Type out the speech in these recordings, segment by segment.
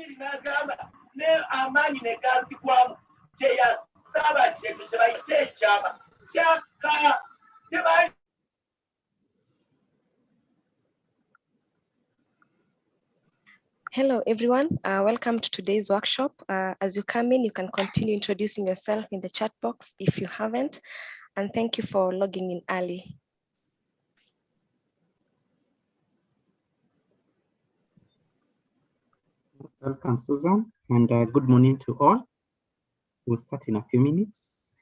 Daniel n'agamba ne amaanyi ne gaazigwamu kye yasaba kyekyo kye bayita ekyama kyaka tebaali. Hello, everyone. Welcome to today's workshop. As you come in, you can continue introducing yourself in the chat box if you haven't. And thank you for logging in early. Welcome, Susan, and good morning to all. We'll start in a few minutes.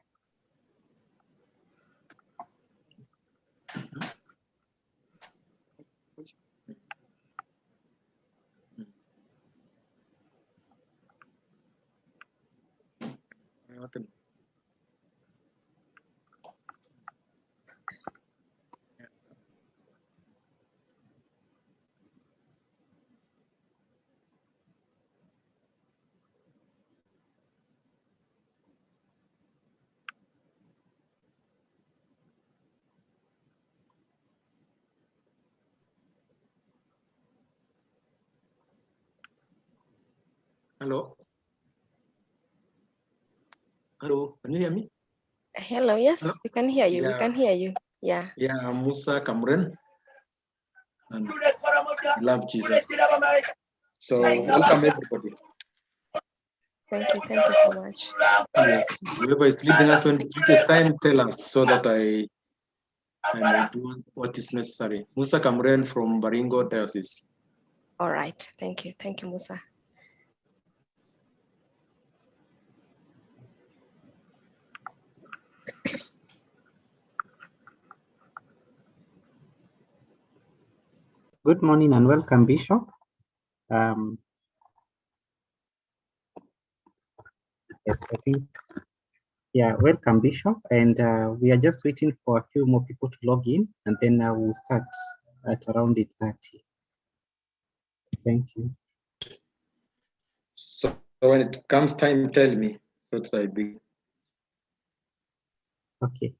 Hello. Hello, can you hear me? Hello, yes, Hello? we can hear you. Yeah. We can hear you. Yeah. Yeah, I'm Musa Kamren. And I love Jesus. So welcome everybody. Thank you. Thank you so much. Yes, whoever is leading us when it reaches time, tell us so that I may do what is necessary. Musa Kamren from Baringo Diocese. All right. Thank you. Thank you, Musa. Good morning and welcome, Bishop. Yes, I think, yeah, welcome, Bishop. And we are just waiting for a few more people to log in, and then we'll start at around 8:30. Thank you. So when it comes time, tell me so that I begin. Okay.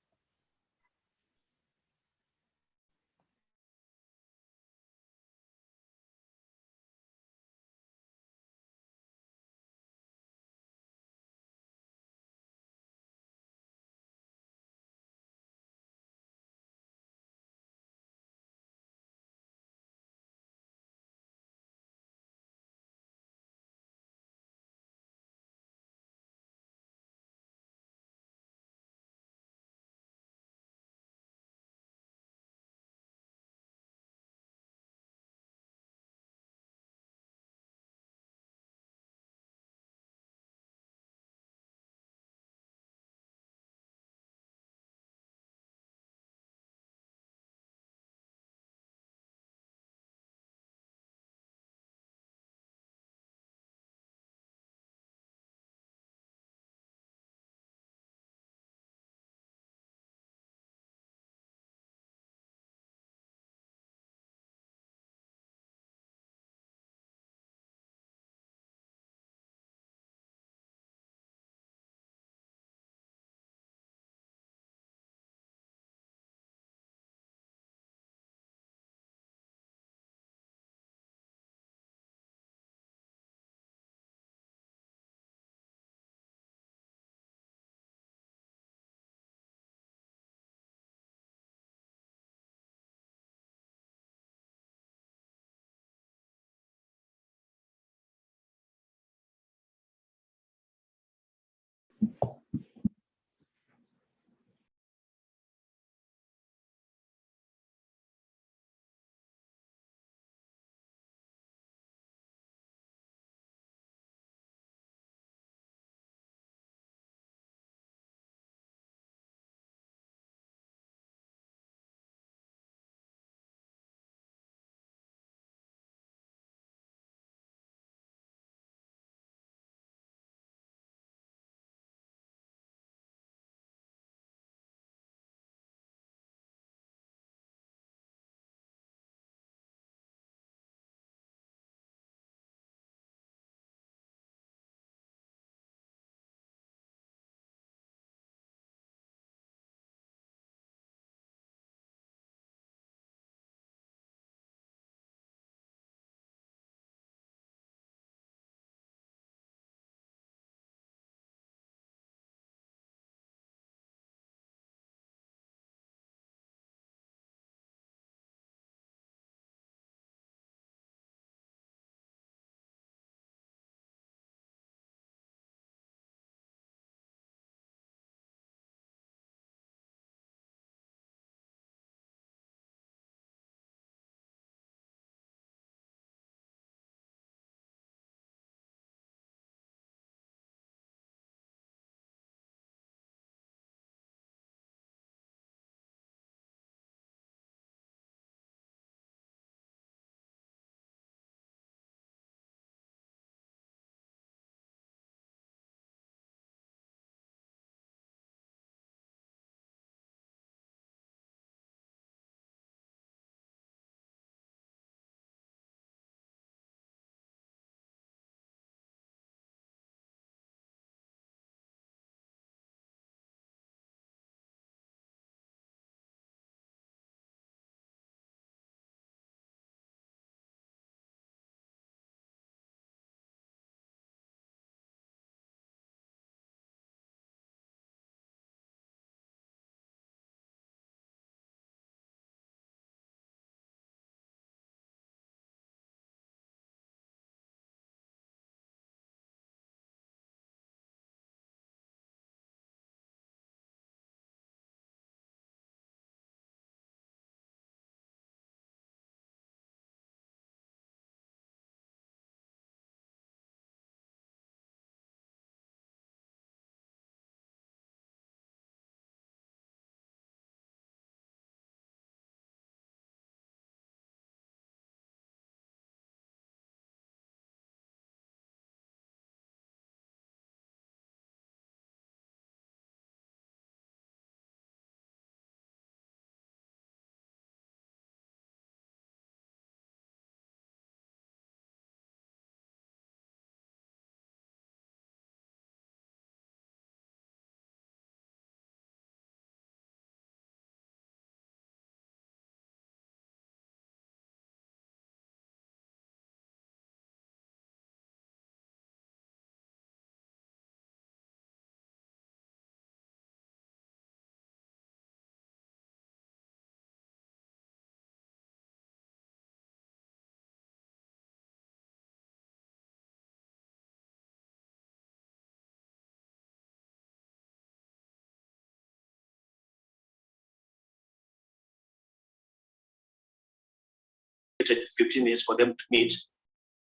15 minutes for them to meet.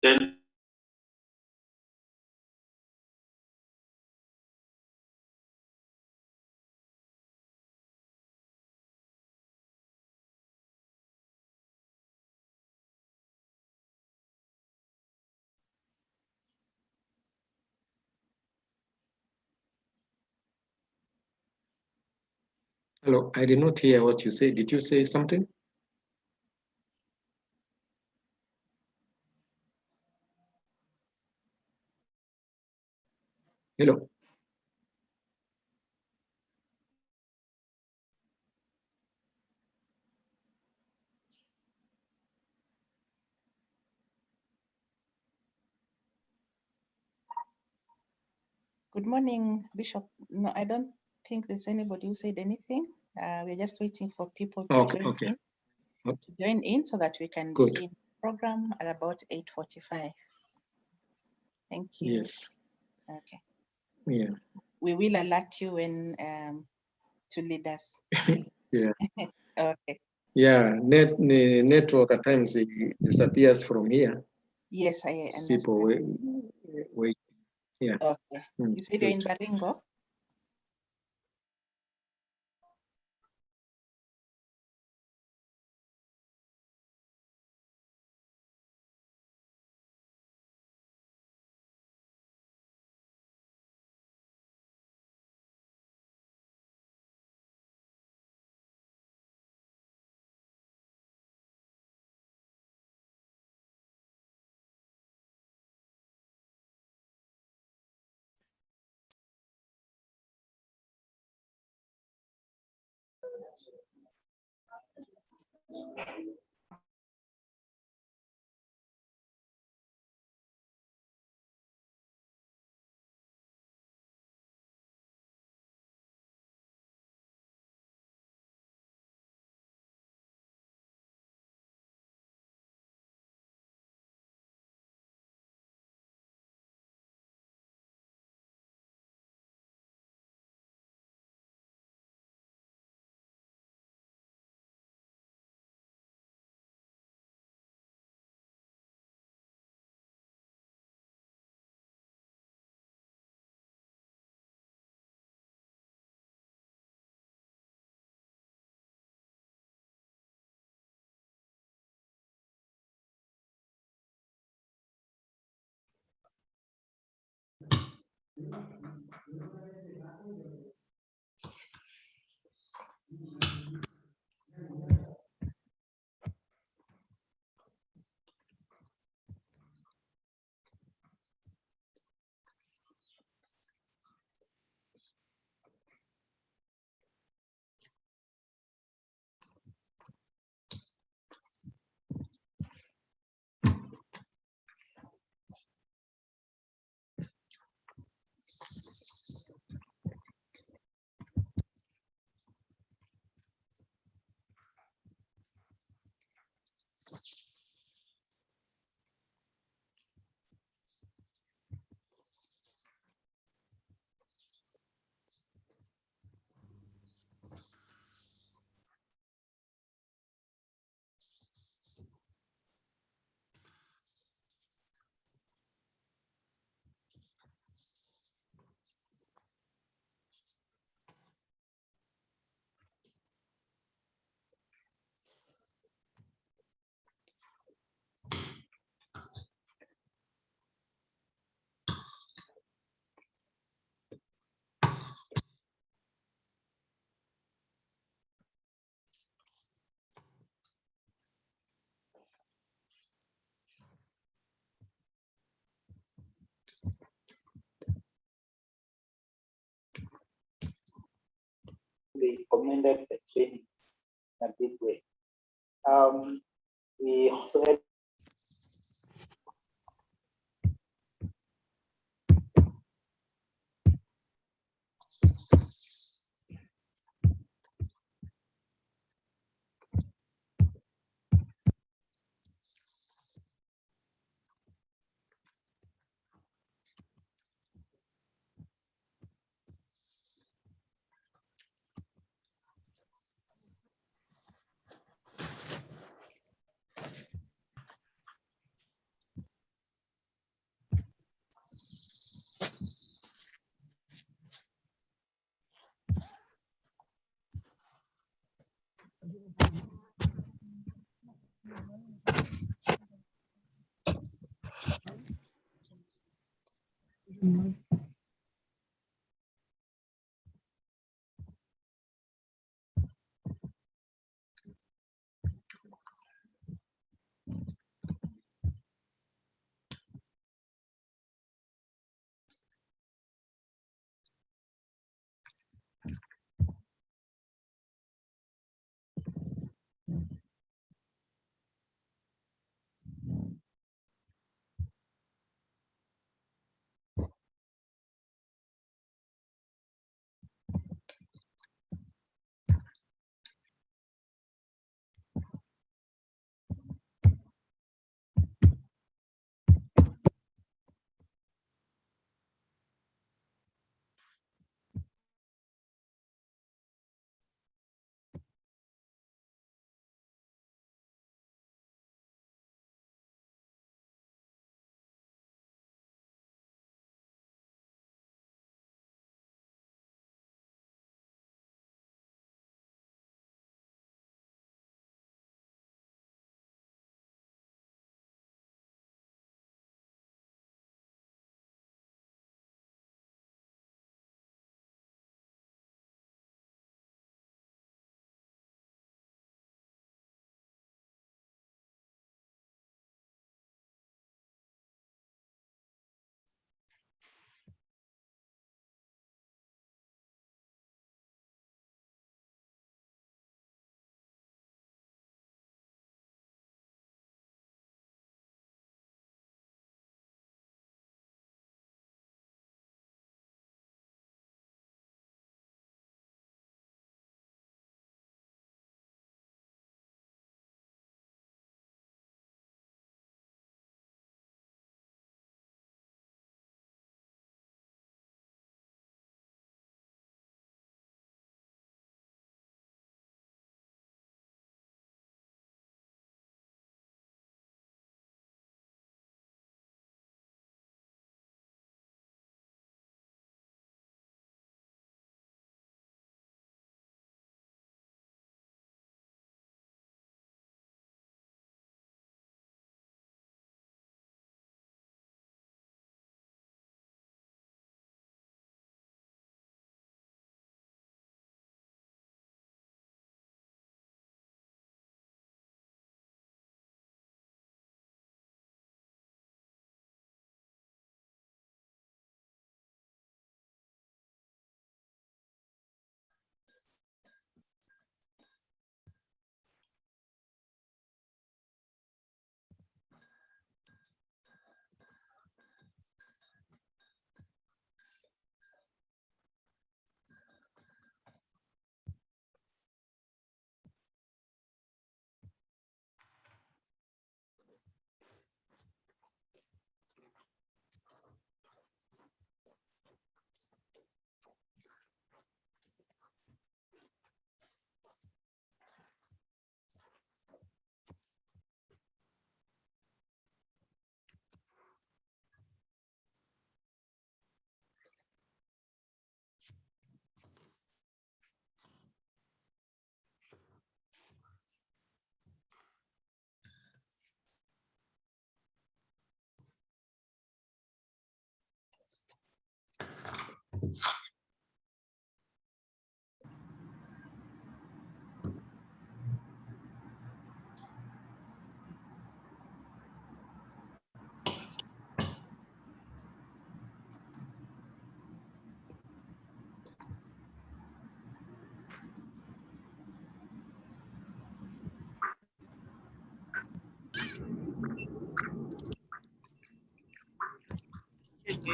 Then Hello, I did not hear what you said. Did you say something? Hello. Good morning, Bishop. No, I don't think there's anybody who said anything. We're just waiting for people to Okay, join okay. in, so that we can Good. begin the program at about 8:45. Thank you. Yes. Okay. Yeah. We will alert you when to lead us. Yeah. Okay. Yeah. Network at times it disappears from here. Yes, I People understand. wait. Yeah. Okay. You said you're in Good. Baringo? They commended the training in a big way. We also had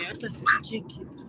hata sisikii kitu.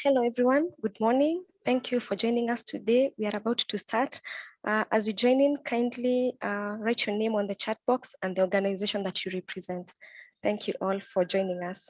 Hello, everyone. Good morning. Thank you for joining us today. We are about to start. As you join in, kindly write your name on the chat box and the organization that you represent. Thank you all for joining us.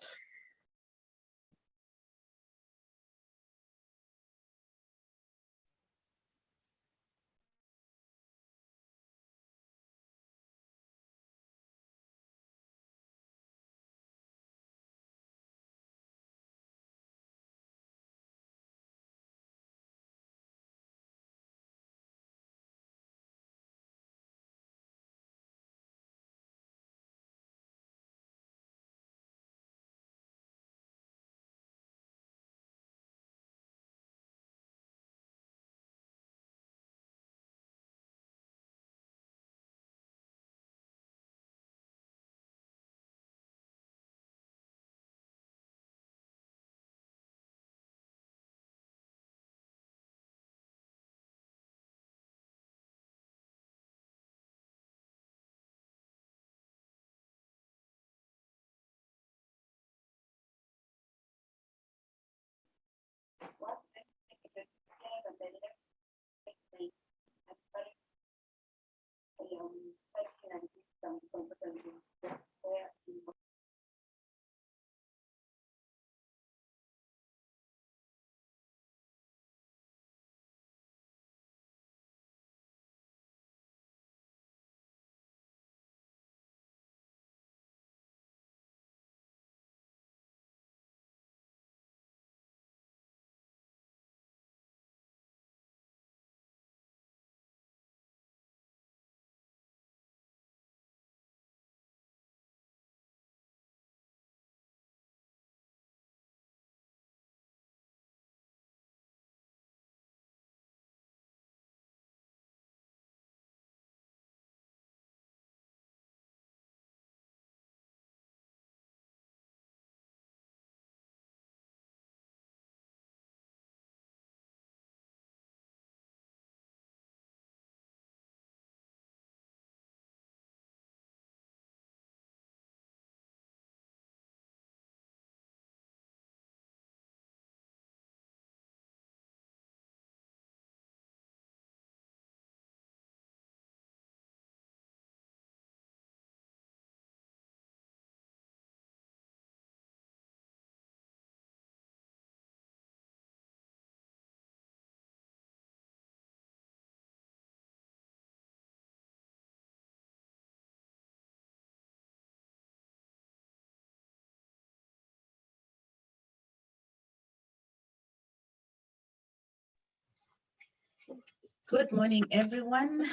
Good morning, everyone.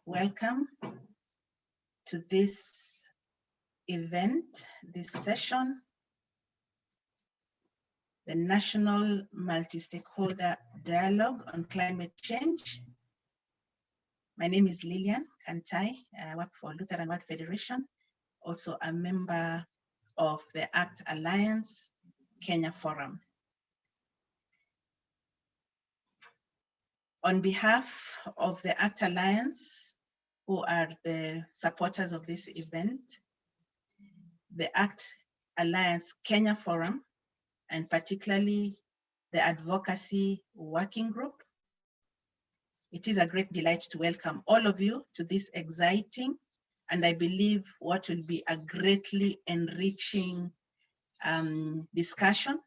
Welcome to this event, this session, the National Multi-Stakeholder Dialogue on Climate Change. My name is Lillian Kantai. I work for Lutheran World Federation, also a member of the ACT Alliance Kenya Forum. On behalf of the ACT Alliance, who are the supporters of this event, the ACT Alliance Kenya Forum, and particularly the Advocacy Working Group, it is a great delight to welcome all of you to this exciting and I believe what will be a greatly enriching discussion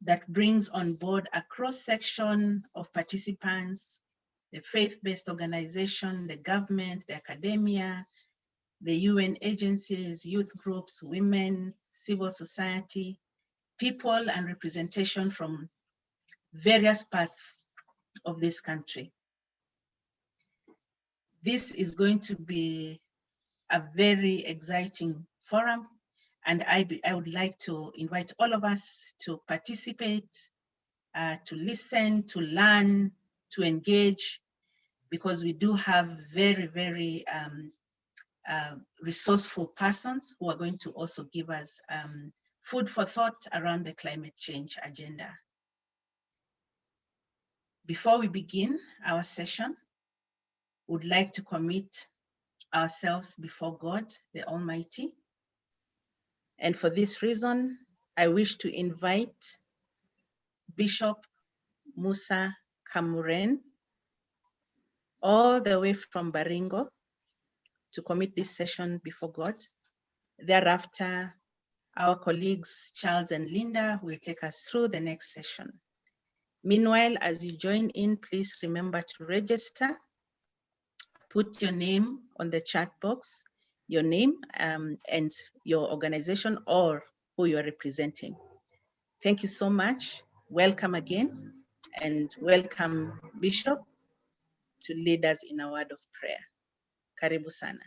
that brings on board a cross-section of participants, the faith-based organization, the government, the academia, the UN agencies, youth groups, women, civil society, people and representation from various parts of this country. This is going to be a very exciting forum, and I would like to invite all of us to participate, to listen, to learn, to engage, because we do have very, very resourceful persons who are going to also give us food for thought around the climate change agenda. Before we begin our session, would like to commit ourselves before God, the Almighty. And for this reason, I wish to invite Bishop Musa Kamuren, all the way from Baringo, to commit this session before God. Thereafter, our colleagues Charles and Linda will take us through the next session. Meanwhile, as you join in, please remember to register. Put your name on the chat box, your name and your organization or who you are representing. Thank you so much. Welcome again, and welcome, Bishop, to lead us in a word of prayer. Karibu sana.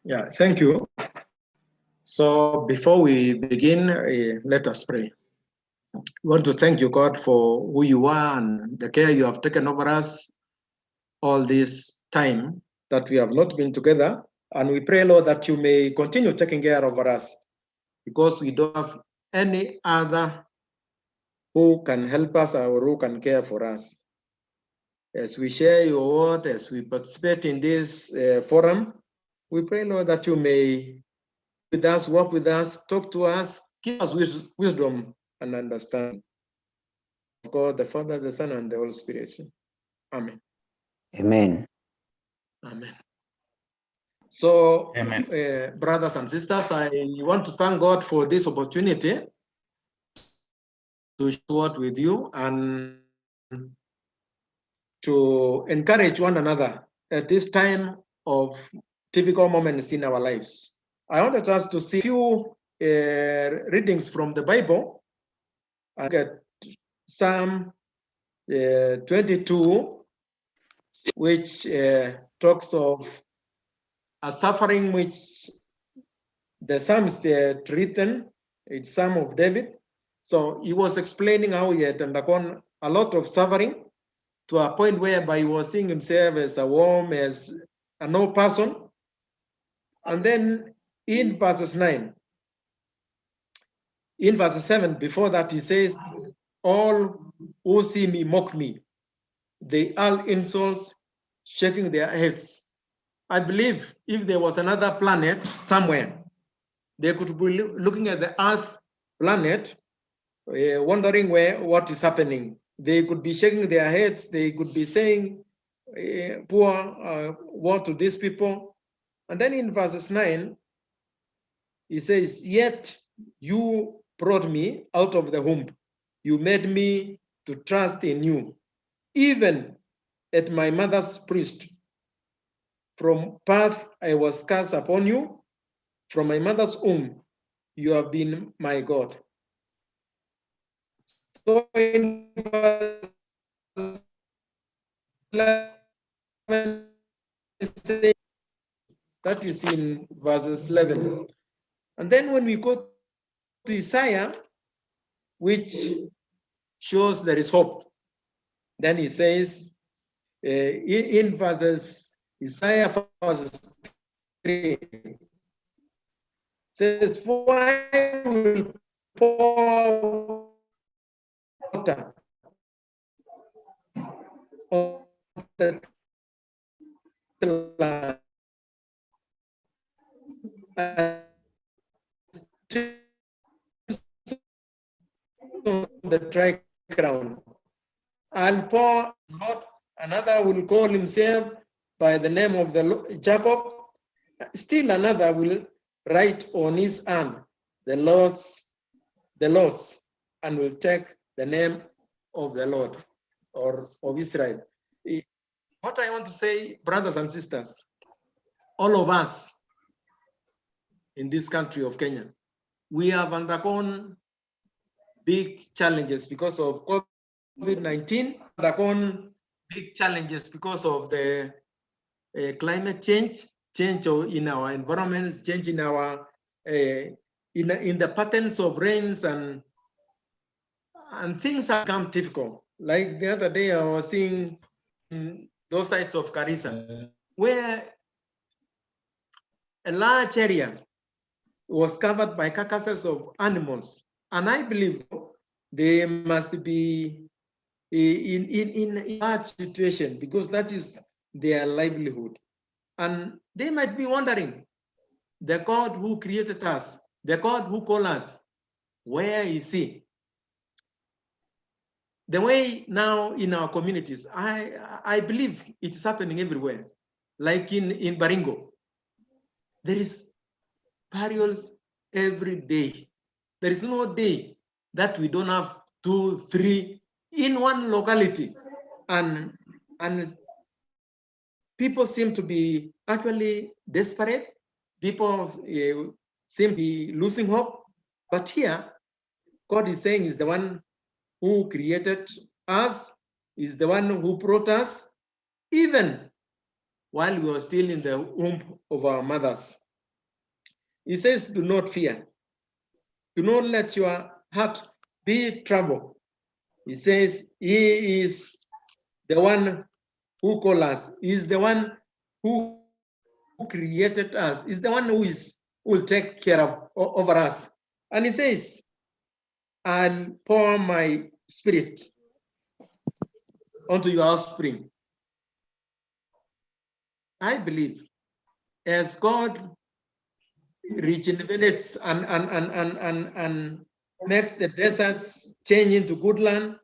Yeah, thank you. So before we begin, let us pray. We want to thank you, God, for who you are and the care you have taken over us all this time that we have not been together. And we pray, Lord, that you may continue taking care over us, because we don't have any other who can help us or who can care for us. As we share your word, as we participate in this forum, we pray, Lord, that you may with us, work with us, talk to us, give us wisdom and understanding. Of God, the Father, the Son, and the Holy Spirit. Amen. Amen. Amen. So, Amen. brothers and sisters, I want to thank God for this opportunity to share with you and to encourage one another at this time of typical moments in our lives. I wanted us to see a few readings from the Bible. I get Psalm 22, which talks of a suffering which the psalmist had written. It's Psalm of David. So he was explaining how he had undergone a lot of suffering to a point whereby he was seeing himself as a worm, as a no person. And then in verses 9, in verse 7, before that, he says, all who see me mock me. They all insults, shaking their heads. I believe if there was another planet somewhere, they could be looking at the Earth planet, wondering what is happening. They could be shaking their heads. They could be saying, poor, woe to these people. And then in verses 9, he says, yet you brought me out of the womb. You made me to trust in you, even at my mother's breast. From birth I was cast upon you. From my mother's womb, you have been my God. So in verse 11, that is in verses 11. And then when we go to Isaiah, which shows there is hope, then he says in verses, Isaiah verses 3, says, for I will pour water on the land, on the dry ground. I'll pour out, another will call himself by the name of the Jacob. Still another will write on his hand the Lord's, and will take the name of the Lord or of Israel. What I want to say, brothers and sisters, all of us in this country of Kenya, we have undergone big challenges because of COVID-19, undergone big challenges because of the climate change in our environments, change in our in the patterns of rains, and things have become difficult. Like the other day, I was seeing those sides of Garissa, where a large area was covered by carcasses of animals. And I believe they must be in that situation, because that is their livelihood. And they might be wondering, the God who created us, the God who called us, where is he? The way now in our communities, I believe it is happening everywhere. Like in Baringo, there is burials every day. There is no day that we don't have 2, 3 in one locality. And people seem to be actually desperate. People seem to be losing hope. But here, God is saying is the one who created us, is the one who brought us, even while we were still in the womb of our mothers. He says, do not fear. Do not let your heart be troubled. He says, he is the one who called us. He is the one who created us. He is the one who will take care of over us. And he says, I'll pour my spirit onto your offspring. I believe as God regenerates and makes the deserts change into good land,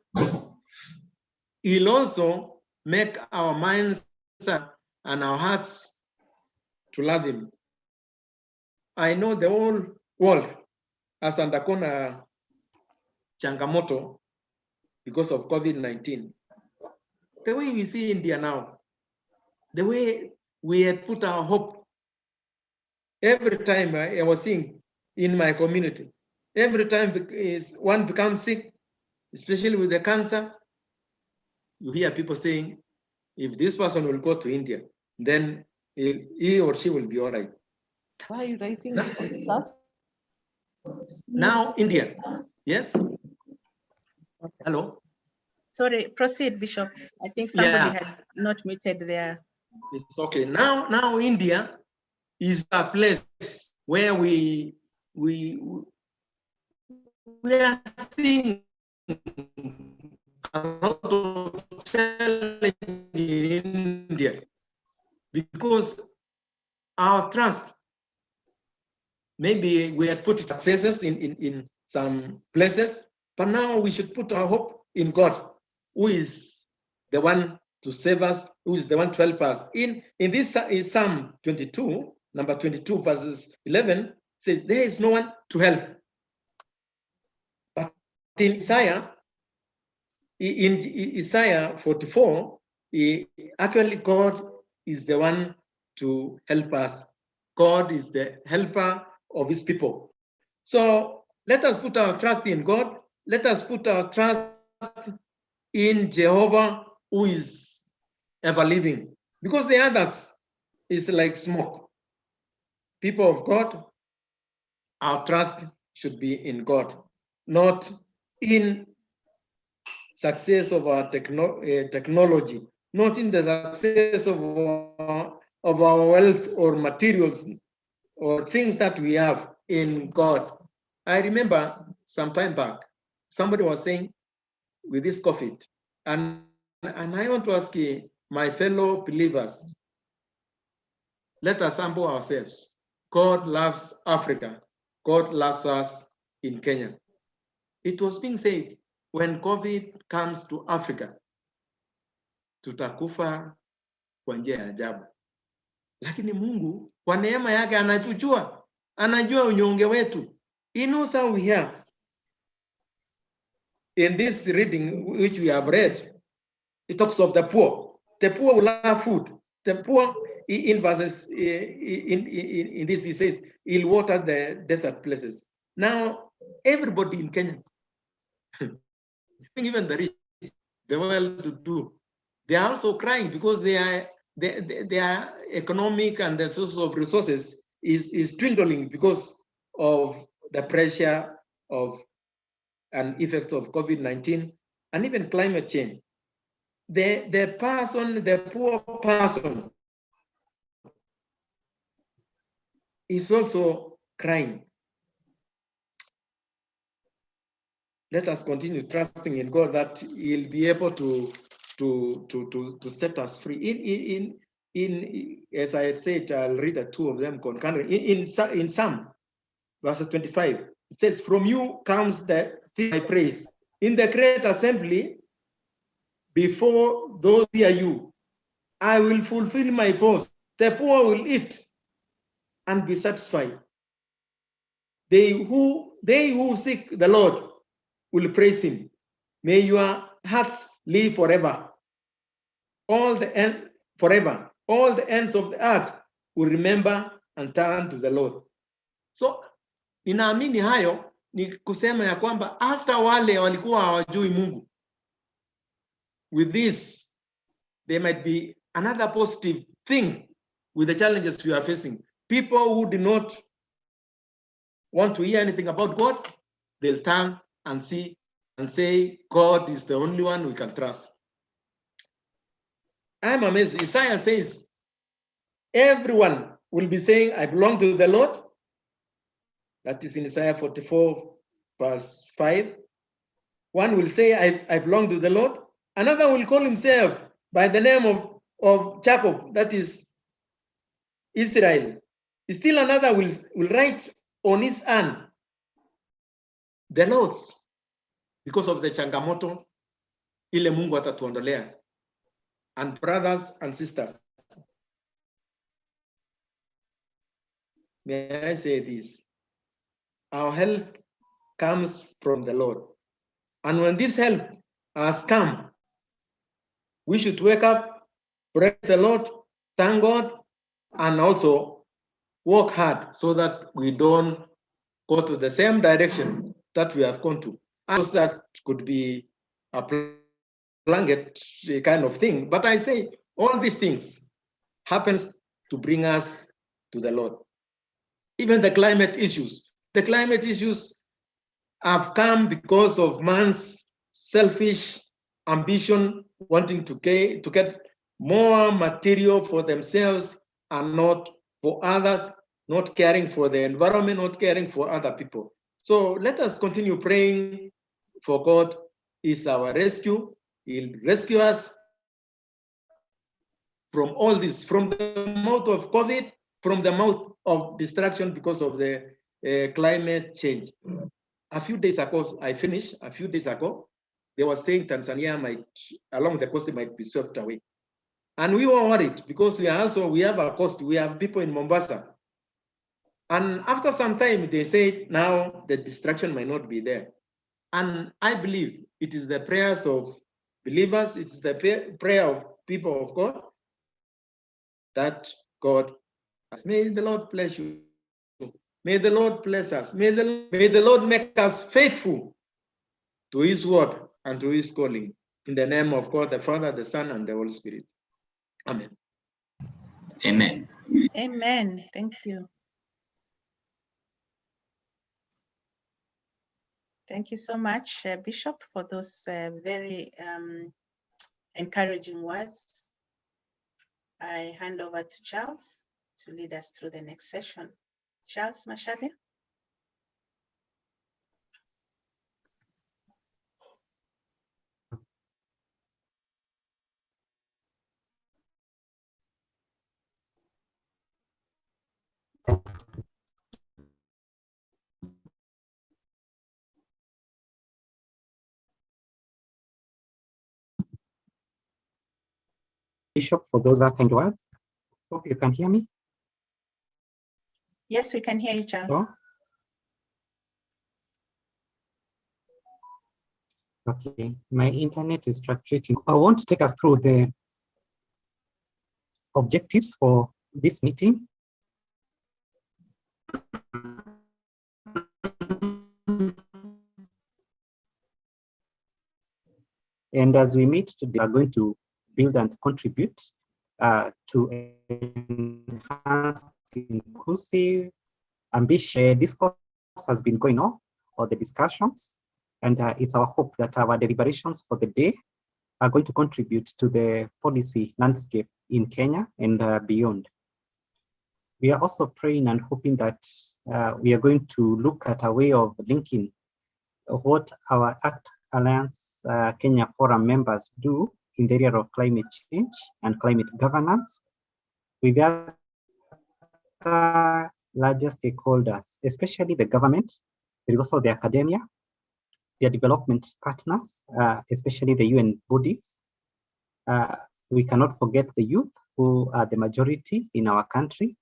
he'll also make our minds and our hearts to love him. I know the whole world has undergone a changamoto because of COVID-19. The way we see India now, the way we had put our hope, every time I was seeing in my community, every time one becomes sick, especially with the cancer, you hear people saying, if this person will go to India, then he or she will be all right. Why are you writing it on the chat? Now, India, yes? Hello? Sorry, proceed, Bishop. I think somebody had not muted there. It's okay. Now India is a place where we are seeing a lot of challenge in India because our trust, maybe we had put successes in some places, but now we should put our hope in God, who is the one to save us, who is the one to help us. In this in Psalm 22, number 22, verses 11, says, there is no one to help. But in Isaiah 44, actually God is the one to help us. God is the helper of his people. So let us put our trust in God. Let us put our trust in Jehovah, who is ever living. Because the others is like smoke. People of God, our trust should be in God, not in success of our technology, not in the success of our wealth or materials or things that we have in God. I remember some time back, somebody was saying with this COVID, and I want to ask my fellow believers, let us humble ourselves. God loves Africa. God loves us in Kenya. It was being said, when COVID comes to Africa, tutakufa kwa njia ya ajabu. Lakini Mungu kwa neema yake anajua unyonge wetu. He knows how we are. In this reading which we have read, it talks of the poor. The poor will have food. The poor, in verses, in this, he says, he'll water the desert places. Now, everybody in Kenya, even the rich, the well-to-do, they are also crying because their economic and the source of resources is dwindling because of the pressure of an effect of COVID-19 and even climate change. The poor person is also crying. let us continue trusting in God that He'll be able to set us free. As I had said, I'll read the two of them concurrently. In Psalm verses 25, it says, "From you comes the my praise. In the great assembly, before those hear you, I will fulfill my vows. The poor will eat and be satisfied. They who seek the Lord will praise him. May your hearts live forever. Forever. All the ends of the earth will remember and turn to the Lord." So ninaamini hayo ni kusema ya kwamba hata wale walikuwa hawajui Mungu, with this there might be another positive thing with the challenges we are facing. People who do not want to hear anything about God, they'll turn and see and say, God is the only one we can trust. I'm amazed. Isaiah says, everyone will be saying, I belong to the Lord. That is in Isaiah 44, verse 5. One will say, I belong to the Lord. Another will call himself by the name of Jacob, that is Israel. Still another will write on his hand, the Lord's, because of the changamoto ile Mungu atatuondolea. And brothers and sisters, may I say this? Our help comes from the Lord. And when this help has come, we should wake up, praise the Lord, thank God, and also work hard so that we don't go to the same direction that we have gone to. And that could be a blanket kind of thing. But I say all these things happens to bring us to the Lord. Even the climate issues. The climate issues have come because of man's selfish ambition, wanting to get more material for themselves and not for others, not caring for the environment, not caring for other people. So let us continue praying for God is our rescue. He'll rescue us from all this, from the mouth of COVID, from the mouth of destruction because of the climate change. A few days ago, they were saying Tanzania might, along the coast, might be swept away. And we were worried because we have a coast, we have people in Mombasa. And after some time, they said now the destruction might not be there. And I believe it is the prayers of believers, it's the prayer of people of God that God has. May the Lord bless you. May the Lord bless us. May the Lord make us faithful to his word and to his calling. In the name of God, the Father, the Son, and the Holy Spirit. Amen. Amen. Amen. Thank you. Thank you so much, Bishop, for those very encouraging words. I hand over to Charles to lead us through the next session. Charles Mashabi. Bishop, for those kind words. Hope you can hear me. Yes, we can hear you, Charles. Sure. Okay, my internet is fluctuating. I want to take us through the objectives for this meeting. And as we meet today, we are going to build and contribute to enhance inclusive ambition. Discourse has been going on, or the discussions, and it's our hope that our deliberations for the day are going to contribute to the policy landscape in Kenya and beyond. We are also praying and hoping that we are going to look at a way of linking what our ACT Alliance Kenya Forum members do in the area of climate change and climate governance with the other larger stakeholders, especially the government. There is also the academia, their development partners, especially the UN bodies. We cannot forget the youth, who are the majority in our country,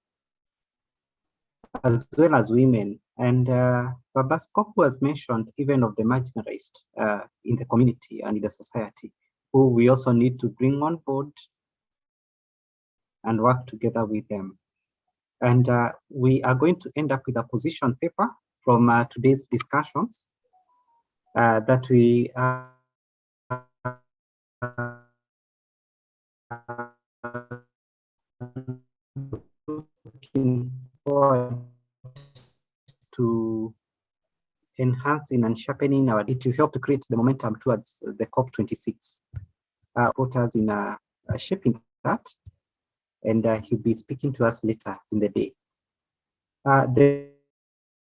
as well as women. And Babasco was mentioned even of the marginalized in the community and in the society, who we also need to bring on board and work together with them. And we are going to end up with a position paper from today's discussions that we looking forward to enhancing and sharpening our, it will help to create the momentum towards the COP26. Voters in shaping that, and he'll be speaking to us later in the day. The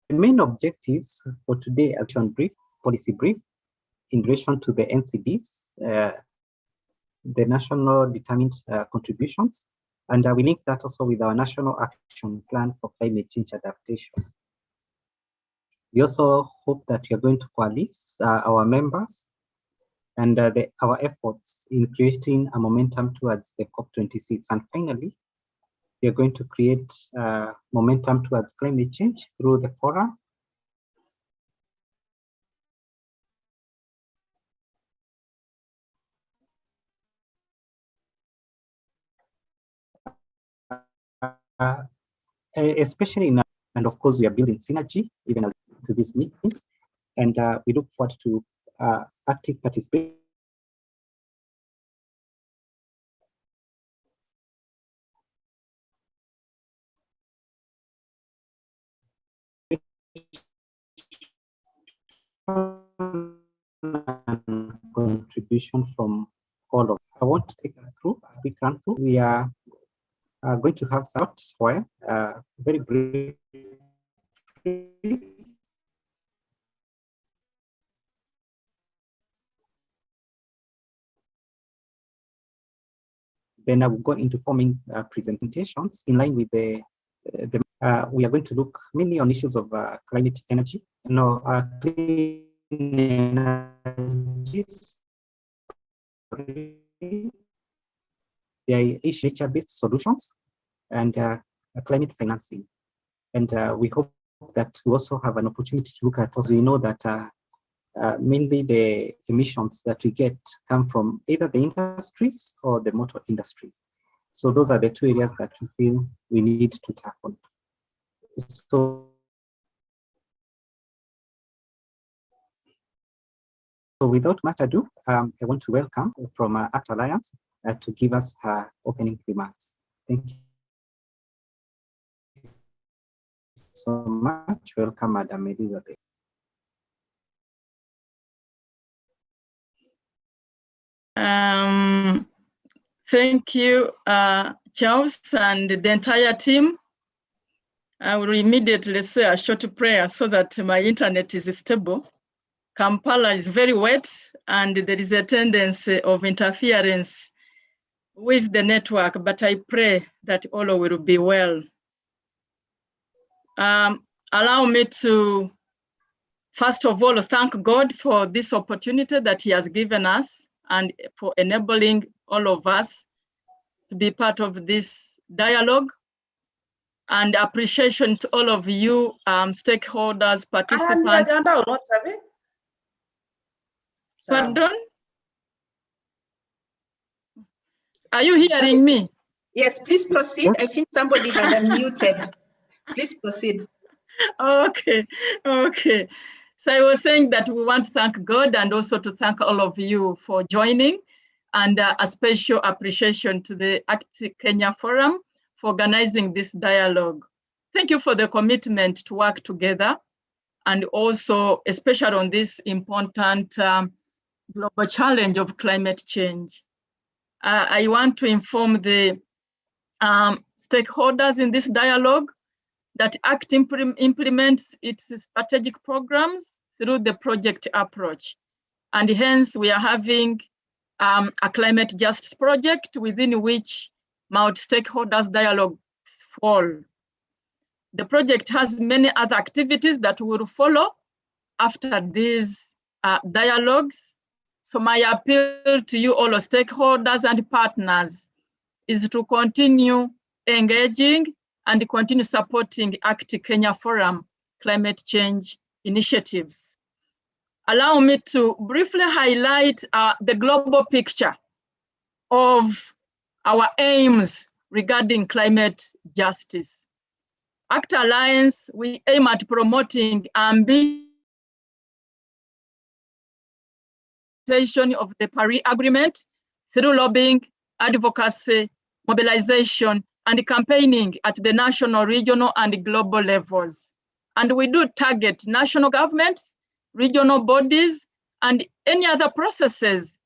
main objectives for today, action brief, policy brief, in relation to the NCDs, the national determined contributions, and we link that also with our national action plan for climate change adaptation. We also hope that we are going to coalesce our members and our efforts in creating a momentum towards the COP26. And finally, we are going to create momentum towards climate change through the forum. Especially now, and of course, we are building synergy even as to this meeting, and we look forward to active participation. Contribution from all of. I want to take us through a quick run through. We are going to have some while very brief. Then I will go into forming presentations in line with the we are going to look mainly on issues of climate energy, clean energy, nature-based solutions, and climate financing. And we hope that we also have an opportunity to look at, also we know that mainly the emissions that we get come from either the industries or the motor industries. So those are the two areas that we feel we need to tackle. So without much ado, I want to welcome from ACT Alliance to give us her opening remarks. Thank you so much. Welcome, Madam Elizabeth. Thank you, Charles, and the entire team. I will immediately say a short prayer so that my internet is stable. Kampala is very wet, and there is a tendency of interference with the network, but I pray that all will be well. Allow me to, first of all, thank God for this opportunity that He has given us and for enabling all of us to be part of this dialogue, and appreciation to all of you stakeholders, participants. Pardon? Are you hearing me? Yes, please proceed. I think somebody had unmuted. Please proceed. Okay, okay. So I was saying that we want to thank God and also to thank all of you for joining, and a special appreciation to the ACT Kenya Forum for organizing this dialogue. Thank you for the commitment to work together, and also especially on this important global challenge of climate change. I want to inform the stakeholders in this dialogue that ACT implements its strategic programs through the project approach. And hence we are having a climate justice project within which multi-stakeholders dialogues fall. The project has many other activities that will follow after these dialogues. So my appeal to you all stakeholders and partners is to continue engaging and continue supporting ACT Kenya Forum climate change initiatives. Allow me to briefly highlight the global picture of our aims regarding climate justice. ACT Alliance, we aim at promoting ambitious of the Paris Agreement through lobbying, advocacy, mobilization, and campaigning at the national, regional, and global levels. And we do target national governments, regional bodies, and any other processes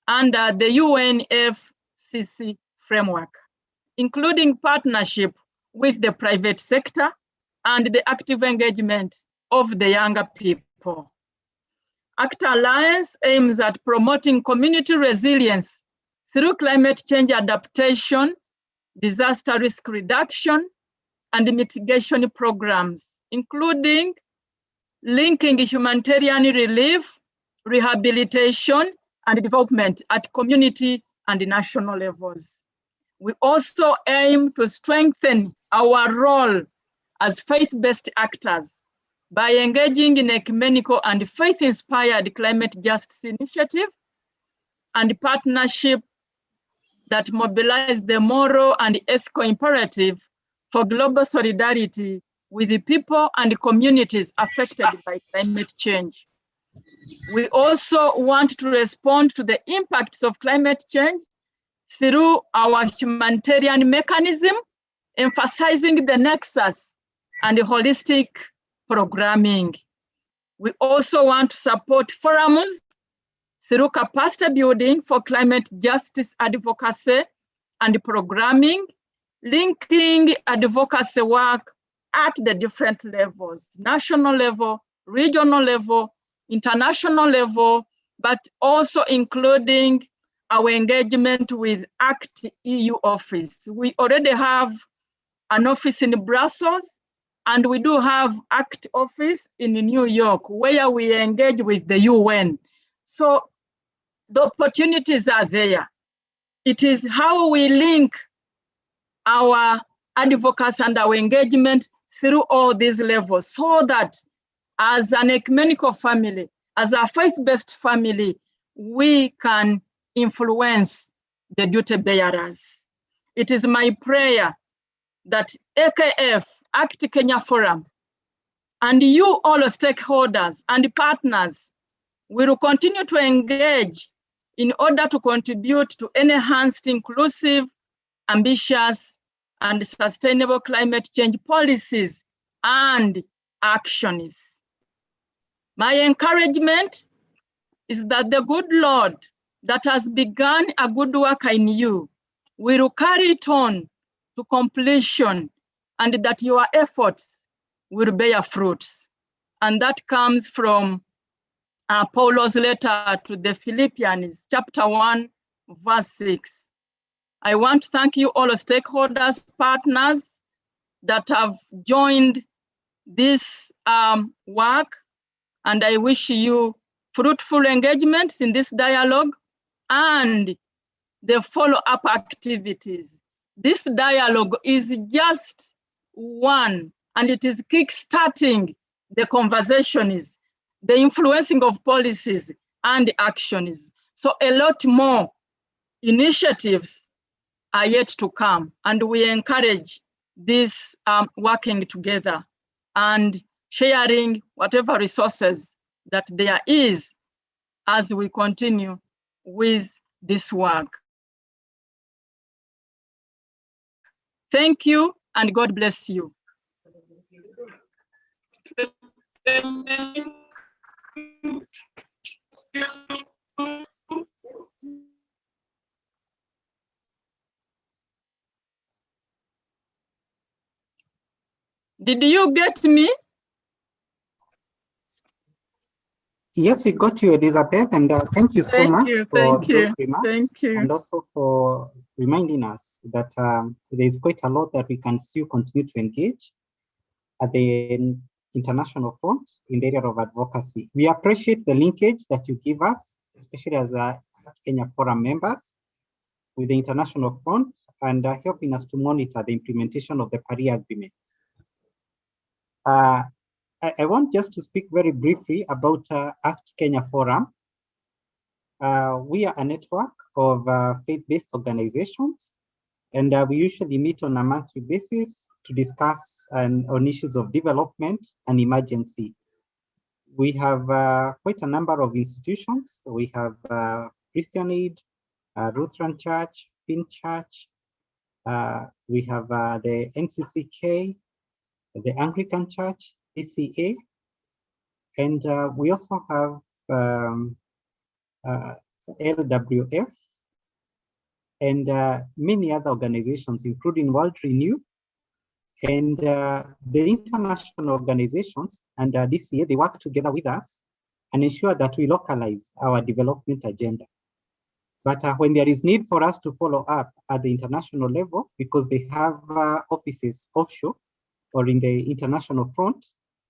under the UNFCCC framework, including partnership with the private sector and the active engagement of the younger people. ACT Alliance aims at promoting community resilience through climate change adaptation, disaster risk reduction, and mitigation programs, including linking humanitarian relief, rehabilitation, and development at community and national levels. We also aim to strengthen our role as faith-based actors by engaging in ecumenical and faith-inspired climate justice initiative and partnership that mobilize the moral and ethical imperative for global solidarity with the people and communities affected by climate change. We also want to respond to the impacts of climate change through our humanitarian mechanism, emphasizing the nexus and the holistic programming. We also want to support forums through capacity building for climate justice advocacy and programming, linking advocacy work at the different levels, national level, regional level, international level, but also including our engagement with ACT EU office. We already have an office in Brussels, and we do have ACT office in New York, where we engage with the UN. So the opportunities are there. It is how we link our advocacy and our engagement through all these levels, so that as an ecumenical family, as a faith-based family, we can influence the duty bearers. It is my prayer that AKF, ACT Kenya Forum, and you all stakeholders and partners will continue to engage in order to contribute to enhanced, inclusive, ambitious, and sustainable climate change policies and actions. My encouragement is that the good Lord that has begun a good work in you will carry it on to completion, and that your efforts will bear fruits. And that comes from Paul's letter to the Philippians, chapter 1, verse 6. I want to thank you all stakeholders, partners that have joined this work, and I wish you fruitful engagements in this dialogue and the follow-up activities. This dialogue is just one, and it is kickstarting the conversations, the influencing of policies and actions. So a lot more initiatives are yet to come, and we encourage this working together and sharing whatever resources that there is as we continue with this work. Thank you, and God bless you. Did you get me? Yes, we got you, Elizabeth, and thank you so much for those remarks. Thank you. And also for reminding us that there is quite a lot that we can still continue to engage at the international front in the area of advocacy. We appreciate the linkage that you give us, especially as Kenya Forum members, with the international front and helping us to monitor the implementation of the Paris Agreement. I want just to speak very briefly about ACT Kenya Forum. We are a network of faith-based organizations, and we usually meet on a monthly basis to discuss on issues of development and emergency. We have quite a number of institutions. We have Christian Aid, Lutheran Church, Fin Church. We have the NCCK, the Anglican Church, ACA, and we also have LWF and many other organizations, including World Renew and the international organizations and DCA. They work together with us and ensure that we localize our development agenda. But when there is need for us to follow up at the international level, because they have offices offshore or in the international front,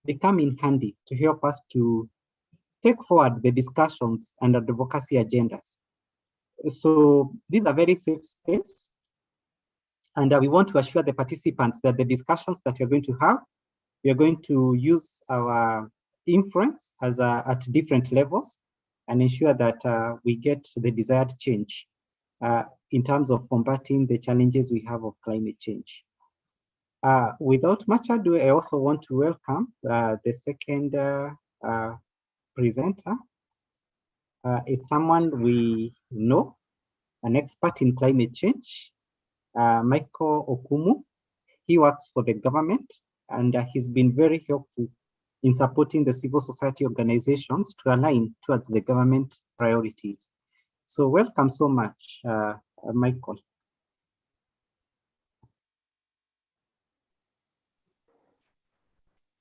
they come in handy to help us to take forward the discussions and advocacy agendas. So these are very safe space. And we want to assure the participants that the discussions that we're going to have, we are going to use our influence as at different levels and ensure that we get the desired change in terms of combating the challenges we have of climate change. Without much ado, I also want to welcome the second presenter. It's someone we know, an expert in climate change, Michael Okumu. He works for the government and he's been very helpful in supporting the civil society organizations to align towards the government priorities. So welcome so much, Michael.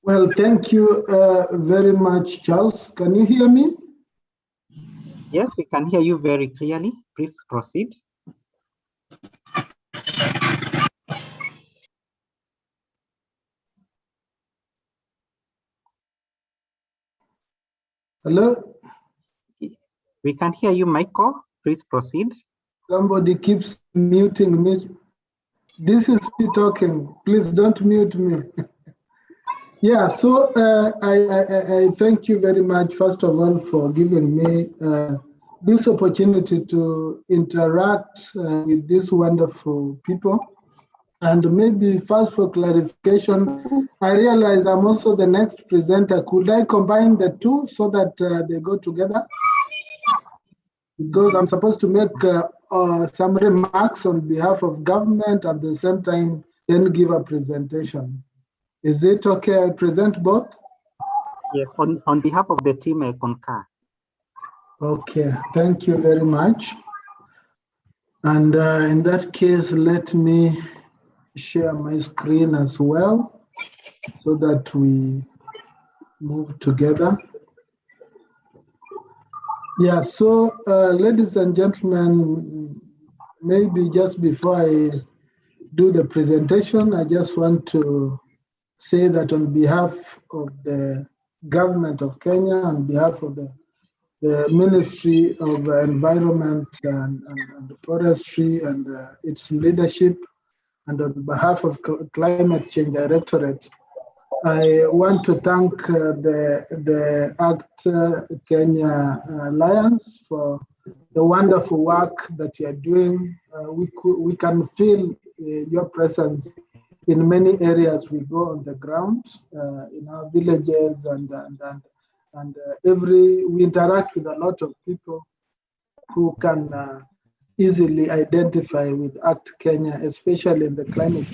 Well, thank you very much, Charles. Can you hear me? Yes, we can hear you very clearly. Please proceed. Hello? We can hear you, Michael. Please proceed. Somebody keeps muting me. This is me talking. Please don't mute me. Yeah, so I thank you very much, first of all, for giving me this opportunity to interact with these wonderful people. And maybe first for clarification, I realize I'm also the next presenter. Could I combine the two so that they go together? Because I'm supposed to make some remarks on behalf of government at the same time, then give a presentation. Is it okay I present both? Yes, on behalf of the team, I concur. Okay, thank you very much. And in that case, let me share my screen as well so that we move together. Yeah, so ladies and gentlemen, maybe just before I do the presentation, I just want to say that on behalf of the government of Kenya, on behalf of the Ministry of Environment and Forestry and its leadership, and on behalf of Climate Change Directorate, I want to thank the ACT Kenya Alliance for the wonderful work that you are doing. We can feel your presence in many areas. We go on the ground, in our villages, and we interact with a lot of people who can easily identify with ACT Kenya, especially in the climate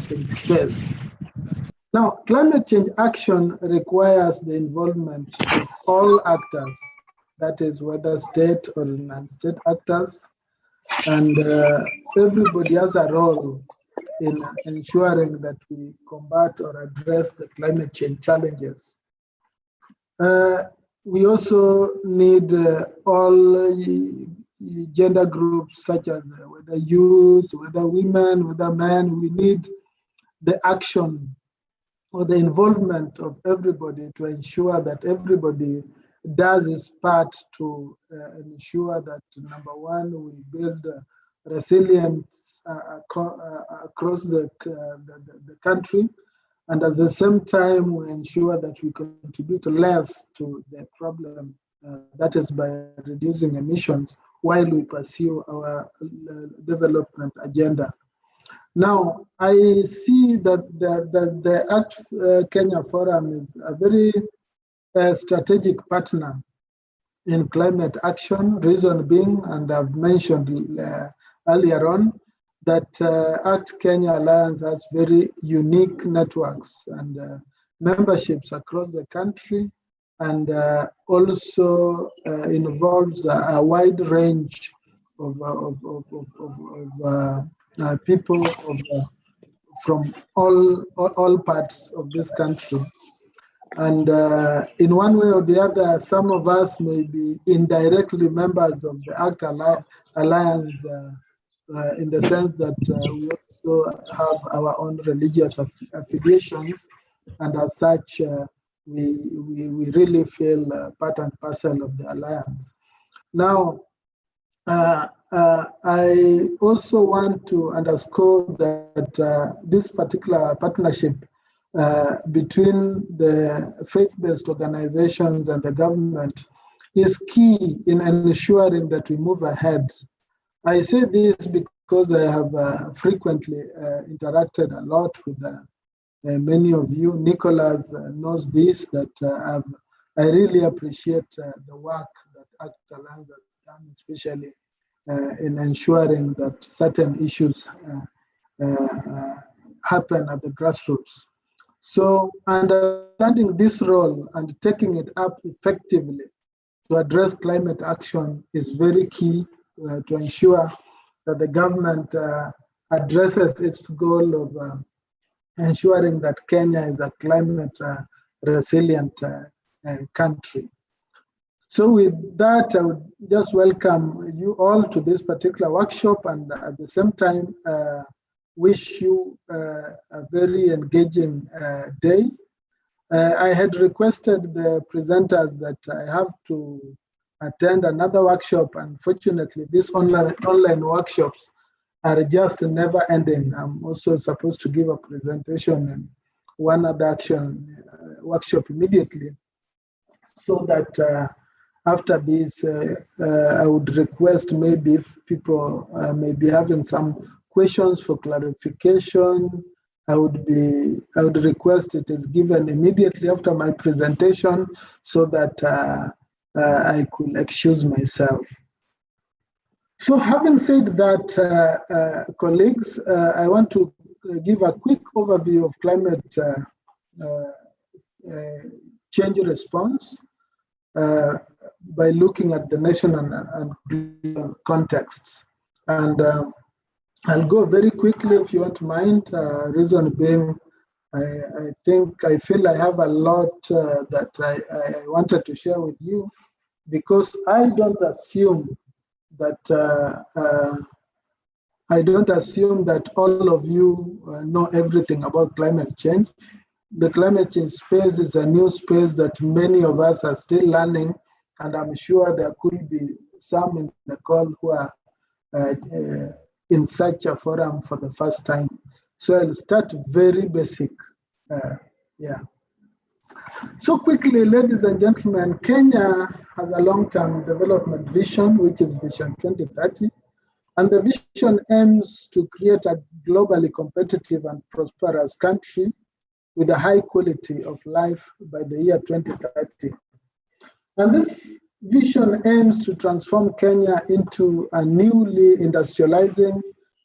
change space. Now, climate change action requires the involvement of all actors, that is whether state or non-state actors, and everybody has a role in ensuring that we combat or address the climate change challenges. we also need all gender groups, such as whether youth, whether women, whether men. We need the action or the involvement of everybody to ensure that everybody does its part to ensure that, number one, we build resilience across the country, and at the same time we ensure that we contribute less to the problem, that is by reducing emissions while we pursue our development agenda. Now, I see that the ACT Kenya Forum is a very strategic partner in climate action, reason being, and I've mentioned earlier on, that ACT Kenya Alliance has very unique networks and memberships across the country, and also involves a wide range of people from all parts of this country. And in one way or the other, some of us may be indirectly members of the ACT Alliance in the sense that we also have our own religious affiliations, and as such, we really feel part and parcel of the alliance. Now, I also want to underscore that this particular partnership between the faith-based organizations and the government is key in ensuring that we move ahead. I say this because I have frequently interacted a lot with many of you. Nicholas knows this, that I really appreciate the work that ACT Alliance has done, especially in ensuring that certain issues happen at the grassroots. So understanding this role and taking it up effectively to address climate action is very key to ensure that the government addresses its goal of ensuring that Kenya is a climate resilient country. So with that, I would just welcome you all to this particular workshop, and at the same time, wish you a very engaging day. I had requested the presenters that I have to attend another workshop. Unfortunately, these online workshops are just never ending. I'm also supposed to give a presentation and one other action workshop immediately, so that after this, I would request maybe if people may be having some questions for clarification, I would request it is given immediately after my presentation, so that I could excuse myself. So having said that, colleagues, I want to give a quick overview of climate change response by looking at the national and global contexts. And I'll go very quickly if you won't mind, reason being, I feel I have a lot that I wanted to share with you, because I don't assume that all of you know everything about climate change. The climate change space is a new space that many of us are still learning, and I'm sure there could be some in the call who are in such a forum for the first time. So I'll start very basic. So quickly, ladies and gentlemen, Kenya has a long-term development vision, which is Vision 2030. And the vision aims to create a globally competitive and prosperous country with a high quality of life by the year 2030. And this vision aims to transform Kenya into a newly industrializing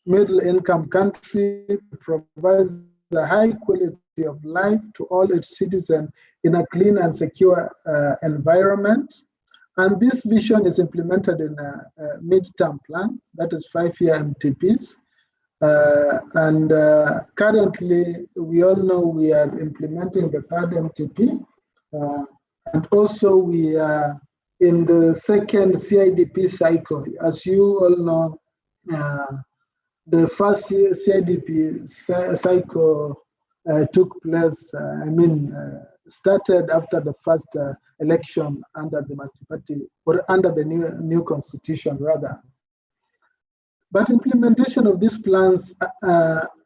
middle-income country that provides a high quality of life to all its citizens in a clean and secure environment. And this vision is implemented in mid-term plans, that is 5-year MTPs. Currently, we all know we are implementing the third MTP. And also we are in the second CIDP cycle. As you all know, the first CIDP cycle took place, started after the first election under the multi-party, or under the new constitution rather. But implementation of these plans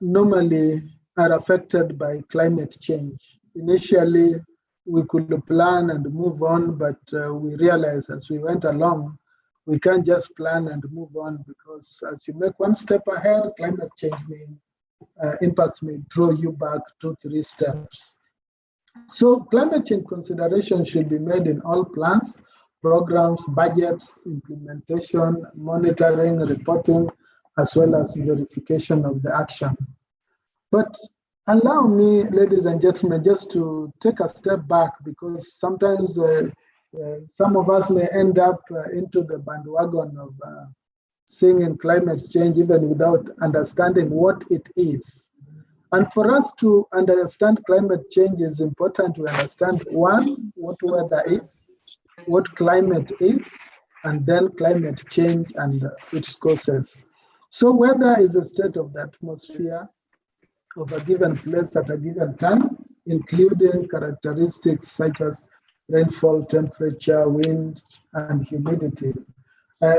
normally are affected by climate change. Initially, we could plan and move on, but we realized as we went along, we can't just plan and move on, because as you make one step ahead, climate change impacts may draw you back 2-3 steps. So climate change consideration should be made in all plans, programs, budgets, implementation, monitoring, reporting, as well as verification of the action. But allow me, ladies and gentlemen, just to take a step back, because sometimes some of us may end up into the bandwagon of singing climate change even without understanding what it is. And for us to understand climate change, is important to understand, one, what weather is, what climate is, and then climate change and its causes. So weather is a state of the atmosphere of a given place at a given time, including characteristics such as rainfall, temperature, wind, and humidity.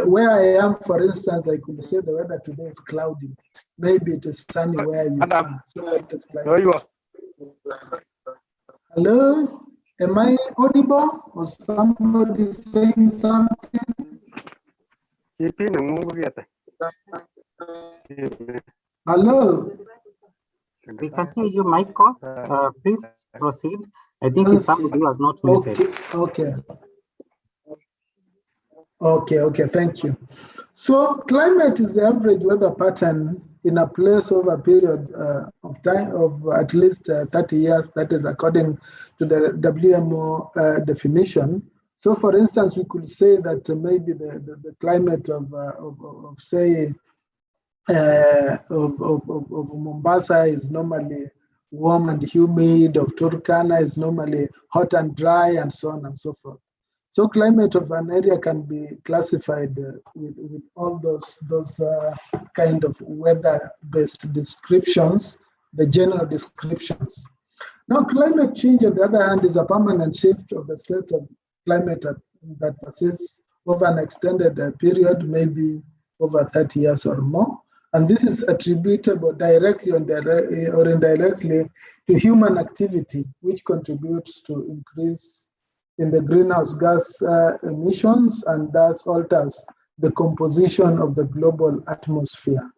Where I am, for instance, I could say the weather today is cloudy. Maybe it is sunny where you are. So it is cloudy. Hello? Am I audible? Or somebody saying something? Hello? We can hear you, Michael. Please proceed. I think it's somebody who was not muted. Okay, thank you. So climate is the average weather pattern in a place over a period of time of at least 30 years. That is according to the WMO definition. So for instance, we could say that maybe the climate of say, of Mombasa is normally warm and humid, of Turkana is normally hot and dry, and so on and so forth. So climate of an area can be classified with all those kind of weather-based descriptions, the general descriptions. Now, climate change, on the other hand, is a permanent shift of the state of climate that persists over an extended period, maybe over 30 years or more. And this is attributable directly or indirectly to human activity, which contributes to increase in the greenhouse gas emissions, and thus alters the composition of the global atmosphere.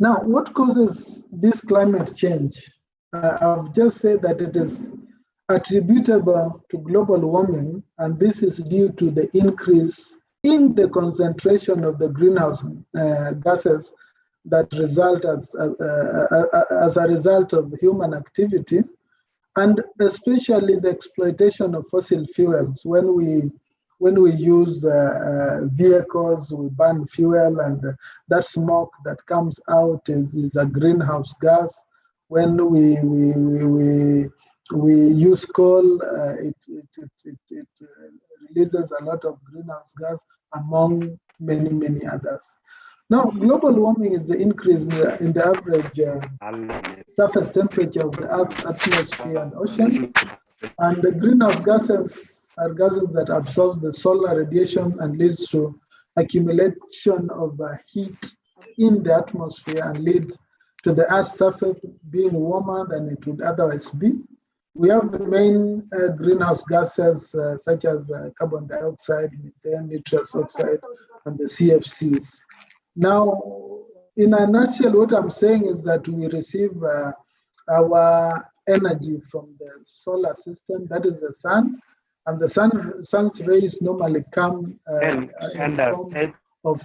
Now, what causes this climate change? I've just said that it is attributable to global warming, and this is due to the increase in the concentration of the greenhouse gases that result as a result of human activity, and especially the exploitation of fossil fuels. When we use vehicles, we burn fuel, and that smoke that comes out is a greenhouse gas. When we use coal, it releases a lot of greenhouse gas, among many others. Now, global warming is the increase in the average surface temperature of the Earth's atmosphere and oceans. And the greenhouse gases are gases that absorb the solar radiation and leads to accumulation of heat in the atmosphere and lead to the Earth's surface being warmer than it would otherwise be. We have the main greenhouse gases such as carbon dioxide, methane, nitrous oxide, and the CFCs. Now, in a nutshell, what I'm saying is that we receive our energy from the solar system, that is the sun, and the sun's rays normally come in the form of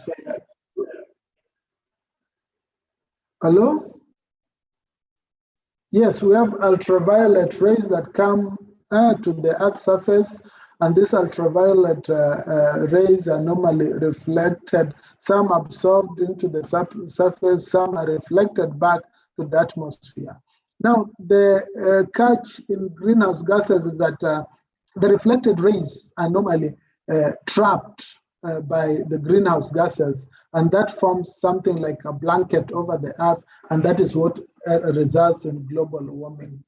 hello? Yes, we have ultraviolet rays that come to the Earth's surface, and these ultraviolet rays are normally reflected, some absorbed into the surface, some are reflected back to the atmosphere. Now, the catch in greenhouse gases is that the reflected rays are normally trapped by the greenhouse gases, and that forms something like a blanket over the earth, and that is what results in global warming.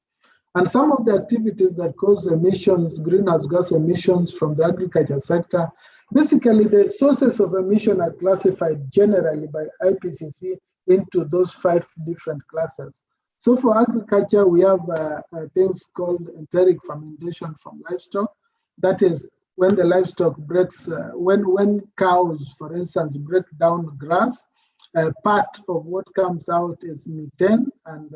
And some of the activities that cause emissions, greenhouse gas emissions from the agriculture sector, basically the sources of emission are classified generally by IPCC into those 5 different classes. So for agriculture, we have things called enteric fermentation from livestock. That is when the livestock breaks, when cows, for instance, break down grass, part of what comes out is methane, and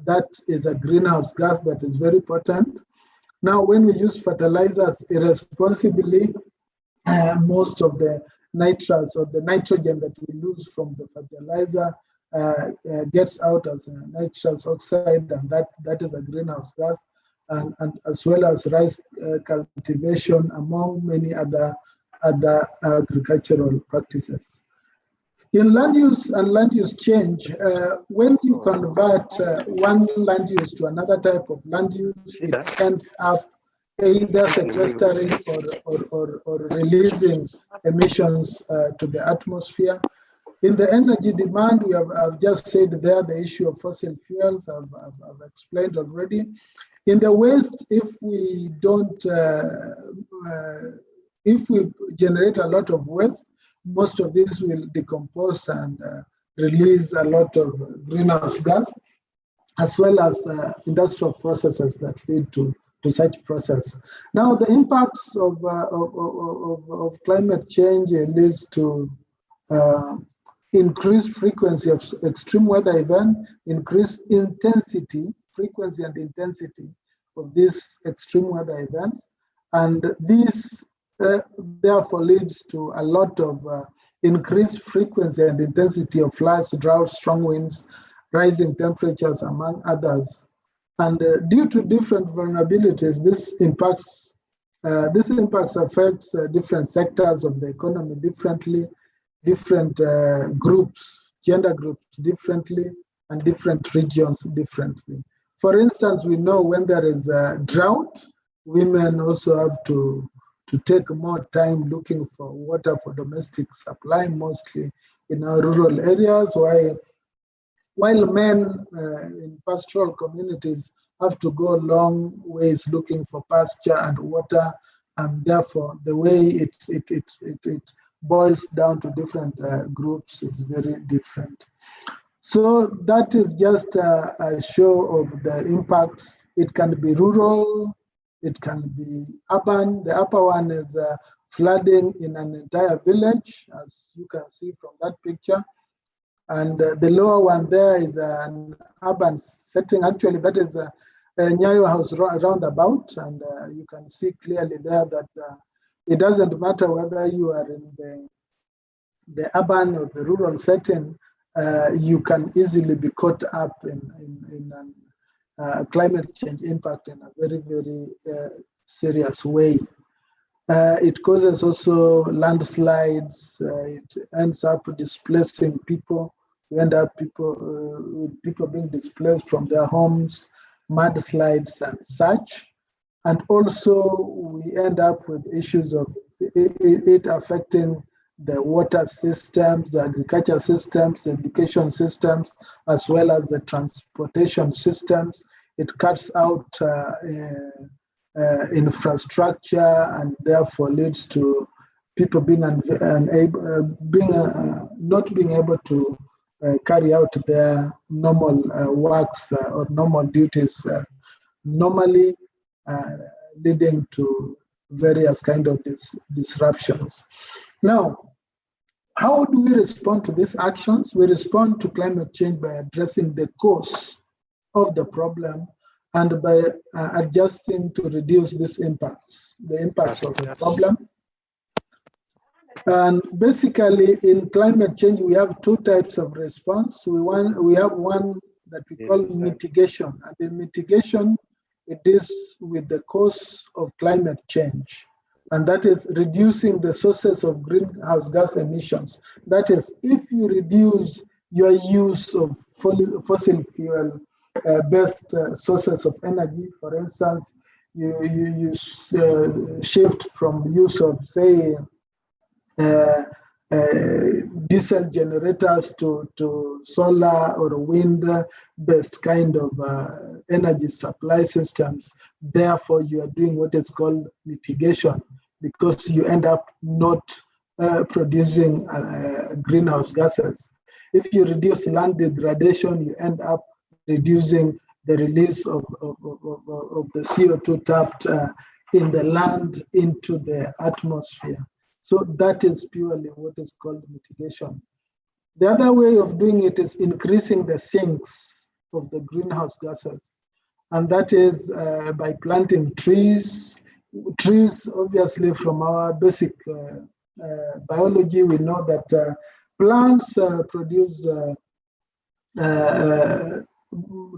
that is a greenhouse gas that is very potent. Now, when we use fertilizers irresponsibly, most of the nitrous or the nitrogen that we lose from the fertilizer gets out as a nitrous oxide, and that is a greenhouse gas, and as well as rice cultivation, among many other agricultural practices. In land use and land use change, when you convert one land use to another type of land use, it ends up either sequestering or releasing emissions to the atmosphere. In the energy demand, I've just said there the issue of fossil fuels, I've explained already. In the waste, if we don't, if we generate a lot of waste, most of this will decompose and release a lot of greenhouse gas, as well as industrial processes that lead to such process. Now, the impacts of climate change leads to increased frequency of extreme weather event, increased intensity, frequency and intensity of these extreme weather events. And this therefore leads to a lot of increased frequency and intensity of floods, droughts, strong winds, rising temperatures, among others. And due to different vulnerabilities, this impacts affects different sectors of the economy differently, different groups, gender groups differently, and different regions differently. For instance, we know when there is a drought, women also have to take more time looking for water for domestic supply, mostly in our rural areas, while men in pastoral communities have to go long ways looking for pasture and water, and therefore the way it boils down to different groups is very different. So that is just a show of the impacts. It can be rural, it can be urban. The upper one is flooding in an entire village, as you can see from that picture. And the lower one there is an urban setting. Actually, that is a Nyayo House roundabout. And you can see clearly there that it doesn't matter whether you are in the urban or the rural setting, you can easily be caught up in climate change impact in a very, very serious way. It causes also landslides. It ends up displacing people. We end up with people being displaced from their homes, mudslides and such. And also we end up with issues of it affecting the water systems, the agriculture systems, the education systems, as well as the transportation systems. It cuts out infrastructure and therefore leads to people being not being able to carry out their normal works or normal duties normally, leading to various kind of disruptions. Now, how do we respond to these actions? We respond to climate change by addressing the cause of the problem and by adjusting to reduce these impacts, the impacts of the problem. And basically in climate change, we have two types of response. We have one that we call mitigation. And in mitigation, it is with the cause of climate change. And that is reducing the sources of greenhouse gas emissions. That is, if you reduce your use of fossil fuel based sources of energy, for instance, shift from use of, say, diesel generators to solar or wind-based kind of energy supply systems. Therefore, you are doing what is called mitigation, because you end up not producing greenhouse gases. If you reduce land degradation, you end up reducing the release of the CO2 trapped in the land into the atmosphere. So that is purely what is called mitigation. The other way of doing it is increasing the sinks of the greenhouse gases. And that is by planting trees. Trees, obviously, from our basic biology, we know that plants produce,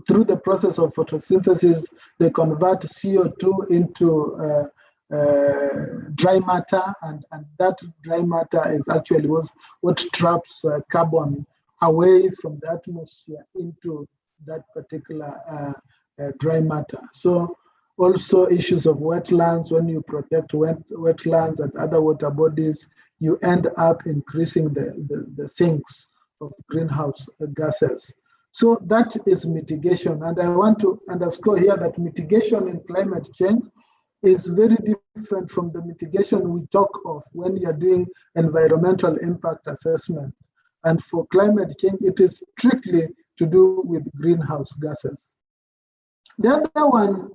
through the process of photosynthesis, they convert CO2 into dry matter, and that dry matter is actually what traps carbon away from the atmosphere into that particular dry matter. So also issues of wetlands, when you protect wetlands and other water bodies, you end up increasing the sinks of greenhouse gases. So that is mitigation. And I want to underscore here that mitigation in climate change is very different from the mitigation we talk of when you are doing environmental impact assessment. And for climate change, it is strictly to do with greenhouse gases. The other one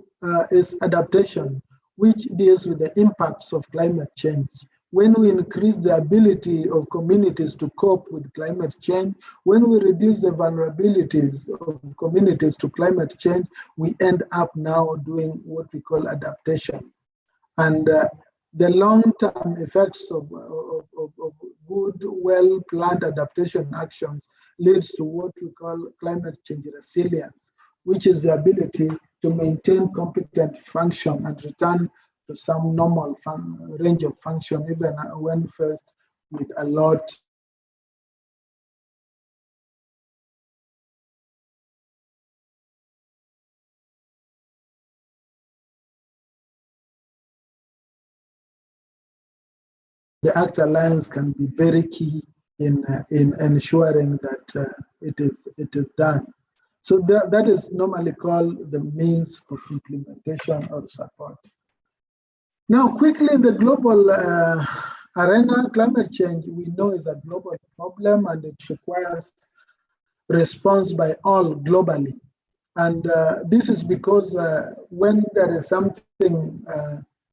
is adaptation, which deals with the impacts of climate change. When we increase the ability of communities to cope with climate change, when we reduce the vulnerabilities of communities to climate change, we end up now doing what we call adaptation. And the long-term effects of good, well-planned adaptation actions leads to what we call climate change resilience, which is the ability to maintain competent function and return to some normal range of function, even when faced with a lot the ACT Alliance can be very key in ensuring that it is done. So that is normally called the means of implementation or support. Now, quickly, the global arena, climate change, we know is a global problem, and it requires response by all globally. And this is because when there is something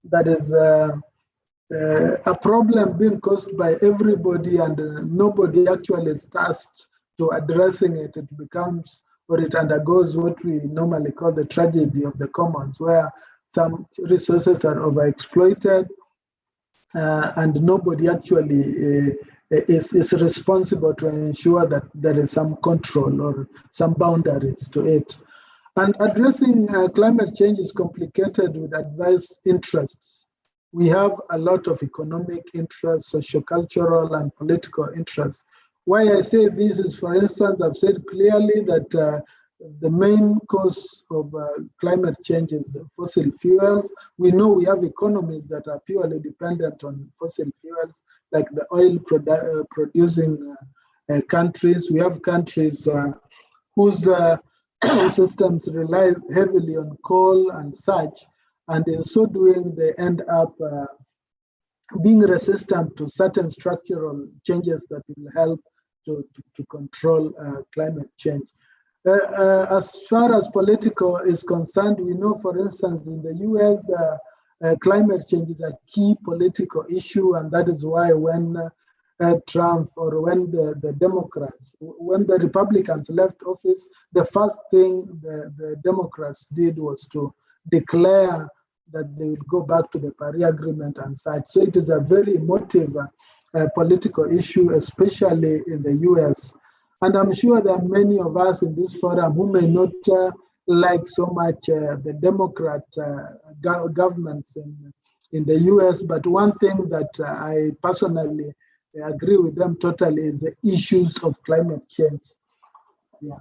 that is a problem being caused by everybody and nobody actually is tasked to addressing it, it becomes, or it undergoes what we normally call the tragedy of the commons, where some resources are overexploited and nobody actually is responsible to ensure that there is some control or some boundaries to it. And addressing climate change is complicated with adverse interests. We have a lot of economic interests, sociocultural and political interests. Why I say this is, for instance, I've said clearly that the main cause of climate change is fossil fuels. We know we have economies that are purely dependent on fossil fuels, like the oil producing countries. We have countries whose systems rely heavily on coal and such, and in so doing, they end up being resistant to certain structural changes that will help to control climate change. As far as political is concerned, we know, for instance, in the US, climate change is a key political issue, and that is why when Trump or when the Democrats, when the Republicans left office, the first thing the Democrats did was to declare that they would go back to the Paris Agreement and such. So it is a very emotive political issue, especially in the US. And I'm sure there are many of us in this forum who may not like so much the Democrat governments in the US, but one thing that I personally agree with them totally is the issues of climate change. Yeah.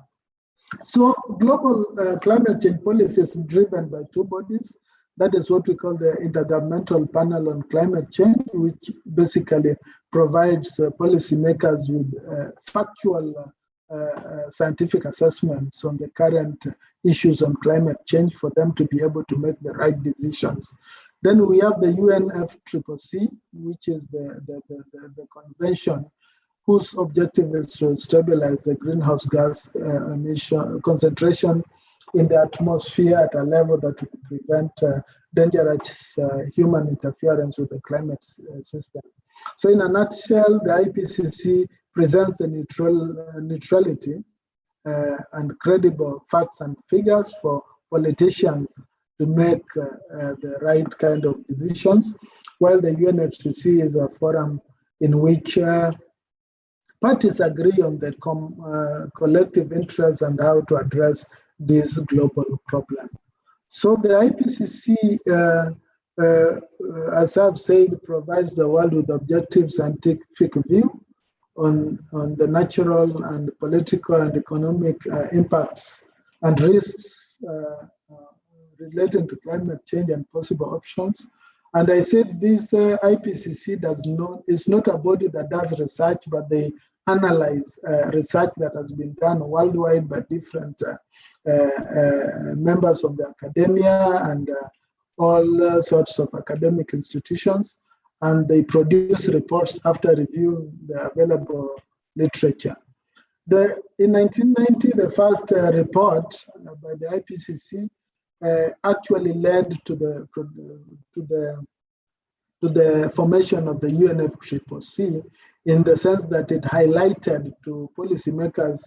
So global climate change policy is driven by two bodies. That is what we call the Intergovernmental Panel on Climate Change, which basically provides policymakers with factual scientific assessments on the current issues on climate change for them to be able to make the right decisions. Then we have the UNFCCC, which is the convention whose objective is to stabilize the greenhouse gas emission concentration in the atmosphere at a level that would prevent dangerous human interference with the climate system. So in a nutshell, the IPCC presents the neutrality and credible facts and figures for politicians to make the right kind of decisions, while the UNFCCC is a forum in which parties agree on the collective interests and how to address this global problem. So the IPCC, as I've said, provides the world with objective scientific view on the natural and political and economic impacts and risks relating to climate change and possible options. And I said this IPCC is not a body that does research, but they analyze research that has been done worldwide by different members of the academia and all sorts of academic institutions, and they produce reports after reviewing the available literature. In 1990, the first report by the IPCC actually led to the formation of the UNFCCC, in the sense that it highlighted to policymakers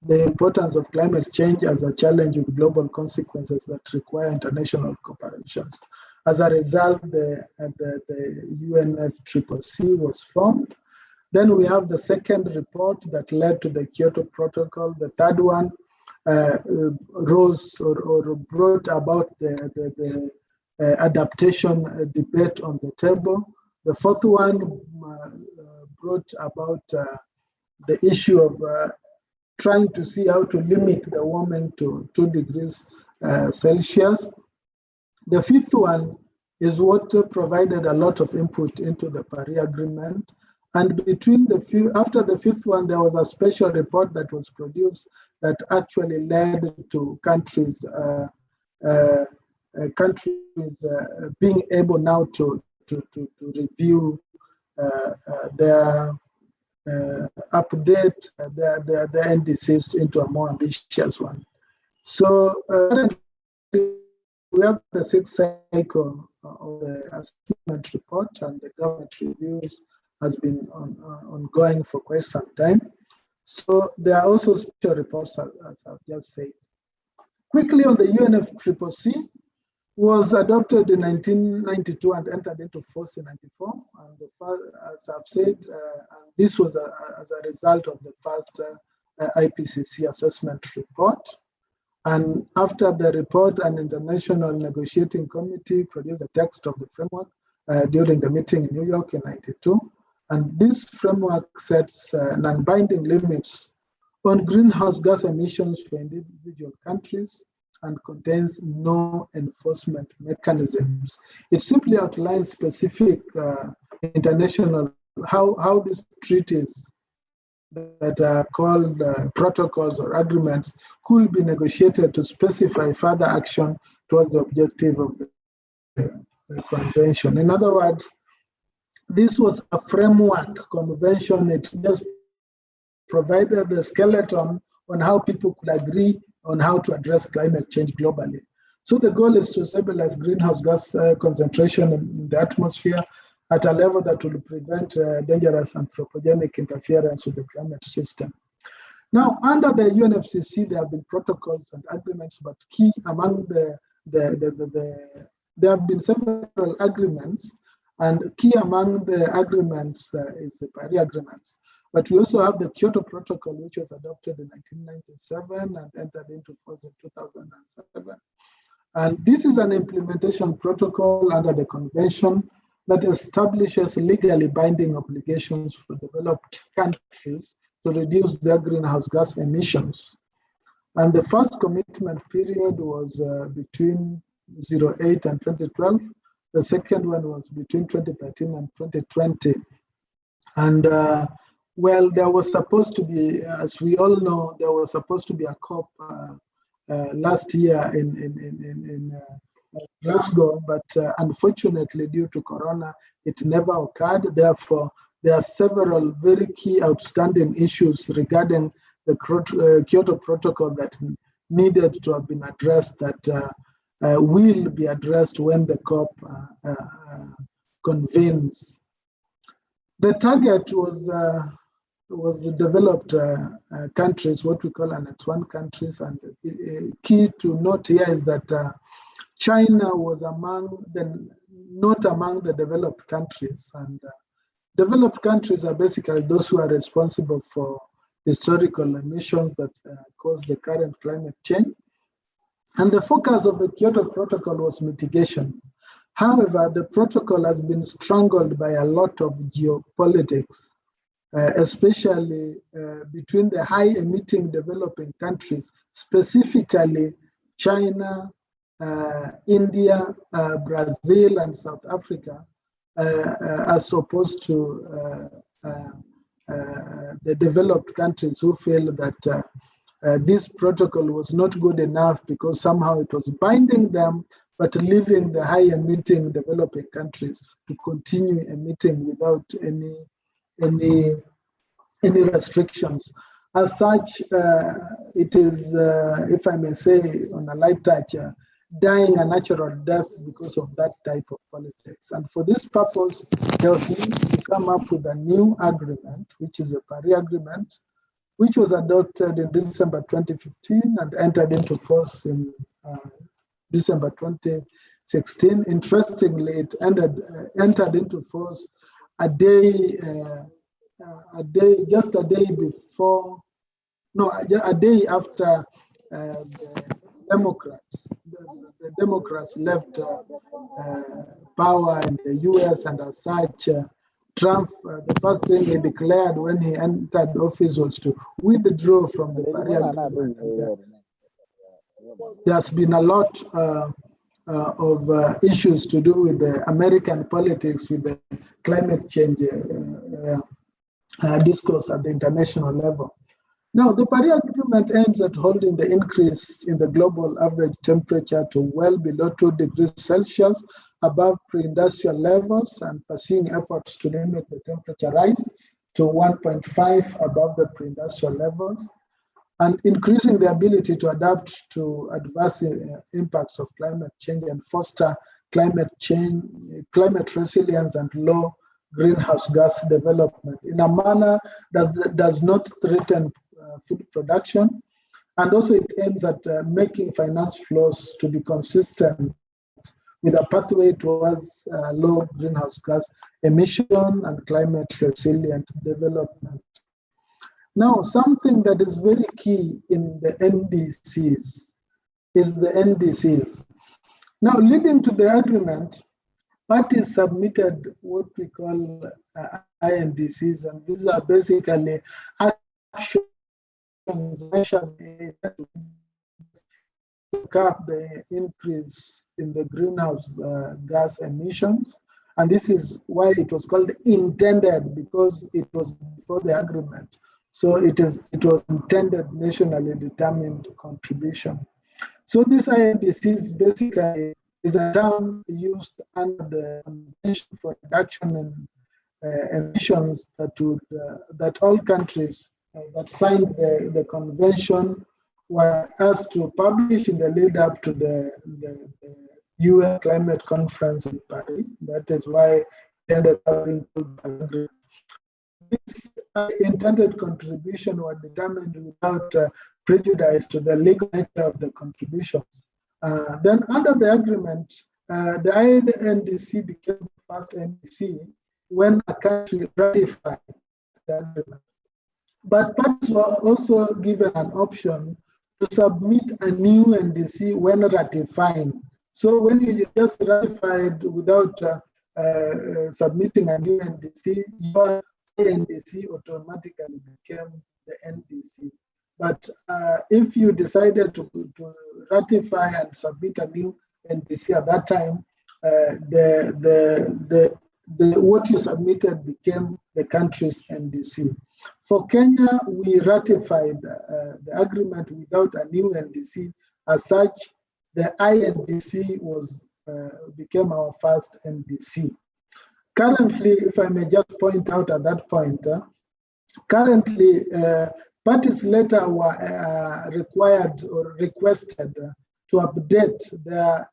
the importance of climate change as a challenge with global consequences that require international cooperation. As a result, the UNFCCC was formed. Then we have the second report that led to the Kyoto Protocol. The third one rose or brought about the adaptation debate on the table. The fourth one brought about the issue of trying to see how to limit the warming to 2 degrees Celsius. The fifth one is what provided a lot of input into the Paris Agreement. And after the fifth one, there was a special report that was produced that actually led to countries being able now to review their update their NDCs into a more ambitious one. So we have the 6th cycle of the assessment report, and the government reviews has been ongoing for quite some time. So there are also special reports, as I've just said. Quickly on the UNFCCC, was adopted in 1992 and entered into force in 1994. And as I've said, this was as a result of the first IPCC assessment report. And after the report, an international negotiating committee produced the text of the framework during the meeting in New York in 1992. And this framework sets non-binding limits on greenhouse gas emissions for individual countries and contains no enforcement mechanisms. It simply outlines specific international, how these treaties that are called protocols or agreements could be negotiated to specify further action towards the objective of the convention. In other words, this was a framework convention. It just provided the skeleton on how people could agree on how to address climate change globally. So the goal is to stabilize greenhouse gas concentration in the atmosphere at a level that will prevent dangerous anthropogenic interference with the climate system. Now, under the UNFCCC, there have been protocols and agreements, but key among there have been several agreements, and key among the agreements is the Paris Agreements. But we also have the Kyoto Protocol, which was adopted in 1997 and entered into force in 2007. And this is an implementation protocol under the convention that establishes legally binding obligations for developed countries to reduce their greenhouse gas emissions. And the first commitment period was between 2008 and 2012. The second one was between 2013 and 2020. And well, there was supposed to be, as we all know, there was supposed to be a COP last year in Glasgow, but unfortunately, due to Corona, it never occurred. Therefore, there are several very key outstanding issues regarding the Kyoto Protocol that needed to have been addressed that will be addressed when the COP convenes. The target was developed countries, what we call Annex 1 countries, and key to note here is that China was not among the developed countries, and developed countries are basically those who are responsible for historical emissions that cause the current climate change. And the focus of the Kyoto Protocol was mitigation. However, the protocol has been strangled by a lot of geopolitics, especially between the high-emitting developing countries, specifically China, India, Brazil, and South Africa, as opposed to the developed countries who feel that this protocol was not good enough because somehow it was binding them, but leaving the high-emitting developing countries to continue emitting without any restrictions. As such, it is, if I may say, on a light touch, dying a natural death because of that type of politics. And for this purpose, there was need to come up with a new agreement, which is the Paris Agreement, which was adopted in December 2015 and entered into force in December 2016. Interestingly, it entered into force just a day before, no, a day after the Democrats left power in the US, and as such, Trump, the first thing he declared when he entered office was to withdraw from the Paris Agreement. There's been a lot of issues to do with the American politics, with the climate change discourse at the international level. Now, the Paris Agreement aims at holding the increase in the global average temperature to well below 2 degrees Celsius above pre-industrial levels and pursuing efforts to limit the temperature rise to 1.5 above the pre-industrial levels, and increasing the ability to adapt to adverse impacts of climate change and foster climate resilience and low greenhouse gas development in a manner that does not threaten food production. And also it aims at making finance flows to be consistent with a pathway towards low greenhouse gas emission and climate resilient development. Now, something that is very key in the NDCs is the NDCs. Now, leading to the agreement, parties submitted what we call INDCs, and these are basically actions, measures to cap the increase in the greenhouse gas emissions. And this is why it was called intended, because it was before the agreement. So it was intended nationally determined contribution. So this INDCs basically is a term used under the Convention for Reduction in Emissions that all countries that signed the convention were asked to publish in the lead up to the UN climate conference in Paris. That is why they ended up including this intended contribution were determined without prejudice to the legal nature of the contributions. Then under the agreement, the INDC became the first NDC when a country ratified the agreement. But parties were also given an option to submit a new NDC when ratifying. So when you just ratified without submitting a new NDC, your NDC automatically became the NDC. But if you decided to ratify and submit a new NDC at that time, what you submitted became the country's NDC. For Kenya, we ratified the agreement without a new NDC. As such, the INDC became our first NDC. Currently, if I may just point out at that point, currently, parties later were required or requested to update their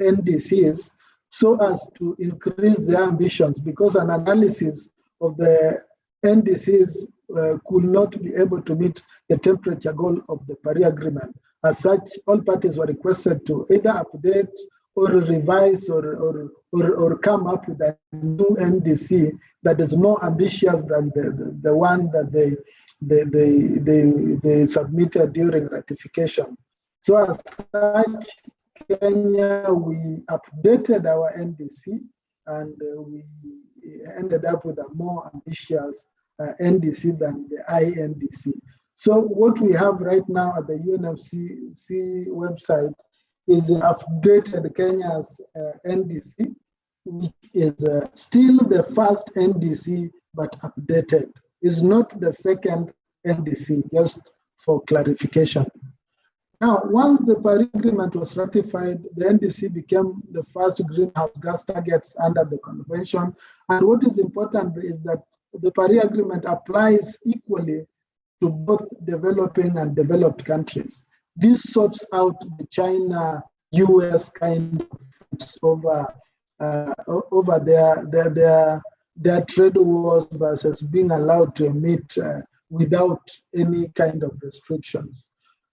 NDCs so as to increase their ambitions, because an analysis of the NDCs could not be able to meet the temperature goal of the Paris Agreement. As such, all parties were requested to either update or revise or come up with a new NDC that is more ambitious than the one that they submitted during ratification. So as such, Kenya, we updated our NDC and we ended up with a more ambitious NDC than the INDC. So what we have right now at the UNFCCC website is updated Kenya's NDC, which is still the first NDC, but updated. It's not the second NDC, just for clarification. Now, once the Paris Agreement was ratified, the NDC became the first greenhouse gas targets under the convention. And what is important is that the Paris Agreement applies equally to both developing and developed countries. This sorts out the China-US kind of fights over their trade wars versus being allowed to emit without any kind of restrictions.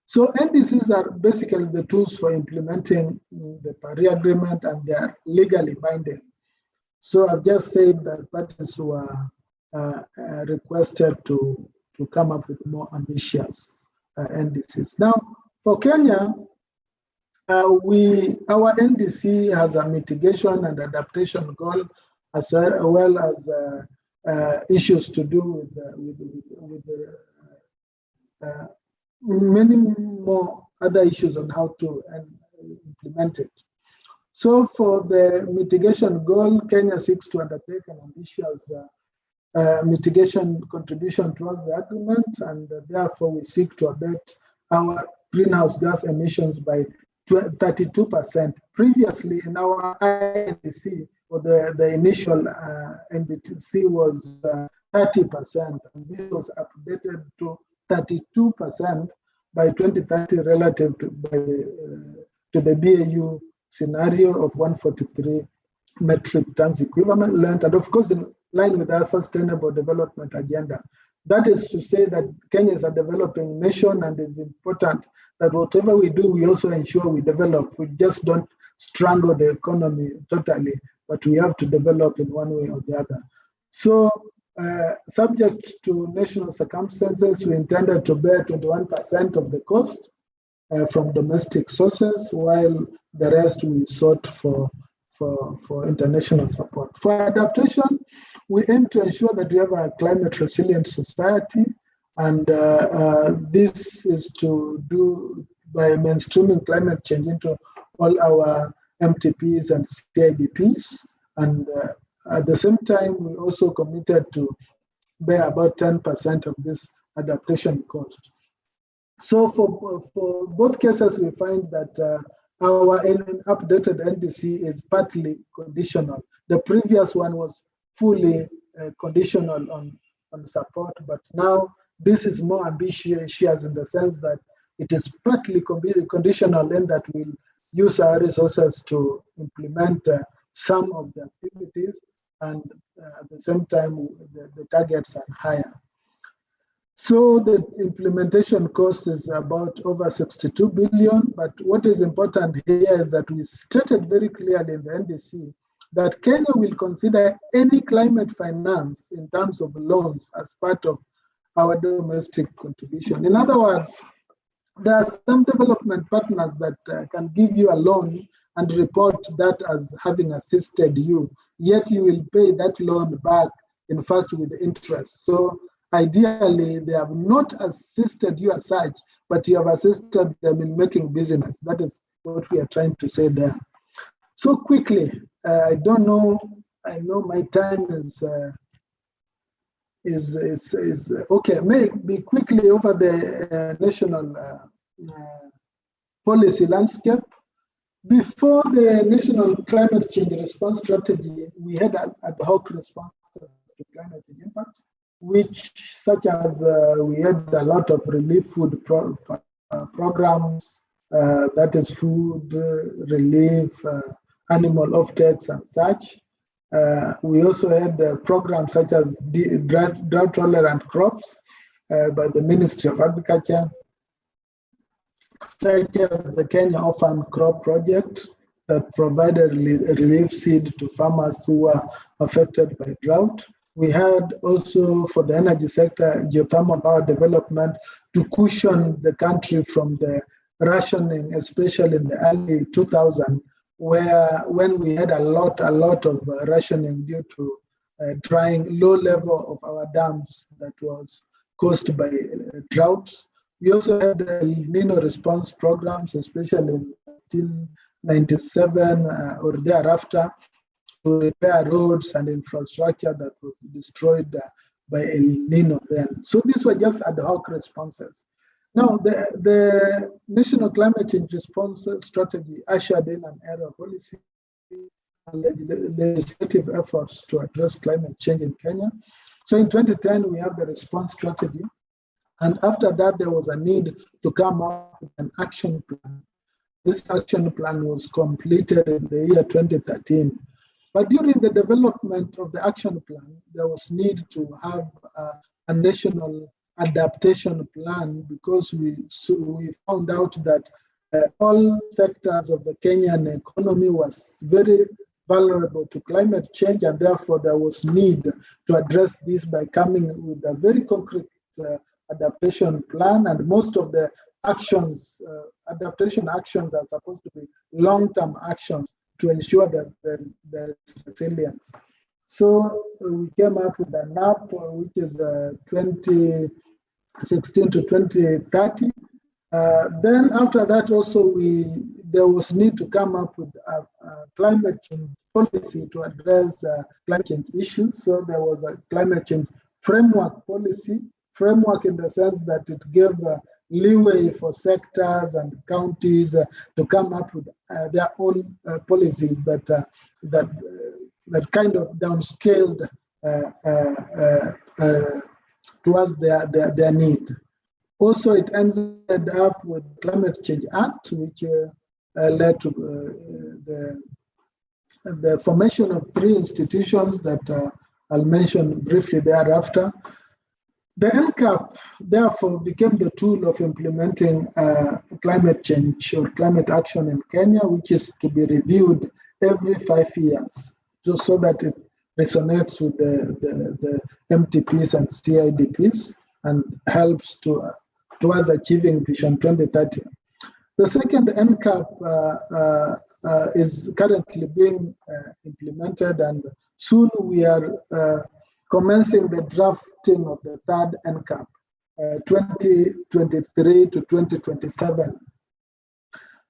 So NDCs are basically the tools for implementing the Paris Agreement, and they are legally binding. So I've just said that parties were requested to come up with more ambitious NDCs. Now, for Kenya, our NDC has a mitigation and adaptation goal, as well as issues to do with many more other issues on how to implement it. So for the mitigation goal, Kenya seeks to undertake an ambitious mitigation contribution towards the agreement, and therefore we seek to abate our greenhouse gas emissions by 32%. Previously, in our INDC, or the initial NDC was 30%, and this was updated to 32% by 2030 relative to the BAU scenario of 143 metric tons equivalent, and of course in line with our sustainable development agenda. That is to say that Kenya is a developing nation, and it's important that whatever we do, we also ensure we develop. We just don't strangle the economy totally, but we have to develop in one way or the other. So subject to national circumstances, we intended to bear 21% of the cost from domestic sources, while the rest we sought for international support. For adaptation, we aim to ensure that we have a climate resilient society, and this is to do by mainstreaming climate change into all our MTPs and CIDPs. And at the same time, we also committed to bear about 10% of this adaptation cost. So for both cases, we find that our updated NDC is partly conditional. The previous one was fully conditional on support, but now this is more ambitious in the sense that it is partly conditional in that we'll use our resources to implement some of the activities, and at the same time, the targets are higher. So the implementation cost is about over 62 billion, but what is important here is that we stated very clearly in the NDC that Kenya will consider any climate finance in terms of loans as part of our domestic contribution. In other words, there are some development partners that can give you a loan and report that as having assisted you, yet you will pay that loan back, in fact, with interest. So ideally, they have not assisted you as such, but you have assisted them in making business. That is what we are trying to say there. So quickly, I don't know. I know my time is okay. Maybe quickly over the national policy landscape. Before the national climate change response strategy, we had ad hoc response to climate change impacts, which, such as we had a lot of relief food programs, that is food relief, animal offtakes and such. We also had programs such as drought tolerant crops by the Ministry of Agriculture, such as the Kenya Orphan Crop Project that provided relief seed to farmers who were affected by drought. We had also, for the energy sector, geothermal power development to cushion the country from the rationing, especially in the early 2000s, when we had a lot of rationing due to drying, low level of our dams that was caused by droughts. We also had El Nino response programs, especially in 1997 or thereafter, to repair roads and infrastructure that was destroyed by El Nino then. So these were just ad hoc responses. Now, the National Climate Change Response Strategy ushered in an era of policy and legislative efforts to address climate change in Kenya. So in 2010, we have the response strategy. And after that, there was a need to come up with an action plan. This action plan was completed in the year 2013. But during the development of the action plan, there was need to have a national adaptation plan because we found out that all sectors of the Kenyan economy was very vulnerable to climate change, and therefore there was need to address this by coming with a very concrete adaptation plan. And most of the actions, adaptation actions, are supposed to be long-term actions to ensure that there is resilience. So we came up with a NAP, which is 2016 to 2030. Then after that also there was need to come up with a climate change policy to address climate change issues. So there was a climate change framework policy, framework in the sense that it gave leeway for sectors and counties to come up with their own policies that kind of downscaled towards their need. Also, it ended up with Climate Change Act, which led to the formation of 3 institutions that I'll mention briefly thereafter. The NCAP, therefore, became the tool of implementing climate change or climate action in Kenya, which is to be reviewed every 5 years, just so that it resonates with the MTPs and CIDPs and helps towards achieving Vision 2030. The second NCAP is currently being implemented, and soon we are commencing the drafting of the third NCAP, 2023 to 2027.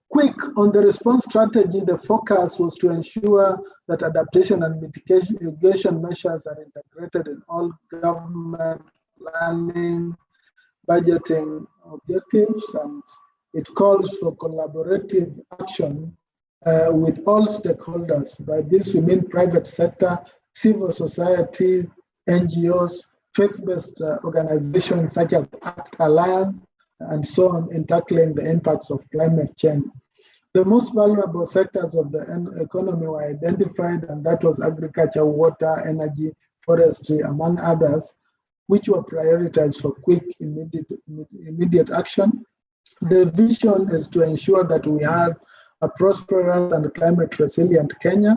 Quick on the response strategy, the focus was to ensure that adaptation and mitigation measures are integrated in all government planning, budgeting objectives, and it calls for collaborative action with all stakeholders. By this we mean private sector, civil society, NGOs, faith-based organizations such as ACT Alliance, and so on, in tackling the impacts of climate change. The most vulnerable sectors of the economy were identified, and that was agriculture, water, energy, forestry, among others, which were prioritized for quick, immediate action. The vision is to ensure that we have a prosperous and climate resilient Kenya,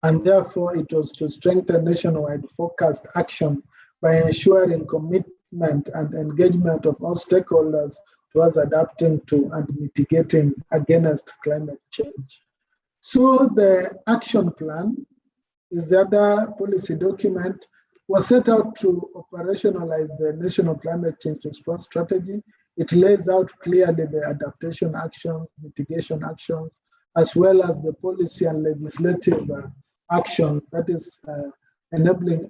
and therefore it was to strengthen nationwide focused action by ensuring commitment and engagement of all stakeholders towards adapting to and mitigating against climate change. So the action plan is the other policy document, was set out to operationalize the National Climate Change Response Strategy It lays out clearly the adaptation actions, mitigation actions, as well as the policy and legislative actions, that is enabling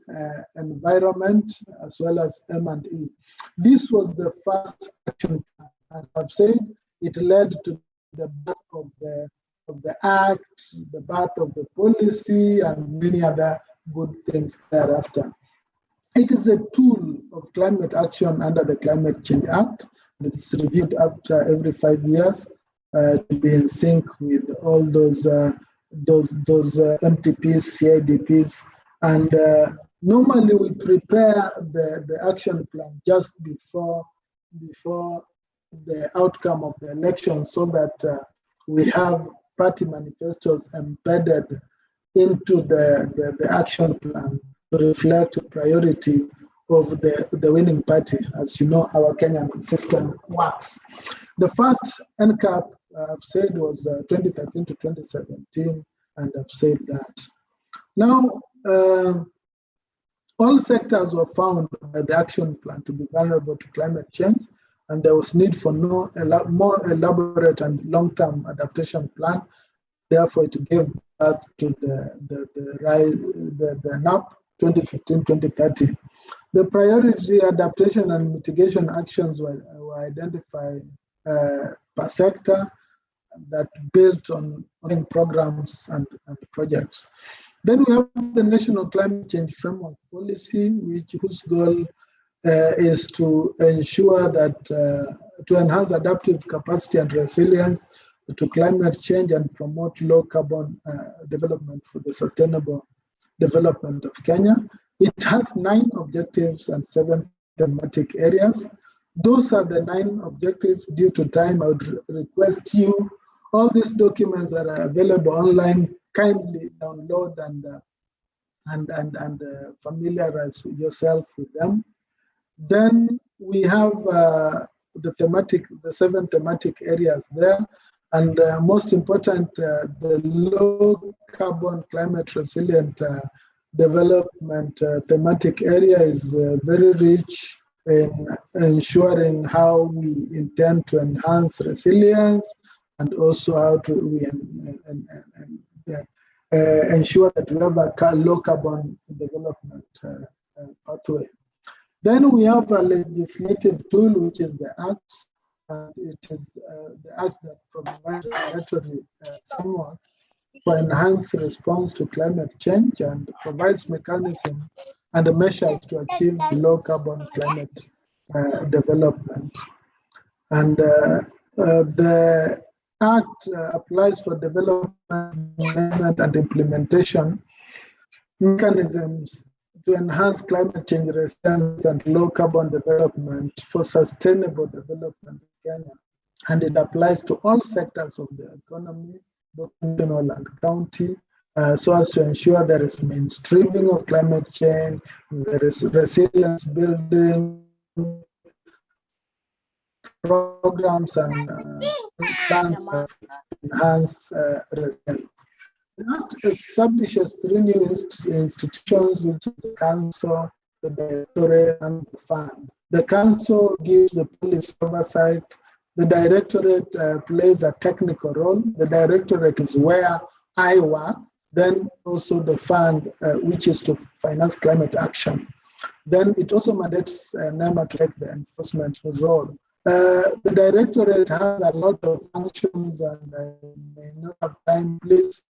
environment, as well as M&E. This was the first action plan. As I've said, it led to the birth of the act, the birth of the policy, and many other good things thereafter. It is a tool of climate action under the Climate Change Act. It's reviewed after every 5 years to be in sync with all those MTPs, CIDPs, and normally we prepare the action plan just before the outcome of the election, so that we have party manifestos embedded into the action plan to reflect the priority of the winning party. As you know, our Kenyan system works. The first NCAP, I've said, was 2013 to 2017, and I've said that. Now, all sectors were found by the action plan to be vulnerable to climate change, and there was need for more elaborate and long-term adaptation plan. Therefore, it gave birth to the NAP 2015-2030. The priority adaptation and mitigation actions were identified per sector that built on programs and projects. Then we have the National Climate Change Framework Policy, whose goal is to ensure that to enhance adaptive capacity and resilience to climate change and promote low carbon development for the sustainable development of Kenya. It has 9 objectives and 7 thematic areas. Those are the 9 objectives. Due to time, I would request you, all these documents that are available online, kindly download and familiarize yourself with them. Then we have the 7 thematic areas there. And most important, the low carbon climate resilient development thematic area is very rich in ensuring how we intend to enhance resilience, and also how to ensure that we have a low carbon development pathway. Then we have a legislative tool, which is the Act. It is the Act that provides a regulatory framework for enhanced response to climate change and provides mechanisms and measures to achieve low carbon climate development. And the Act applies for development, management, and implementation mechanisms to enhance climate change resilience and low carbon development for sustainable development in Kenya. And it applies to all sectors of the economy, both national and county, so as to ensure there is mainstreaming of climate change, there is resilience building programs and plans to enhance resilience. That establishes 3 new institutions, which is the Council, the Directorate, and the Fund. The Council gives the policy oversight. The Directorate plays a technical role. The Directorate is where I work. Then also the Fund, which is to finance climate action. Then it also mandates NEMA to take the enforcement role. The Directorate has a lot of functions, and I may not have time. Please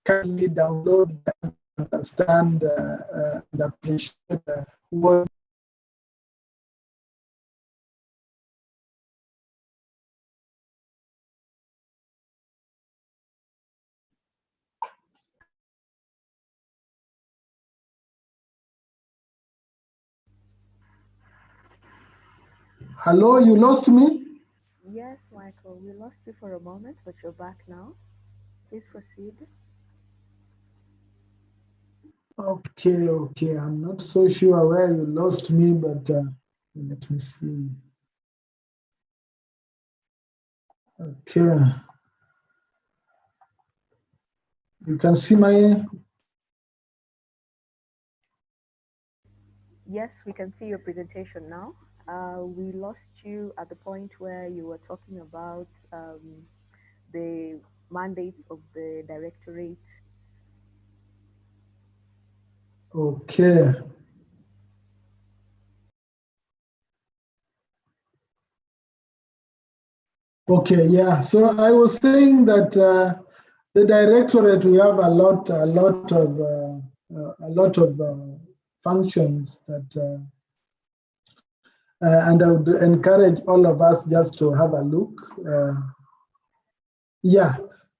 kindly download and understand and appreciate what Hello, you lost me? Yes, Michael, we lost you for a moment, but you're back now. Please proceed. Okay. I'm not so sure where you lost me, but let me see. Okay. You can see my... Yes, we can see your presentation now. We lost you at the point where you were talking about the mandates of the directorate. Okay. Okay, yeah. So I was saying that the directorate, we have a lot of functions that, and I would encourage all of us just to have a look. Yeah,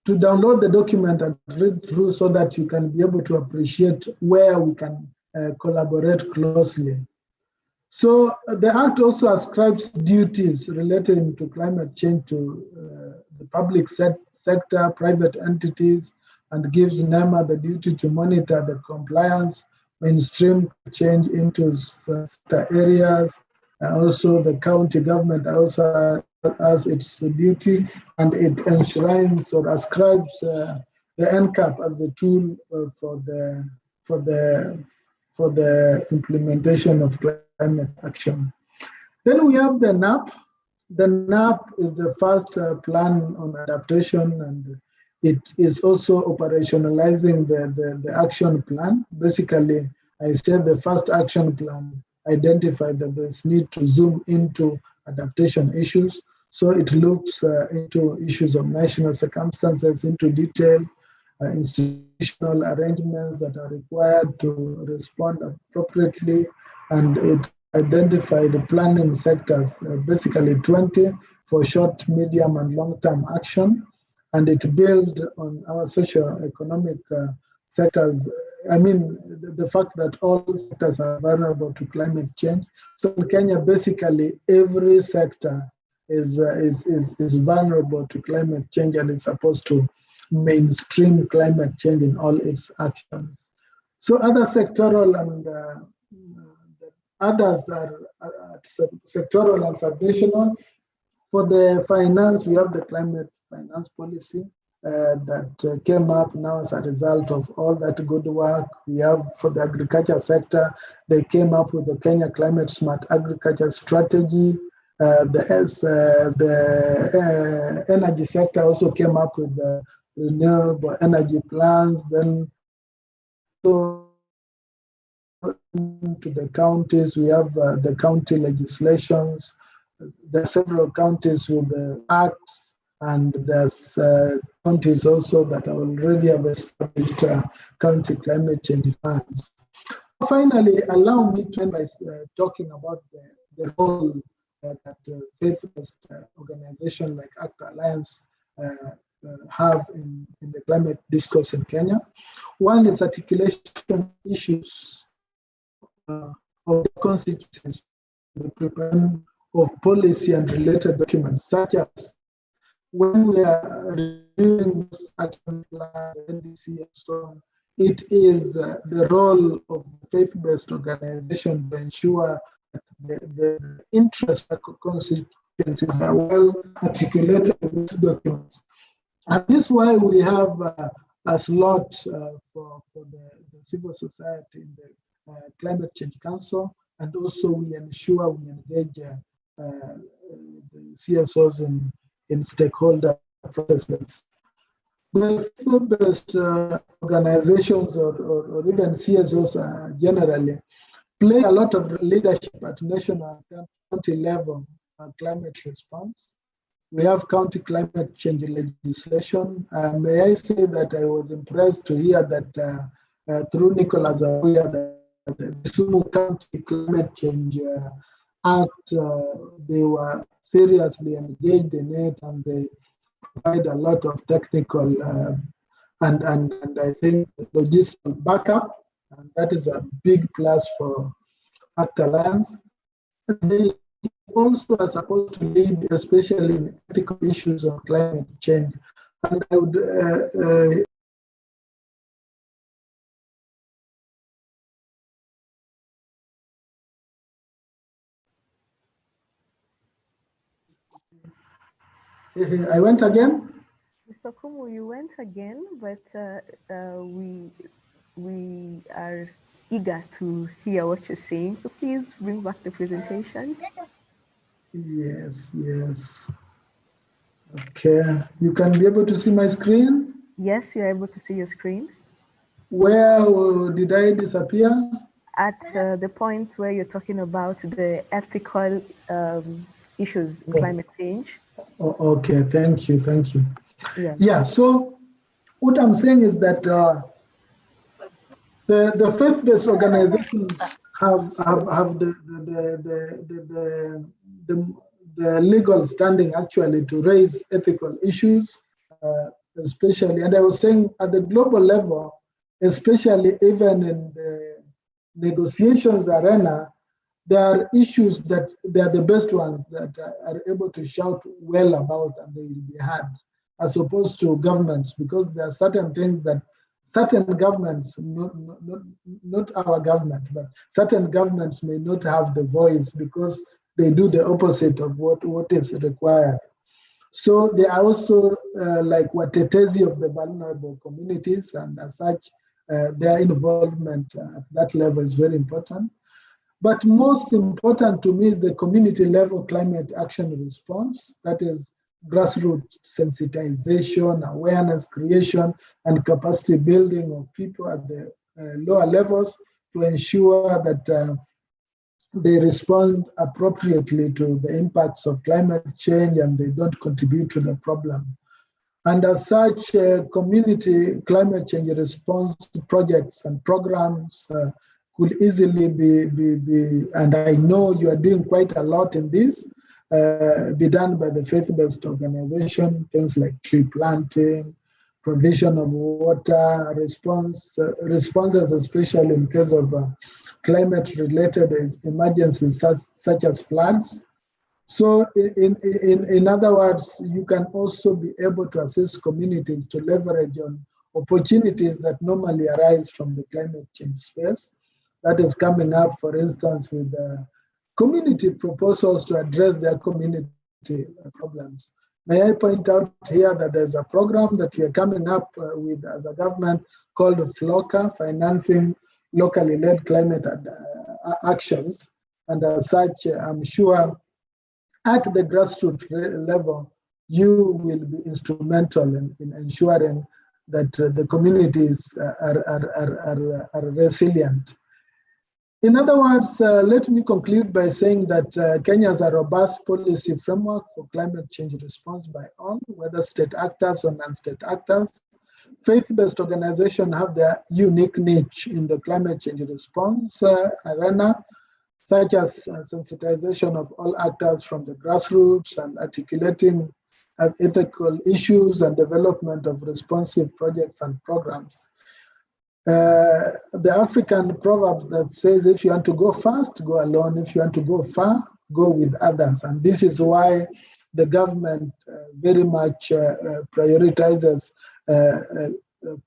to download the document and read through so that you can be able to appreciate where we can collaborate closely. So the Act also ascribes duties relating to climate change to the public sector, private entities, and gives NEMA the duty to monitor the compliance, mainstream change into sector areas. Also, the county government also has its duty, and it enshrines or ascribes the NCAP as the tool for the implementation of climate action. Then we have the NAP. The NAP is the first plan on adaptation, and it is also operationalizing the action plan. Basically, I said the first action plan identified that there's need to zoom into adaptation issues. So it looks into issues of national circumstances into detail, institutional arrangements that are required to respond appropriately, and it identified the planning sectors, basically 20 for short, medium, and long-term action, and it built on our socio-economic sectors. I mean, the fact that all sectors are vulnerable to climate change. So in Kenya, basically every sector is vulnerable to climate change and is supposed to mainstream climate change in all its actions. So other sectoral and others are sectoral and subnational. For the finance, we have the climate finance policy that came up now as a result of all that good work. We have for the agriculture sector, they came up with the Kenya Climate Smart Agriculture Strategy. The energy sector also came up with the renewable energy plans. Then so to the counties, we have the county legislations. There are several counties with the acts, and there's counties also that already have established county climate change funds. Finally, allow me to end by talking about the role that faith-based organizations like ACT Alliance have in the climate discourse in Kenya. One is articulation issues of the constituencies, the preparation of policy and related documents, such as when we are reviewing this action plan, NDC, and so on. It is the role of faith-based organization to ensure that the interests of constituencies are well articulated in these documents. And this is why we have a slot for the civil society in the Climate Change Council, and also we ensure we engage the CSOs in stakeholder processes. The faith-based organizations or even CSOs generally play a lot of leadership at national and county level on climate response. We have county climate change legislation. May I say that I was impressed to hear that through Nicholas Abuya, that the Kisumu County Climate Change Act, they were seriously engaged in it, and they provide a lot of technical and I think logistical backup, and that is a big plus for ACT Alliance. They also are supposed to lead, especially in ethical issues of climate change. And I would I went again. Mr. Kumu, you went again, but we are eager to hear what you're saying. So please bring back the presentation. Yes, yes. Okay, you can be able to see my screen? Yes, you're able to see your screen. Where did I disappear? At the point where you're talking about the ethical issues in climate change. Oh, okay, thank you, thank you. Yeah. Yeah, so what I'm saying is that the faith-based organizations have the legal standing actually to raise ethical issues, especially, and I was saying at the global level, especially even in the negotiations arena, there are issues that they are the best ones that are able to shout well about and they will be heard, as opposed to governments, because there are certain things that certain governments, not our government, but certain governments may not have the voice because they do the opposite of what is required. So they are also like watetezi of the vulnerable communities, and as such, their involvement at that level is very important. But most important to me is the community level climate action response, that is grassroots sensitization, awareness creation, and capacity building of people at the lower levels to ensure that they respond appropriately to the impacts of climate change and they don't contribute to the problem. And as such, community climate change response projects and programs could easily be, and I know you are doing quite a lot in this, be done by the faith-based organization, things like tree planting, provision of water, responses, especially in case of climate-related emergencies such as floods. So in other words, you can also be able to assist communities to leverage on opportunities that normally arise from the climate change space. That is coming up, for instance, with community proposals to address their community problems. May I point out here that there's a program that we are coming up with as a government called FLOCA, Financing Locally Led Climate Actions. And as such, I'm sure at the grassroots level, you will be instrumental in ensuring that the communities are resilient. In other words, let me conclude by saying that Kenya has a robust policy framework for climate change response by all, whether state actors or non-state actors. Faith-based organizations have their unique niche in the climate change response arena, such as sensitization of all actors from the grassroots and articulating ethical issues and development of responsive projects and programs. The African proverb that says, if you want to go fast, go alone. If you want to go far, go with others. And this is why the government very much prioritizes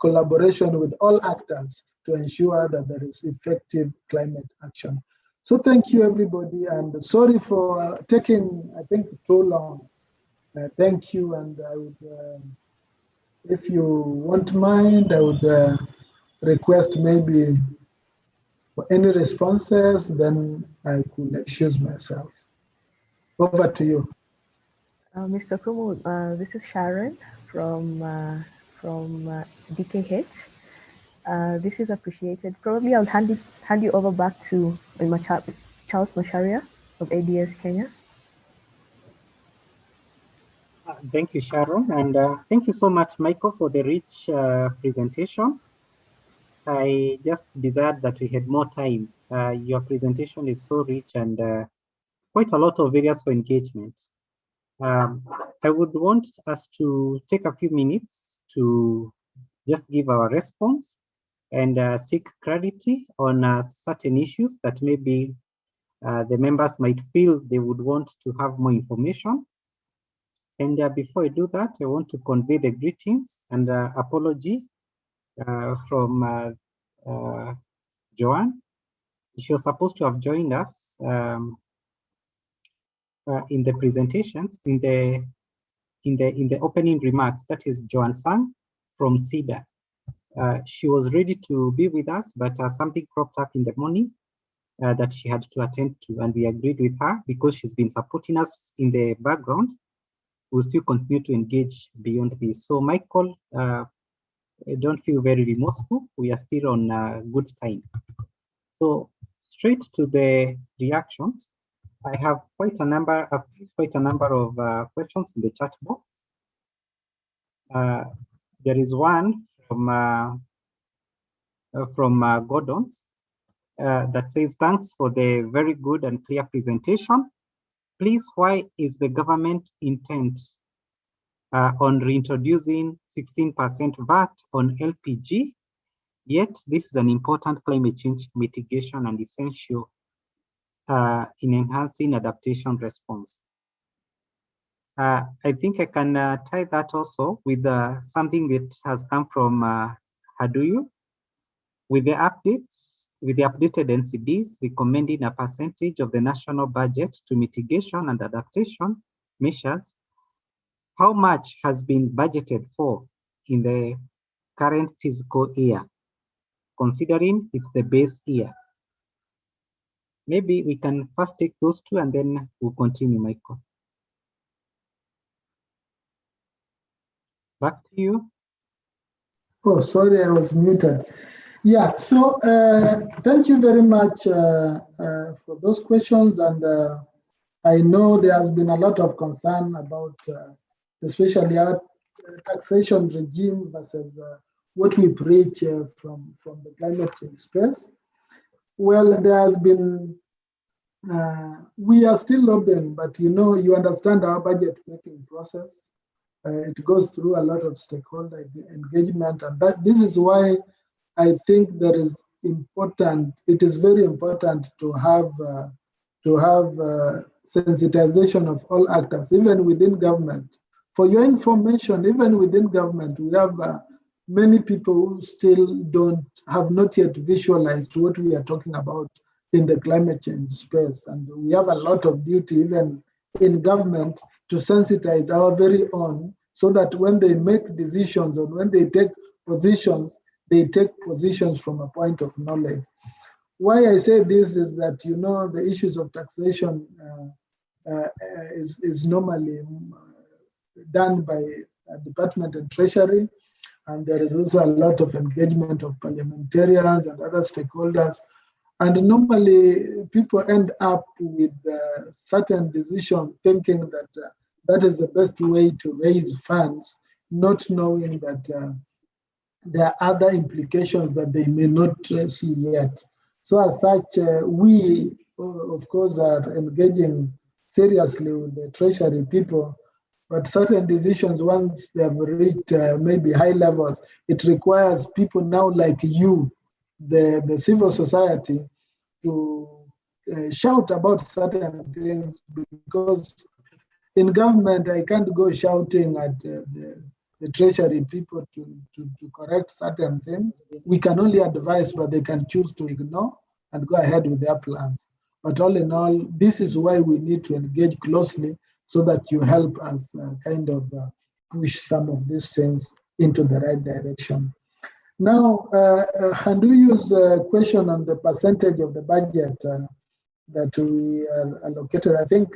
collaboration with all actors to ensure that there is effective climate action. So thank you, everybody, and sorry for taking, I think, too long. Thank you, and I would, if you won't mind, I would request maybe for any responses, then I could excuse myself. Over to you. Mr. Kumu, this is Sharon from DKH. This is appreciated. Probably I'll hand you over back to Charles Macharia of ADS Kenya. Thank you, Sharon, and thank you so much, Michael, for the rich presentation. I just desired that we had more time. Your presentation is so rich and quite a lot of areas for engagement. I would want us to take a few minutes to just give our response and seek clarity on certain issues that maybe the members might feel they would want to have more information. And before I do that, I want to convey the greetings and apology from Joanne. She was supposed to have joined us in the presentations, in the opening remarks. That is Joanne Sang from CEDA. She was ready to be with us, but something cropped up in the morning, that she had to attend to, and we agreed with her because she's been supporting us in the background. We'll still continue to engage beyond this. So Michael, don't feel very remorseful. We are still on good time. So straight to the reactions. I have quite a number of questions in the chat box. There is one from Gordon that says, thanks for the very good and clear presentation. Please, why is the government intent on reintroducing 16% VAT on LPG? Yet this is an important climate change mitigation and essential in enhancing adaptation response. I think I can tie that also with something that has come from Haduyu, with the updates, with the updated NCDs recommending a percentage of the national budget to mitigation and adaptation measures. How much has been budgeted for in the current fiscal year, considering it's the base year? Maybe we can first take those two and then we'll continue, Michael. Back to you. Oh, sorry, I was muted. Yeah, so thank you very much for those questions. And I know there has been a lot of concern about especially our taxation regime versus what we preach from the climate change space. Well, there has been, we are still lobbying, but you understand our budget making process. It goes through a lot of stakeholder engagement, and this is why I think it is very important to have sensitization of all actors, even within government. For your information, even within government, we have many people who still have not yet visualized what we are talking about in the climate change space. And we have a lot of duty, even in government, to sensitize our very own, so that when they make decisions or when they take positions from a point of knowledge. Why I say this is that, the issues of taxation is normally done by Department and Treasury, and there is also a lot of engagement of parliamentarians and other stakeholders. And normally people end up with certain decision thinking that that is the best way to raise funds, not knowing that there are other implications that they may not see yet. So as such, we, of course, are engaging seriously with the Treasury people, but certain decisions, once they have reached maybe high levels, it requires people now like you, the civil society, to shout about certain things, because in government, I can't go shouting at the Treasury people to correct certain things. We can only advise, but they can choose to ignore and go ahead with their plans. But all in all, this is why we need to engage closely, so that you help us push some of these things into the right direction. Now, Handuyu's question on the percentage of the budget that we are allocated, I think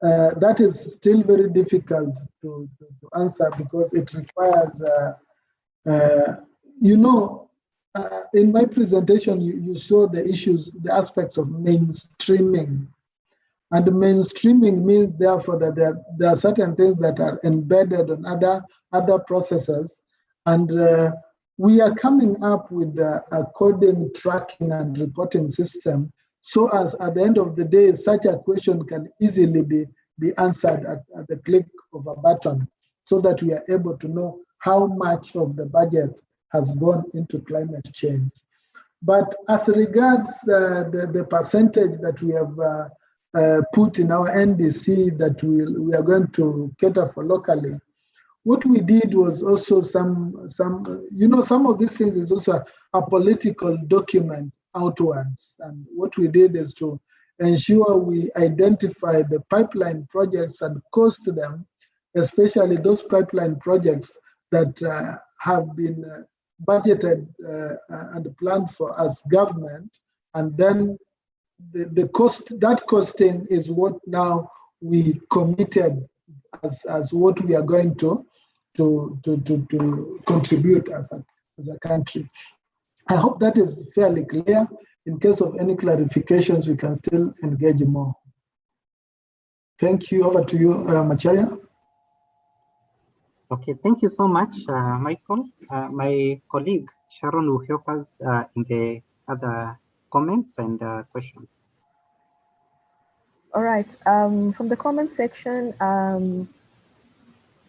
that is still very difficult to answer, because it requires, in my presentation, you saw the issues, the aspects of mainstreaming. And mainstreaming means, therefore, that there are certain things that are embedded on other processes. And we are coming up with a coding, tracking, and reporting system, so as at the end of the day, such a question can easily be answered at the click of a button, so that we are able to know how much of the budget has gone into climate change. But as regards the percentage that we have put in our NDC that we are going to cater for locally, what we did was also some of these things is also a political document outwards. And what we did is to ensure we identify the pipeline projects and cost them, especially those pipeline projects that have been budgeted and planned for as government, and then the cost, that costing is what now we committed as what we are going to contribute as a country. I hope that is fairly clear. In case of any clarifications, we can still engage more. Thank you. Over to you, Macharia. Okay, thank you so much, Michael. My colleague Sharon will help us in the other comments and questions. All right. From the comment section,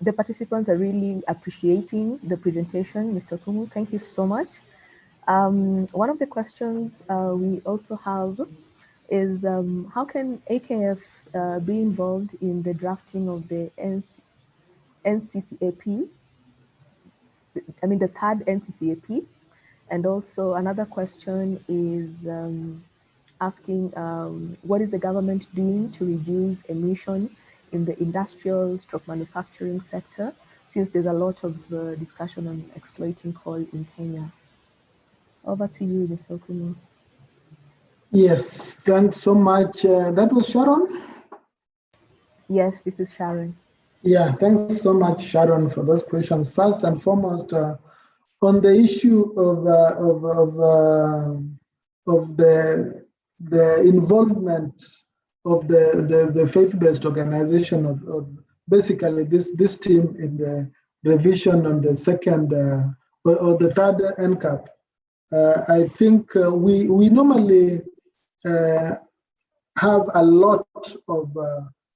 the participants are really appreciating the presentation, Mr. Kumu. Thank you so much. One of the questions we also have is how can AKF be involved in the drafting of the NCCAP? I mean, the third NCCAP. And also another question is asking what is the government doing to reduce emission in the industrial manufacturing sector, since there's a lot of discussion on exploiting coal in Kenya. Over to you, Mr. Okumu. Yes, thanks so much. That was Sharon? Yes, this is Sharon. Yeah, thanks so much, Sharon, for those questions. First and foremost, on the issue of the involvement of the faith-based organization of basically this team in the revision on the second or the third NCAP, I think we normally have a lot of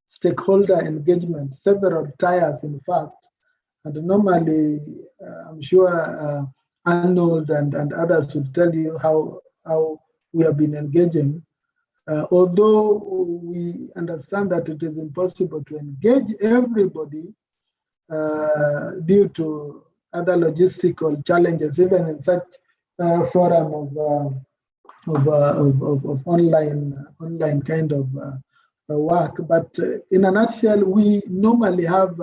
stakeholder engagement, several tiers, in fact, and normally I'm sure Arnold and others will tell you how we have been engaging. Although we understand that it is impossible to engage everybody due to other logistical challenges, even in such forum of online kind of work. But in a nutshell, we normally have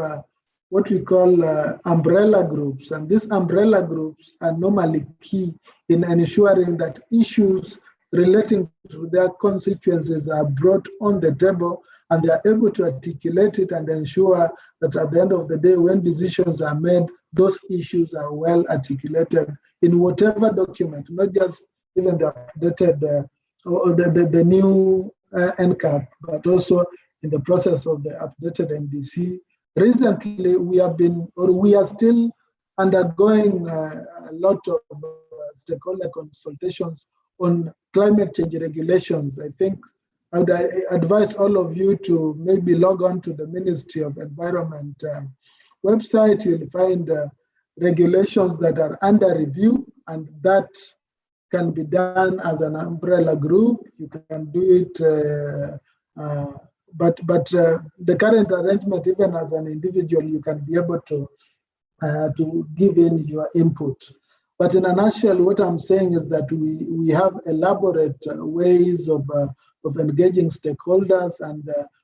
what we call umbrella groups, and these umbrella groups are normally key in ensuring that issues relating to their constituencies are brought on the table, and they are able to articulate it and ensure that at the end of the day, when decisions are made, those issues are well articulated in whatever document, not just even the updated or the new NCAP, but also in the process of the updated NDC. Recently, we are still undergoing a lot of stakeholder consultations on climate change regulations. I think I would advise all of you to maybe log on to the Ministry of Environment website. You'll find regulations that are under review, and that can be done as an umbrella group. You can do it, but the current arrangement, even as an individual, you can be able to give in your input. But in a nutshell, what I'm saying is that we have elaborate ways of engaging stakeholders, and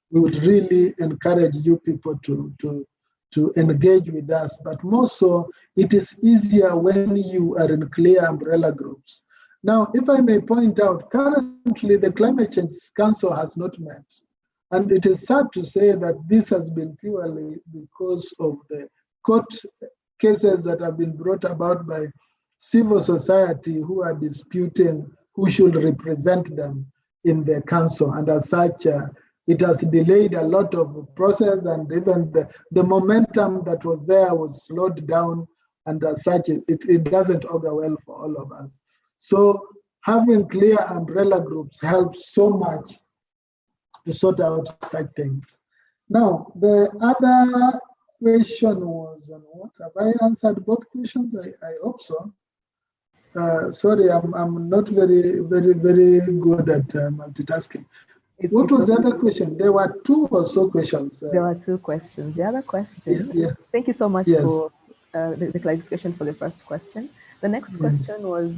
we would really encourage you people to engage with us. But more so, it is easier when you are in clear umbrella groups. Now, if I may point out, currently the Climate Change Council has not met. And it is sad to say that this has been purely because of the court cases that have been brought about by civil society who are disputing who should represent them in the council. And as such, it has delayed a lot of process, and even the momentum that was there was slowed down. And as such, it doesn't augur well for all of us. So having clear umbrella groups helps so much to sort out such things. Now, the other question was on what? Have I answered both questions? I hope so. Sorry, I'm not very good at multitasking. What was the other question? There were two or so questions. There were two questions. The other question, yeah. Thank you so much Yes. for the clarification for the first question. The next question was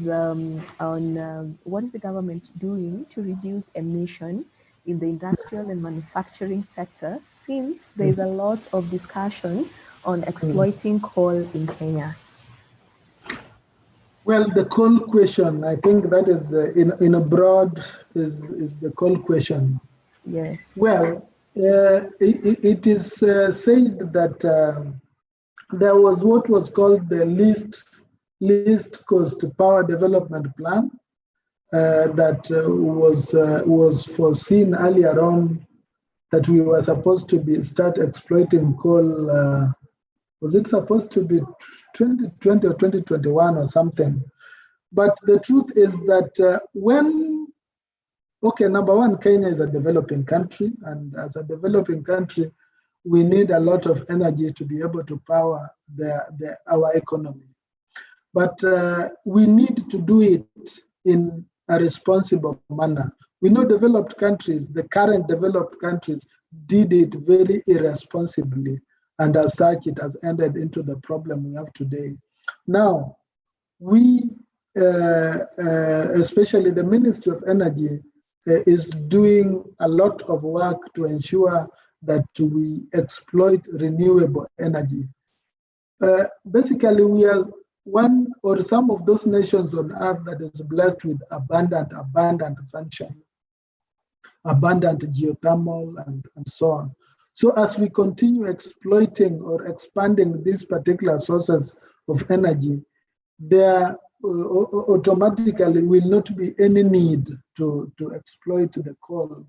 on what is the government doing to reduce emission in the industrial and manufacturing sector, since there is a lot of discussion on exploiting coal in Kenya. Well, the coal question, I think that is in a broad is the coal question. Yes. Well, it is said that there was what was called the least cost power development plan that was foreseen earlier on, that we were supposed to start exploiting coal. Was it supposed to be 2020 or 2021 or something? But the truth is that number one, Kenya is a developing country, and as a developing country, we need a lot of energy to be able to power our economy. But we need to do it in a responsible manner. We know developed countries, the current developed countries, did it very irresponsibly, and as such, it has ended into the problem we have today. Now, we, especially the Ministry of Energy, is doing a lot of work to ensure that we exploit renewable energy. Basically, we are one or some of those nations on earth that is blessed with abundant sunshine, abundant geothermal, and so on. So as we continue exploiting or expanding these particular sources of energy, there automatically will not be any need to exploit the coal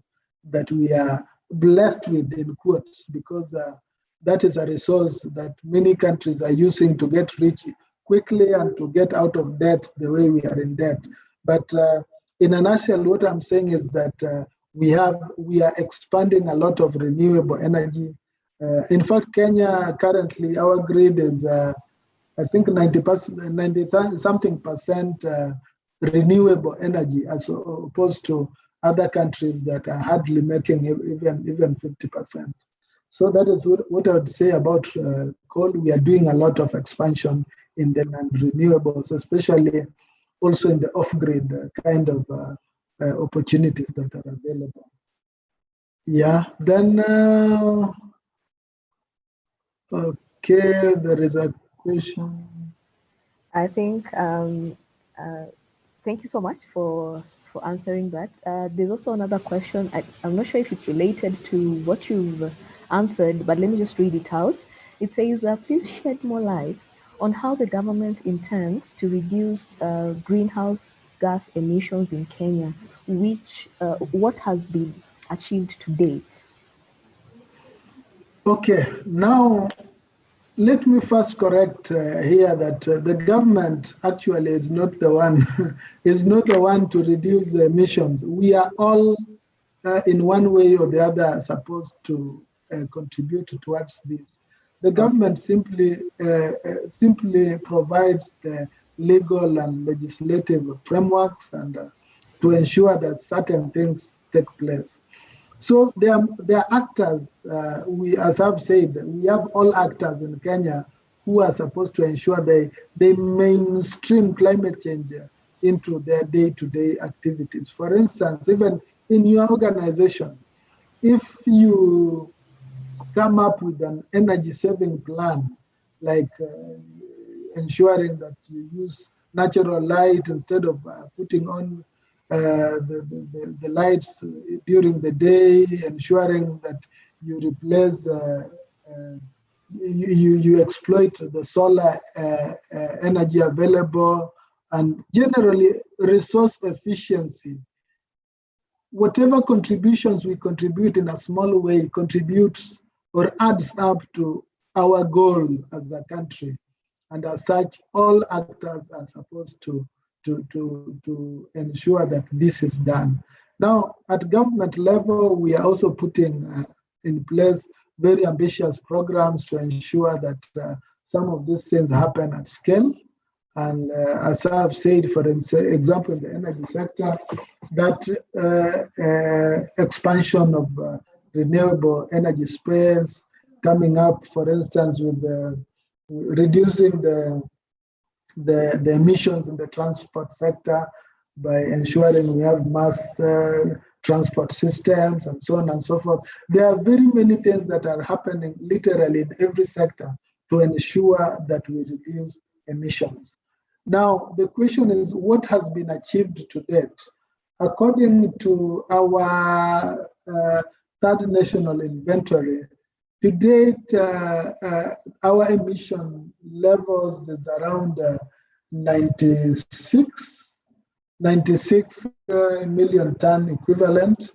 that we are blessed with, in quotes, because that is a resource that many countries are using to get rich quickly and to get out of debt the way we are in debt. But in a nutshell, what I'm saying is that we are expanding a lot of renewable energy. In fact, Kenya currently, our grid is I think 90-something percent renewable energy, as opposed to other countries that are hardly making even 50%. So that is what I would say about coal. We are doing a lot of expansion in the renewables, especially also in the off-grid kind of opportunities that are available. Yeah, then, okay, there is a question. I think, thank you so much for answering that. There's also another question. I'm not sure if it's related to what you've answered, but let me just read it out. It says, please shed more light on how the government intends to reduce greenhouse gas emissions in Kenya, what has been achieved to date. Okay, now let me first correct here that the government actually is not the one to reduce the emissions. We are all in one way or the other supposed to contribute towards this. The government simply provides the legal and legislative frameworks and to ensure that certain things take place. So there are actors, as I've said, we have all actors in Kenya who are supposed to ensure they mainstream climate change into their day-to-day activities. For instance, even in your organization, if you come up with an energy saving plan, like ensuring that you use natural light instead of putting on the lights during the day, ensuring that you replace, you exploit the solar energy available, and generally resource efficiency. Whatever contributions we contribute in a small way contributes or adds up to our goal as a country. And as such, all actors are supposed to ensure that this is done. Now, at government level, we are also putting in place very ambitious programs to ensure that some of these things happen at scale. And as I've said, for example, in the energy sector, that expansion of renewable energy space coming up, for instance, with reducing the emissions in the transport sector by ensuring we have mass transport systems and so on and so forth. There are very many things that are happening literally in every sector to ensure that we reduce emissions. Now, the question is, what has been achieved to date? According to our third national inventory, to date, our emission levels is around 96 million ton equivalent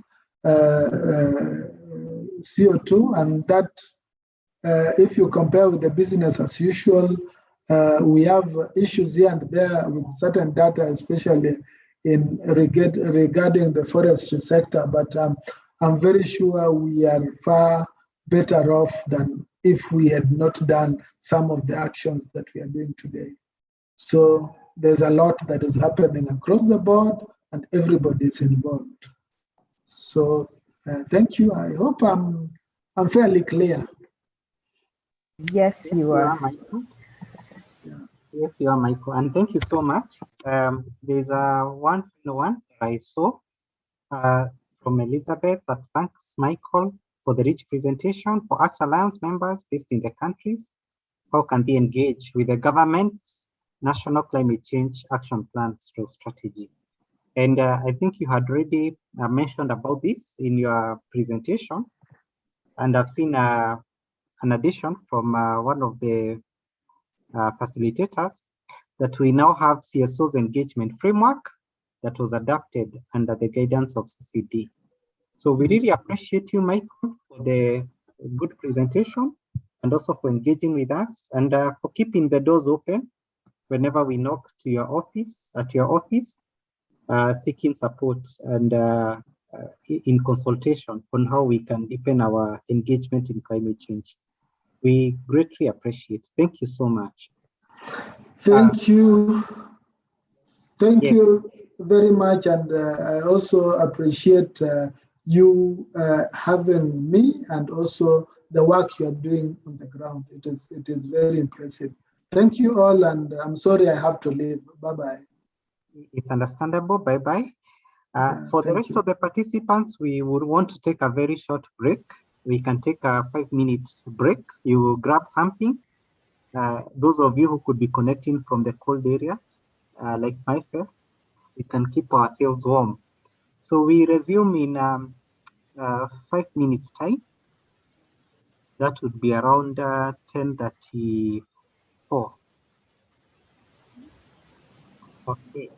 CO2, and that if you compare with the business as usual, we have issues here and there with certain data, especially in regarding the forestry sector, but I'm very sure we are far better off than if we had not done some of the actions that we are doing today. So there's a lot that is happening across the board and everybody is involved. So thank you. I hope I'm fairly clear. Yes, you are. Michael. Yeah. Yes, you are, Michael. And thank you so much. There's one that I saw from Elizabeth that thanks Michael for the rich presentation. For Act Alliance members based in the countries, how can they engage with the government's National Climate Change Action Plan strategy? And I think you had already mentioned about this in your presentation. And I've seen an addition from one of the facilitators that we now have CSO's engagement framework that was adopted under the guidance of CCD. So we really appreciate you, Michael, for the good presentation and also for engaging with us and for keeping the doors open whenever we knock to your office, seeking support and in consultation on how we can deepen our engagement in climate change. We greatly appreciate. Thank you so much. Thank you. Thank yes. you very much. And I also appreciate you having me and also the work you're doing on the ground. It is very impressive. Thank you all. And I'm sorry I have to leave. Bye-bye. It's understandable. Bye-bye. For the rest of the participants, we would want to take a very short break. We can take a 5-minute break. You will grab something. Those of you who could be connecting from the cold areas, like myself, we can keep ourselves warm. So we resume in 5 minutes time. That would be around 10:34. Okay.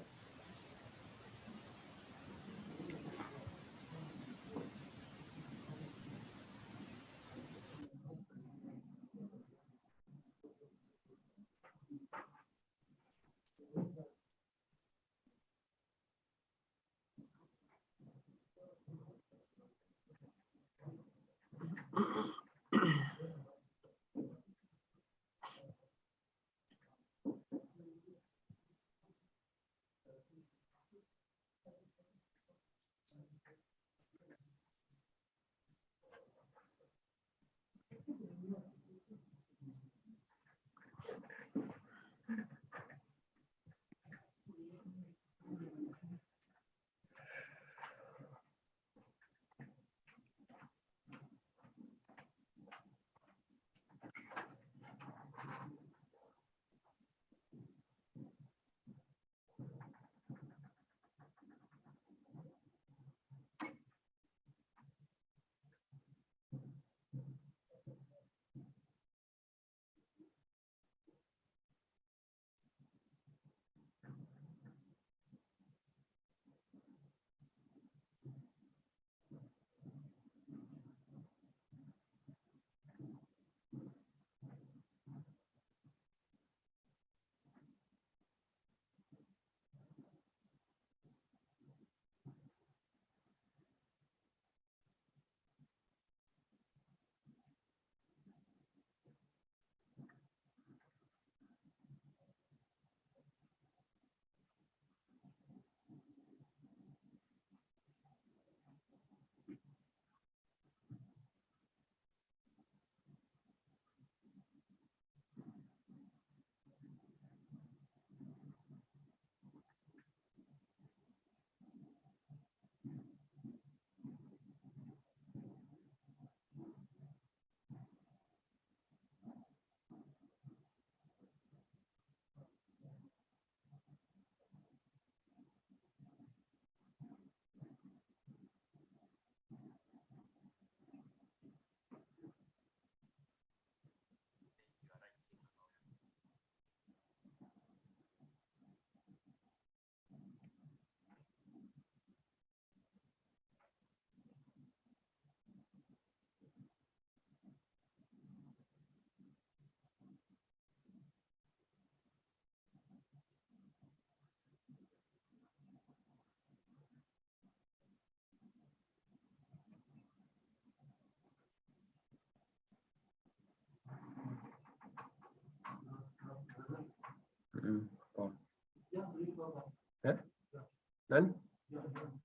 Nani?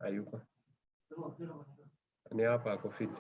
Hayuko. Ni hapa ako fit.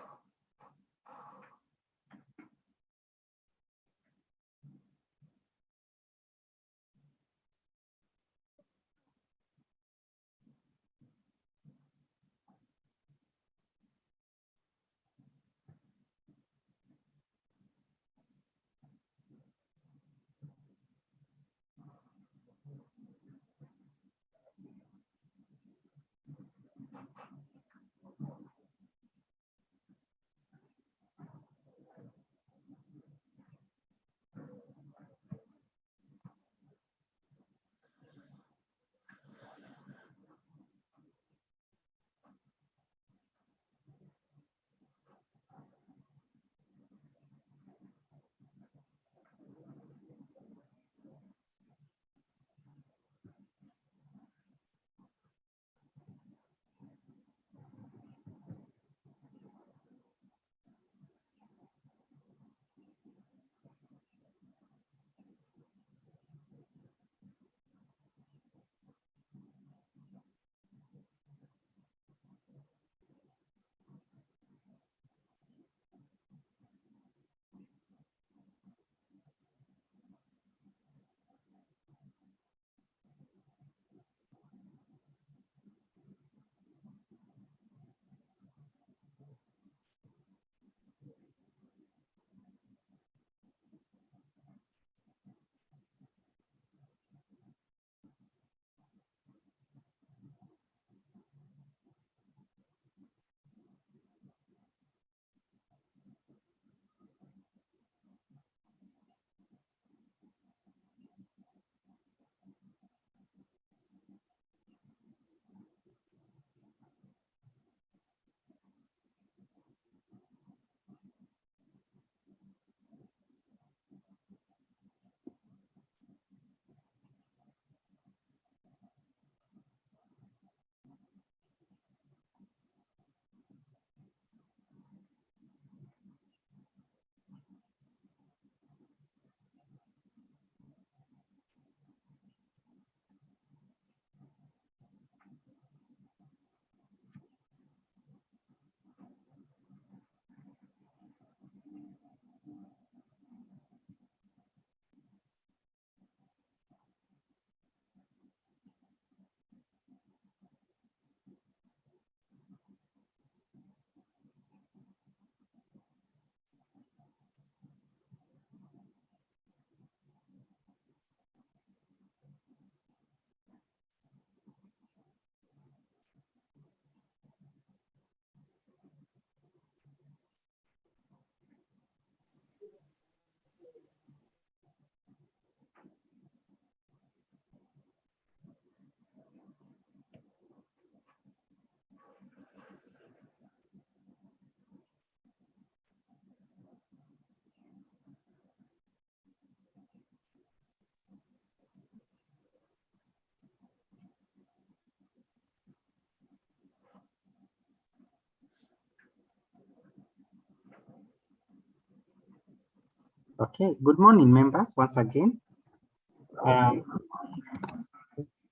Okay, good morning, members, once again.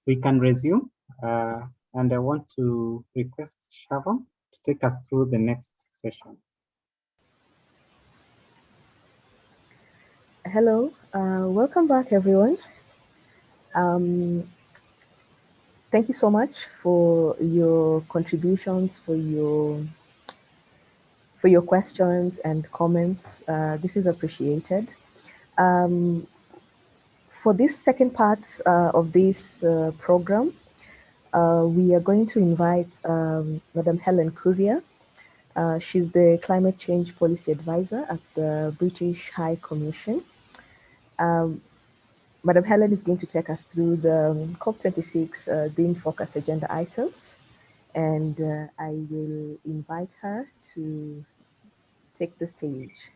We can resume, and I want to request Sharon to take us through the next session. Hello, welcome back, everyone. Thank you so much for your contributions, for your questions and comments. This is appreciated. For this second part of this program, we are going to invite Madam Helen Courier. She's the Climate Change Policy Advisor at the British High Commission. Madam Helen is going to take us through the COP26 Green Focus Agenda items, and I will invite her to take the stage.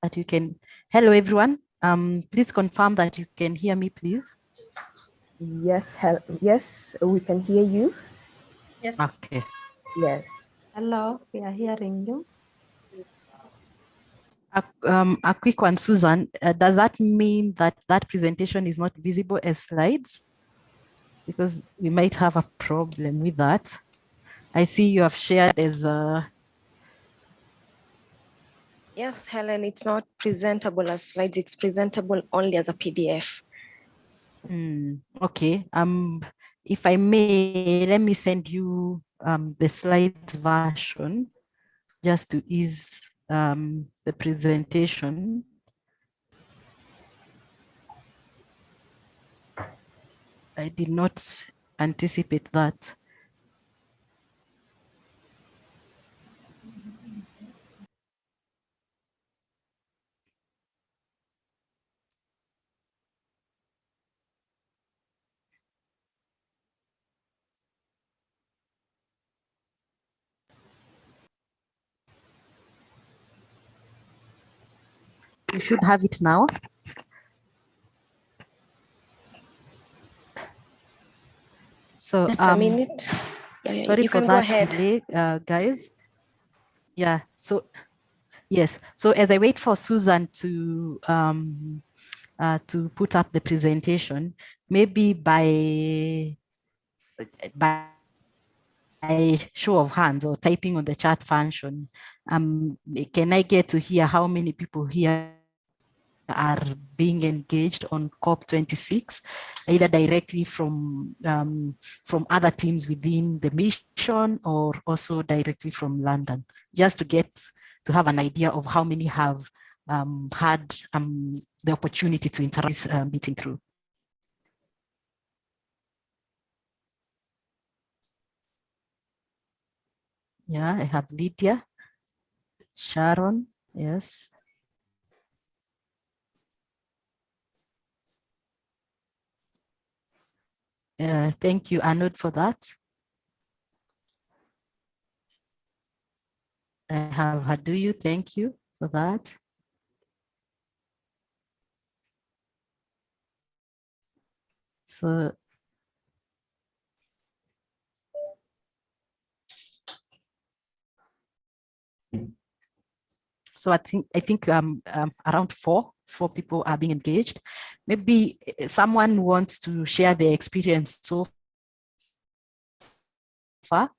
That you can. Hello, everyone. Please confirm that you can hear me, please. Yes, yes, we can hear you. Yes. Okay. Yes. Hello, we are hearing you. A quick one, Susan. Does that mean that that presentation is not visible as slides? Because we might have a problem with that. I see you have shared as a... Yes, Helen, it's not presentable as slides. It's presentable only as a PDF. Okay. If I may, let me send you the slides version just to ease the presentation. I did not anticipate that. You should have it now. So Just a minute. Yeah, sorry you for can go that ahead. delay, guys. Yeah, so yes, so as I wait for Susan to put up the presentation, maybe by show of hands or typing on the chat function, can I get to hear how many people here are being engaged on COP26, either directly from other teams within the mission or also directly from London, just to get to have an idea of how many have had the opportunity to interact with this meeting through. Yeah, I have Lydia, Sharon, yes. Thank you, Arnold, for that. I have Haduyu, thank you for that. So I think around four people are being engaged. Maybe someone wants to share their experience so far.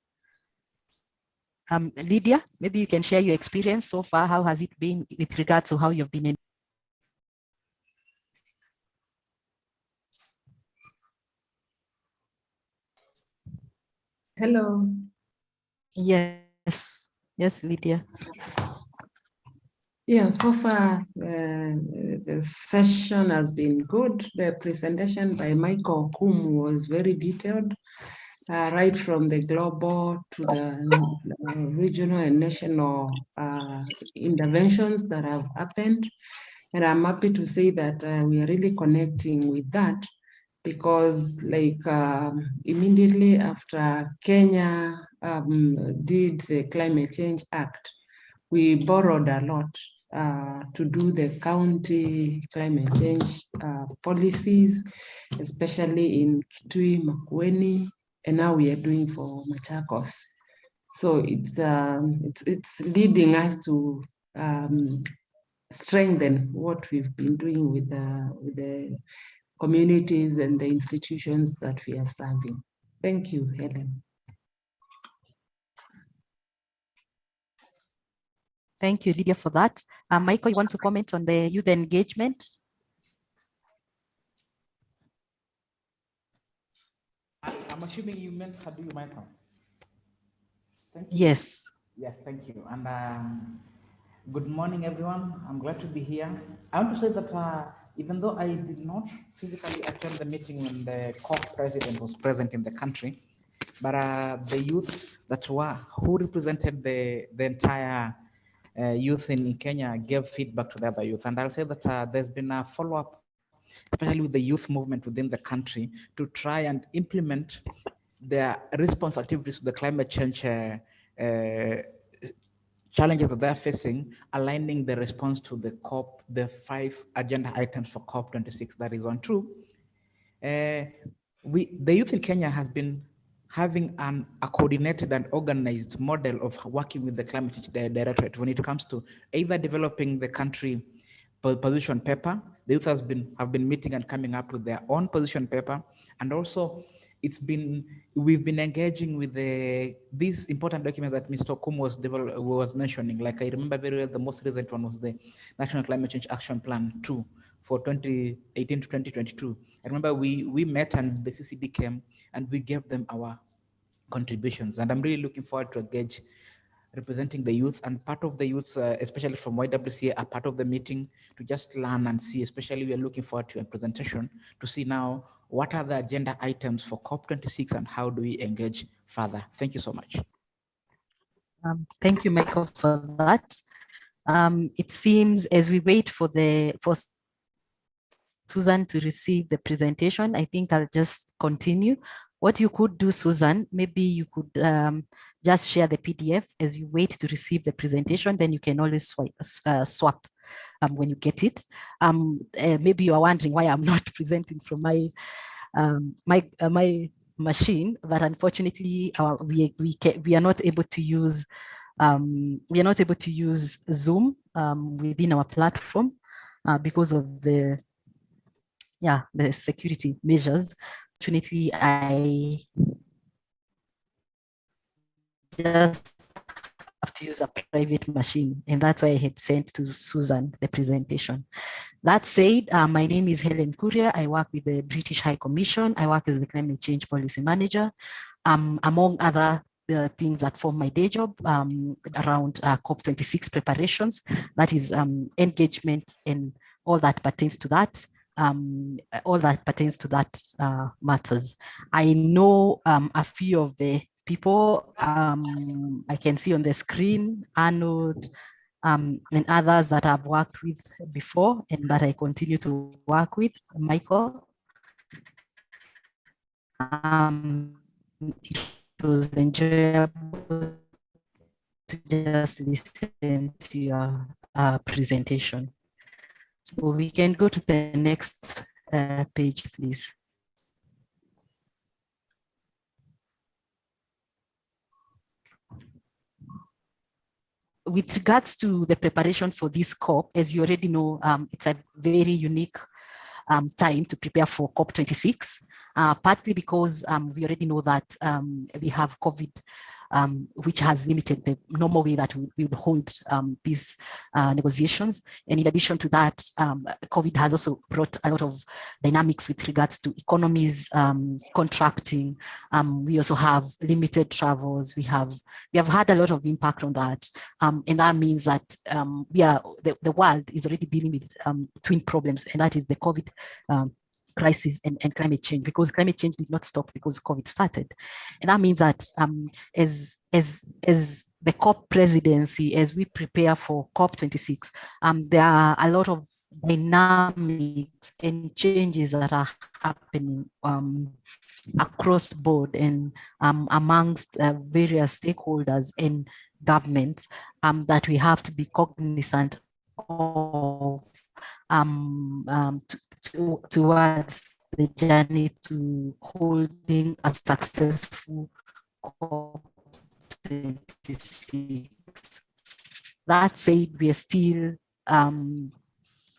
Lydia, maybe you can share your experience so far. How has it been with regard to how you've been in? Hello. Yes, Lydia. Yeah, so far the session has been good. The presentation by Michael Kum was very detailed, right from the global to the regional and national interventions that have happened. And I'm happy to say that we are really connecting with that, because like immediately after Kenya did the Climate Change Act, we borrowed a lot to do the county climate change policies, especially in Kitui, Makueni, and now we are doing for Machakos. So it's leading us to strengthen what we've been doing with the communities and the institutions that we are serving. Thank you, Helen. Thank you, Lydia, for that. Michael, you want to comment on the youth engagement? I'm assuming you meant Haduyu, Michael. Thank you. Yes. Yes, thank you. And good morning, everyone. I'm glad to be here. I want to say that even though I did not physically attend the meeting when the COP president was present in the country, but the youth who represented the entire youth in Kenya gave feedback to the other youth. And I'll say that there's been a follow-up, especially with the youth movement within the country, to try and implement their response activities to the climate change challenges that they're facing, aligning the response to the 5 agenda items for COP26. That is one. True. The youth in Kenya has been having a coordinated and organized model of working with the climate change directorate when it comes to either developing the country position paper. The youth have been meeting and coming up with their own position paper, and also we've been engaging with these important documents that Mr. Kum was mentioning. Like I remember very well, the most recent one was the National Climate Change Action Plan 2 for 2018 to 2022. I remember we met and the CCD came and we gave them our contributions, and I'm really looking forward to engage representing the youth, and part of the youth, especially from YWCA, are part of the meeting to just learn and see. Especially we are looking forward to a presentation to see now what are the agenda items for COP26 and how do we engage further. Thank you so much. Thank you, Michael, for that. It seems as we wait for Susan to receive the presentation, I think I'll just continue. What you could do, Susan, maybe you could just share the PDF as you wait to receive the presentation, then you can always swap when you get it. Maybe you are wondering why I'm not presenting from my machine, but unfortunately we are not able to use Zoom within our platform because of the security measures. Fortunately, I just have to use a private machine, and that's why I had sent to Susan the presentation. That said, my name is Helen Kuria. I work with the British High Commission. I work as the Climate Change Policy Manager. Among other things that form my day job around COP26 preparations, that is engagement and all that pertains to that. Matters. I know a few of the people I can see on the screen, Arnold, and others that I've worked with before and that I continue to work with, Michael. It was enjoyable to just listen to your presentation. So we can go to the next page, please. With regards to the preparation for this COP, as you already know, it's a very unique time to prepare for COP26, partly because we already know that we have COVID, which has limited the normal way that we would hold these negotiations. And in addition to that, COVID has also brought a lot of dynamics with regards to economies, contracting. We also have limited travels. We have had a lot of impact on that. And that means that the world is already dealing with twin problems, and that is the COVID crisis and climate change, because climate change did not stop because COVID started. And that means that as the COP presidency, as we prepare for COP26, there are a lot of dynamics and changes that are happening across board and amongst various stakeholders and governments that we have to be cognizant of towards the journey to holding a successful COP26. That said, we are still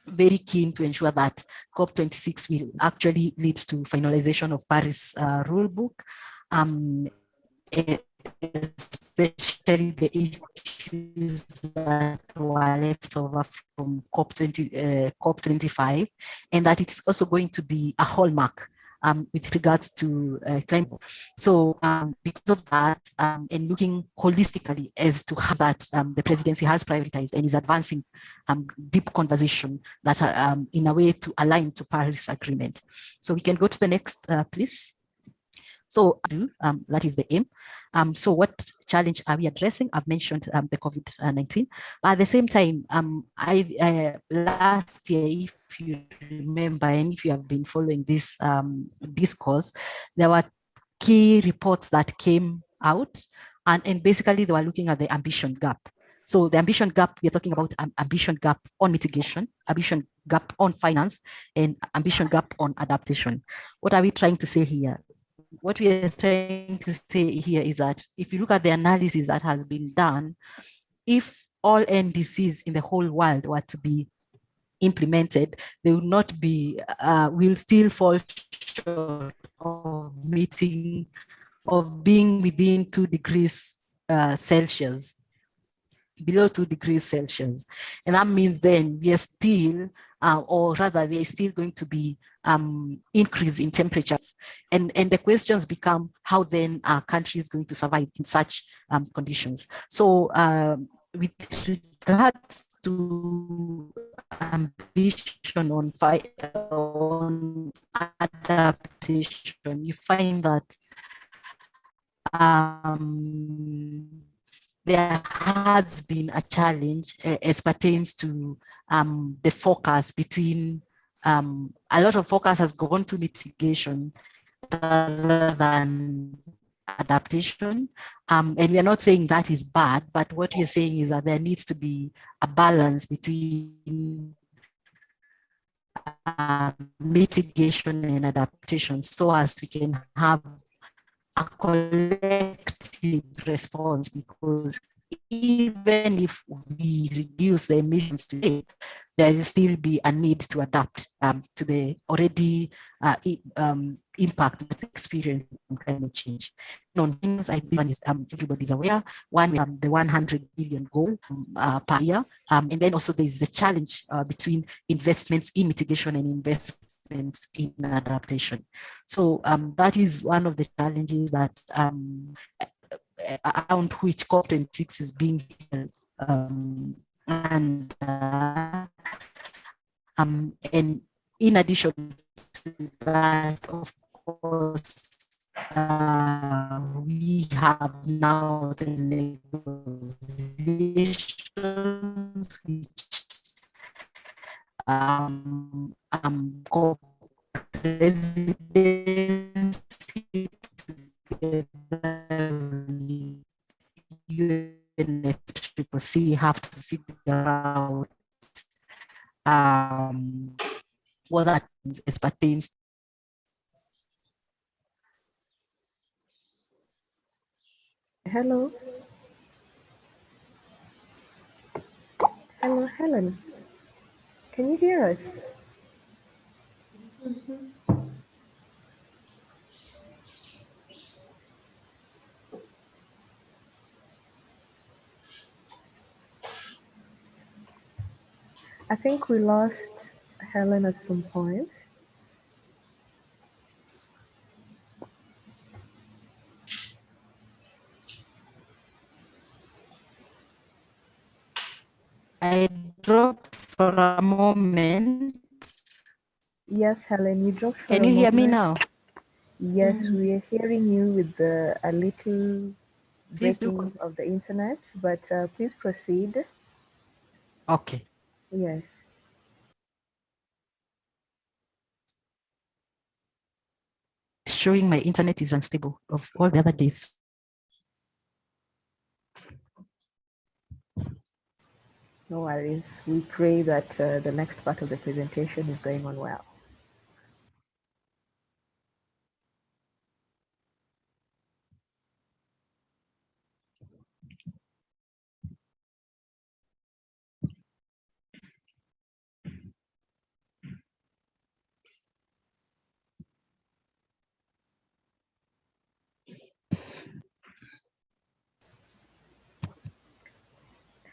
very keen to ensure that COP26 will actually lead to finalization of Paris rulebook, especially the issues that were left over from COP25, and that it's also going to be a hallmark with regards to climate. So because of that, and looking holistically as to how that the presidency has prioritized and is advancing deep conversation that are in a way to align to Paris Agreement. So we can go to the next, please. So that is the aim. So what challenge are we addressing? I've mentioned the COVID-19, but at the same time, last year, if you remember, and if you have been following this discourse, there were key reports that came out, and basically they were looking at the ambition gap. So the ambition gap, we're talking about ambition gap on mitigation, ambition gap on finance, and ambition gap on adaptation. What are we trying to say here? what we are trying to say here is that if you look at the analysis that has been done, if all NDCs in the whole world were to be implemented, they will not be, will still fall short of meeting, of being within 2 degrees Celsius, below 2 degrees Celsius. And that means then we are still, or rather there is still going to be increase in temperature. And the questions become how then our country is going to survive in such conditions. So with regards to ambition on adaptation, you find that there has been a challenge as pertains to the focus between, a lot of focus has gone to mitigation rather than adaptation. And we are not saying that is bad, but what we're saying is that there needs to be a balance between mitigation and adaptation so as we can have a collective response, because even if we reduce the emissions today, there will still be a need to adapt to the already impact that we experience from climate change. On things I believe everybody's aware. One, we have the 100 billion goal per year, and then also there is the challenge between investments in mitigation and investments in adaptation. So that is one of the challenges that around which COP26 is being held. And in addition to that, of course, we have now the negotiations which co-presidency together with UNFCCC have to figure out what that means as pertains. Hello. Hello, Helen. Can you hear us? I think we lost Helen at some point. I dropped for a moment. Yes, Helen, you dropped for Can a you hear me moment. now? Yes, we are hearing you with a little Please do breaking of the internet, but please proceed. Okay. Yes. Showing my internet is unstable of all the other days. No worries. We pray that the next part of the presentation is going on well.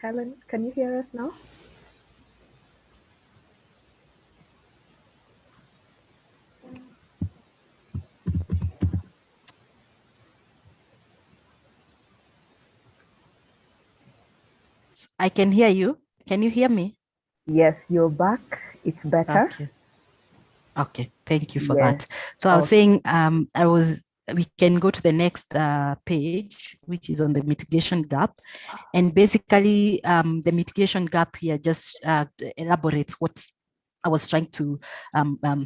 Helen, can you hear us now? I can hear you. Can you hear me? Yes, you're back. It's better. Okay. Okay, thank you for Yes. that. So I was saying, we can go to the next page, which is on the mitigation gap. And basically, the mitigation gap here just elaborates what I was trying to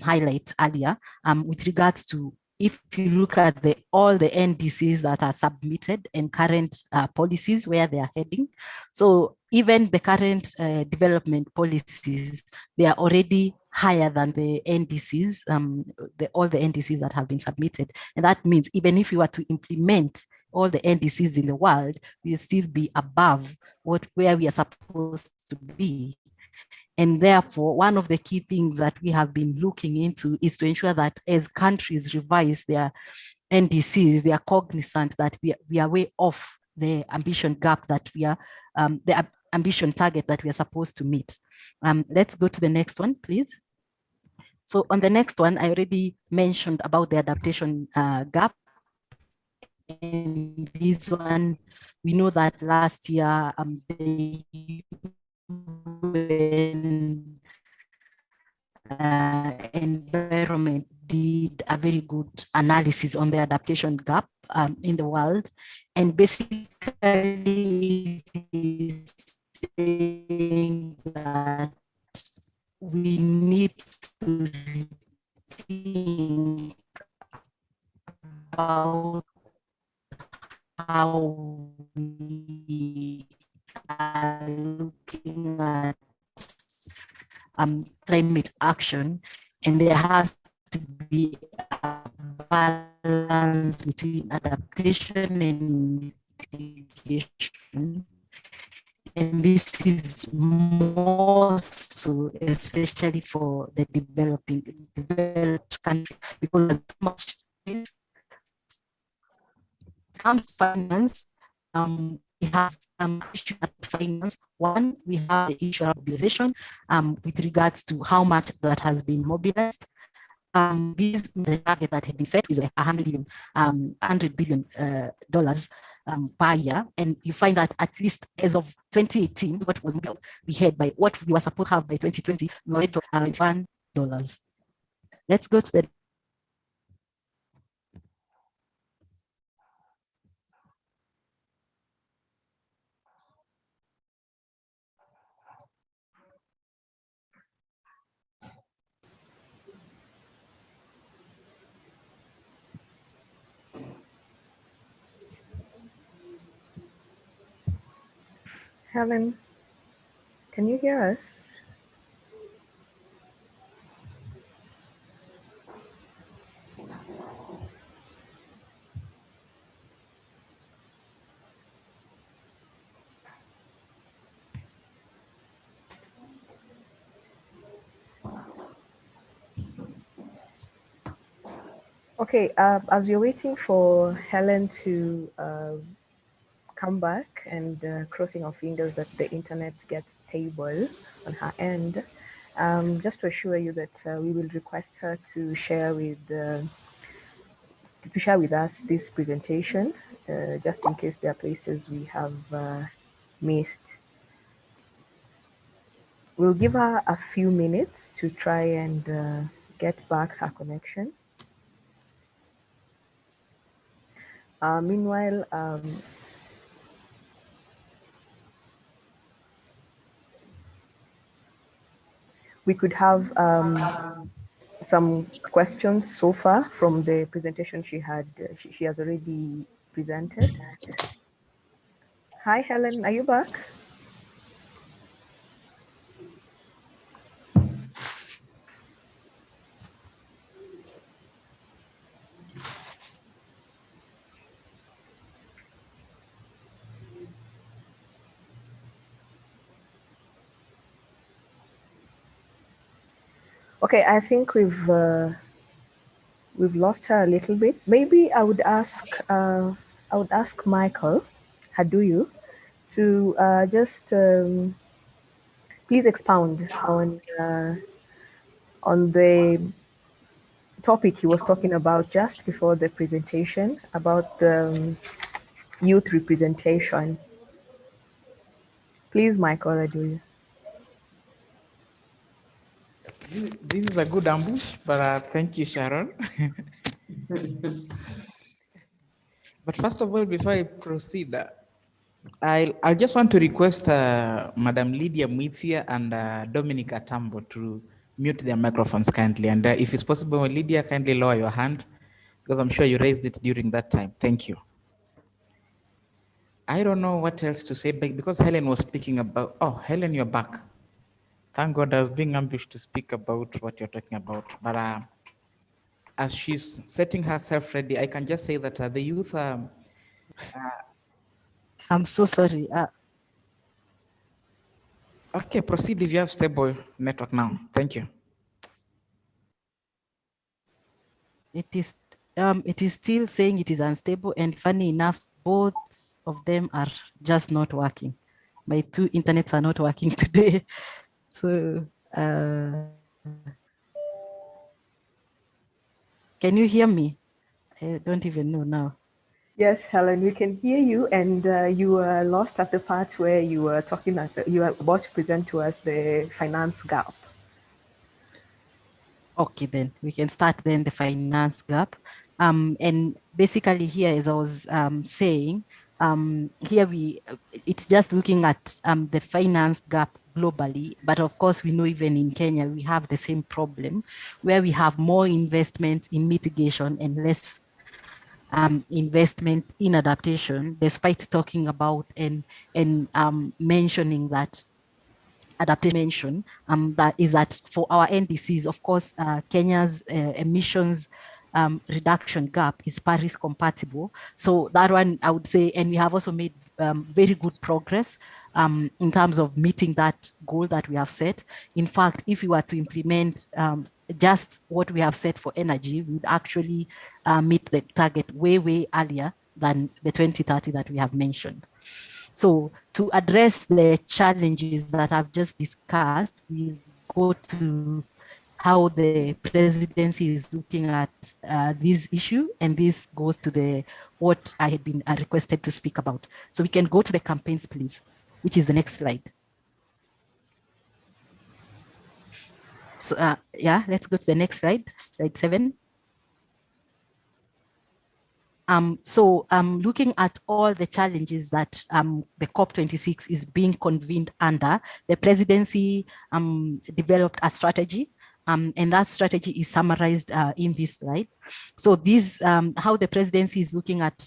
highlight earlier with regards to if you look at all the NDCs that are submitted and current policies where they are heading, so even the current development policies, they are already higher than the NDCs, all the NDCs that have been submitted. And that means even if you were to implement all the NDCs in the world, we'll still be above where we are supposed to be. And therefore, one of the key things that we have been looking into is to ensure that as countries revise their NDCs, they are cognizant that we are way off the ambition gap that we are, the ambition target that we are supposed to meet. Let's go to the next one, please. So on the next one, I already mentioned about the adaptation gap. And this one, we know that last year, the UN environment did a very good analysis on the adaptation gap in the world. And basically it is saying that we need to think about how we are looking at climate action, and there has to be a balance between adaptation and mitigation. And this is more so especially for the developed country, because there's too much comes finance. We have issue at finance. One, we have the issue of mobilization with regards to how much that has been mobilized. The target that had been set is $100 billion per year, and you find that at least as of 2018, what was we had by what we were supposed to have by 2020, we were at $1. Let's go to the Helen, can you hear us? Okay, as you're waiting for Helen to come back and crossing our fingers that the internet gets stable on her end, just to assure you that we will request her to share with us this presentation, just in case there are places we have missed. We'll give her a few minutes to try and get back her connection. Meanwhile, we could have some questions so far from the presentation she has already presented. Hi, Helen, are you back? Okay, I think we've lost her a little bit. Maybe I would ask Michael Haduyu to just please expound on the topic he was talking about just before the presentation about youth representation. Please, Michael Haduyu. This is a good ambush, but thank you, Sharon. But first of all, before I proceed, I just want to request Madam Lydia Mwithia and Dominic Atambo to mute their microphones kindly. And if it's possible, Lydia, kindly lower your hand, because I'm sure you raised it during that time. Thank you. I don't know what else to say, but because Helen was speaking about, oh, Helen, you're back. Thank God I was being ambushed to speak about what you're talking about. But as she's setting herself ready, I can just say that the youth I'm so sorry. Okay, proceed if you have stable network now. Thank you. It is still saying it is unstable, and funny enough, both of them are just not working. My two internets are not working today. So can you hear me? I don't even know now. Yes, Helen, we can hear you, and you were lost at the part where you were talking you were about to present to us the finance gap. Okay, then we can start then the finance gap. And basically here, as I was saying, here it's just looking at the finance gap globally, but of course we know even in Kenya we have the same problem where we have more investment in mitigation and less investment in adaptation, despite talking about and mentioning that adaptation that is that for our NDCs, of course, Kenya's emissions reduction gap is Paris compatible. So that one I would say, and we have also made very good progress in terms of meeting that goal that we have set. In fact, if we were to implement just what we have set for energy, we would actually meet the target way earlier than the 2030 that we have mentioned. So to address the challenges that I've just discussed, we go to how the presidency is looking at this issue, and this goes to what I had been requested to speak about. So we can go to the campaigns, please, which is the next slide. So yeah, let's go to the next slide, slide 7. So looking at all the challenges that the COP26 is being convened under, the presidency developed a strategy, and that strategy is summarized in this slide. So this, how the presidency is looking at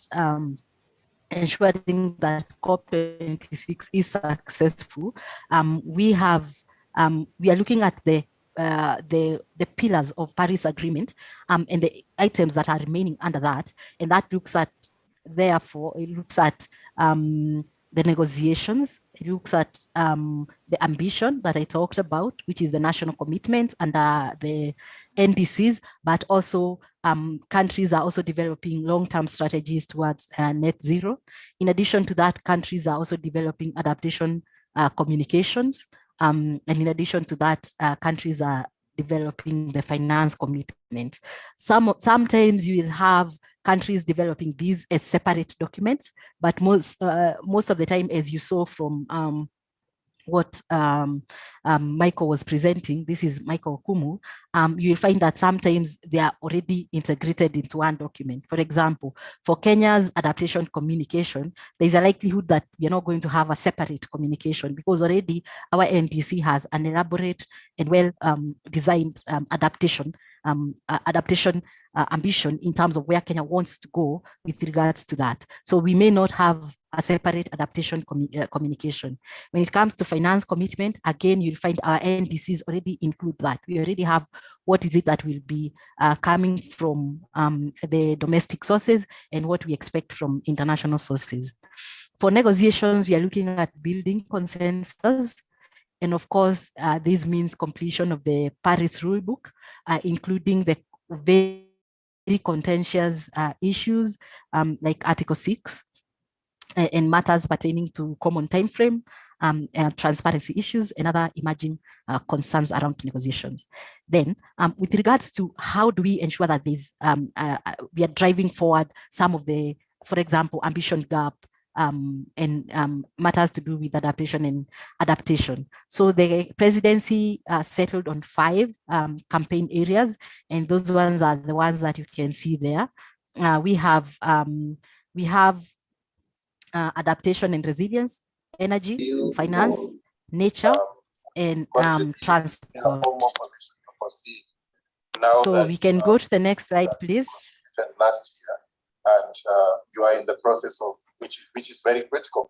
ensuring that COP26 is successful. We are looking at the pillars of Paris Agreement and the items that are remaining under that, and that looks at, therefore, it looks at the negotiations, it looks at the ambition that I talked about, which is the national commitment and the NDCs, but also countries are also developing long-term strategies towards net zero. In addition to that, countries are also developing adaptation communications. And in addition to that, countries are developing the finance commitments. Sometimes you will have countries developing these as separate documents, but most of the time, as you saw from what Michael was presenting, this is Michael Kumu, you will find that sometimes they are already integrated into one document. For example, for Kenya's adaptation communication, there's a likelihood that you're not going to have a separate communication because already our NDC has an elaborate and well designed adaptation ambition in terms of where Kenya wants to go with regards to that. So we may not have a separate adaptation communication. When it comes to finance commitment, again, you'll find our NDCs already include that. We already have what is it that will be coming from the domestic sources and what we expect from international sources. For negotiations, we are looking at building consensus. And of course, this means completion of the Paris rulebook, including the very contentious issues like Article 6 and matters pertaining to common time frame, transparency issues, and other emerging concerns around negotiations. Then, with regards to how do we ensure that we are driving forward some of the, for example, ambition gap, and matters to do with adaptation and adaptation. So the presidency settled on 5 campaign areas, and those ones are the ones that you can see there. We have adaptation and resilience, energy, finance, nature, and transport. So we can go to the next slide, please. written last year, and you are in the process of which is very critical.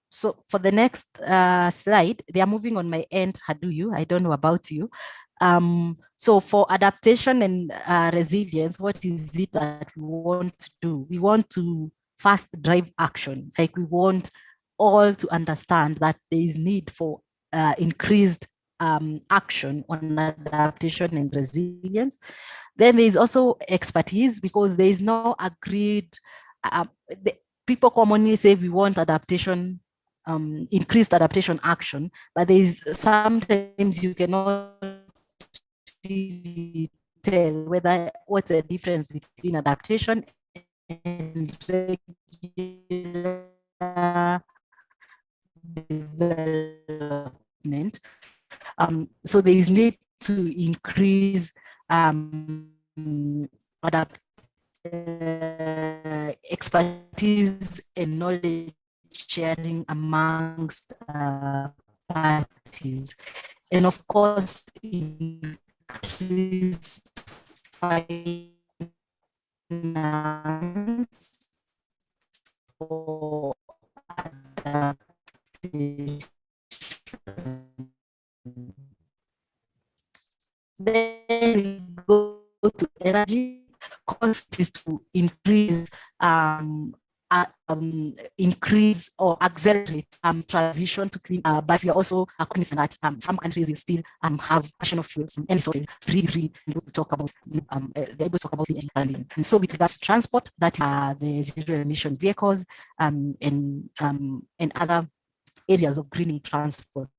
So for the next slide, they are moving on my end. Haduyu, I don't know about you. So for adaptation and resilience, what is it that we want to do? We want to first drive action. Like we want all to understand that there is need for increased action on adaptation and resilience. Then there is also expertise, because there is no agreed, people commonly say we want adaptation, increased adaptation action, but there is sometimes you cannot really tell what's the difference between adaptation and regular development. So there is need to increase expertise and knowledge sharing amongst parties, and of course increase finance for adaptation. Then we go to energy. Cost is to increase increase or accelerate transition to clean, but we are also cognizant that some countries will still have passion of fuels and resources. Really talk about they're able to talk about the funding. And so with regards to transport, that the zero emission vehicles and other areas of greening transport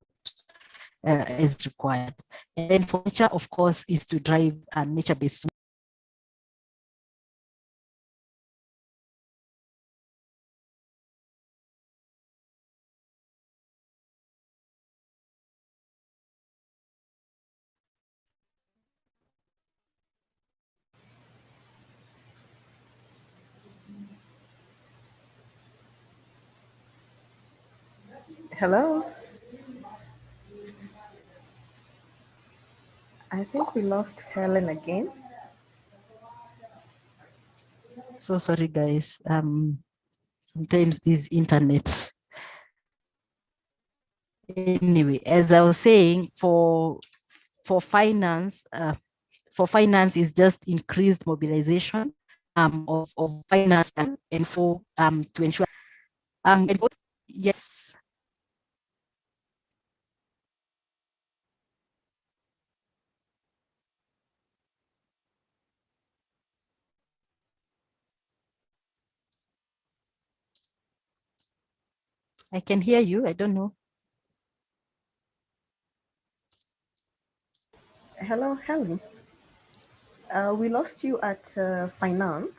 is required. And then for nature, of course, is to drive nature-based. Hello. I think we lost Helen again. So sorry, guys. Sometimes this internet. Anyway, as I was saying, for finance is just increased mobilization of finance, and so to ensure and yes. I can hear you. I don't know. Hello, Helen. We lost you at finance.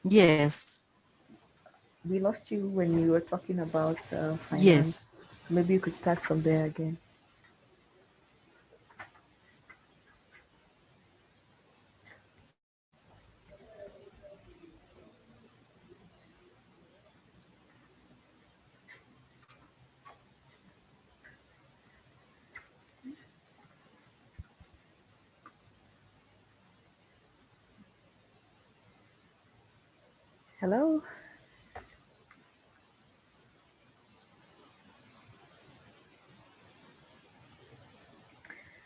Yes. We lost you when you were talking about finance. Yes. Maybe you could start from there again. Hello.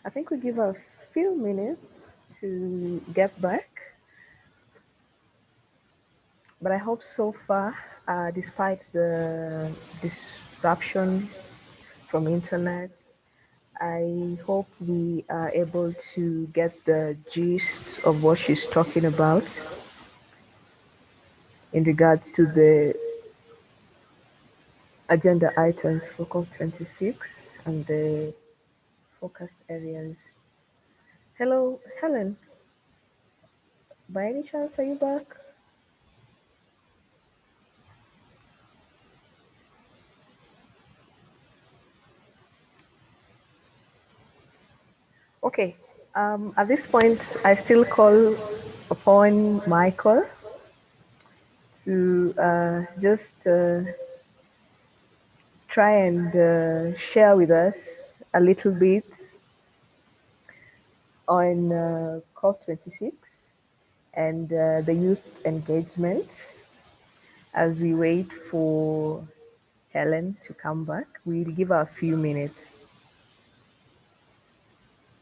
I think we give a few minutes to get back. But I hope so far, despite the disruption from internet, I hope we are able to get the gist of what she's talking about in regards to the agenda items for COP26 and the focus areas. Hello, Helen. By any chance, are you back? Okay. At this point, I still call upon Michael to just try and share with us a little bit on COP26 and the youth engagement. As we wait for Helen to come back, we'll give her a few minutes.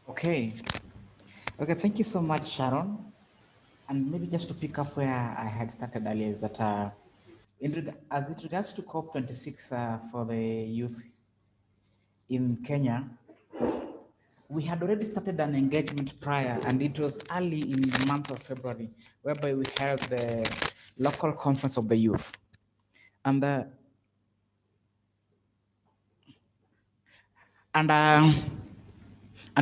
Okay. Okay, thank you so much, Sharon. And maybe just to pick up where I had started earlier is that as it regards to COP26 for the youth in Kenya, we had already started an engagement prior, and it was early in the month of February, whereby we held the local conference of the youth. And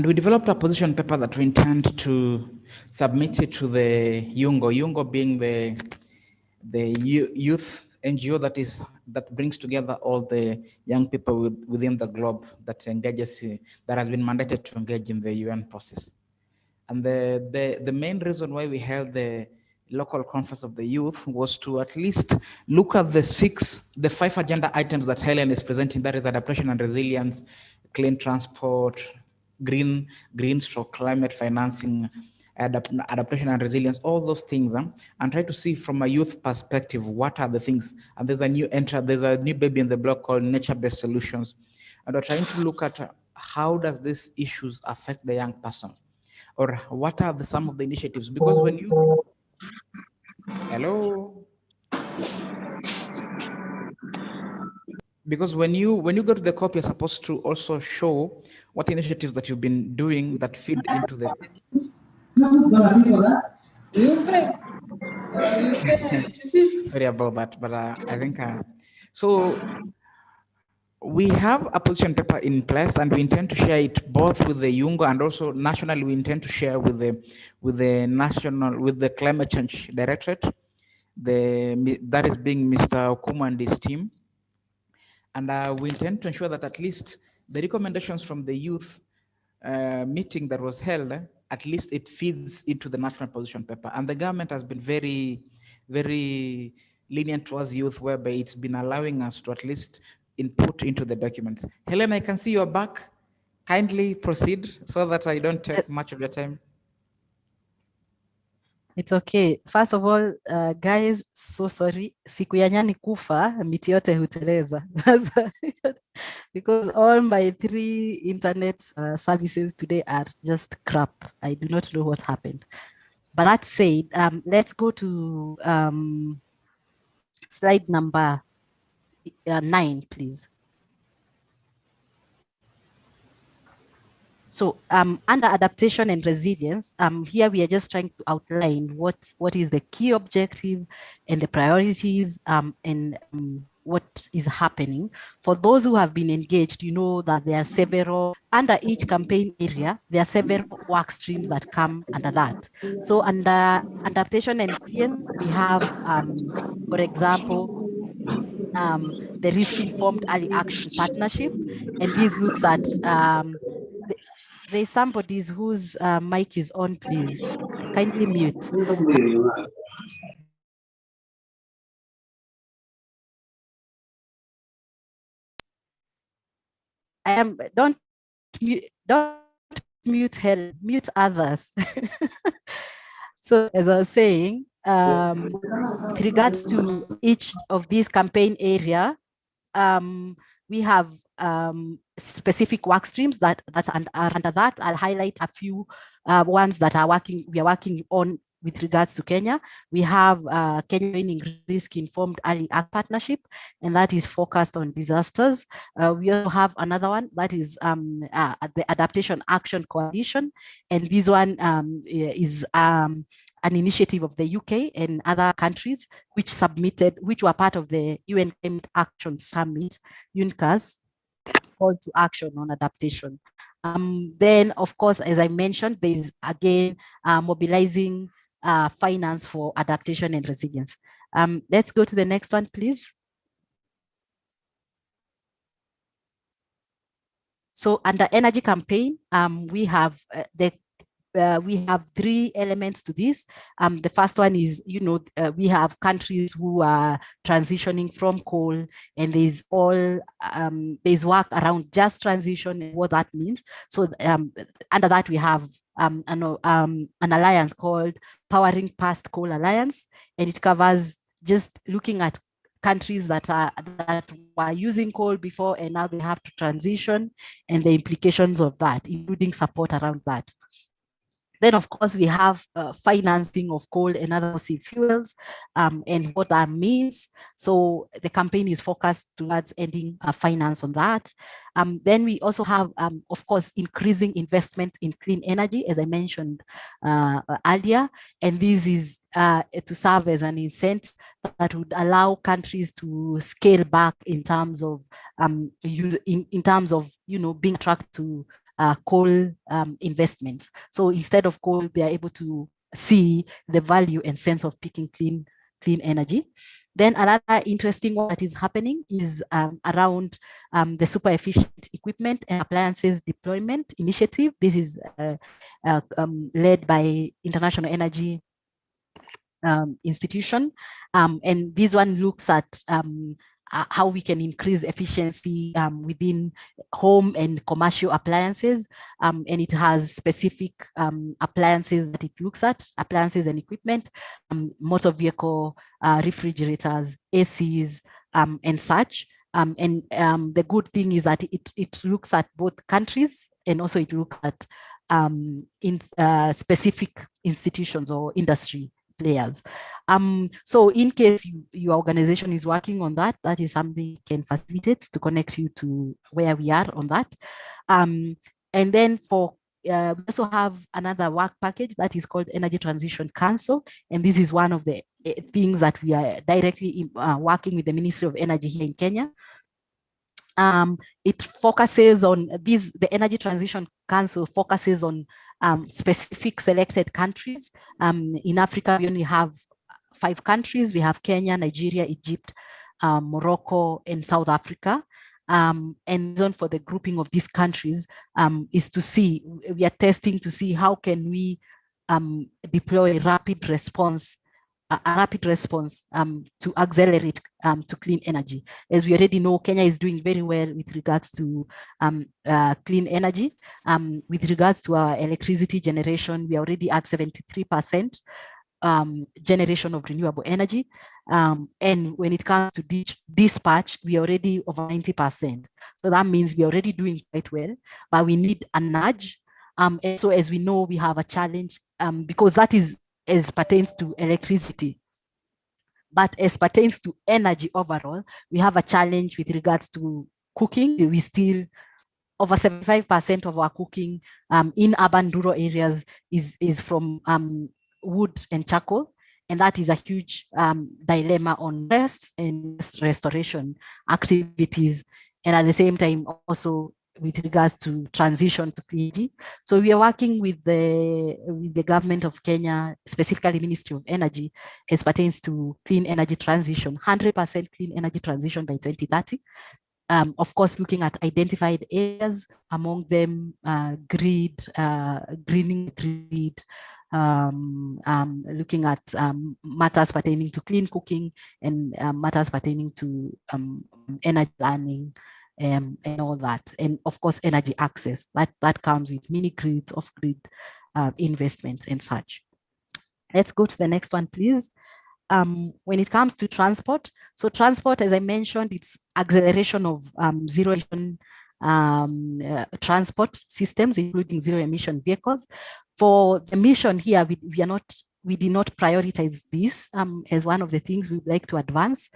we developed a position paper that we intend to submit it to the YUNGO, YUNGO being the youth NGO that brings together all the young people within the globe that engages, that has been mandated to engage in the UN process. And the main reason why we held the local conference of the youth was to at least look at the 5 agenda items that Helen is presenting, that is adaptation and resilience, clean transport, green stroke climate financing, adaptation and resilience, all those things, and try to see from a youth perspective, what are the things. And there's a new baby in the block called nature-based solutions. And we're trying to look at how does these issues affect the young person, or what are some of the initiatives? Because when you, hello? Because when you go to the COP, you're supposed to also show what initiatives that you've been doing that feed into the. Sorry about that, but I think so. We have a position paper in place, and we intend to share it both with the YUNGO and also nationally. We intend to share with the Climate Change Directorate, that is being Mr. Okumu and his team. And we intend to ensure that at least the recommendations from the youth meeting that was held, at least it feeds into the national position paper. And the government has been very, very lenient towards youth, whereby it's been allowing us to at least input into the documents. Helen, I can see you're back. Kindly proceed so that I don't take much of your time. It's okay. First of all, guys, so sorry. Siku ya nyani kufa, miti yote huteleza. Because all my 3 internet services today are just crap. I do not know what happened. But that said, let's go to slide number 9, please. So under adaptation and resilience, here we are just trying to outline what is the key objective and the priorities and what is happening. For those who have been engaged, you know that there are several, under each campaign area, there are several work streams that come under that. So under adaptation and resilience, we have, for example, the risk-informed early action partnership, and this looks at there's somebody whose mic is on, please. Kindly mute. Don't mute Helen, mute others. So as I was saying, with regards to each of these campaign area, we have specific work streams that are under that. I'll highlight a few ones that we are working on with regards to Kenya. We have Kenya joining risk-informed early act partnership, and that is focused on disasters. We also have another one that is the Adaptation Action Coalition, and this one is an initiative of the UK and other countries which were part of the UN Climate Action Summit, UNCAS, call to action on adaptation. Then, of course, as I mentioned, there is again mobilizing finance for adaptation and resilience. Let's go to the next one, please. So under energy campaign, we have the we have three elements to this. The first one is, we have countries who are transitioning from coal, and there's work around just transition and what that means. So under that, we have an alliance called Powering Past Coal Alliance, and it covers just looking at countries that were using coal before and now they have to transition, and the implications of that, including support around that. Then, of course, we have financing of coal and other fossil fuels, and what that means. So the campaign is focused towards ending finance on that. Then we also have, of course, increasing investment in clean energy, as I mentioned earlier. And this is to serve as an incentive that would allow countries to scale back in terms of in terms of being attracted to coal investments. So instead of coal, they are able to see the value and sense of picking clean energy. Then another interesting one that is happening is around the super efficient equipment and appliances deployment initiative. This is led by International Energy Institution, and this one looks at how we can increase efficiency within home and commercial appliances, and it has specific appliances that it looks at, appliances and equipment, motor vehicle, refrigerators, ACs, and such. And the good thing is that it looks at both countries, and also it looks at specific institutions or industry players. So in case your organization is working on that, that is something we can facilitate to connect you to where we are on that. And then we also have another work package that is called Energy Transition Council. And this is one of the things that we are directly working with the Ministry of Energy here in Kenya. It focuses on the Energy Transition Council focuses on specific selected countries. In Africa, we only have 5 countries. We have Kenya, Nigeria, Egypt, Morocco, and South Africa. And the reason for the grouping of these countries is to see, we are testing to see how can we deploy a rapid response to accelerate to clean energy. As we already know, Kenya is doing very well with regards to clean energy. With regards to our electricity generation, we are already at 73% generation of renewable energy. And when it comes to dispatch, we are already over 90%. So that means we are already doing quite well, but we need a nudge. And so as we know, we have a challenge because that is as pertains to electricity. But as pertains to energy overall, we have a challenge with regards to cooking. We still, over 75% of our cooking in urban rural areas is from wood and charcoal. And that is a huge dilemma on rest and restoration activities. And at the same time, also with regards to transition to clean energy. So we are working with the government of Kenya, specifically Ministry of Energy, as pertains to clean energy transition, 100% clean energy transition by 2030. Of course, looking at identified areas, among them greening grid, looking at matters pertaining to clean cooking and matters pertaining to energy planning, and all that. And of course, energy access, that comes with mini grids, off-grid investments and such. Let's go to the next one, please. When it comes to transport, so transport, as I mentioned, it's acceleration of zero emission transport systems, including zero emission vehicles. For the mission here, we did not prioritize this as one of the things we'd like to advance.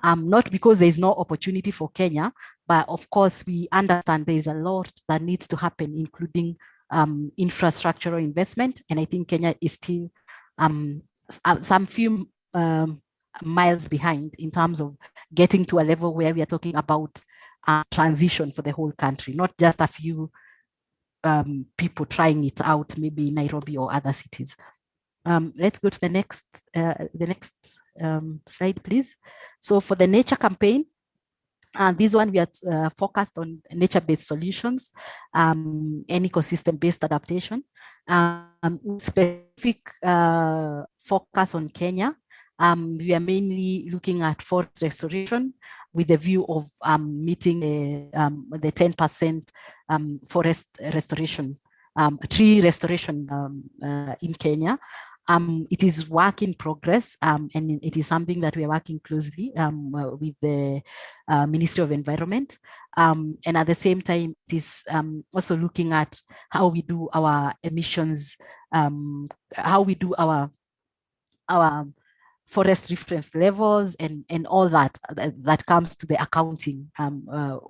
Not because there is no opportunity for Kenya, but of course we understand there is a lot that needs to happen, including infrastructural investment. And I think Kenya is still some few miles behind in terms of getting to a level where we are talking about transition for the whole country, not just a few people trying it out, maybe in Nairobi or other cities. Let's go to the next slide, please. So for the nature campaign, This one we are focused on nature-based solutions and ecosystem-based adaptation. With specific focus on Kenya, we are mainly looking at forest restoration with the view of meeting the 10% forest restoration, tree restoration in Kenya. It is work in progress, and it is something that we are working closely with the Ministry of Environment. And at the same time, it is also looking at how we do our emissions, how we do our forest reference levels and all that comes to the accounting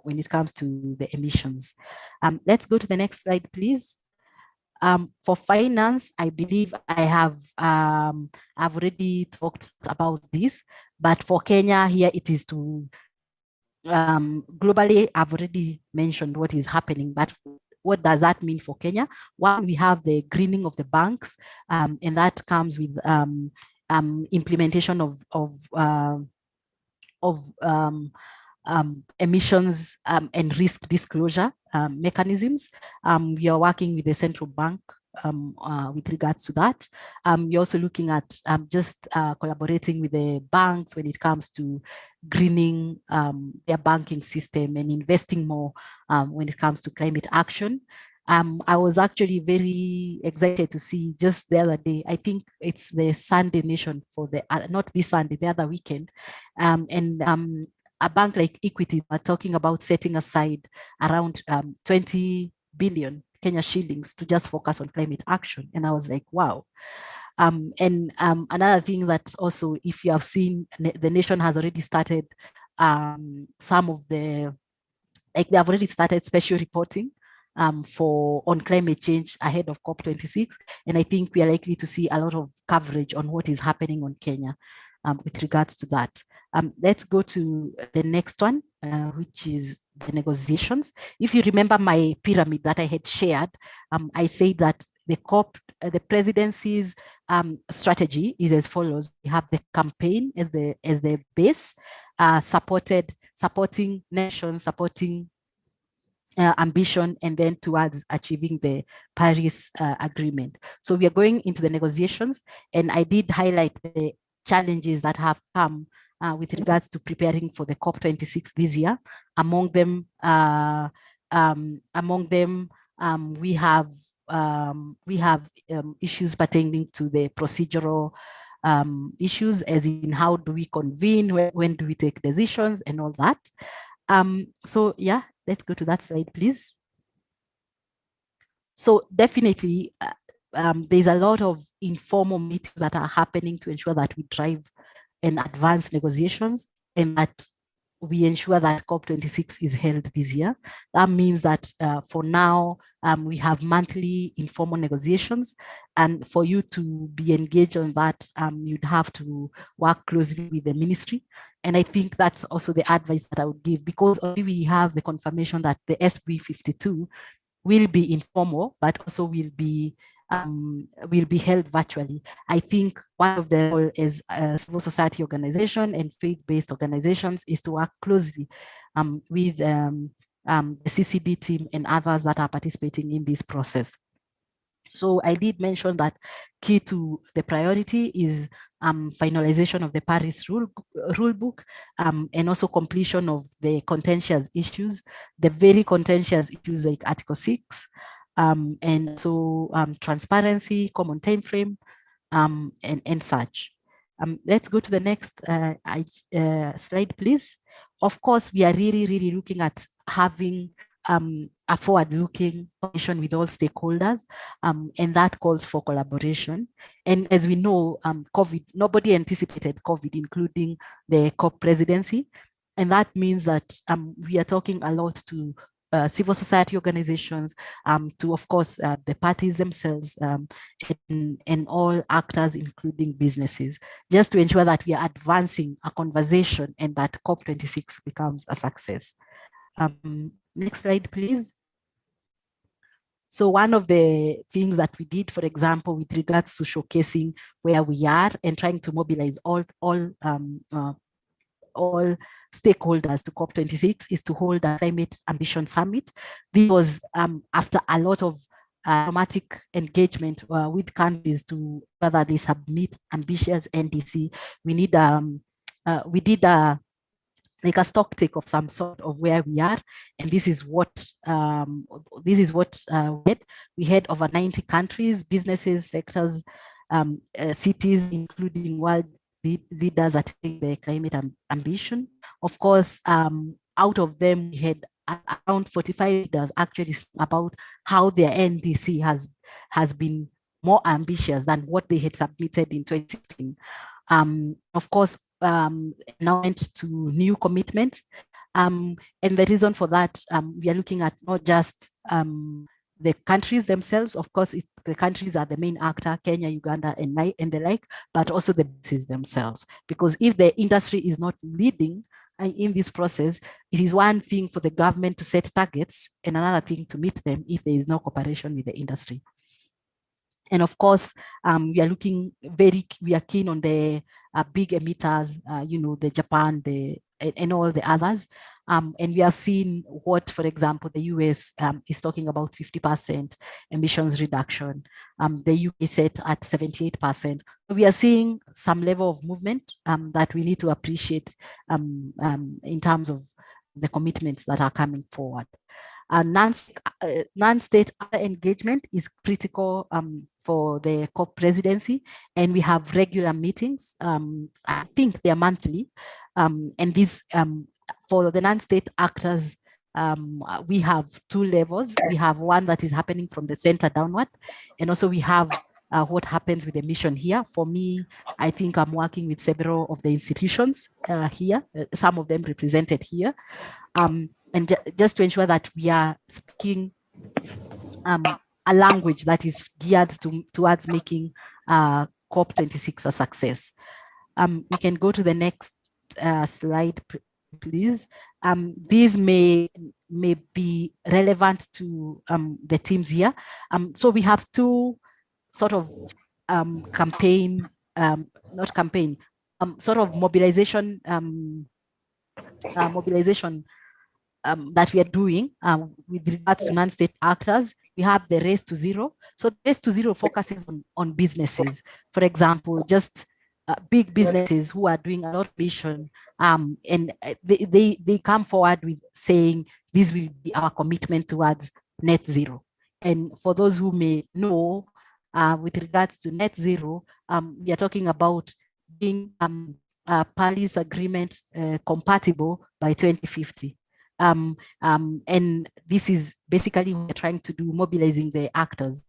when it comes to the emissions. Let's go to the next slide, please. For finance, I believe I've already talked about this, but for Kenya here it is to globally, I've already mentioned what is happening, but what does that mean for Kenya? One, we have the greening of the banks, and that comes with implementation of emissions and risk disclosure mechanisms. We are working with the central bank with regards to that. We're also looking at just collaborating with the banks when it comes to greening their banking system and investing more when it comes to climate action. I was actually very excited to see just the other day, I think it's the Sunday Nation for the, not this Sunday, the other weekend. A bank like Equity are talking about setting aside around 20 billion Kenya shillings to just focus on climate action. And I was like, wow. Another thing that also, if you have seen, the nation has already started some of the, like they have already started special reporting on climate change ahead of COP26. And I think we are likely to see a lot of coverage on what is happening on Kenya with regards to that. Let's go to the next one, which is the negotiations. If you remember my pyramid that I had shared, I said that the presidency's strategy is as follows. We have the campaign as the base, supporting nations, supporting ambition, and then towards achieving the Paris Agreement. So we are going into the negotiations, and I did highlight the challenges that have come with regards to preparing for the COP26 this year. Among them, we have issues pertaining to the procedural issues, as in how do we convene, when do we take decisions, and all that. So yeah, let's go to that slide, please. So definitely, there's a lot of informal meetings that are happening to ensure that we drive and advance negotiations, and that we ensure that COP26 is held this year. That means that for now, we have monthly informal negotiations, and for you to be engaged on that, you'd have to work closely with the ministry. And I think that's also the advice that I would give, because already we have the confirmation that the SB52 will be informal, but also will be held virtually. I think one of the role as a civil society organization and faith-based organizations is to work closely with the CCD team and others that are participating in this process. So I did mention that key to the priority is finalization of the Paris rule book, and also completion of the contentious issues, the very contentious issues like Article 6, and so transparency, common time frame, and such. Let's go to the next slide, please. Of course, we are really looking at having a forward-looking conversation with all stakeholders, and that calls for collaboration. And as we know, COVID, nobody anticipated COVID, including the COP presidency. And that means that we are talking a lot to civil society organizations, to, of course, the parties themselves, and all actors, including businesses, just to ensure that we are advancing a conversation and that COP26 becomes a success. Next slide, please. So one of the things that we did, for example, with regards to showcasing where we are and trying to mobilize all all stakeholders to COP26 is to hold a climate ambition summit. This was after a lot of diplomatic engagement with countries to whether they submit ambitious NDC. We did like a stock take of some sort of where we are, and this is what we had over 90 countries, businesses, sectors, cities, including world leaders attaining the climate ambition. Of course, out of them, we had around 45 leaders actually about how their NDC has been more ambitious than what they had submitted in 2016. Of course, now went to new commitments. And the reason for that, we are looking at not just the countries themselves. Of course, the countries are the main actor, Kenya, Uganda, and the like, but also the businesses themselves. Because if the industry is not leading in this process, it is one thing for the government to set targets and another thing to meet them if there is no cooperation with the industry. And of course, we are keen on the big emitters, the Japan, and all the others. And we have seen what, for example, the US is talking about 50% emissions reduction. The UK set at 78%. We are seeing some level of movement that we need to appreciate in terms of the commitments that are coming forward. Non-state engagement is critical for the COP presidency, and we have regular meetings. I think they are monthly, and these for the non-state actors, we have two levels. We have one that is happening from the center downward, and also we have what happens with the mission here. For me, I think I'm working with several of the institutions here, some of them represented here. And just to ensure that we are speaking a language that is geared towards making COP26 a success. We can go to the next slide, please. These may be relevant to the teams here. So we have two sort of sort of mobilization that we are doing with regards to non-state actors. We have the Race to Zero. So the Race to Zero focuses on businesses. For example, just big businesses who are doing a lot of mission, and they come forward with saying, this will be our commitment towards net zero. And for those who may know, with regards to net zero, we are talking about being Paris Agreement compatible by 2050. And this is basically what we're trying to do, mobilizing the actors.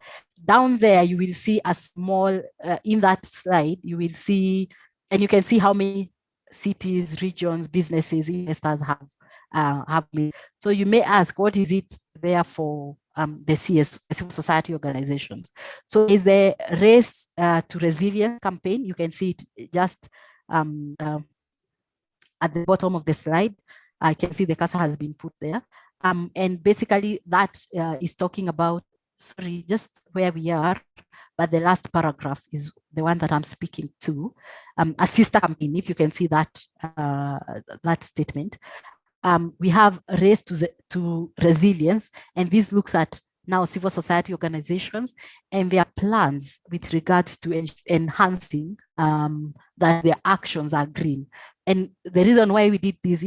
Down there, you will see a small, in that slide, you will see, and you can see how many cities, regions, businesses, investors have made. So you may ask, what is it there for the civil society organizations? So is the Race to Resilience campaign. You can see it just at the bottom of the slide. I can see the cursor has been put there. And basically that is talking about, sorry, just where we are, but the last paragraph is the one that I'm speaking to. A sister campaign, if you can see that, that statement. We have Race to Resilience, and this looks at now civil society organizations and their plans with regards to enhancing that their actions are green. And the reason why we did this,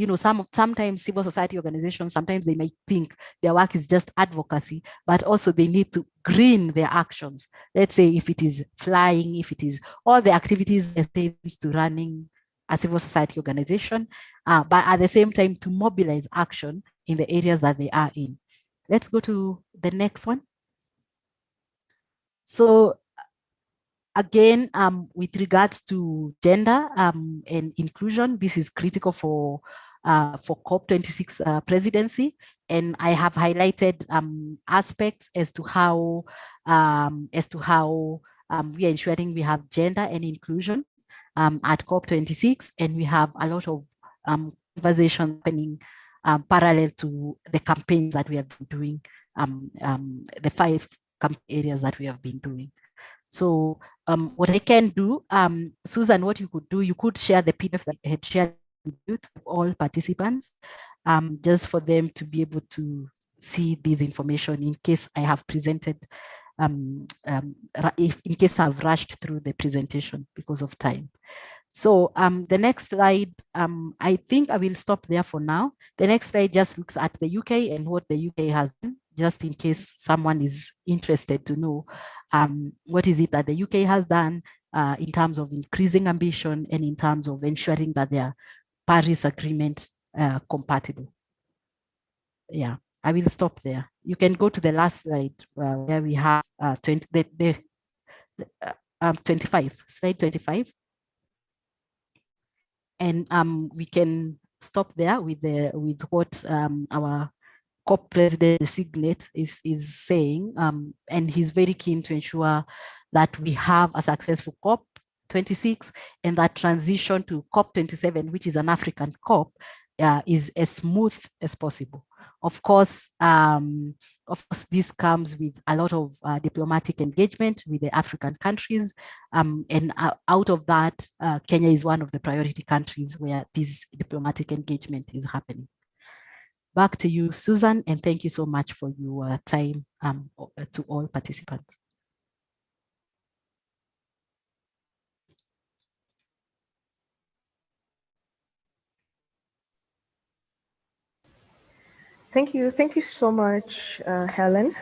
sometimes civil society organizations, sometimes they might think their work is just advocacy, but also they need to green their actions. Let's say if it is flying, if it is all the activities to running a civil society organization, but at the same time to mobilize action in the areas that they are in. Let's go to the next one. So again, with regards to gender and inclusion, this is critical for COP26 presidency, and I have highlighted aspects as to how we are ensuring we have gender and inclusion at COP26, and we have a lot of conversation happening parallel to the campaigns that we have been doing, the 5 areas that we have been doing. So what I can do, Susan, what you could do, you could share the PDF that I had shared distribute to all participants, just for them to be able to see this information in case I have presented, if in case I've rushed through the presentation because of time. So the next slide, I think I will stop there for now. The next slide just looks at the UK and what the UK has done, just in case someone is interested to know what is it that the UK has done in terms of increasing ambition and in terms of ensuring that they are Paris Agreement compatible. Yeah, I will stop there. You can go to the last slide where we have 25, slide 25. And we can stop there with what our COP president designate is saying, and he's very keen to ensure that we have a successful COP 26 and that transition to COP 27, which is an African COP, is as smooth as possible. Of course, this comes with a lot of diplomatic engagement with the African countries. And out of that, Kenya is one of the priority countries where this diplomatic engagement is happening. Back to you, Susan, and thank you so much for your time to all participants. Thank you so much, Helen.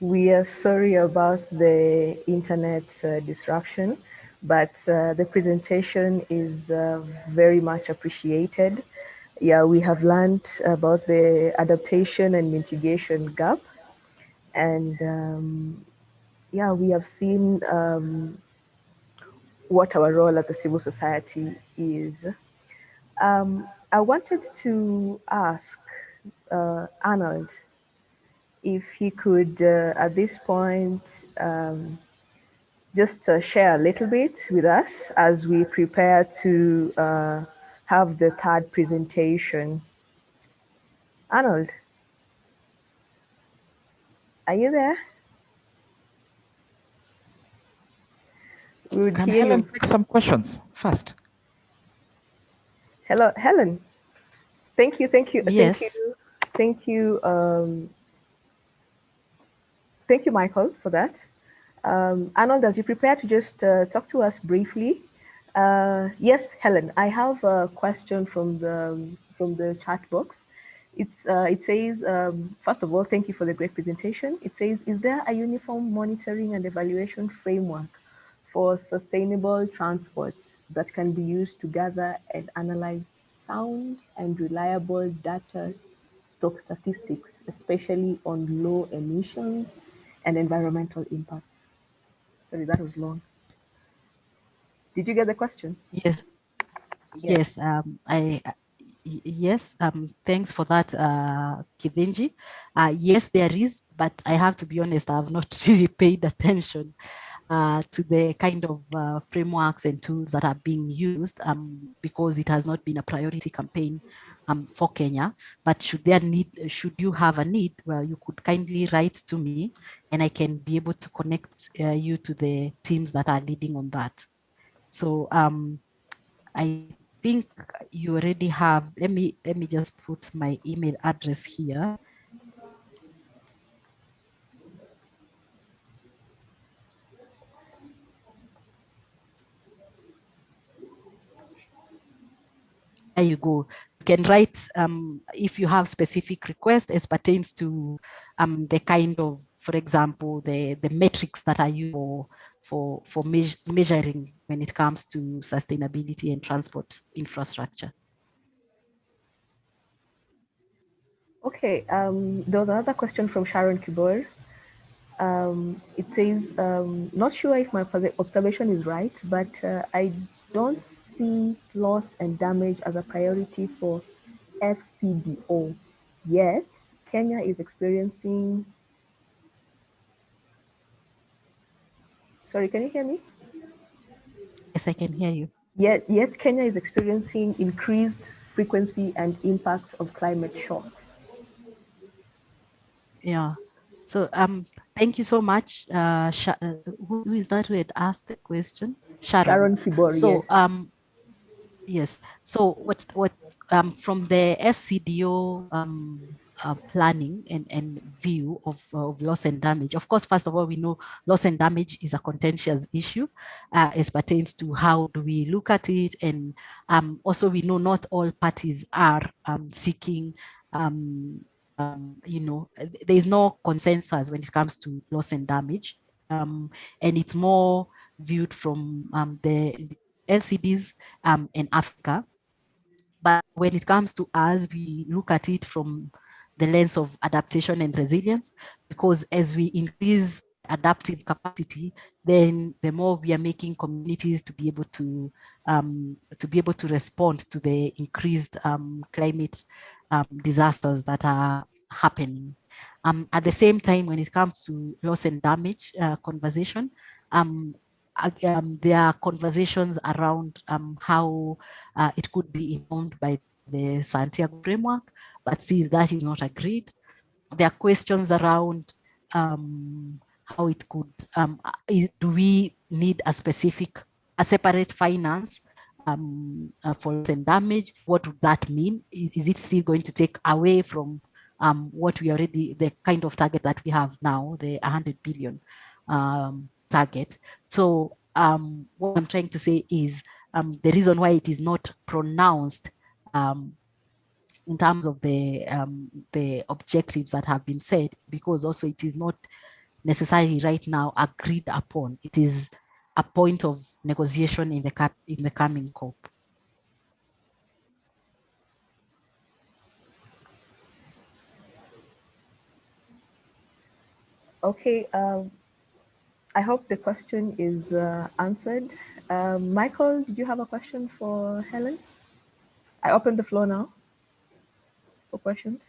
We are sorry about the internet disruption, but the presentation is very much appreciated. Yeah, we have learned about the adaptation and mitigation gap. And yeah, we have seen what our role as a civil society is. I wanted to ask Arnold if he could, at this point, just share a little bit with us as we prepare to have the third presentation. Arnold, are you there? We would Can hear Helen you. take some questions first? Hello, Helen. Thank you. Yes. Thank you, Michael, for that. Arnold, as you prepare to just talk to us briefly. Yes, Helen, I have a question from the chat box. It says, first of all, thank you for the great presentation. It says, is there a uniform monitoring and evaluation framework for sustainable transport that can be used to gather and analyze sound and reliable data stock statistics, especially on low emissions and environmental impacts? Sorry, that was long. Did you get the question? Yes. Yes. Yes. Thanks for that, Kivinji. Yes, there is, but I have to be honest, I have not really paid attention to the kind of frameworks and tools that are being used because it has not been a priority campaign for Kenya. But should you have a need, well, you could kindly write to me and I can be able to connect you to the teams that are leading on that. So I think you already have, let me just put my email address here. There you go. You can write if you have specific requests as pertains to the kind of, for example, the metrics that are used for measuring when it comes to sustainability and transport infrastructure. Okay, there was another question from Sharon Kibor. It says, not sure if my observation is right, but I don't see loss and damage as a priority for FCDO. Yet, Kenya is experiencing... Sorry, can you hear me? Yes, I can hear you. Yet Kenya is experiencing increased frequency and impact of climate shocks. Yeah. So thank you so much. Who is that who had asked the question? Sharon. Sharon Kibor, so, yes. Yes. So what from the FCDO planning and view of loss and damage. Of course, first of all, we know loss and damage is a contentious issue as pertains to how do we look at it, and also we know not all parties are seeking. There is no consensus when it comes to loss and damage, and it's more viewed from the LCDs in Africa. But when it comes to us, we look at it from the lens of adaptation and resilience, because as we increase adaptive capacity, then the more we are making communities to be able to respond to the increased climate disasters that are happening. At the same time, when it comes to loss and damage conversation, there are conversations around how it could be informed by the Santiago framework, but still that is not agreed. There are questions around how it could, do we need a separate finance for loss and damage? What would that mean? Is it still going to take away from what we already, the kind of target that we have now, the 100 billion target? So what I'm trying to say is the reason why it is not pronounced in terms of the objectives that have been said, because also it is not necessarily right now agreed upon. It is a point of negotiation in the coming COP. Okay, I hope the question is answered. Michael, did you have a question for Helen? I open the floor now for questions.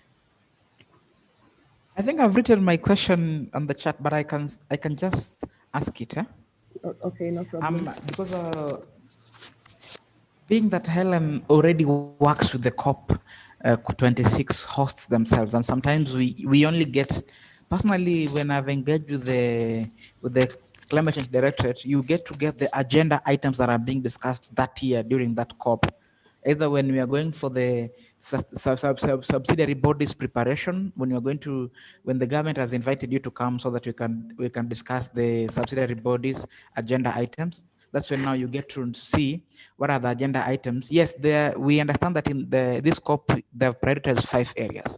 I think I've written my question on the chat, but I can just ask it. Okay, no problem. Because being that Helen already works with the COP 26 hosts themselves, and sometimes we only get, personally, when I've engaged with the climate change directorate, you get to get the agenda items that are being discussed that year during that COP. Either when we are going for the subsidiary bodies preparation, when the government has invited you to come so that we can discuss the subsidiary bodies agenda items. That's when now you get to see what are the agenda items. Yes, we understand that in this COP, they've prioritized 5 areas.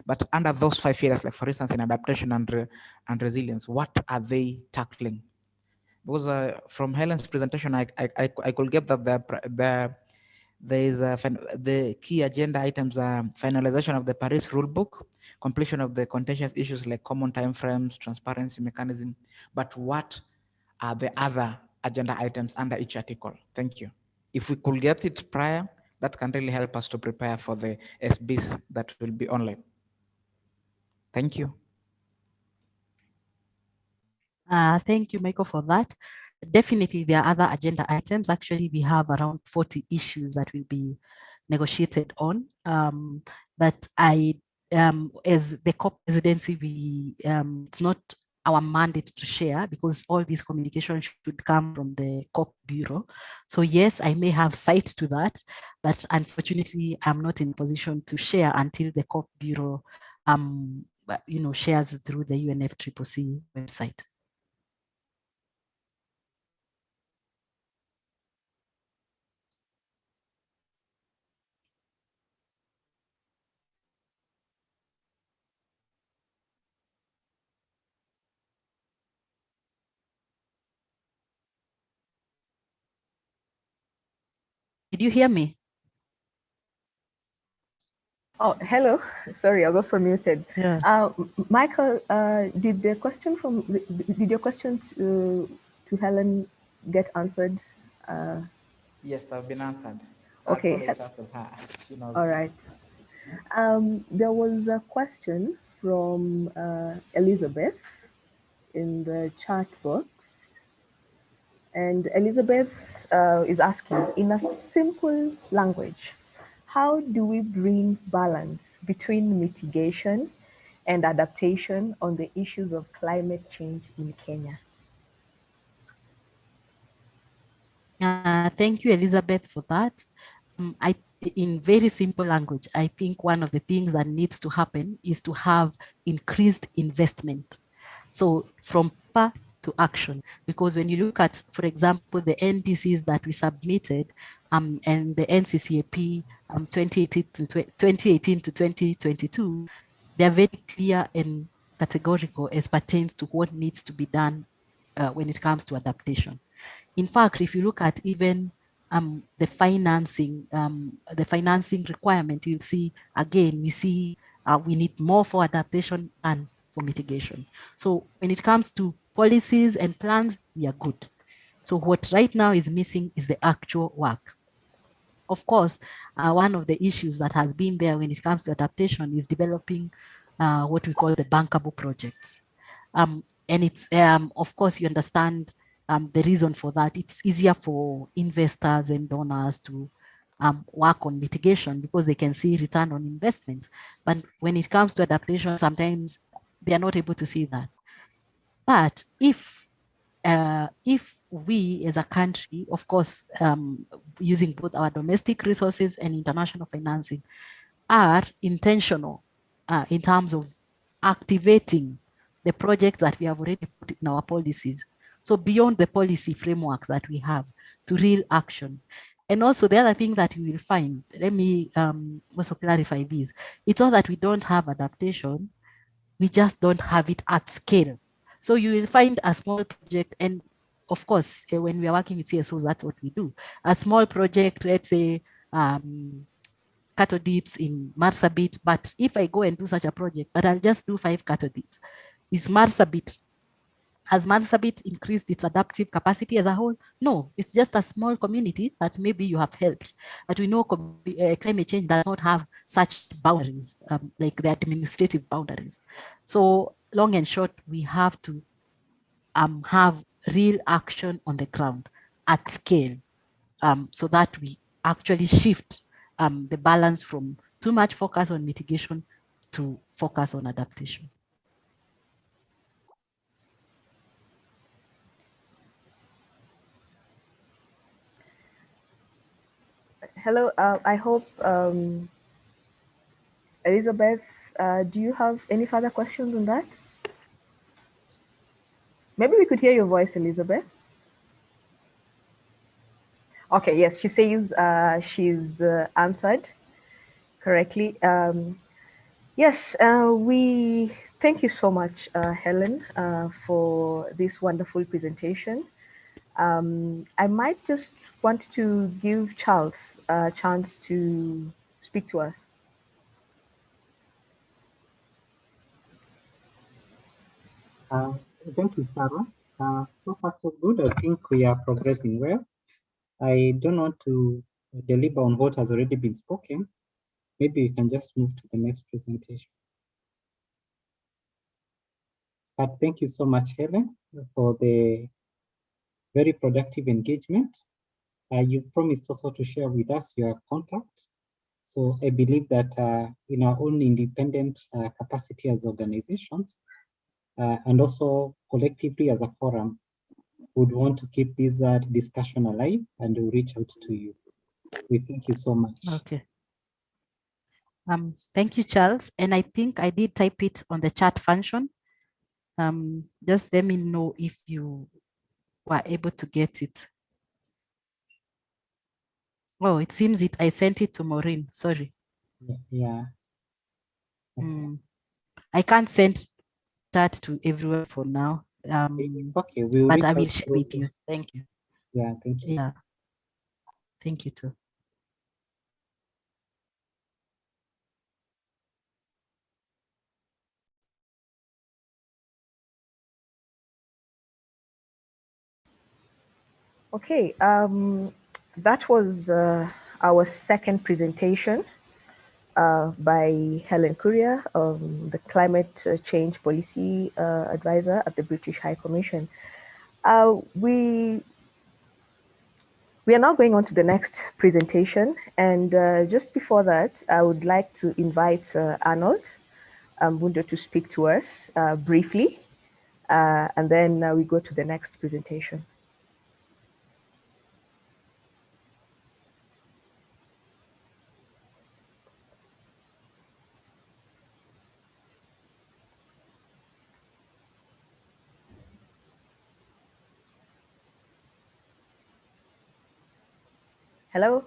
But under those 5 areas, like for instance, in adaptation and resilience, what are they tackling? Because from Helen's presentation, I could get that there is the key agenda items are finalization of the Paris rulebook, completion of the contentious issues like common timeframes, transparency mechanism. But what are the other agenda items under each article? Thank you. If we could get it prior, that can really help us to prepare for the SBs that will be online. Thank you. Thank you, Michael, for that. Definitely, there are other agenda items. Actually, we have around 40 issues that will be negotiated on. But as the COP presidency, it's not our mandate to share, because all these communications should come from the COP Bureau. So yes, I may have sight to that, but unfortunately, I'm not in a position to share until the COP Bureau shares through the UNFCCC website. Did you hear me? Oh, hello. Sorry, I was also muted. Yeah. Michael, did your question to Helen get answered? Yes, I've been answered. Okay. I'll follow it up with her. She knows. All right. There was a question from Elizabeth in the chat box. And Elizabeth is asking, in a simple language, how do we bring balance between mitigation and adaptation on the issues of climate change in Kenya? Thank you, Elizabeth, for that. in very simple language, I think one of the things that needs to happen is to have increased investment. So from paper to action, because when you look at, for example, the NDCs that we submitted and the NCCAP 2018 to 2022, they are very clear and categorical as pertains to what needs to be done when it comes to adaptation. In fact, if you look at even the financing requirement, you'll see again, we need more for adaptation and for mitigation. So when it comes to policies and plans, we are good. So what right now is missing is the actual work. Of course, one of the issues that has been there when it comes to adaptation is developing what we call the bankable projects. And it's, of course, you understand the reason for that. It's easier for investors and donors to work on mitigation because they can see return on investment. But when it comes to adaptation, sometimes they are not able to see that. But if we as a country, of course, using both our domestic resources and international financing, are intentional in terms of activating the projects that we have already put in our policies. So beyond the policy frameworks that we have to real action. And also the other thing that you will find, let me also clarify this, it's not that we don't have adaptation, we just don't have it at scale. So you will find a small project, and of course, when we are working with CSOs, that's what we do. A small project, let's say, cattle dips in Marsabit, but if I go and do such a project, but I'll just do 5 cattle dips, has Marsabit increased its adaptive capacity as a whole? No, it's just a small community that maybe you have helped. But we know climate change does not have such boundaries, like the administrative boundaries. So long and short, we have to have real action on the ground at scale, so that we actually shift the balance from too much focus on mitigation to focus on adaptation. Hello, I hope, Elizabeth, do you have any further questions on that? Maybe we could hear your voice, Elizabeth. Okay, yes, she says she's answered correctly. Yes, we thank you so much, Helen, for this wonderful presentation. I might just want to give Charles a chance to speak to us. Thank you, Sarah. So far, so good. I think we are progressing well. I don't want to deliver on what has already been spoken. Maybe we can just move to the next presentation. But thank you so much, Helen, for the very productive engagement. You promised also to share with us your contact. So I believe that in our own independent capacity as organizations, and also collectively as a forum, would want to keep this discussion alive and we'll reach out to you. We thank you so much. Okay. Thank you, Charles. And I think I did type it on the chat function. Just let me know if you were able to get it. Oh, it seems I sent it to Maureen. Sorry. Yeah. Okay. I can't send that to everyone for now. It's okay. We'll but I will share with you. Thank you. Yeah, thank you. Yeah. Thank you too. Okay, that was our second presentation by Helen Courier, the Climate Change Policy Advisor at the British High Commission. We are now going on to the next presentation, and just before that, I would like to invite Arnold Bundo to speak to us briefly, and then we go to the next presentation. Hello?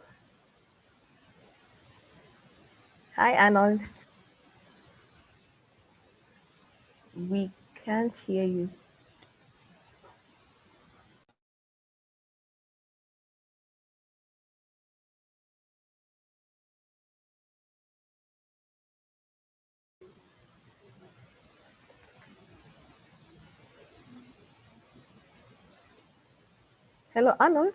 Hi, Arnold. We can't hear you. Hello, Arnold.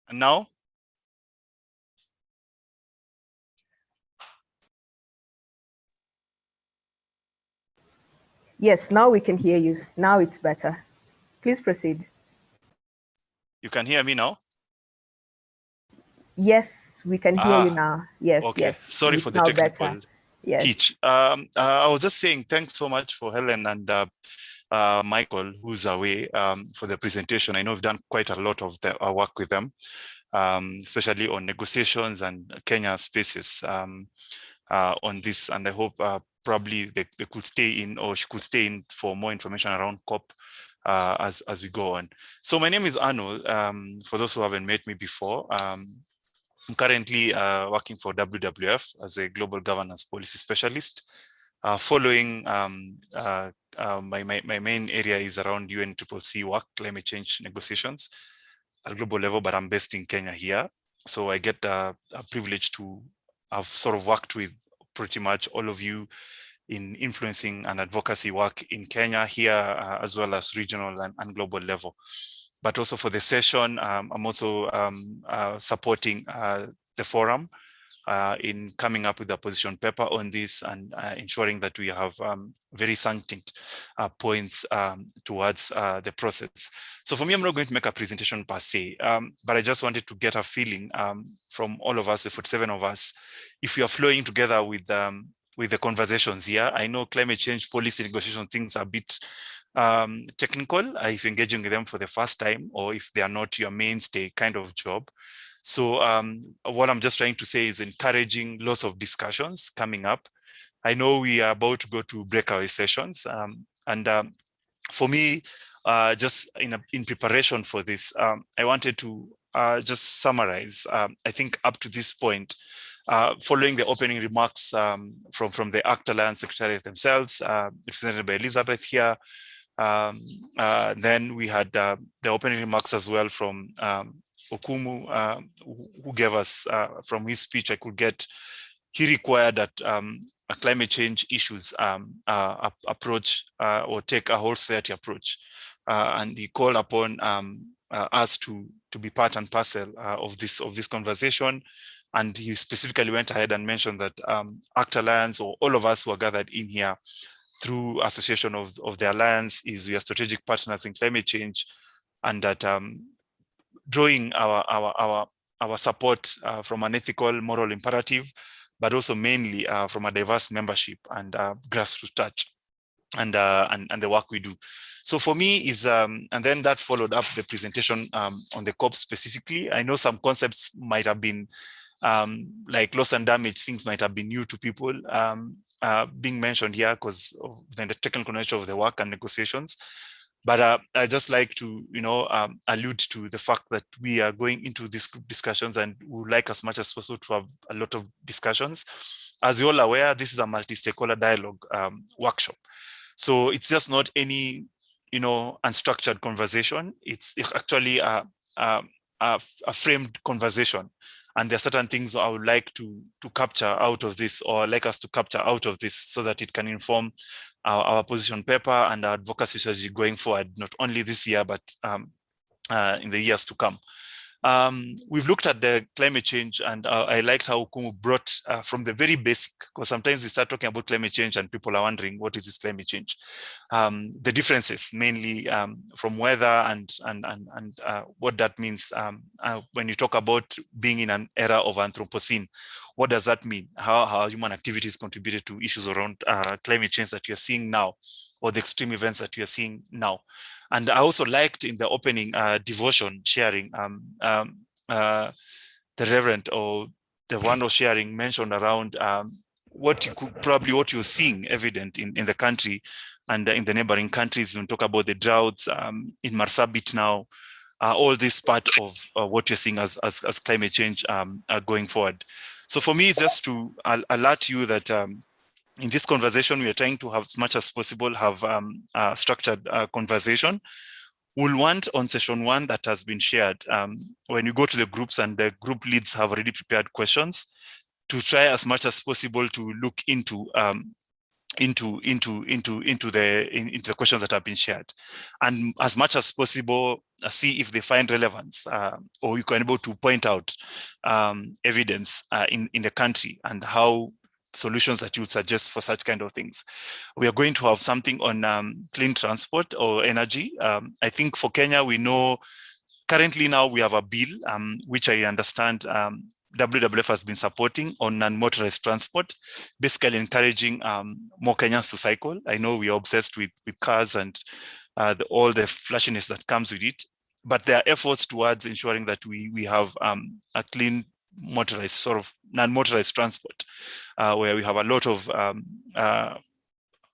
And now? Yes, now we can hear you. Now it's better. Please proceed. You can hear me now? Yes, we can hear you now. Yes, okay. yes. Sorry It's for the now technical better. Yes. hitch. I was just saying thanks so much for Helen and Michael, who's away, for the presentation. I know we've done quite a lot of the work with them, especially on negotiations and Kenya spaces on this. And I hope probably they could stay in, or she could stay in for more information around COP as we go on. So my name is Arnold. For those who haven't met me before, I'm currently working for WWF as a global governance policy specialist. Following my main area is around UNCCC work, climate change negotiations at global level, but I'm based in Kenya here. So I get a privilege to have sort of worked with pretty much all of you in influencing and advocacy work in Kenya here, as well as regional and global level. But also for the session, I'm also supporting the forum in coming up with a position paper on this and ensuring that we have very succinct points towards the process. So for me, I'm not going to make a presentation per se, but I just wanted to get a feeling from all of us, the 47 of us, if we are flowing together with the conversations here. I know climate change policy negotiation things are a bit technical if engaging with them for the first time, or if they are not your mainstay kind of job. So what I'm just trying to say is encouraging lots of discussions coming up. I know we are about to go to breakaway sessions, and for me, just in preparation for this, I wanted to just summarize. I think up to this point, following the opening remarks from the ACT Alliance Secretariat themselves, represented by Elizabeth here, then we had the opening remarks as well from Okumu, who gave us, from his speech, I could get, he required that a climate change issues approach or take a whole society approach. And he called upon us to be part and parcel of this conversation. And he specifically went ahead and mentioned that ACT Alliance, or all of us who are gathered in here through association of the Alliance, is we are strategic partners in climate change, and that drawing our support from an ethical, moral imperative, but also mainly from a diverse membership and grassroots touch, and the work we do. So for me is, and then that followed up the presentation on the COP specifically. I know some concepts might have been like loss and damage, things might have been new to people being mentioned here because of the technical nature of the work and negotiations. But I just like to, allude to the fact that we are going into these group discussions, and we would like as much as possible to have a lot of discussions. As you're all aware, this is a multi-stakeholder dialogue workshop. So it's just not any, unstructured conversation. It's actually a framed conversation. And there are certain things I would like to capture out of this, or like us to capture out of this, so that it can inform our position paper and our advocacy strategy going forward, not only this year, but in the years to come. We've looked at the climate change, and I liked how Kumu brought from the very basic, because sometimes we start talking about climate change and people are wondering, what is this climate change? The differences mainly from weather and what that means. When you talk about being in an era of Anthropocene, what does that mean? How human activities contributed to issues around climate change that you're seeing now, or the extreme events that you're seeing now. And I also liked in the opening devotion sharing, the Reverend, or the one of sharing, mentioned around what you could probably what you're seeing evident in the country and in the neighboring countries. When we talk about the droughts in Marsabit now, all this part of what you're seeing as climate change going forward. So for me, it's just to alert you that in this conversation, we are trying to have as much as possible have a structured conversation. We'll want on session 1 that has been shared, when you go to the groups and the group leads have already prepared questions, to try as much as possible to look into the questions that have been shared, and as much as possible see if they find relevance, or you can be able to point out evidence in the country and how solutions that you would suggest for such kind of things. We are going to have something on clean transport or energy. I think for Kenya, we know currently now we have a bill, which I understand WWF has been supporting on non-motorized transport, basically encouraging more Kenyans to cycle. I know we are obsessed with cars and all the flashiness that comes with it, but there are efforts towards ensuring that we have a clean motorized, sort of non-motorized transport, where we have a lot of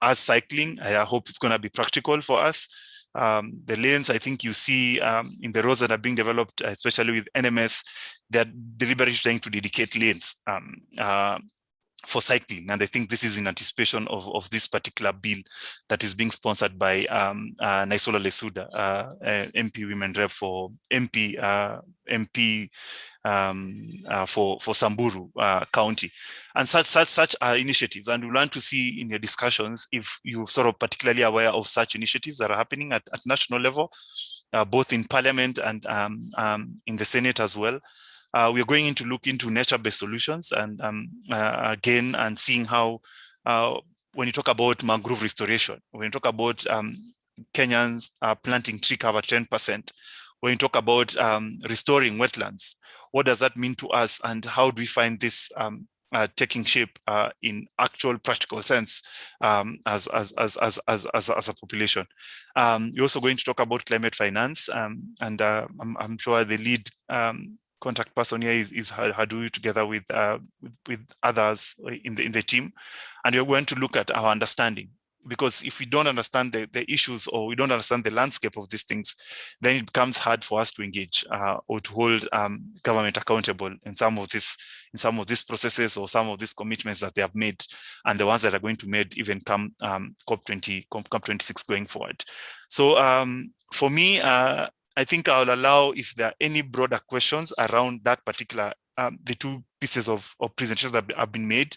us cycling. I hope it's going to be practical for us. The lanes, I think you see in the roads that are being developed, especially with NMS, they're deliberately trying to dedicate lanes for cycling. And I think this is in anticipation of this particular bill that is being sponsored by Naisola Lesuda, MP Women Rep for MP for Samburu County. And such initiatives, and we want to see in your discussions if you're sort of particularly aware of such initiatives that are happening at national level, both in Parliament and in the Senate as well. We are going to look into nature-based solutions and again, and seeing how when you talk about mangrove restoration, when you talk about Kenyans planting tree cover 10%, when you talk about restoring wetlands, what does that mean to us, and how do we find this taking shape in actual practical sense as a population? You're also going to talk about climate finance, and I'm sure the lead contact person here is Hadu, together with others in the team, and we're going to look at our understanding. Because if we don't understand the issues, or we don't understand the landscape of these things, then it becomes hard for us to engage or to hold government accountable in some of these processes or some of these commitments that they have made, and the ones that are going to made even come COP26 going forward. So for me, I think I'll allow if there are any broader questions around that particular, the two pieces of presentations that have been made.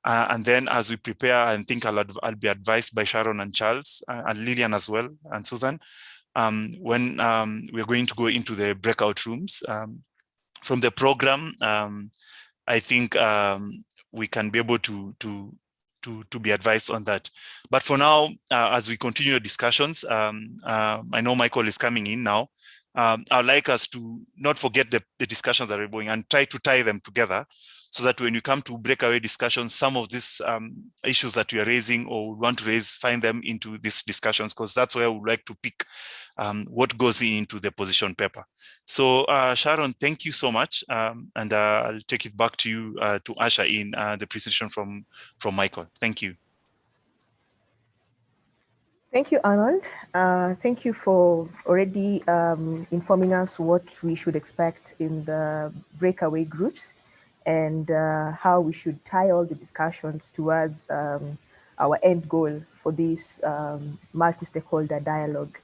And then as we prepare, I think I'll be advised by Sharon and Charles and Lillian as well, and Susan, when we're going to go into the breakout rooms. From the program, I think we can be able to be advised on that. But for now, as we continue the discussions, I know Michael is coming in now. I'd like us to not forget the discussions that we're going and try to tie them together, so that when you come to breakaway discussions, some of these issues that we are raising or want to raise, find them into these discussions, because that's where we would like to pick what goes into the position paper. So Sharon, thank you so much. And I'll take it back to you to usher in the presentation from Michael. Thank you. Thank you, Arnold. Thank you for already informing us what we should expect in the breakaway groups, and how we should tie all the discussions towards our end goal for this multi-stakeholder dialogue.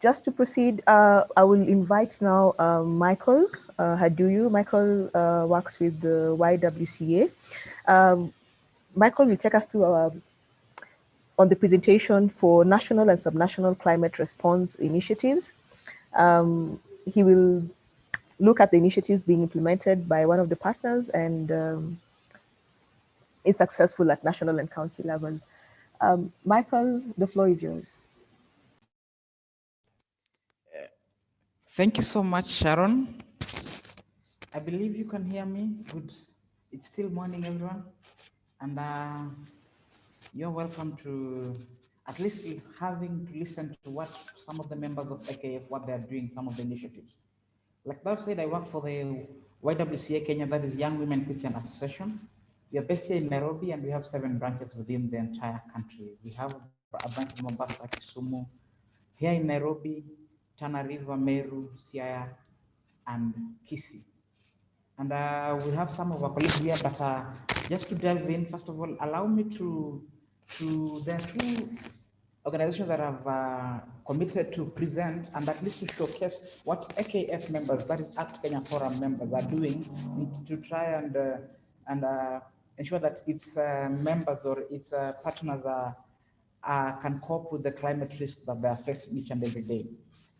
Just to proceed, I will invite now Michael Haduyu. Michael works with the YWCA. Michael will take us through on the presentation for national and subnational climate response initiatives. He will look at the initiatives being implemented by one of the partners and is successful at national and county level. Michael, the floor is yours. Thank you so much, Sharon. I believe you can hear me. Good. It's still morning, everyone. And you're welcome to at least having to listen to what some of the members of AKF, what they're doing, some of the initiatives. Like Bob said, I work for the YWCA Kenya, that is Young Women Christian Association. We are based here in Nairobi, and we have 7 branches within the entire country. We have a branch in Mombasa, Kisumu, here in Nairobi, Tana River, Meru, Siaya, and Kisii. And we have some of our colleagues here, but just to delve in, first of all, allow me there are 2 organizations that have committed to present and at least to showcase what AKF members, that is Act Kenya Forum members, are doing to try and ensure that its members or its partners can cope with the climate risks that they are facing each and every day.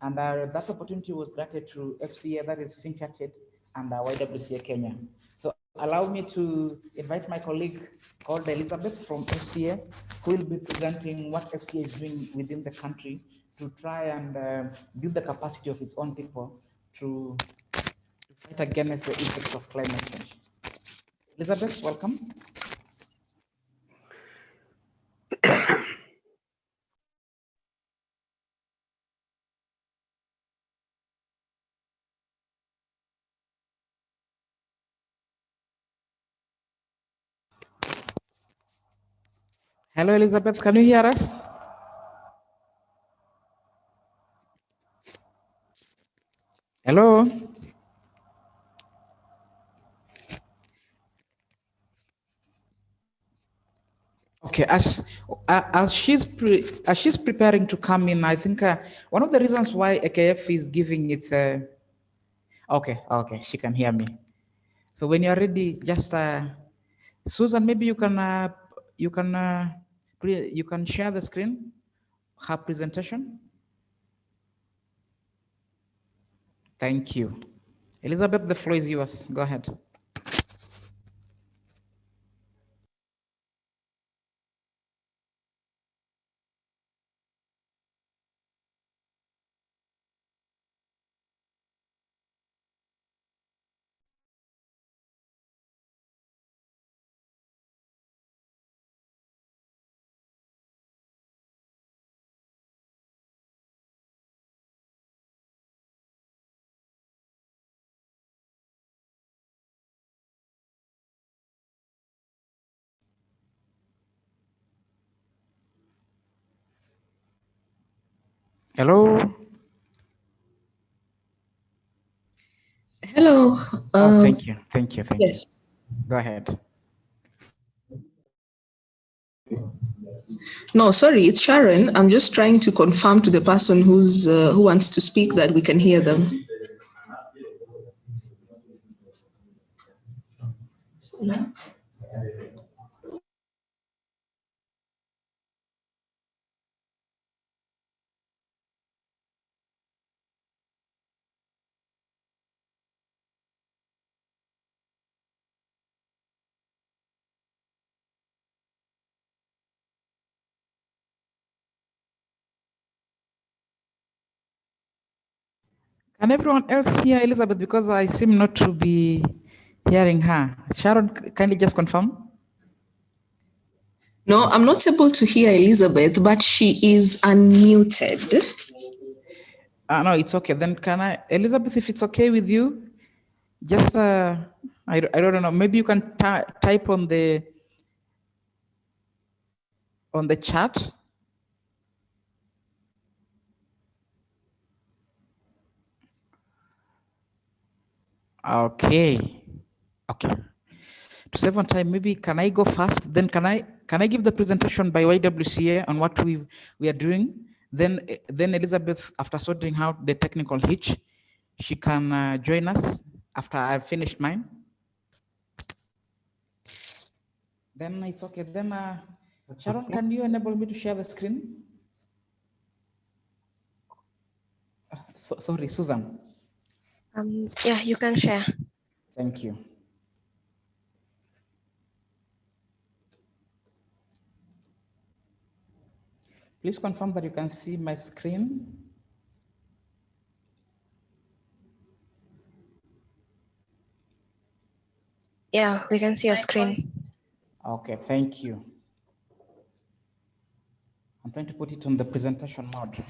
And that opportunity was granted to FCA, that is Think Church, and YWCA Kenya. So allow me to invite my colleague called Elizabeth from FCA, who will be presenting what FCA is doing within the country to try and build the capacity of its own people to fight against the effects of climate change. Elizabeth, welcome. Hello, Elizabeth, can you hear us? Hello? Okay, as she's preparing to come in, I think one of the reasons why AKF is giving its okay, she can hear me. So when you're ready, just Susan, maybe you can share the screen, her presentation. Thank you. Elizabeth, the floor is yours. Go ahead. Hello. Hello. Thank you. Yes. Go ahead. No, sorry, it's Sharon. I'm just trying to confirm to the person who wants to speak that we can hear them. Can everyone else hear Elizabeth? Because I seem not to be hearing her. Sharon, kindly just confirm. No, I'm not able to hear Elizabeth, but she is unmuted. No, it's okay. Then can I, Elizabeth, if it's okay with you, just, I don't know, maybe you can type on the chat. Okay. To save on time, maybe can I go first? Then can I give the presentation by YWCA on what we are doing? Then Elizabeth, after sorting out the technical hitch, she can join us after I've finished mine. Then it's okay. Then Sharon, okay. can you enable me to share the screen? Sorry, Susan. Yeah, you can share. Thank you. Please confirm that you can see my screen. Yeah, we can see your screen. Okay, thank you. I'm trying to put it on the presentation mode.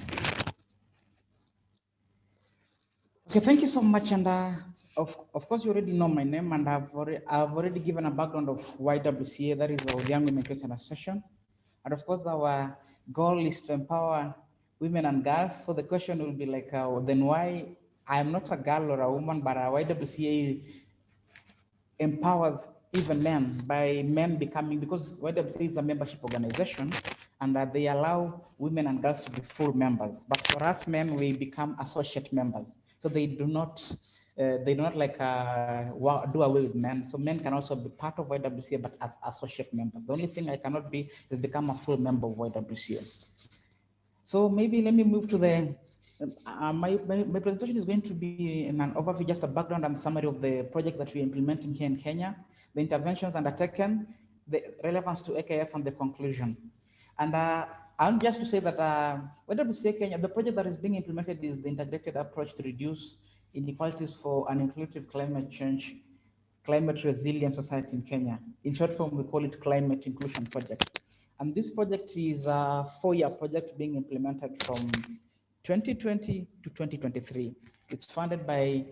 Okay, thank you so much. And of course, you already know my name, and I've already given a background of YWCA, that is the Young Women Christian Association. And of course, our goal is to empower women and girls. So the question will be like, then why I am not a girl or a woman, but YWCA empowers even men by men becoming, because YWCA is a membership organization, and they allow women and girls to be full members. But for us men, we become associate members. So they do not like do away with men. So men can also be part of YWCA, but as associate members. The only thing I cannot be is become a full member of YWCA. So maybe let me move to the, my presentation is going to be in an overview, just a background and summary of the project that we're implementing here in Kenya, the interventions undertaken, the relevance to AKF, and the conclusion. And I'm just to say that YWCA Kenya, the project that is being implemented is the integrated approach to reduce inequalities for an inclusive climate change, climate resilient society in Kenya. In short form, we call it Climate Inclusion Project. And this project is a 4-year project being implemented from 2020 to 2023. It's funded by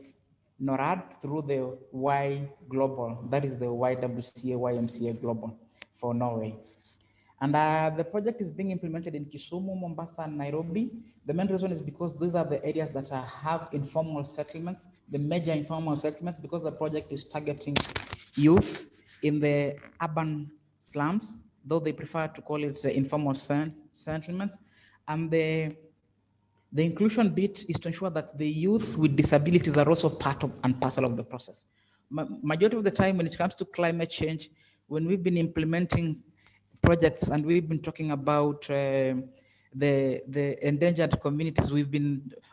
NORAD through the Y Global, that is the YWCA, YMCA Global for Norway. And the project is being implemented in Kisumu, Mombasa, and Nairobi. The main reason is because these are the areas that have informal settlements, the major informal settlements, because the project is targeting youth in the urban slums, though they prefer to call it informal settlements. And the inclusion bit is to ensure that the youth with disabilities are also part of and parcel of the process. Majority of the time when it comes to climate change, when we've been implementing projects and we've been talking about the endangered communities,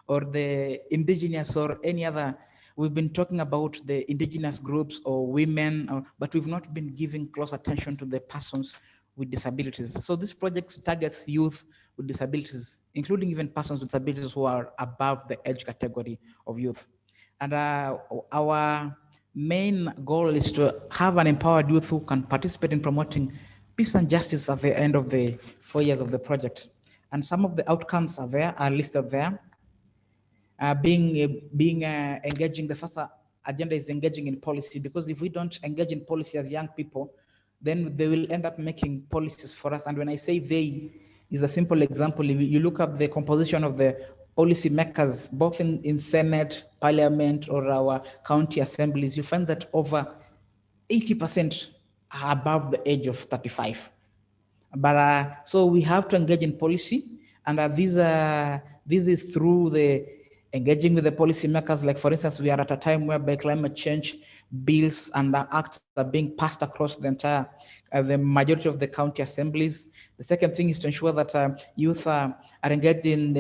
or the indigenous or any other, we've been talking about the indigenous groups or women, but we've not been giving close attention to the persons with disabilities. So this project targets youth with disabilities, including even persons with disabilities who are above the age category of youth. And our main goal is to have an empowered youth who can participate in promoting peace and justice at the end of the 4 years of the project. And some of the outcomes are listed there. Engaging, the first agenda is engaging in policy, because if we don't engage in policy as young people, then they will end up making policies for us. And when I say they, is a simple example. If you look up the composition of the policy makers, both in Senate, Parliament, or our county assemblies, you find that over 80% are above the age of 35. But so we have to engage in policy, and this is through the engaging with the policy makers. Like, for instance, we are at a time whereby climate change bills and acts are being passed across the entire, the majority of the county assemblies. The second thing is to ensure that youth are engaged in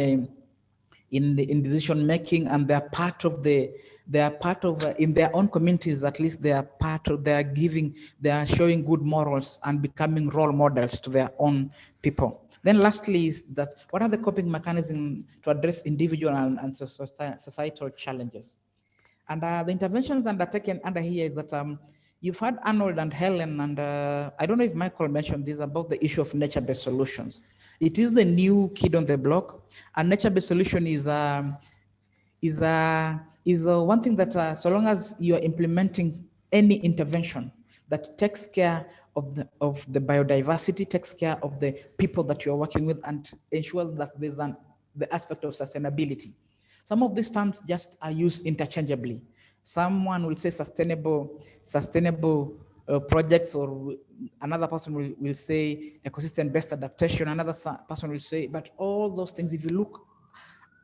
decision making, and they are part of in their own communities. At least they are showing good morals and becoming role models to their own people. Then lastly is that, what are the coping mechanisms to address individual and societal challenges? And the interventions undertaken under here is that you've had Arnold and Helen, and I don't know if Michael mentioned this about the issue of nature-based solutions. It is the new kid on the block, and nature-based solution is one thing that so long as you are implementing any intervention that takes care of the biodiversity, takes care of the people that you are working with, and ensures that there's the aspect of sustainability. Some of these terms just are used interchangeably. Someone will say sustainable projects, or another person will say ecosystem-based adaptation, another person will say, but all those things, if you look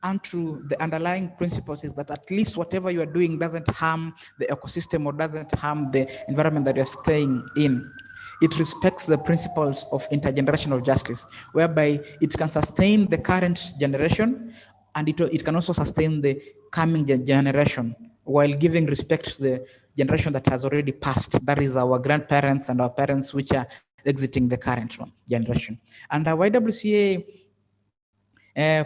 unto the underlying principles, is that at least whatever you are doing doesn't harm the ecosystem or doesn't harm the environment that you're staying in. It respects the principles of intergenerational justice, whereby it can sustain the current generation, and it can also sustain the coming generation, while giving respect to the generation that has already passed. That is our grandparents and our parents, which are exiting the current generation. And YWCA,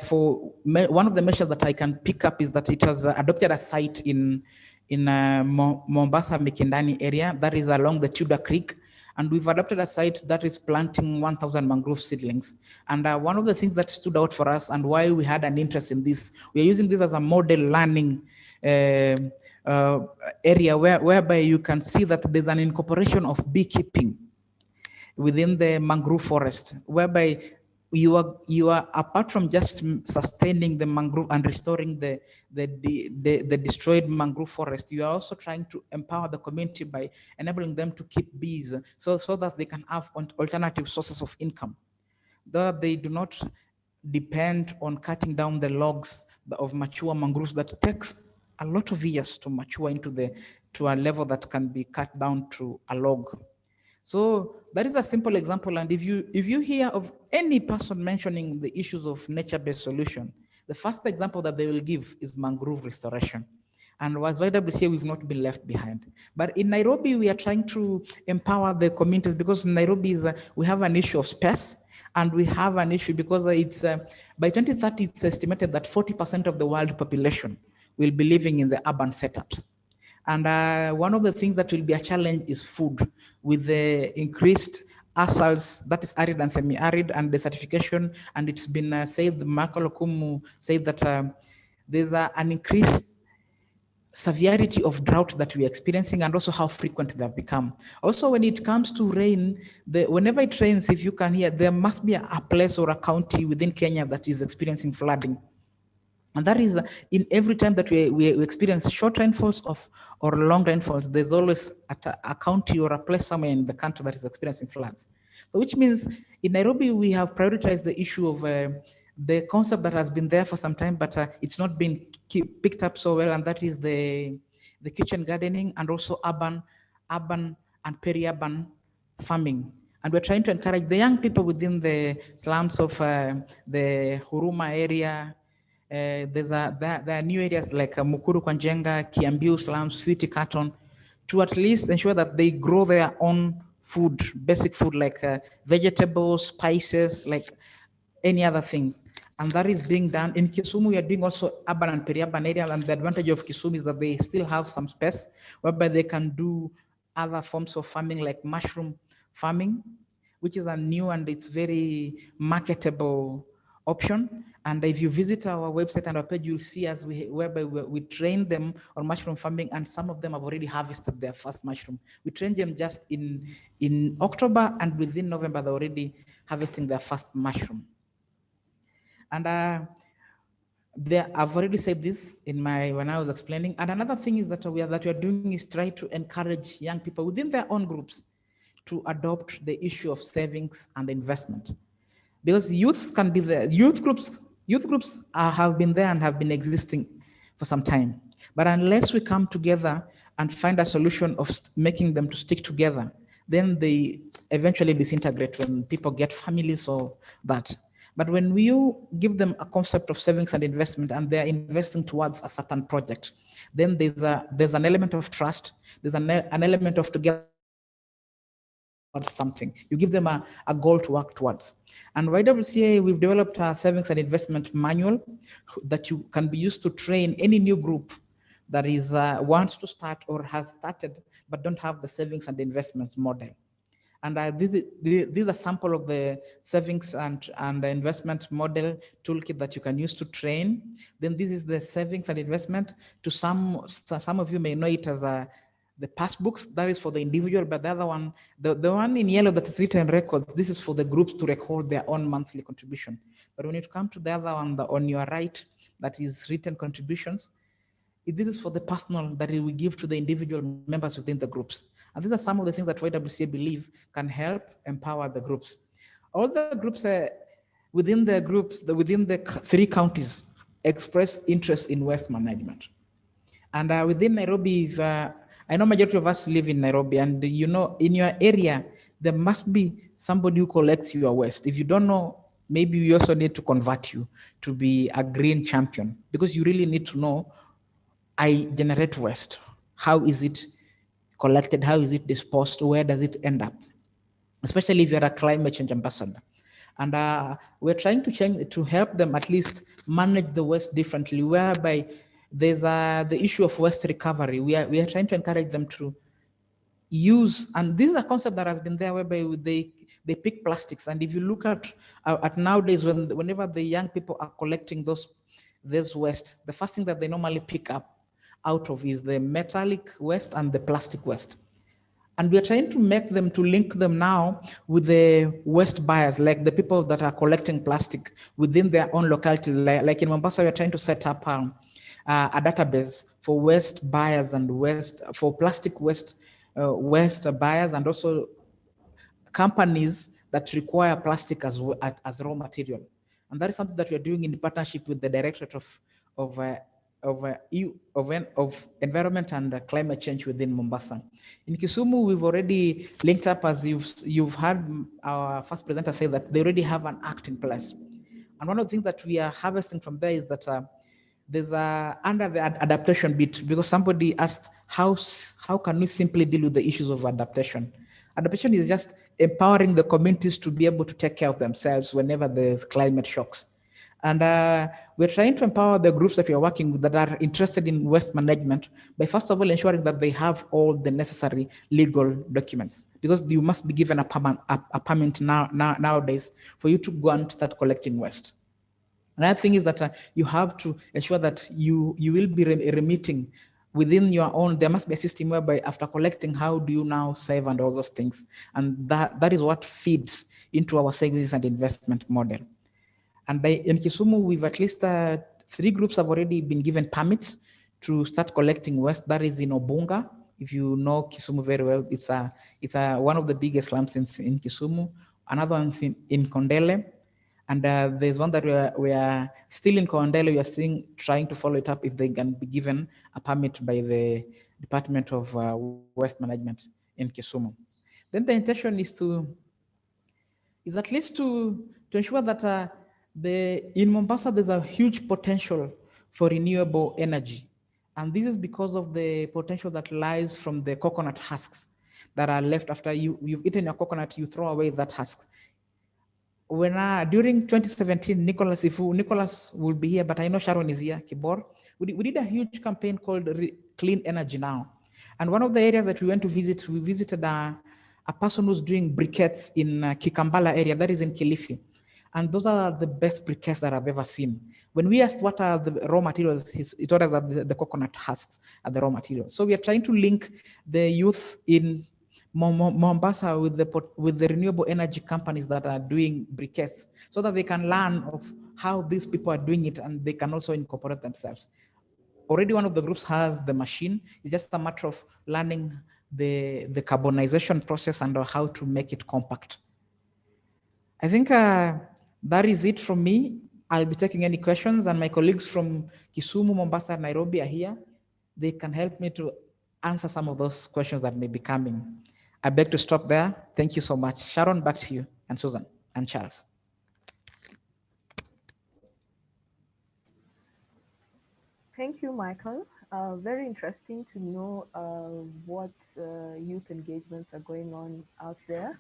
for one of the measures that I can pick up is that it has adopted a site in Mombasa Mikindani area, that is along the Tudor Creek, and we've adopted a site that is planting 1,000 mangrove seedlings. And one of the things that stood out for us and why we had an interest in this, we are using this as a model learning area whereby you can see that there's an incorporation of beekeeping within the mangrove forest, whereby you are apart from just sustaining the mangrove and restoring the destroyed mangrove forest, you are also trying to empower the community by enabling them to keep bees so that they can have alternative sources of income, though they do not depend on cutting down the logs of mature mangroves that takes a lot of years to mature to a level that can be cut down to a log. So that is a simple example. And if you hear of any person mentioning the issues of nature-based solution, the first example that they will give is mangrove restoration. And as YWCA, we've not been left behind. But in Nairobi, we are trying to empower the communities, because in Nairobi we have an issue of space, and we have an issue because it's by 2030, it's estimated that 40% of the world population will be living in the urban setups. And one of the things that will be a challenge is food, with the increased ASALs, that is arid and semi-arid, and desertification. And it's been said, Michael Okumu said that there's an increased severity of drought that we're experiencing, and also how frequent they have become. Also, when it comes to rain, whenever it rains, if you can hear, there must be a place or a county within Kenya that is experiencing flooding. And that is in every time that we experience short rainfalls or long rainfalls, there's always a county or a place somewhere in the country that is experiencing floods. So which means in Nairobi, we have prioritized the issue of the concept that has been there for some time, but it's not been picked up so well, and that is the kitchen gardening, and also urban and peri-urban farming. And we're trying to encourage the young people within the slums of the Huruma area. There are new areas like Mukuru Kwanjenga, Kiambu slums, City Carton, to at least ensure that they grow their own food, basic food like vegetables, spices, like any other thing. And that is being done. In Kisumu, we are doing also urban and peri-urban area, and the advantage of Kisumu is that they still have some space whereby they can do other forms of farming like mushroom farming, which is a new and it's very marketable option. And if you visit our website and our page, you'll see us whereby we train them on mushroom farming, and some of them have already harvested their first mushroom. We trained them just in October, and within November, they're already harvesting their first mushroom. And I've already said this when I was explaining. And another thing is that we are doing is try to encourage young people within their own groups to adopt the issue of savings and investment, because youth can be there. Youth groups have been there and have been existing for some time. But unless we come together and find a solution of making them to stick together, then they eventually disintegrate when people get families or that. But when you give them a concept of savings and investment, and they're investing towards a certain project, then there's an element of trust, there's an element of together something. You give them a goal to work towards. And YWCA, we've developed a savings and investment manual that you can be used to train any new group that is wants to start or has started but don't have the savings and investments model. And this is a sample of the savings and the investment model toolkit that you can use to train. Then this is the savings and investment. To some of you may know it as the passbooks. That is for the individual, but the other one, the one in yellow that is written records, this is for the groups to record their own monthly contribution. But when you come to the other one, on your right, that is written contributions, this is for the personal that it will give to the individual members within the groups. And these are some of the things that YWCA believe can help empower the groups. All the groups within the 3 counties express interest in waste management. And within Nairobi, I know majority of us live in Nairobi, and you know, in your area, there must be somebody who collects your waste. If you don't know, maybe we also need to convert you to be a green champion, because you really need to know, I generate waste. How is it collected? How is it disposed? Where does it end up? Especially if you're a climate change ambassador. And we're trying to help them at least manage the waste differently, whereby there's the issue of waste recovery. We are trying to encourage them to use, and this is a concept that has been there, whereby they pick plastics. And if you look at nowadays, whenever the young people are collecting this waste, the first thing that they normally pick up out of is the metallic waste and the plastic waste. And we are trying to make them, to link them now with the waste buyers, like the people that are collecting plastic within their own locality. Like in Mombasa, we are trying to set up a database for waste buyers and for plastic waste buyers, and also companies that require plastic as raw material. And that is something that we are doing in partnership with the Directorate of Environment and Climate Change within Mombasa. In Kisumu, we've already linked up, as you've heard our first presenter say, that they already have an act in place. And one of the things that we are harvesting from there is that there's under the adaptation bit, because somebody asked, how can we simply deal with the issues of adaptation? Adaptation is just empowering the communities to be able to take care of themselves whenever there's climate shocks. And we're trying to empower the groups that we are working with that are interested in waste management by first of all ensuring that they have all the necessary legal documents, because you must be given a permit nowadays for you to go and start collecting waste. Another thing is that you have to ensure that you will be remitting within your own. There must be a system whereby after collecting, how do you now save and all those things? And that is what feeds into our savings and investment model. And in Kisumu, we've at least 3 groups have already been given permits to start collecting waste. That is in Obunga. If you know Kisumu very well, it's one of the biggest slums in Kisumu. Another one's in Kondele. And there's one that we are still in Kondele. We are still trying to follow it up if they can be given a permit by the Department of Waste Management in Kisumu. Then the intention is at least to ensure that in Mombasa, there's a huge potential for renewable energy. And this is because of the potential that lies from the coconut husks that are left after you've eaten your coconut, you throw away that husk. When during 2017, Nicholas will be here, but I know Sharon is here, Kibor. We did a huge campaign called Clean Energy Now. And one of the areas that we went to visit, we visited a person who's doing briquettes in Kikambala area, that is in Kilifi. And those are the best briquettes that I've ever seen. When we asked what are the raw materials, he told us that the coconut husks are the raw materials. So we are trying to link the youth in Mombasa with the renewable energy companies that are doing briquettes, so that they can learn of how these people are doing it and they can also incorporate themselves. Already one of the groups has the machine. It's just a matter of learning the carbonization process and how to make it compact. I think that is it from me. I'll be taking any questions, and my colleagues from Kisumu, Mombasa, and Nairobi are here. They can help me to answer some of those questions that may be coming. I beg to stop there. Thank you so much. Sharon, back to you, and Susan, and Charles. Thank you, Michael. Very interesting to know what youth engagements are going on out there.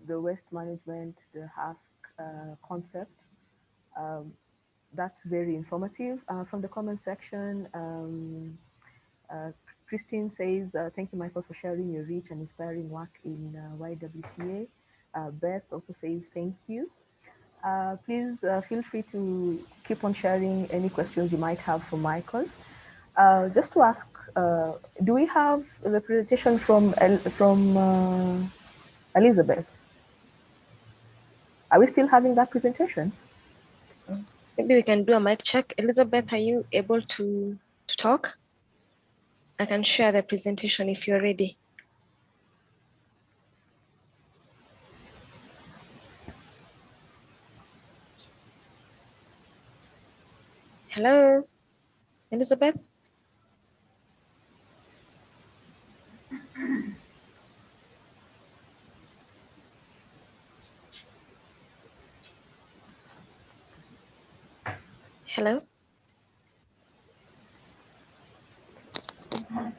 The waste management, the husk concept. That's very informative. From the comment section, Christine says, thank you, Michael, for sharing your rich and inspiring work in YWCA. Beth also says, thank you. Please feel free to keep on sharing any questions you might have for Michael. Just to ask, do we have a representation from Elizabeth? Are we still having that presentation? Maybe we can do a mic check. Elizabeth, are you able to talk? I can share the presentation if you're ready. Hello, Elizabeth? Hello? Okay.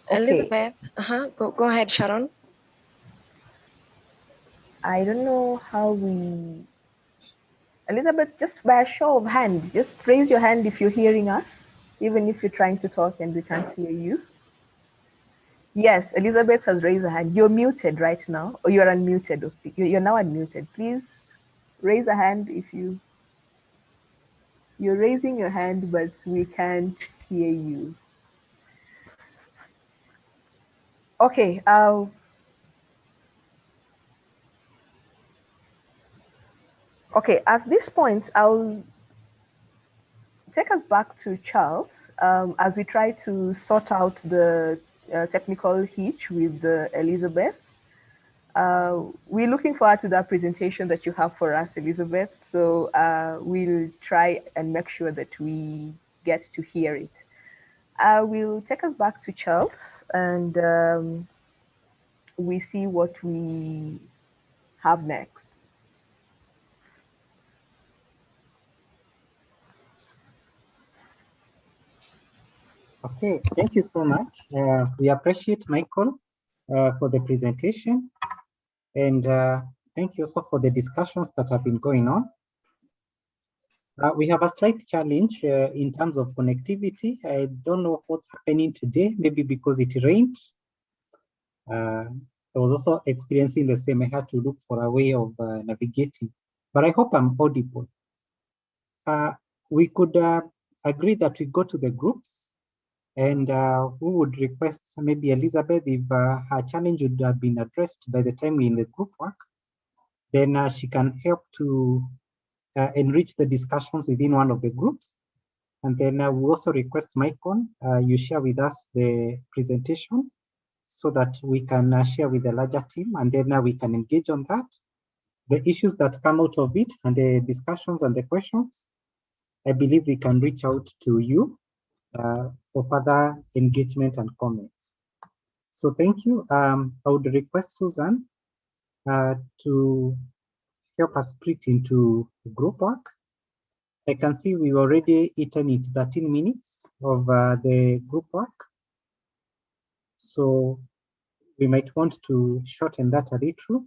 Elizabeth, go ahead, Sharon. I don't know how we Elizabeth, just by a show of hand, just raise your hand if you're hearing us, even if you're trying to talk and we can't hear you. Yes, Elizabeth has raised her hand. You're muted right now, or you're unmuted. Okay. You're now unmuted. Please raise a hand if you're raising your hand, but we can't hear you. Okay. Okay. At this point, I'll take us back to Charles as we try to sort out the technical hitch with Elizabeth. We're looking forward to that presentation that you have for us, Elizabeth. So we'll try and make sure that we get to hear it. We'll take us back to Charles and we see what we have next. Okay, thank you so much. We appreciate Michael for the presentation, and thank you also for the discussions that have been going on. We have a slight challenge in terms of connectivity. I don't know what's happening today, maybe because it rained. I was also experiencing the same. I had to look for a way of navigating, but I hope I'm audible. We could agree that we go to the groups, and we would request maybe Elizabeth, if her challenge would have been addressed by the time we're in the group work, then she can help to enrich the discussions within one of the groups. And then we also request Michael, you share with us the presentation so that we can share with the larger team, and then we can engage on that. The issues that come out of it and the discussions and the questions, I believe we can reach out to you for further engagement and comments. So thank you. I would request Susan to help us split into group work. I can see we already eaten it 13 minutes of the group work. So we might want to shorten that a little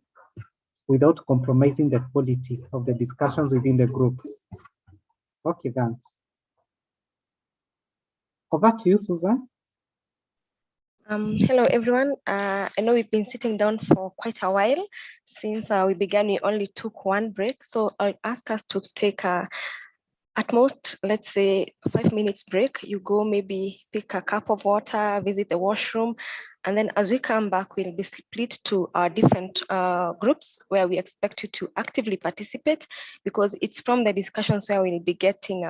without compromising the quality of the discussions within the groups. Okay, thanks. Over to you, Susan. Hello, everyone. I know we've been sitting down for quite a while. Since we began, we only took one break. So I'll ask us to take at most, let's say, 5 minutes break. You go maybe pick a cup of water, visit the washroom. And then as we come back, we'll be split to our different groups where we expect you to actively participate, because it's from the discussions where we'll be getting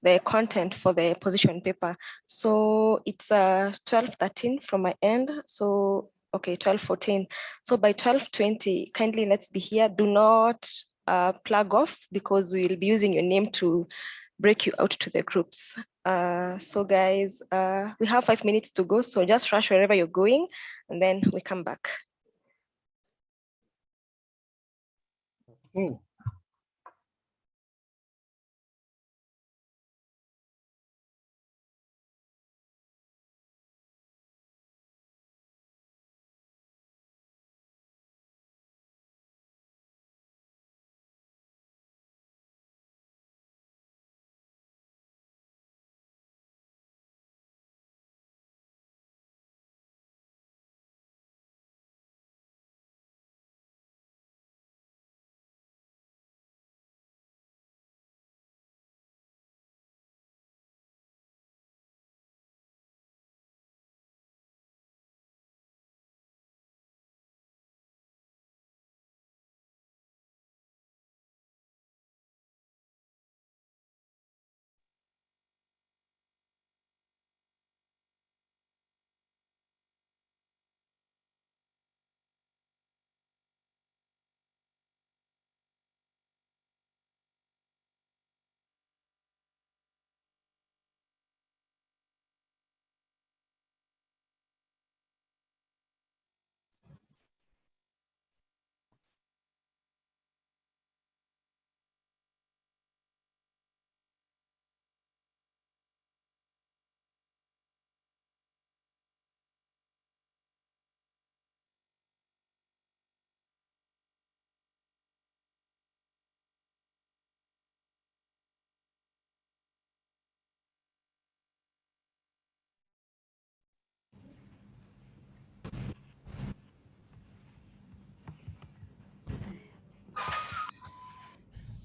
the content for the position paper. So it's 12:13 from my end. So, okay, 12:14. So by 12:20, kindly let's be here. Do not plug off, because we'll be using your name to break you out to the groups. So guys, we have 5 minutes to go. So just rush wherever you're going and then we come back. Okay.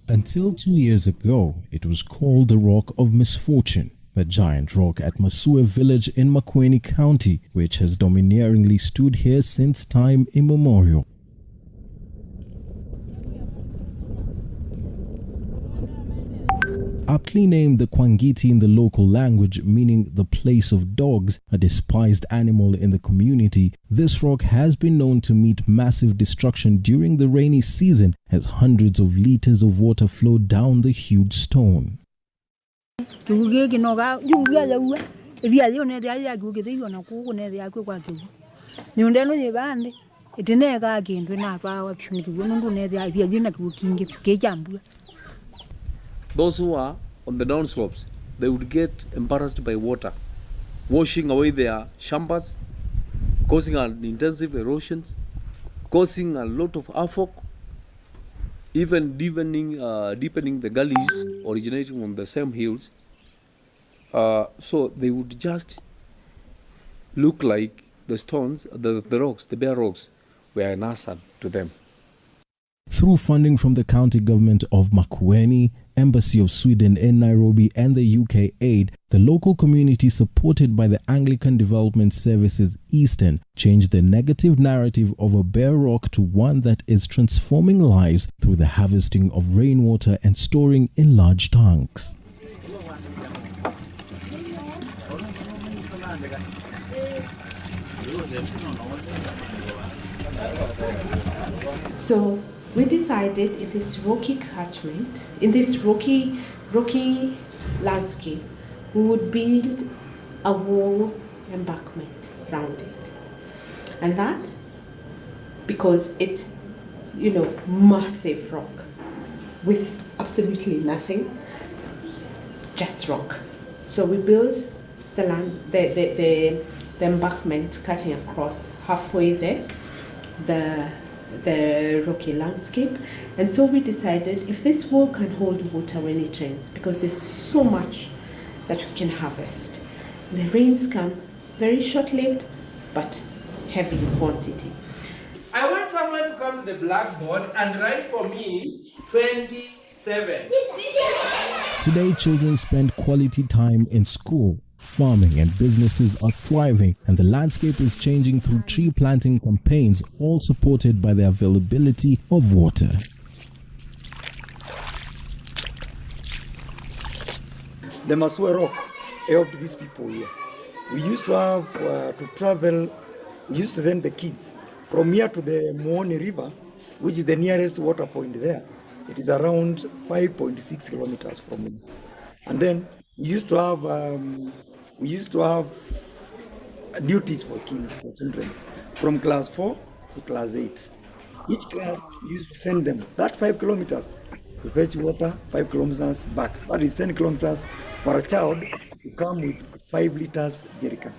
Until 2 years ago, it was called the Rock of Misfortune, the giant rock at Masue village in Makueni County, which has domineeringly stood here since time immemorial. Aptly named the Kwangiti in the local language, meaning the place of dogs, a despised animal in the community, this rock has been known to meet massive destruction during the rainy season as hundreds of liters of water flow down the huge stone. Those who are on the downslopes, they would get embarrassed by water, washing away their shambas, causing an intensive erosion, causing a lot of havoc, even deepening the gullies originating from the same hills. So they would just look like the stones, the rocks, the bare rocks, were an hazard to them. Through funding from the county government of Makueni, Embassy of Sweden in Nairobi and the UK aid, the local community supported by the Anglican Development Services Eastern changed the negative narrative of a bare rock to one that is transforming lives through the harvesting of rainwater and storing in large tanks. So we decided in this rocky catchment, in this rocky landscape, we would build a wall embankment around it. And that, because it's, massive rock with absolutely nothing, just rock. So we built the embankment cutting across halfway there, the rocky landscape. And so we decided if this wall can hold water when it rains, because there's so much that we can harvest. The rains come very short-lived, but heavy in quantity. I want someone to come to the blackboard and write for me 27. Today, children spend quality time in school. Farming and businesses are thriving, and the landscape is changing through tree planting campaigns, all supported by the availability of water. The Masue Rock helped these people here. We used to have to travel, we used to send the kids from here to the Muoni River, which is the nearest water point there. It is around 5.6 kilometers from here. And then we used to have duties for kids, for children, from class 4 to class 8. Each class used to send them that 5 kilometers to fetch water, 5 kilometers back. That is 10 kilometers for a child to come with 5 liters jerrycan.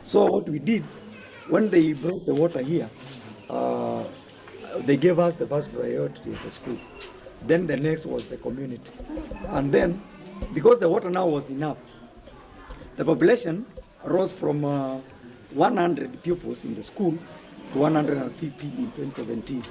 So what we did, when they brought the water here, they gave us the first priority at the school. Then the next was the community. And then, because the water now was enough, the population rose from 100 pupils in the school to 150 in 2017.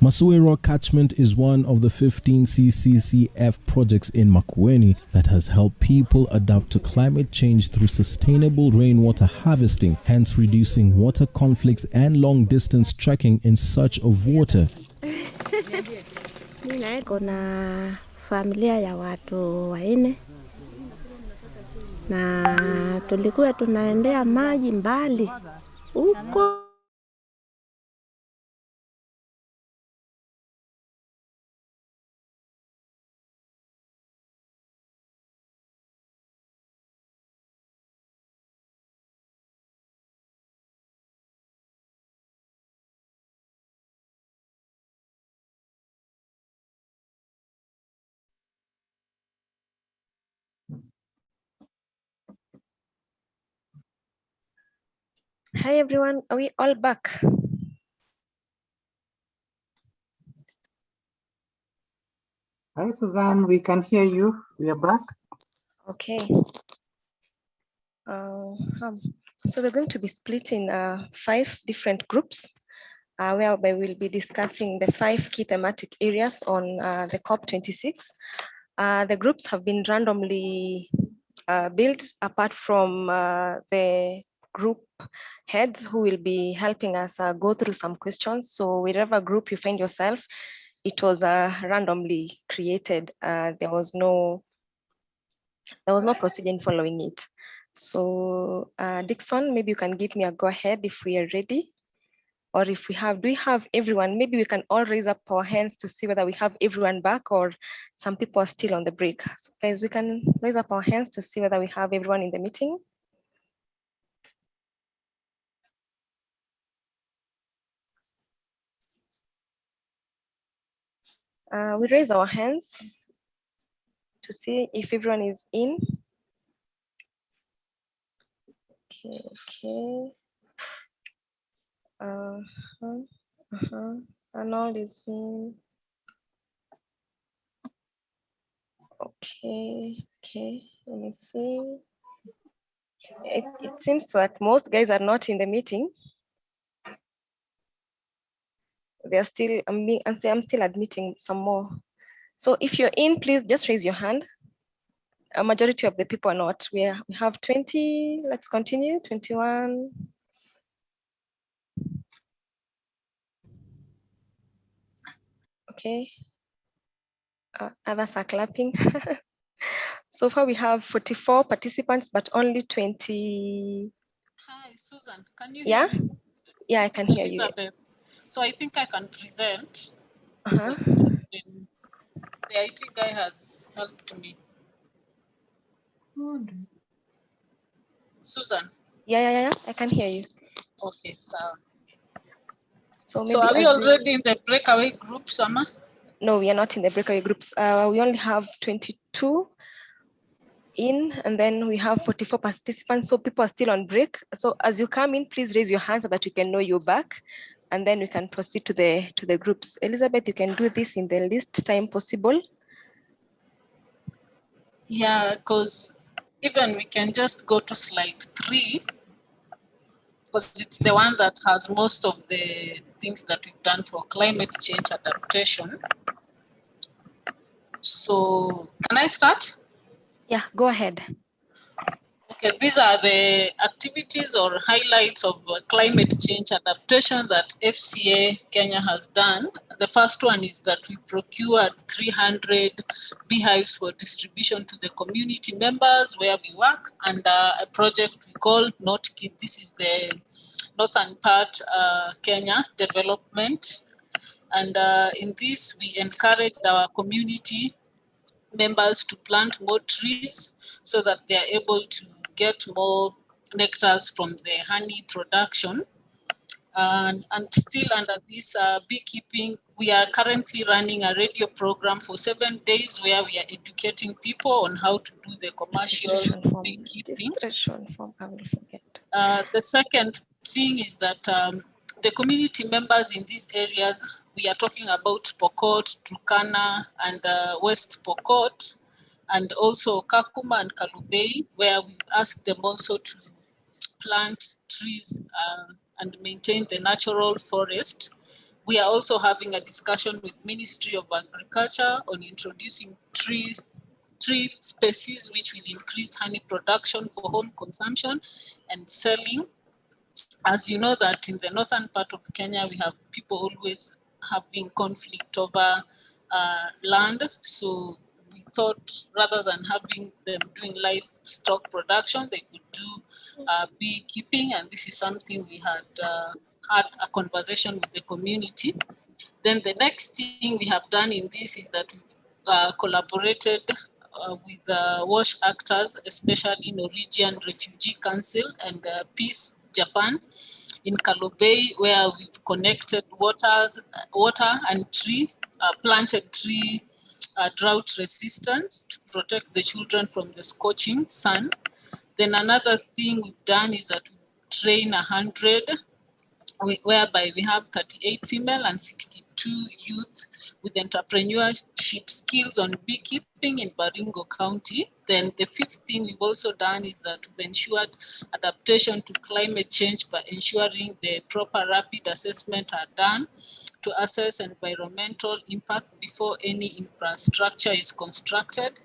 Masue Rock Catchment is one of the 15 CCCF projects in Makueni that has helped people adapt to climate change through sustainable rainwater harvesting, hence reducing water conflicts and long-distance trekking in search of water. Kuna familia ya watu 4 na tulikuwa tunaendea maji mbali huko. Hi everyone, are we all back? Hi Suzanne, we can hear you. We are back. Okay. So we're going to be split in 5 different groups. whereby we'll be discussing the 5 key thematic areas on the COP26. The groups have been randomly built apart from the group heads who will be helping us go through some questions. So wherever group you find yourself, it was randomly created. There was no procedure in following it. So Dixon, maybe you can give me a go ahead if we are ready. Or if we have, do we have everyone? Maybe we can all raise up our hands to see whether we have everyone back or some people are still on the break. So guys, we can raise up our hands to see whether we have everyone in the meeting. We raise our hands to see if everyone is in. Okay. Arnold is in. Okay, let me see. It seems that most guys are not in the meeting. They're still, I'm still admitting some more. So if you're in, please just raise your hand. A majority of the people are not. We have 20, let's continue, 21. Okay. Others are clapping. So far we have 44 participants, but only 20. Hi, Susan, can you Yeah? hear me? Yeah, I can hear you. Elizabeth. So I think I can present. Uh-huh. Because it has been, the IT guy has helped me. Susan. Yeah, I can hear you. Okay, so so maybe are we already in the breakaway group, Sama? No, we are not in the breakaway groups. We only have 22 in, and then we have 44 participants, so people are still on break. So as you come in, please raise your hand so that we can know you're back, and then we can proceed to the groups. Elizabeth, you can do this in the least time possible. Yeah, because even we can just go to slide 3, because it's the one that has most of the things that we've done for climate change adaptation. So can I start? Yeah, go ahead. Okay, these are the activities or highlights of climate change adaptation that FCA Kenya has done. The first one is that we procured 300 beehives for distribution to the community members where we work under a project we call NotKid. This is the northern part Kenya development. And in this, we encouraged our community members to plant more trees so that they are able to get more nectars from the honey production. And still under this beekeeping, we are currently running a radio program for 7 days where we are educating people on how to do the commercial beekeeping. Form, I will forget. The second thing is that the community members in these areas, we are talking about Pokot, Turkana, and West Pokot, and also Kakuma and Kalubei, where we've asked them also to plant trees and maintain the natural forest. We are also having a discussion with Ministry of Agriculture on introducing tree species which will increase honey production for home consumption and selling. As you know that in the northern part of Kenya, we have people always having conflict over land. So we thought rather than having them doing livestock production, they could do beekeeping. And this is something we had had a conversation with the community. Then the next thing we have done in this is that we've collaborated with WASH actors, especially Norwegian Refugee Council and Peace Japan in Kalobei, where we've connected water and planted tree drought resistant to protect the children from the scorching sun. Then another thing we've done is that we train 100, whereby we have 38 female and 62 22 youth with entrepreneurship skills on beekeeping in Baringo County. Then the fifth thing we've also done is that we've ensured adaptation to climate change by ensuring the proper rapid assessment are done to assess environmental impact before any infrastructure is constructed.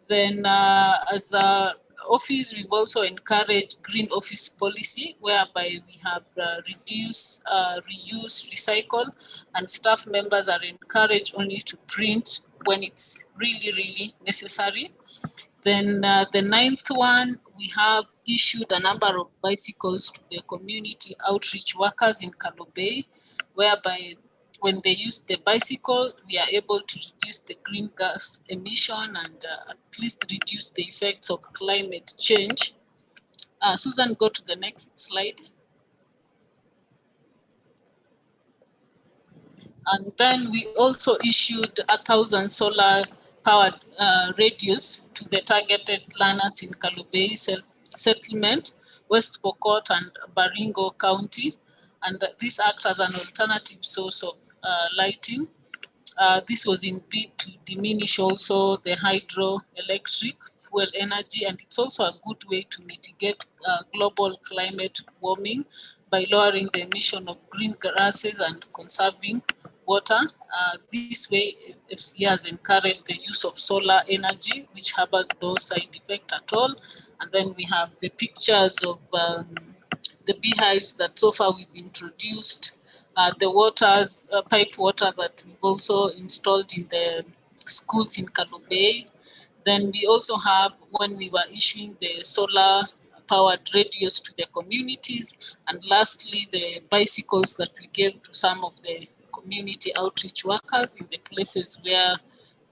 Then as a office, we've also encouraged green office policy, whereby we have reduce, reuse, recycle, and staff members are encouraged only to print when it's really, really necessary. Then the ninth one, we have issued a number of bicycles to the community outreach workers in Kalobey, whereby when they use the bicycle, we are able to reduce the green gas emission and at least reduce the effects of climate change. Susan, go to the next slide. And then we also issued 1,000 solar powered radios to the targeted learners in Kalobey settlement, West Pokot and Baringo County. And this acts as an alternative source of lighting. This was in bid to diminish also the hydroelectric fuel energy, and it's also a good way to mitigate global climate warming by lowering the emission of green gases and conserving water. This way, FCA has encouraged the use of solar energy, which harbors no side effect at all. And then we have the pictures of the beehives that so far we've introduced, the waters, pipe water that we've also installed in the schools in Kalobey. Then we also have, when we were issuing the solar powered radios to the communities, and lastly, the bicycles that we gave to some of the community outreach workers in the places where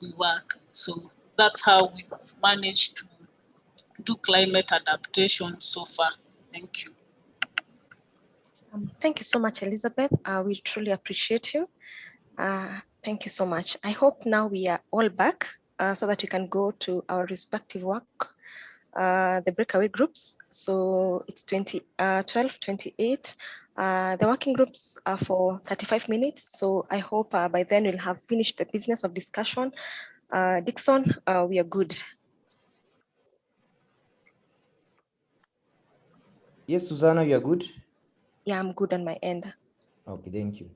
we work. So that's how we've managed to do climate adaptation so far. Thank you. Thank you so much, Elizabeth. We truly appreciate you. Thank you so much. I hope now we are all back so that we can go to our respective work, the breakaway groups. So it's 12, 28. The working groups are for 35 minutes. So I hope by then we'll have finished the business of discussion. Dixon, we are good. Yes, Susanna, you are good? Yeah, I'm good on my end. Okay, thank you.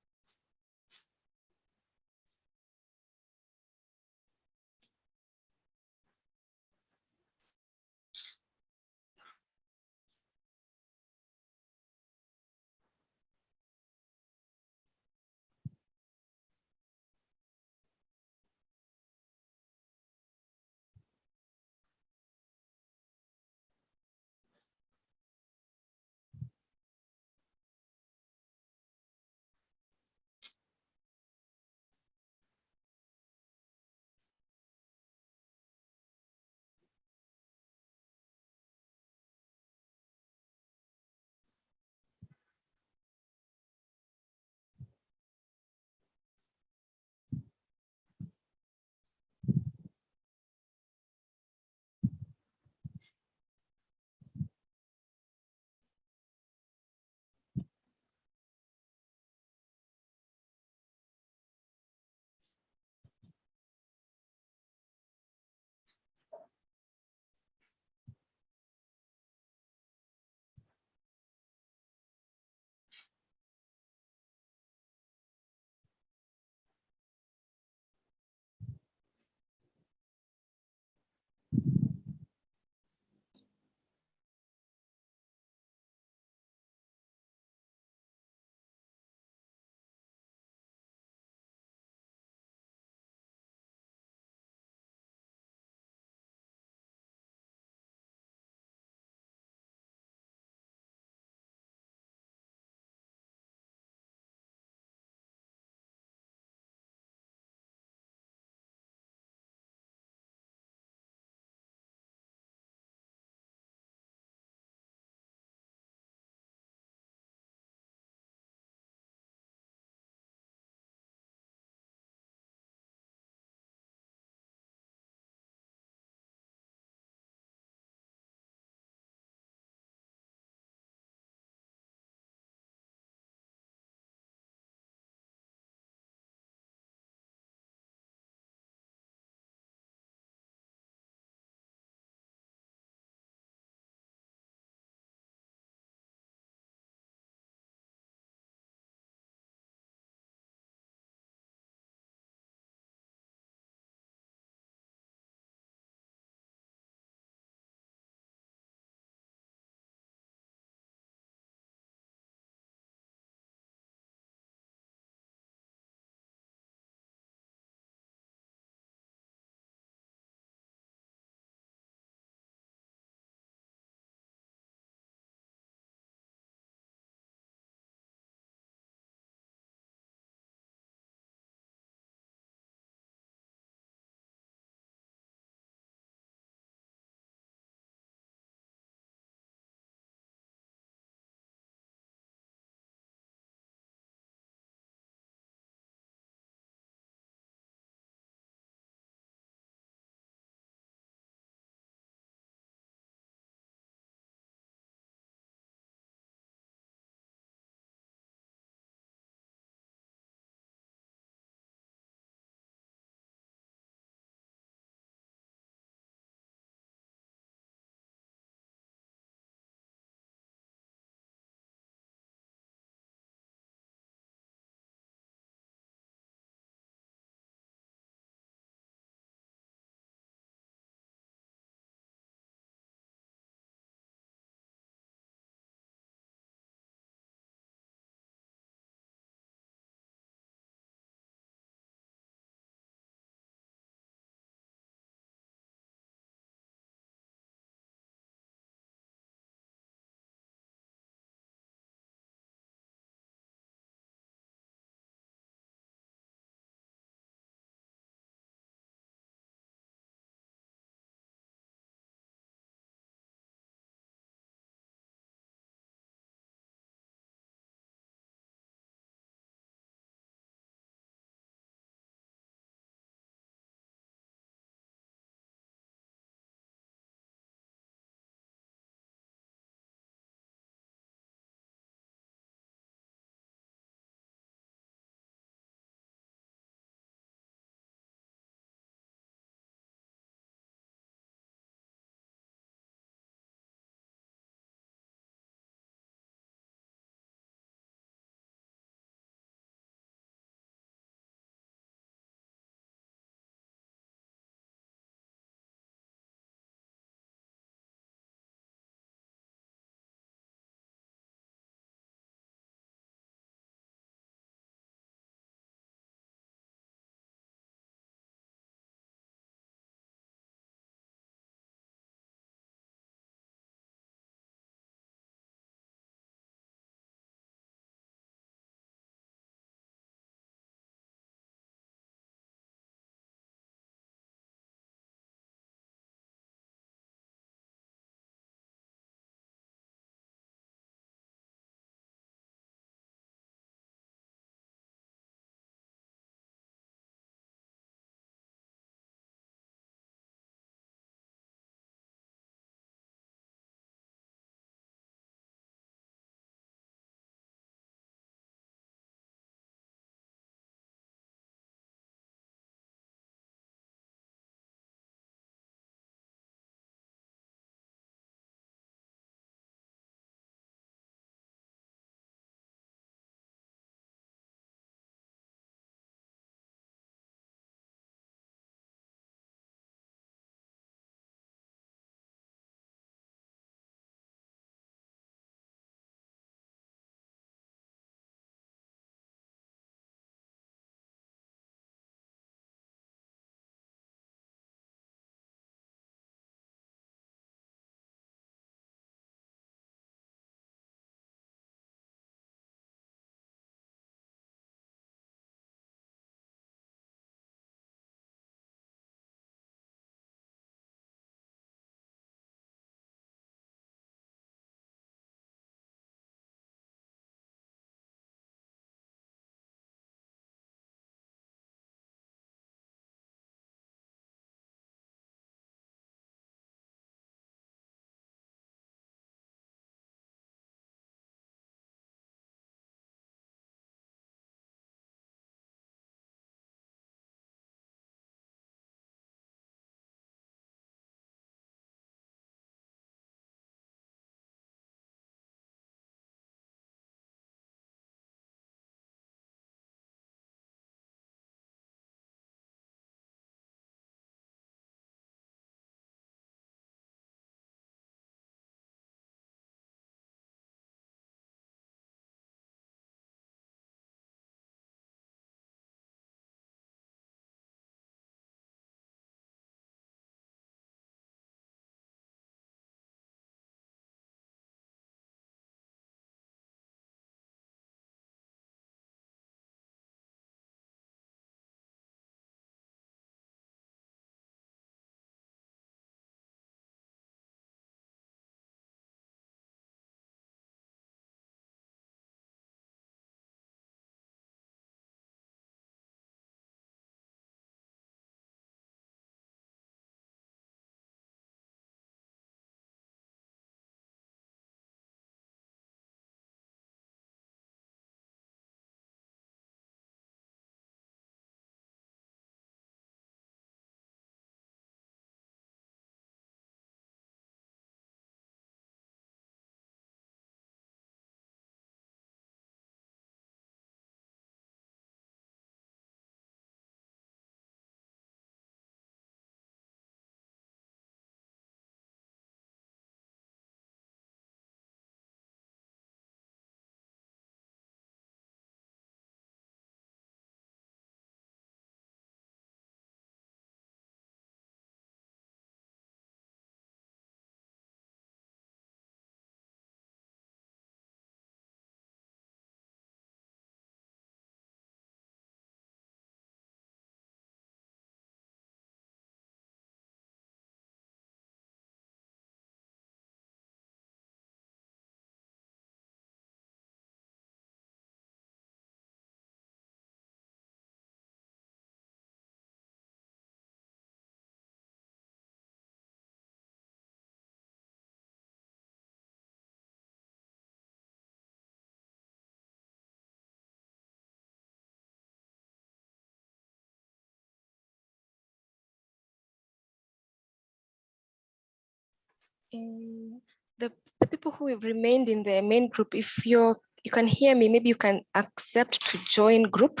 The people who have remained in the main group, if you can hear me, maybe you can accept to join group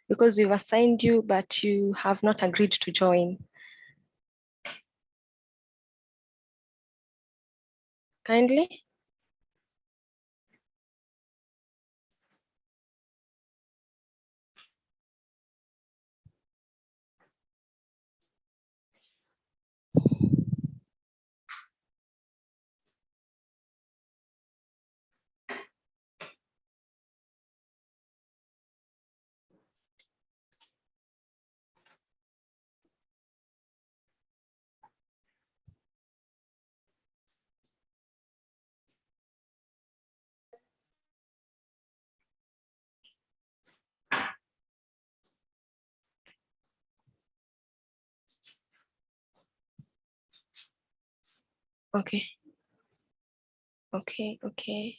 because we've assigned you, but you have not agreed to join. Kindly. Okay. Okay.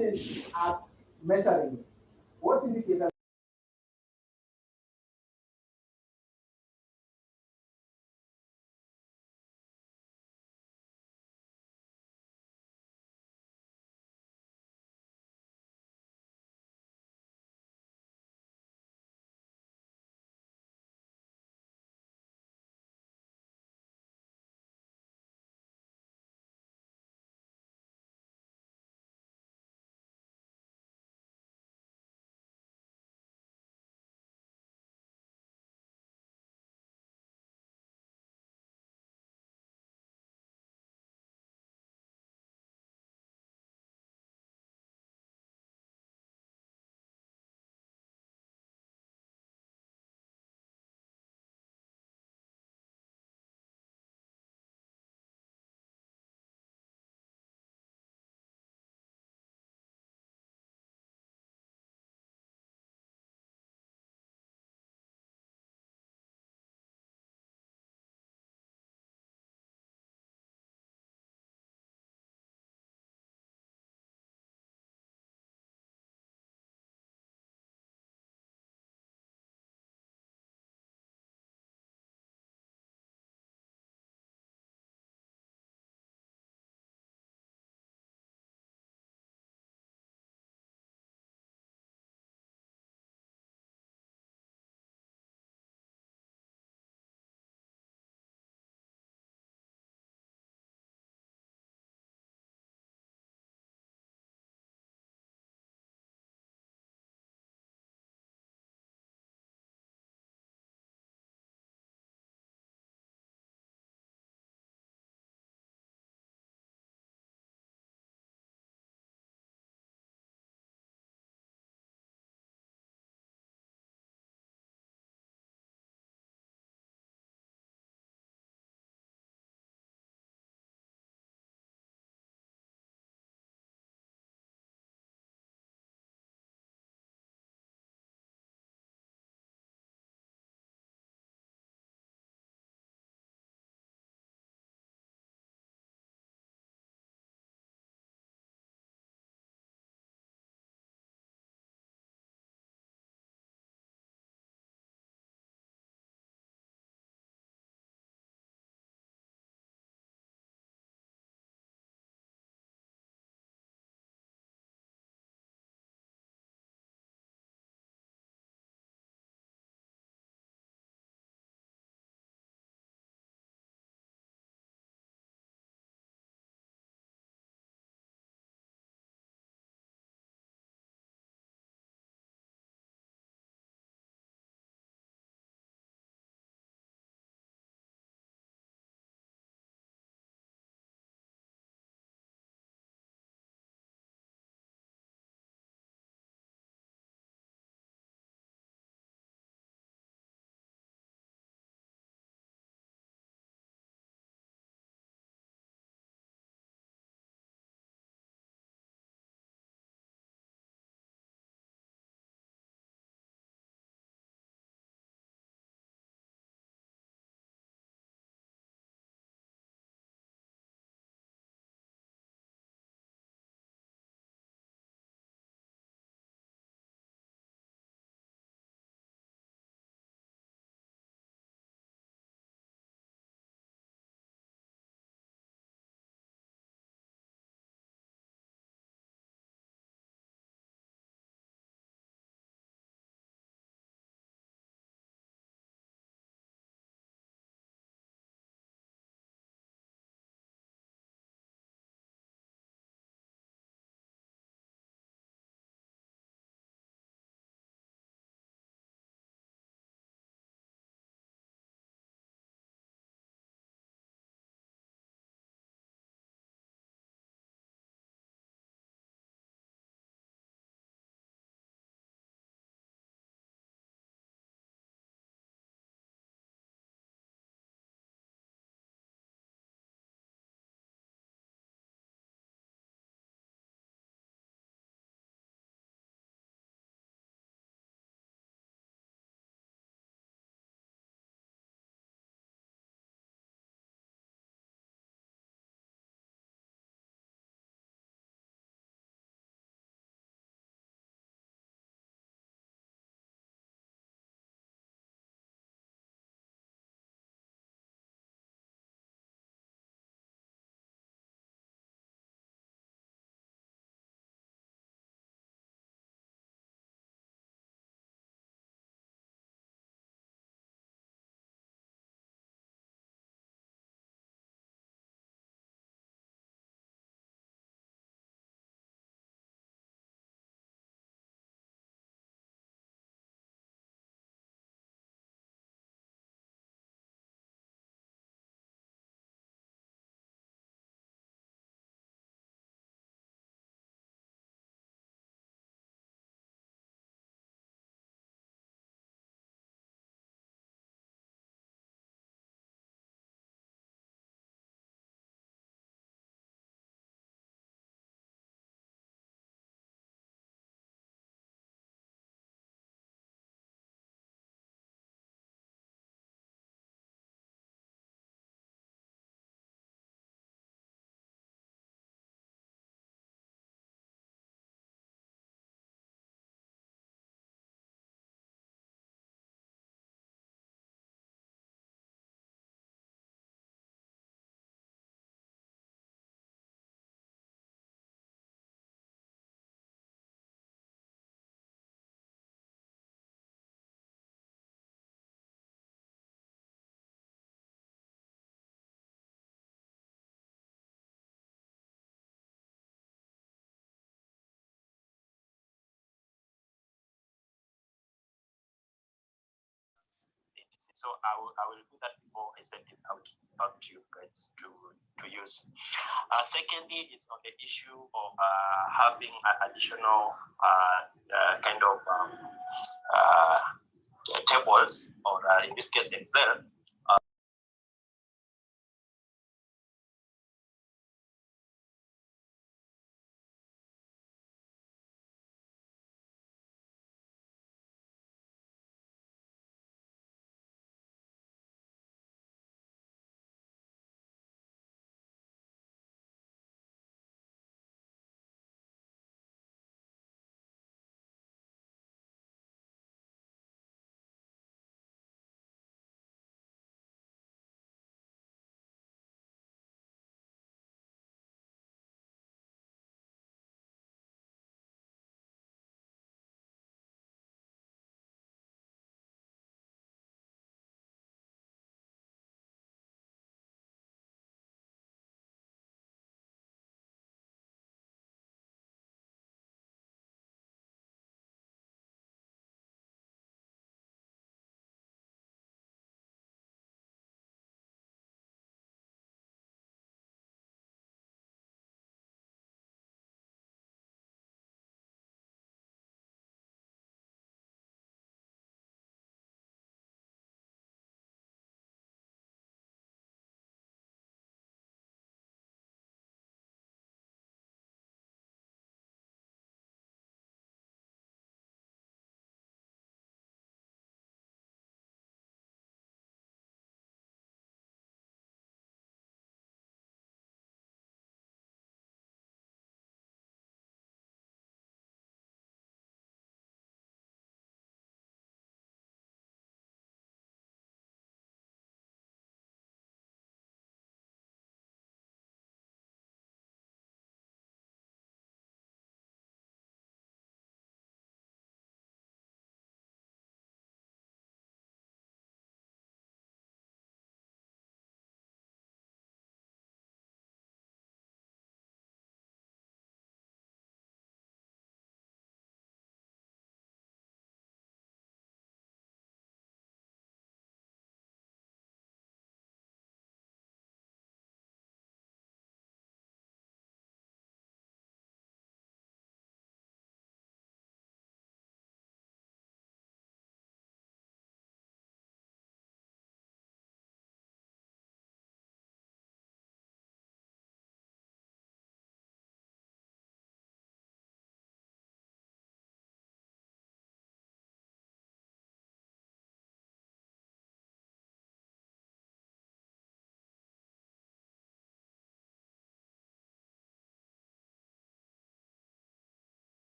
at measuring it. What indicators So I will do that before I send this out back to you guys to use. Secondly, it's on the issue of having additional kind of tables, or in this case Excel.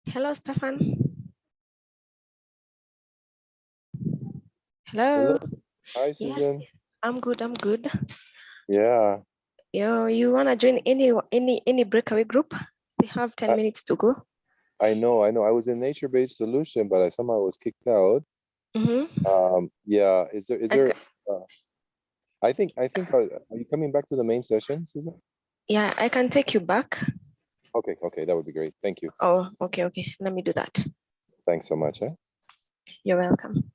Hello, Stefan. Hello. Hello. Hi, Yes, Susan. I'm good. I'm good. Yeah. You wanna join any breakaway group? We have 10 minutes to go. I know. I was in nature-based solution, but I somehow was kicked out. Yeah. Is there? I think. Are you coming back to the main session, Susan? Yeah, I can take you back. Okay. That would be great. Thank you. Oh, okay. Let me do that. Thanks so much. You're welcome.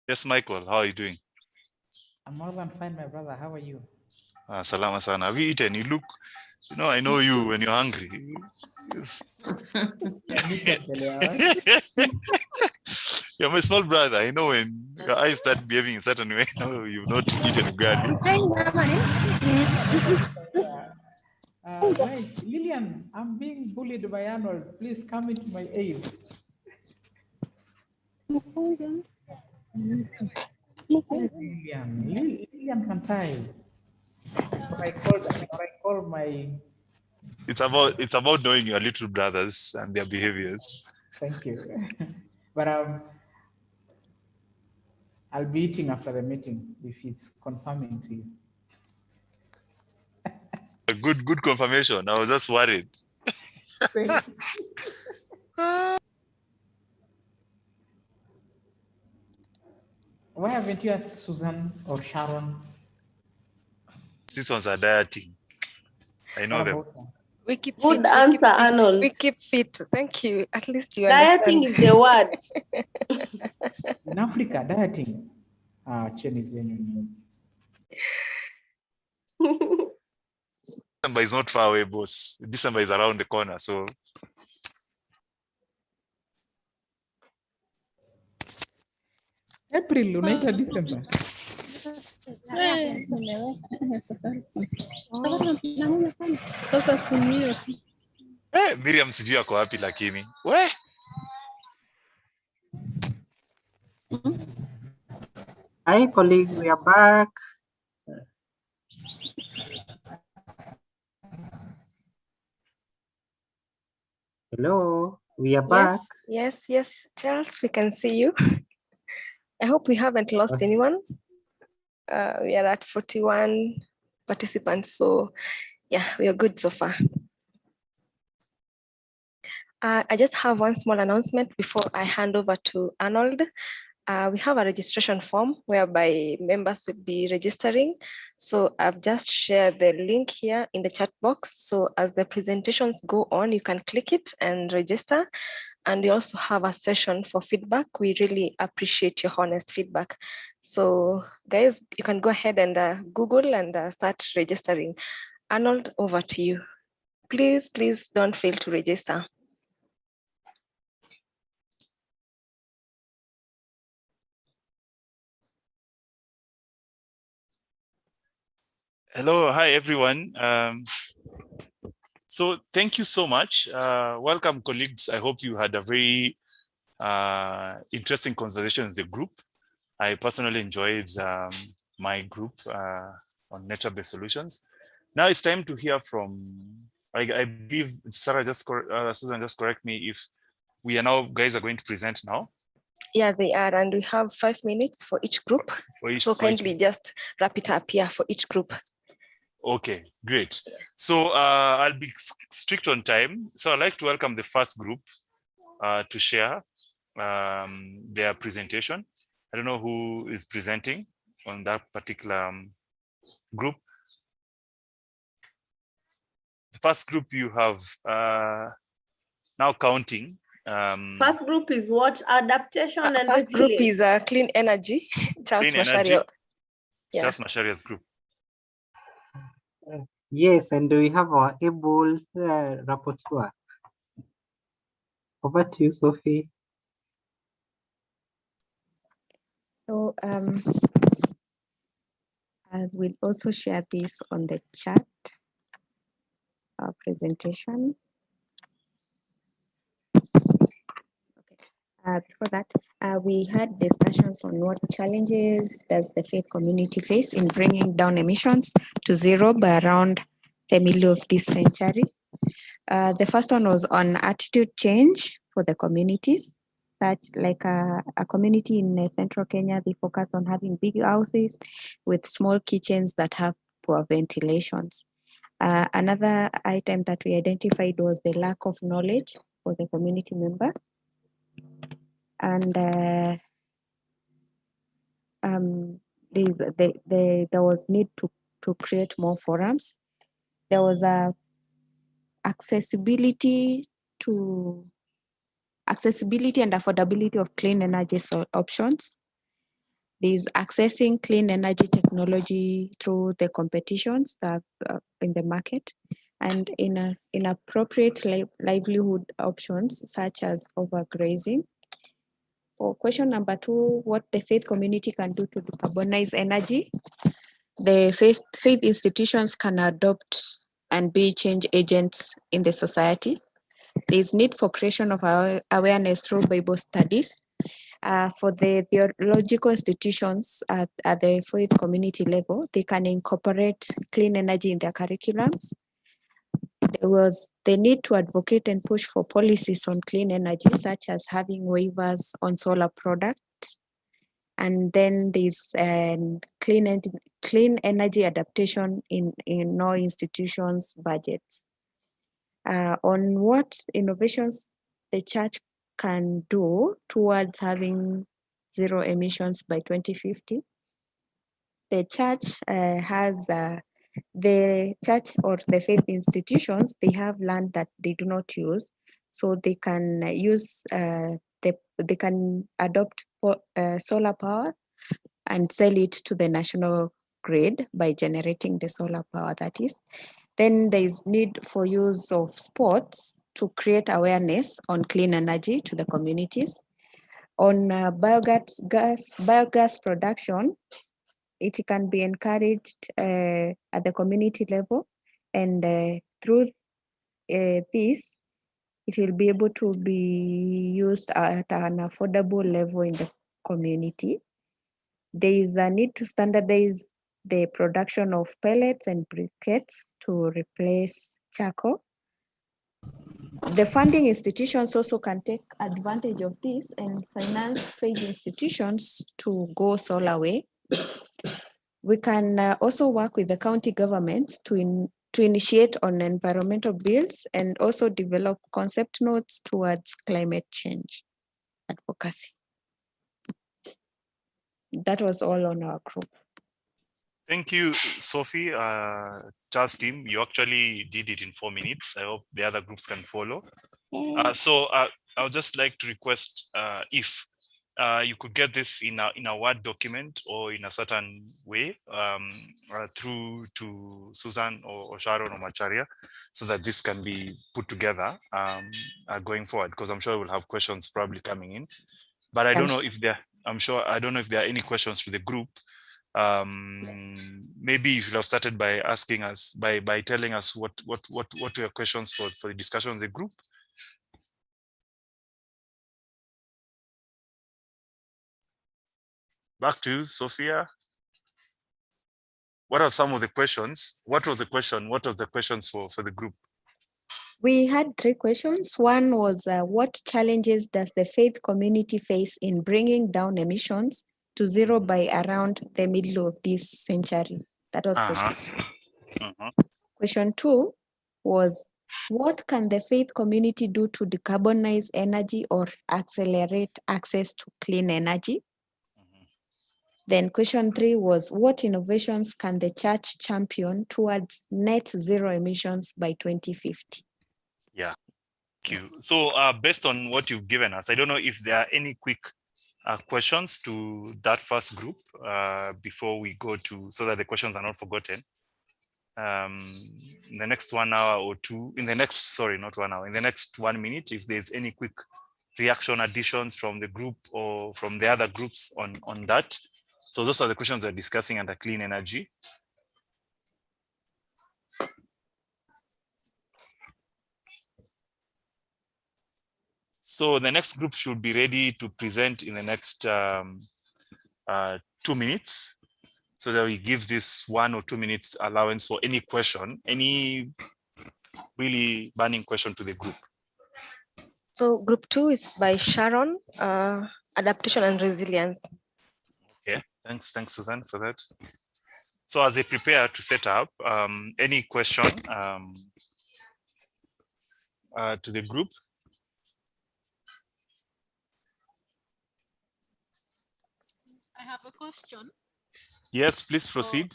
Yes, Michael, how are you doing? I'm more than fine, my brother. How are you? Salama sana. Have you eaten? You look, I know you when you're hungry. Yes. You're my small brother. I know when your eyes start behaving in a certain way, no, you've not eaten ugali. Right. Lillian, I'm being bullied by Arnold. Please come into my aid. Lillian Kantai. What I call my. It's about knowing your little brothers and their behaviors. Thank you. But I'll be eating after the meeting if it's confirming to you. A good confirmation. I was just worried. Why haven't you asked Susan or Sharon? These ones are dieting. I know them. We keep Good fit. answer, Arnold. We keep fit. Thank you. At least you Dieting understand. is the word. In Africa, dieting. December is not far away, boss. December is around the corner, so. April, unaita December. Miriam sijui ako wapi lakini. We? Hi, colleagues, we are back. Hello, we are back. Yes, Charles, we can see you. I hope we haven't lost anyone. We are at 41 participants, so yeah, we are good so far. I just have one small announcement before I hand over to Arnold. We have a registration form whereby members will be registering. So I've just shared the link here in the chat box. So as the presentations go on, you can click it and register. And we also have a session for feedback. We really appreciate your honest feedback. So guys, you can go ahead and Google and start registering. Arnold, over to you. Please don't fail to register. Hello, hi everyone. So thank you so much. Welcome, colleagues. I hope you had a very interesting conversation in the group. I personally enjoyed my group on nature-based solutions. Now it's time to hear from, I believe Susan just correct me if we are now, guys are going to present now. Yeah, they are, and we have 5 minutes for each group. So kindly just wrap it up here for each group. Okay, great. So I'll be strict on time. So I'd like to welcome the first group to share their presentation. I don't know who is presenting on that particular group. The first group you have now counting. First group is what? Adaptation and first group is clean energy. Charles Mashario. Yeah. Charles Masharia's group. Yes, and we have our able rapporteur. Over to you, Sophie. So I will also share this on the chat presentation. Okay. Before that, we had discussions on what challenges does the faith community face in bringing down emissions to zero by around the middle of this century. The first one was on attitude change for the communities, such like a community in central Kenya, they focus on having big houses with small kitchens that have poor ventilations. Another item that we identified was the lack of knowledge for the community members. And there was need to create more forums. There was a accessibility and affordability of clean energy options. There's accessing clean energy technology through the competitions that in the market, and inappropriate livelihood options such as overgrazing. For question number 2, what the faith community can do to decarbonize energy. The faith institutions can adopt and be change agents in the society. There is need for creation of awareness through Bible studies. For the theological institutions at the faith community level, they can incorporate clean energy in their curriculums. There was the need to advocate and push for policies on clean energy, such as having waivers on solar products. And then there's clean energy adaptation in all institutions' budgets. On what innovations the church can do towards having zero emissions by 2050. The church the church or the faith institutions, they have land that they do not use, so they can use they can adopt solar power and sell it to the national grid by generating the solar power, that is. Then there is need for use of sports to create awareness on clean energy to the communities. On biogas production, it can be encouraged at the community level, and through this, it will be able to be used at an affordable level in the community. There is a need to standardize the production of pellets and briquettes to replace charcoal. The funding institutions also can take advantage of this and finance faith institutions to go solar way. We can also work with the county governments to initiate on environmental bills and also develop concept notes towards climate change advocacy. That was all on our group. Thank you, Sophie. Charles team, you actually did it in 4 minutes. I hope the other groups can follow. So I would just like to request if you could get this in a Word document or in a certain way through to Susan or Sharon or Macharia, so that this can be put together going forward, because I'm sure we'll have questions probably coming in. But I don't know if there, I don't know if there are any questions to the group. Maybe you should have started by asking us, by telling us what were your questions for the discussion of the group. Back to you, Sophia. What are some of the questions? What was the question? What was the questions for the group? We had 3 questions. One was, what challenges does the faith community face in bringing down emissions to zero by around the middle of this century? That was question. Question 2 was, what can the faith community do to decarbonize energy or accelerate access to clean energy? Then question 3 was, what innovations can the church champion towards net zero emissions by 2050? Yeah, thank you. So based on what you've given us, I don't know if there are any quick questions to that first group before we go to, so that the questions are not forgotten. In the next 1 hour or two, in the next, sorry, not 1 hour, in the next 1 minute, if there's any quick reaction additions from the group or from the other groups on that. So those are the questions we're discussing under clean energy. So the next group should be ready to present in the next 2 minutes, so that we give this 1 or 2 minutes allowance for any question, any really burning question to the group. So group 2 is by Sharon, adaptation and resilience. Okay, thanks, Suzanne, for that. So as they prepare to set up, any question to the group? I have a question. Yes, please proceed.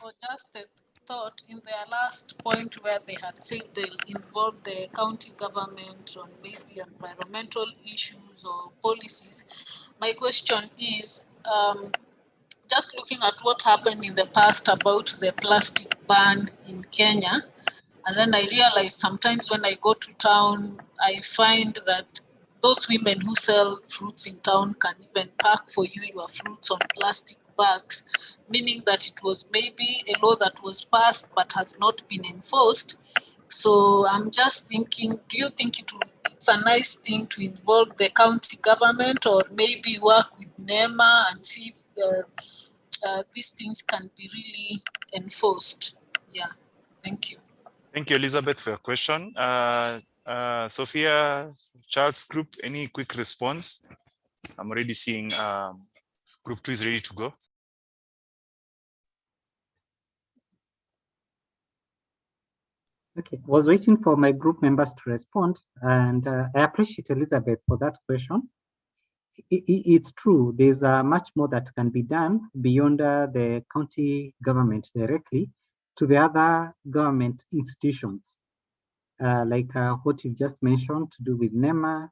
Or just a thought in their last point where they had said they'll involve the county government on maybe environmental issues or policies. My question is, just looking at what happened in the past about the plastic ban in Kenya, and then I realized sometimes when I go to town, I find that those women who sell fruits in town can even pack for you your fruits on plastic bags, meaning that it was maybe a law that was passed but has not been enforced. So I'm just thinking, do you think it's a nice thing to involve the county government or maybe work with NEMA and see if these things can be really enforced? Yeah, thank you. Thank you, Elizabeth, for your question. Sophia, Charles group, any quick response? I'm already seeing group 2 is ready to go. Okay, I was waiting for my group members to respond, and I appreciate Elizabeth for that question. It's true, there's much more that can be done beyond the county government directly to the other government institutions, like what you just mentioned to do with NEMA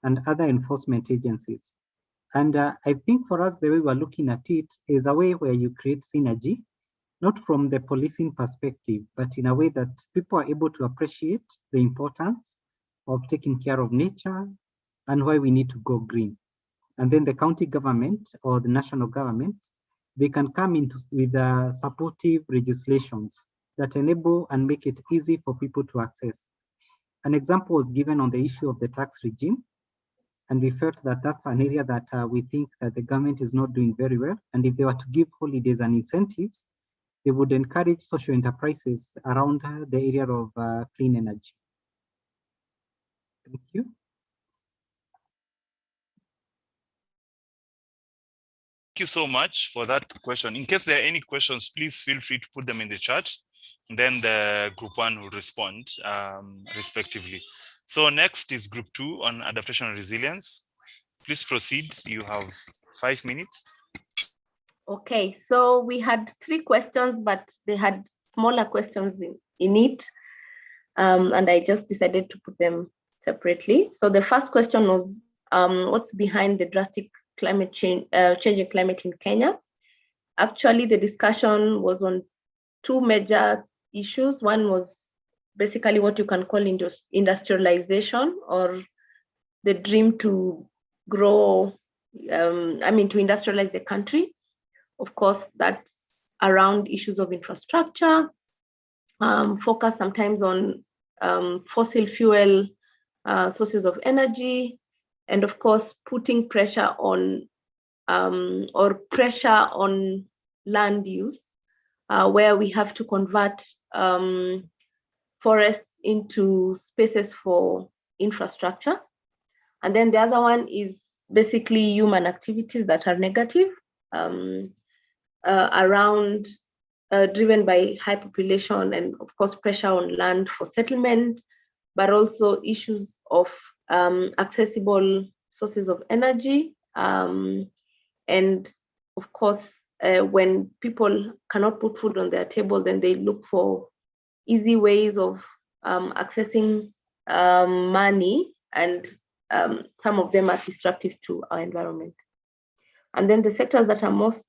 and other enforcement agencies. And I think for us, the way we're looking at it is a way where you create synergy, not from the policing perspective, but in a way that people are able to appreciate the importance of taking care of nature and why we need to go green. And then the county government or the national government, they can come into with supportive legislations that enable and make it easy for people to access. An example was given on the issue of the tax regime, and we felt that that's an area that we think that the government is not doing very well. And if they were to give holidays and incentives, they would encourage social enterprises around the area of clean energy. Thank you. Thank you so much for that question. In case there are any questions, please feel free to put them in the chat. Then the group 1 will respond respectively. So next is group 2 on adaptation and resilience. Please proceed. You have 5 minutes. Okay, so we had 3 questions, but they had smaller questions in it. And I just decided to put them separately. So the first question was, what's behind the drastic climate change, changing climate in Kenya? Actually, the discussion was on 2 major issues. One was basically what you can call industrialization, or the dream to grow, to industrialize the country. Of course, that's around issues of infrastructure, focus sometimes on fossil fuel sources of energy, and of course, putting pressure on land use, where we have to convert forests into spaces for infrastructure. And then the other one is basically human activities that are negative, around driven by high population and of course pressure on land for settlement, but also issues of accessible sources of energy. And of course, when people cannot put food on their table, then they look for easy ways of accessing money, and some of them are destructive to our environment. And then the sectors that are most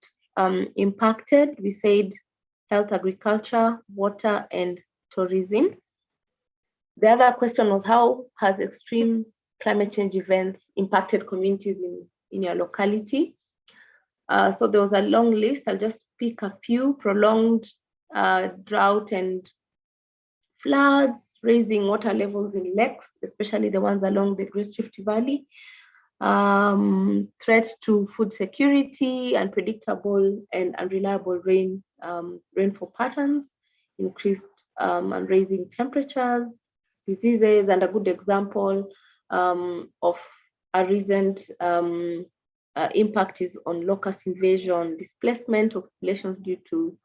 impacted, we said health, agriculture, water, and tourism. The other question was, how has extreme climate change events impacted communities in your locality? So there was a long list. I'll just pick a few: prolonged drought and floods, raising water levels in lakes, especially the ones along the Great Rift Valley, threat to food security, unpredictable and unreliable rainfall patterns, increased and rising temperatures, diseases, and a good example of a recent impact is on locust invasion, displacement of populations due to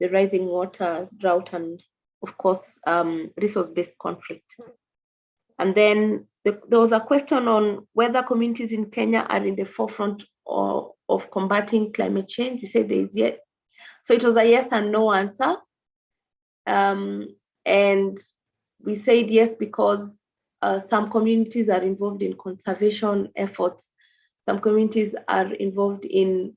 the rising water, drought, and of course, resource-based conflict. And then there was a question on whether communities in Kenya are in the forefront of combating climate change. We said there is yes. So it was a yes and no answer. And we said yes because some communities are involved in conservation efforts. Some communities are involved in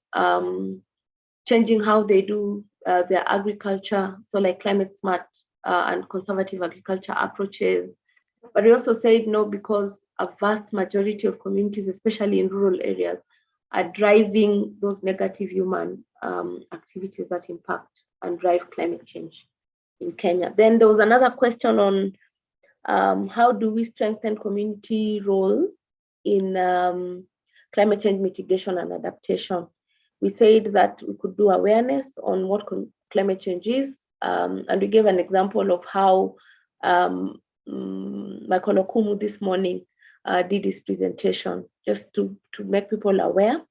changing how they do their agriculture, so like climate smart and conservative agriculture approaches. But we also said no because a vast majority of communities, especially in rural areas, are driving those negative human activities that impact and drive climate change in Kenya. Then there was another question on how do we strengthen community role in climate change mitigation and adaptation. We said that we could do awareness on what climate change is, and we gave an example of how Michael Okumu this morning did his presentation, just to make people aware,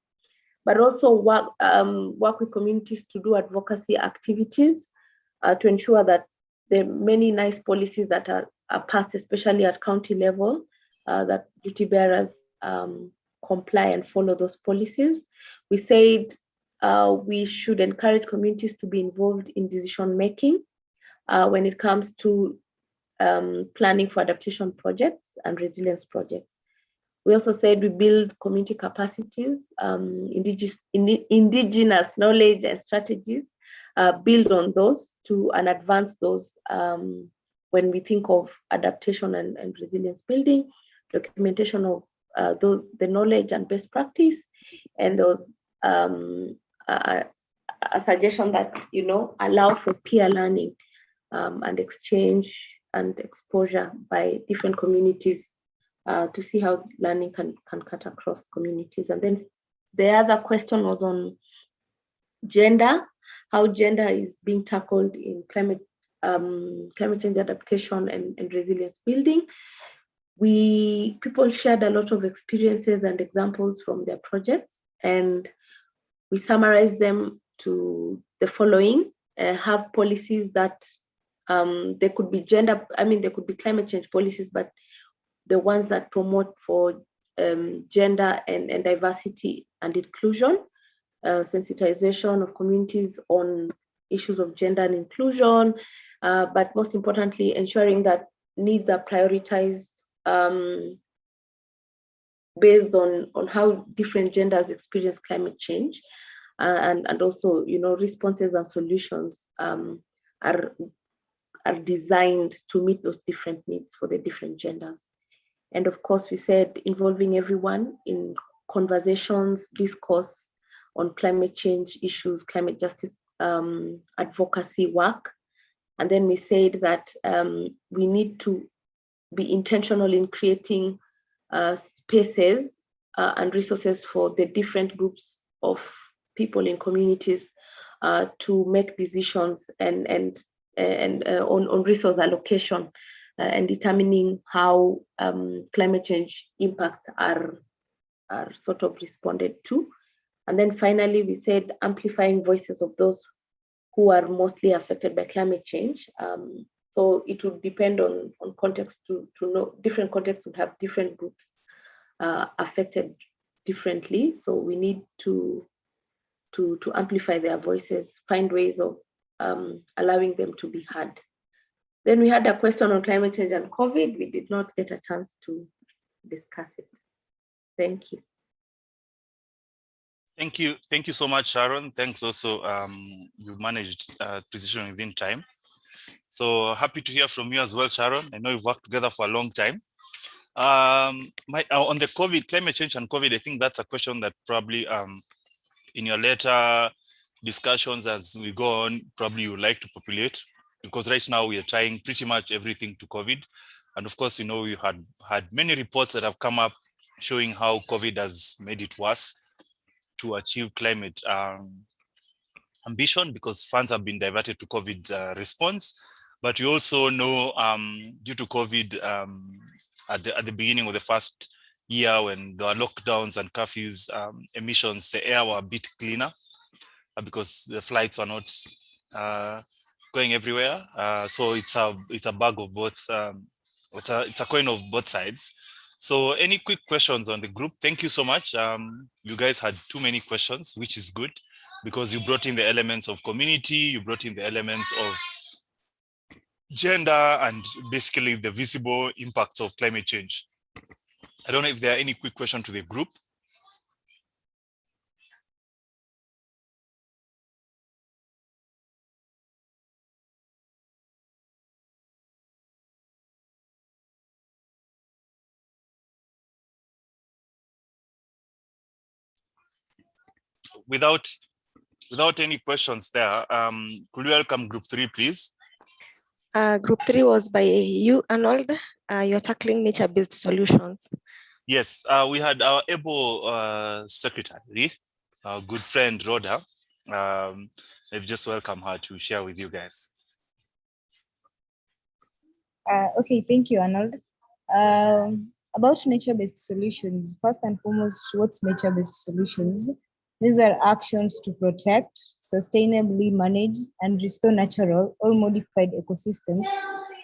but also work with communities to do advocacy activities to ensure that the many nice policies that are passed, especially at county level, that duty bearers comply and follow those policies. We said we should encourage communities to be involved in decision making when it comes to planning for adaptation projects and resilience projects. We also said we build community capacities, indigenous knowledge and strategies, build on those and advance those when we think of adaptation and resilience building, documentation of the knowledge and best practice, and those a suggestion that allow for peer learning and exchange and exposure by different communities to see how learning can cut across communities. And then the other question was on gender, how gender is being tackled in climate change adaptation and resilience building. People shared a lot of experiences and examples from their projects, and we summarized them to the following: have policies that they could be they could be climate change policies, but the ones that promote for gender and diversity and inclusion, sensitization of communities on issues of gender and inclusion, but most importantly, ensuring that needs are prioritized based on how different genders experience climate change, and also responses and solutions are designed to meet those different needs for the different genders. And of course, we said involving everyone in conversations, discourse on climate change issues, climate justice advocacy work. And then we said that we need to be intentional in creating spaces and resources for the different groups of people in communities to make decisions and on resource allocation and determining how climate change impacts are sort of responded to. And then finally, we said amplifying voices of those who are mostly affected by climate change. So it would depend on context to know different contexts would have different groups affected differently. So we need to amplify their voices, find ways of allowing them to be heard. Then we had a question on climate change and COVID. We did not get a chance to discuss it. Thank you. Thank you so much, Sharon. Thanks also, you managed precision within time. So happy to hear from you as well, Sharon. I know we've worked together for a long time. On the COVID, climate change and COVID, I think that's a question that probably in your later discussions as we go on, probably you would like to populate, because right now we are trying pretty much everything to COVID. And of course, we had many reports that have come up showing how COVID has made it worse to achieve climate ambition, because funds have been diverted to COVID response. But we also know due to COVID, at the beginning of the first year, when there were lockdowns and curfews, emissions, the air were a bit cleaner because the flights were not going everywhere. So it's a bag of both. It's a coin of both sides. So any quick questions on the group? Thank you so much. You guys had too many questions, which is good, because you brought in the elements of community, you brought in the elements of gender, and basically the visible impacts of climate change. I don't know if there are any quick questions to the group. Without any questions there, could you welcome group 3, please? Group 3 was by you, Arnold. You're tackling nature-based solutions. Yes, we had our able secretary, our good friend Hoder. I've just welcome her to share with you guys. Okay, thank you, Arnold. About nature-based solutions, first and foremost, what's nature-based solutions? These are actions to protect, sustainably manage, and restore natural or modified ecosystems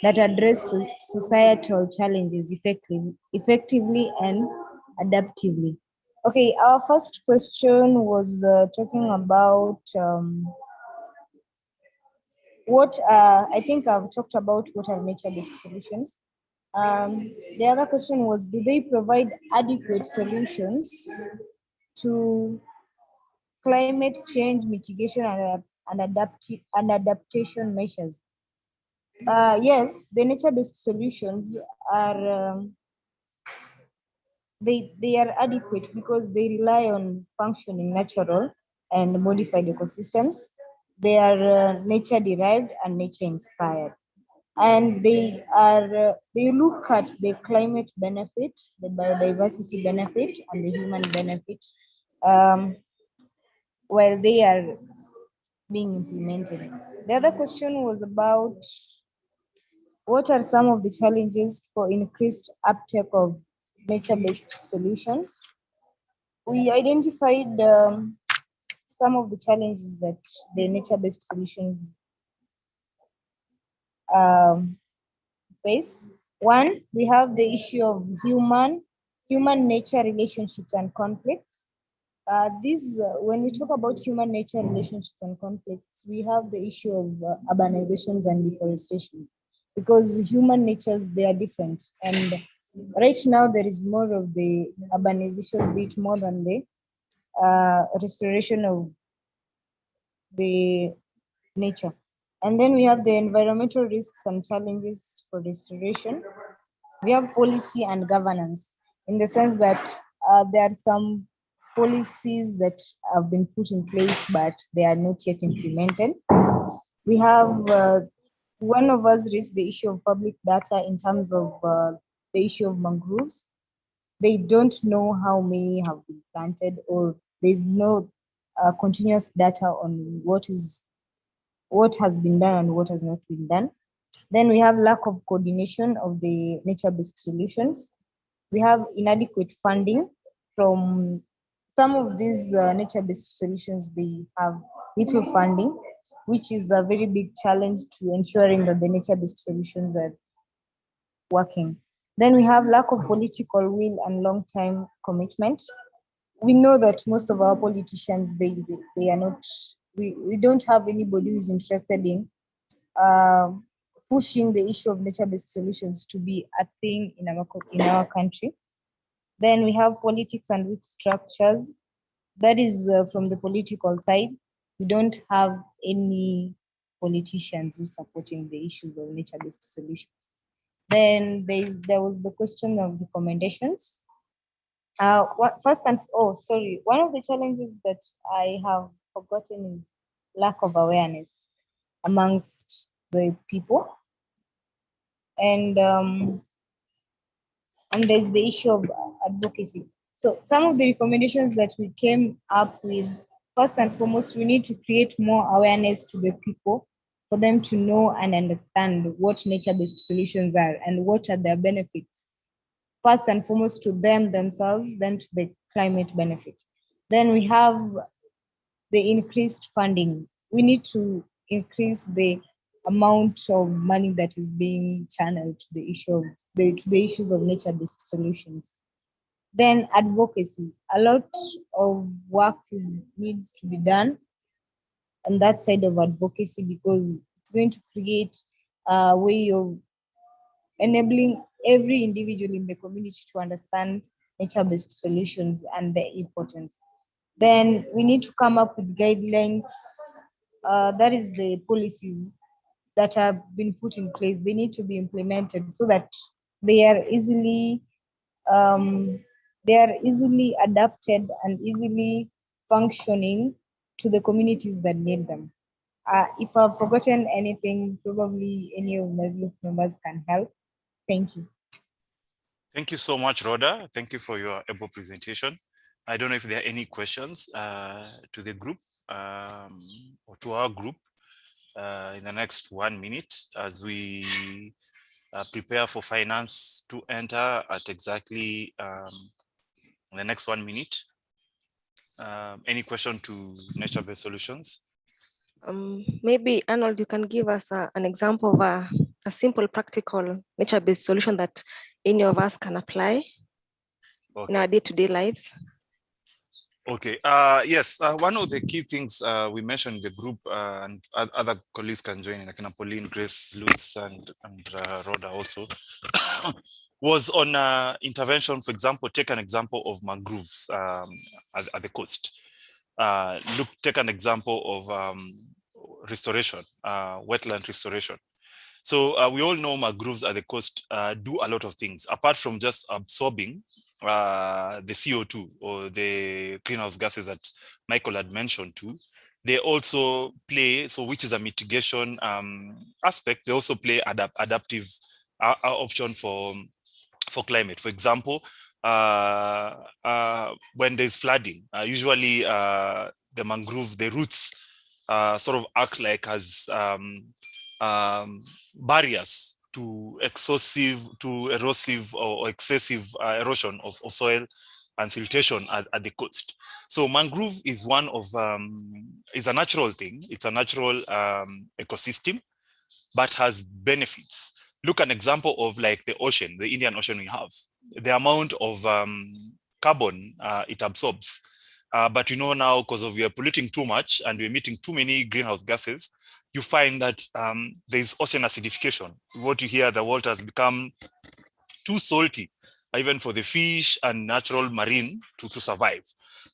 that address societal challenges effectively and adaptively. Okay, our first question was talking about what I think I've talked about what are nature-based solutions. The other question was, do they provide adequate solutions to climate change mitigation and adaptation measures? Yes, the nature-based solutions are they are adequate because they rely on functioning natural and modified ecosystems. They are nature derived and nature inspired, and they look at the climate benefit, the biodiversity benefit, and the human benefit while they are being implemented. The other question was about what are some of the challenges for increased uptake of nature-based solutions. We identified some of the challenges that the nature-based solutions face. One, we have the issue of human-nature relationships and conflicts. When we talk about human-nature relationships and conflicts, we have the issue of urbanizations and deforestation, because human natures, they are different. And right now, there is more of the urbanization bit more than the restoration of the nature. And then we have the environmental risks and challenges for restoration. We have policy and governance, in the sense that there are some policies that have been put in place, but they are not yet implemented. We have one of us raised the issue of public data in terms of the issue of mangroves. They don't know how many have been planted, or there's no continuous data on what has been done and what has not been done. Then we have lack of coordination of the nature-based solutions. We have inadequate funding from some of these nature-based solutions. They have little funding, which is a very big challenge to ensuring that the nature-based solutions are working. Then we have lack of political will and long-term commitment. We know that most of our politicians, they are not, we don't have anybody who's interested in pushing the issue of nature-based solutions to be a thing in our country. Then we have politics and weak structures. That is from the political side. We don't have any politicians who are supporting the issues of nature-based solutions. Then there was the question of recommendations. One of the challenges that I have forgotten is lack of awareness amongst the people. And there's the issue of advocacy. So some of the recommendations that we came up with, first and foremost, we need to create more awareness to the people for them to know and understand what nature-based solutions are and what are their benefits. First and foremost to them themselves, then to the climate benefit. Then we have the increased funding. We need to increase the amount of money that is being channeled to the issues of nature-based solutions. Then advocacy. A lot of work needs to be done on that side of advocacy, because it's going to create a way of enabling every individual in the community to understand nature-based solutions and their importance. Then we need to come up with guidelines. That is the policies that have been put in place. They need to be implemented so that they are easily adapted and easily functioning to the communities that need them. If I've forgotten anything, probably any of my group members can help. Thank you. Thank you so much, Rhoda. Thank you for your able presentation. I don't know if there are any questions to the group or to our group in the next 1 minute as we prepare for finance to enter at exactly the next 1 minute. Any question to nature-based solutions? Maybe Arnold, you can give us an example of a simple, practical nature-based solution that any of us can apply in our day-to-day lives. Okay. Yes. One of the key things we mentioned in the group, and other colleagues can join, like Pauline, Grace, Lutz, and Rhoda also, was on intervention. For example, take an example of mangroves at the coast. Take an example of restoration, wetland restoration. So we all know mangroves at the coast do a lot of things, apart from just absorbing the CO2 or the greenhouse gases that Michael had mentioned too. They also play, so which is a mitigation aspect, they also play adaptive option for climate. For example, when there's flooding, usually the mangrove, the roots sort of act like as barriers to erosive or excessive erosion of soil and siltation at the coast. So mangrove is one of is a natural thing. It's a natural ecosystem, but has benefits. Look at an example of like the ocean, the Indian Ocean we have. The amount of carbon it absorbs. But you know now, because we are polluting too much and we're emitting too many greenhouse gases, you find that there's ocean acidification. What you hear, the water has become too salty, even for the fish and natural marine to survive.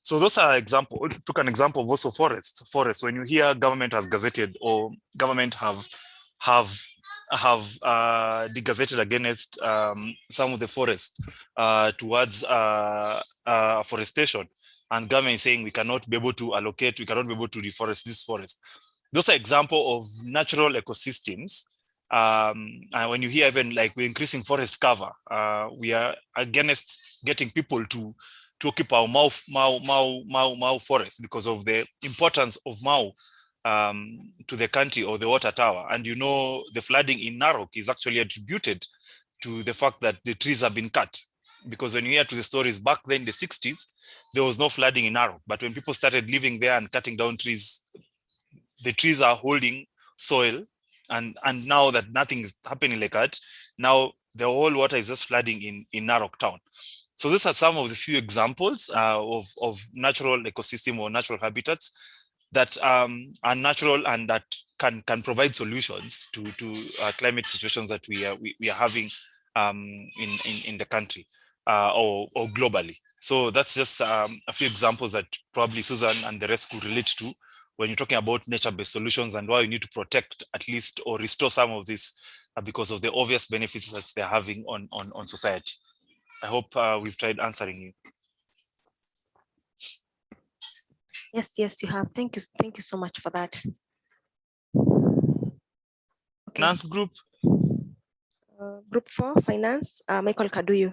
So those are examples. Took an example of also forest. When you hear government has gazetted or government have degazetted against some of the forest towards forestation, and government is saying we cannot be able to allocate, we cannot be able to reforest this forest. Those are examples of natural ecosystems. And when you hear even like we're increasing forest cover, we are against getting people to occupy our Mau forest because of the importance of Mau to the country or the water tower. And you know, the flooding in Narok is actually attributed to the fact that the trees have been cut. Because when you hear to the stories back then in the 60s, there was no flooding in Narok. But when people started living there and cutting down trees, the trees are holding soil. And now that nothing is happening like that, now the whole water is just flooding in Narok town. So these are some of the few examples of natural ecosystem or natural habitats that are natural and that can provide solutions to climate situations that we are having in the country or globally. So that's just a few examples that probably Susan and the rest could relate to when you're talking about nature-based solutions and why you need to protect at least or restore some of this because of the obvious benefits that they're having on society. I hope we've tried answering you. Yes, you have. Thank you so much for that. Finance group. Group 4, finance, Michael Kaduyu.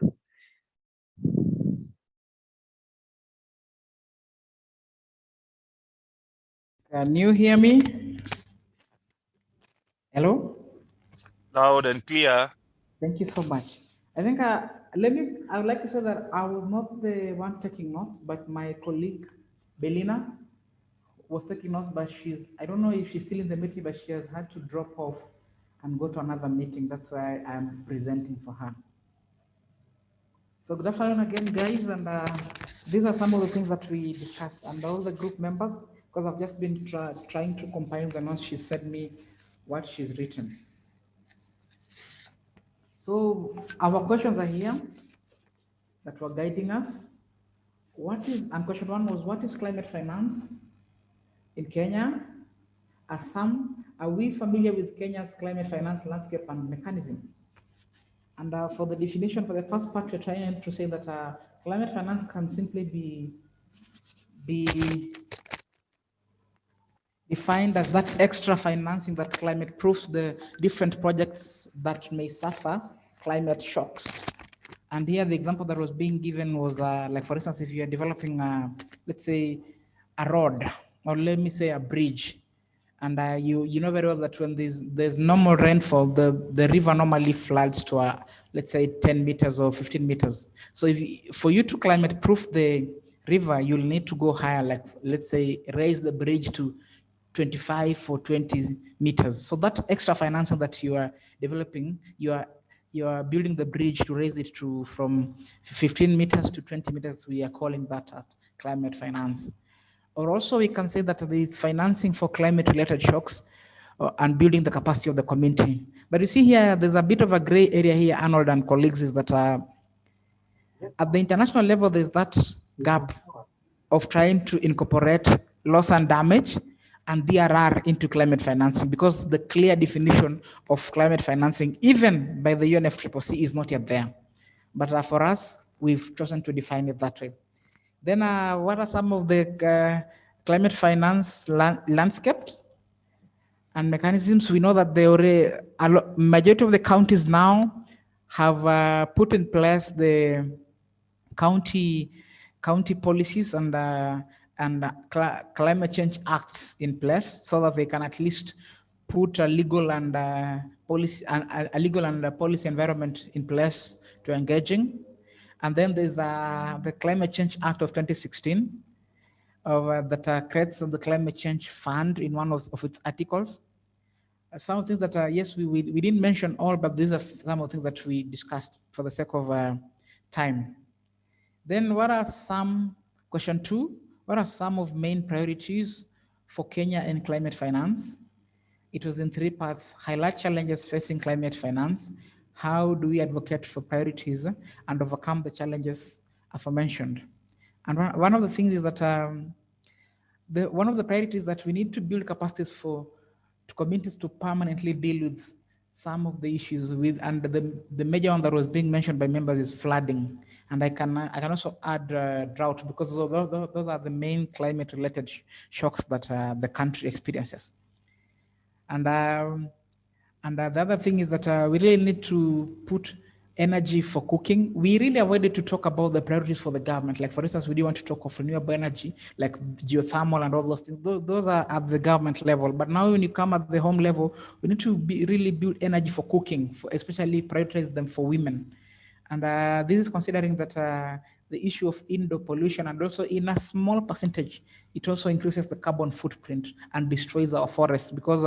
Can you hear me? Hello? Loud and clear. Thank you so much. I think I would like to say that I was not the one taking notes, but my colleague Belina was taking notes, but I don't know if she's still in the meeting, but she has had to drop off and go to another meeting. That's why I'm presenting for her. So good afternoon again, guys, and these are some of the things that we discussed, and all the group members, because I've just been trying to compile the notes. She sent me what she's written. So our questions are here that were guiding us. And question 1 was, what is climate finance in Kenya? Are we familiar with Kenya's climate finance landscape and mechanism? And for the definition, for the first part, we're trying to say that climate finance can simply be defined as that extra financing that climate proofs the different projects that may suffer climate shocks. And here the example that was being given was like, for instance, if you're developing, let's say, a road, or let me say a bridge, and you know very well that when there's normal rainfall, the river normally floods to let's say 10 meters or 15 meters. So for you to climate proof the river, you'll need to go higher, like let's say raise the bridge to 25 or 20 meters. So that extra financing that you are developing, you are building the bridge to raise it from 15 meters to 20 meters. We are calling that climate finance. Or also we can say that there is financing for climate-related shocks and building the capacity of the community. But you see here, there's a bit of a gray area here, Arnold and colleagues, is that at the international level, there's that gap of trying to incorporate loss and damage and DRR into climate financing, because the clear definition of climate financing, even by the UNFCCC, is not yet there. But for us, we've chosen to define it that way. Then what are some of the climate finance landscapes and mechanisms? We know that majority of the counties now have put in place the county policies and climate change acts in place, so that they can at least put a legal and policy environment in place to engaging. And then there's the Climate Change Act of 2016 that creates the Climate Change Fund in one of its articles. Some of the things that, yes, we didn't mention all, but these are some of the things that we discussed for the sake of time. Then question 2, what are some of main priorities for Kenya in climate finance? It was in 3 parts: highlight challenges facing climate finance, how do we advocate for priorities, and overcome the challenges aforementioned. And one of the things is that one of the priorities that we need to build capacities to communities to permanently deal with some of the issues with, and the major one that was being mentioned by members is flooding. And I can also add drought, because those are the main climate related shocks that the country experiences. And the other thing is that we really need to put energy for cooking. We really avoided to talk about the priorities for the government. Like, for instance, we do want to talk of renewable energy, like geothermal and all those things. Those are at the government level. But now when you come at the home level, we need to really build energy for cooking, especially prioritize them for women. And this is considering that the issue of indoor pollution, and also in a small percentage, it also increases the carbon footprint and destroys our forests, because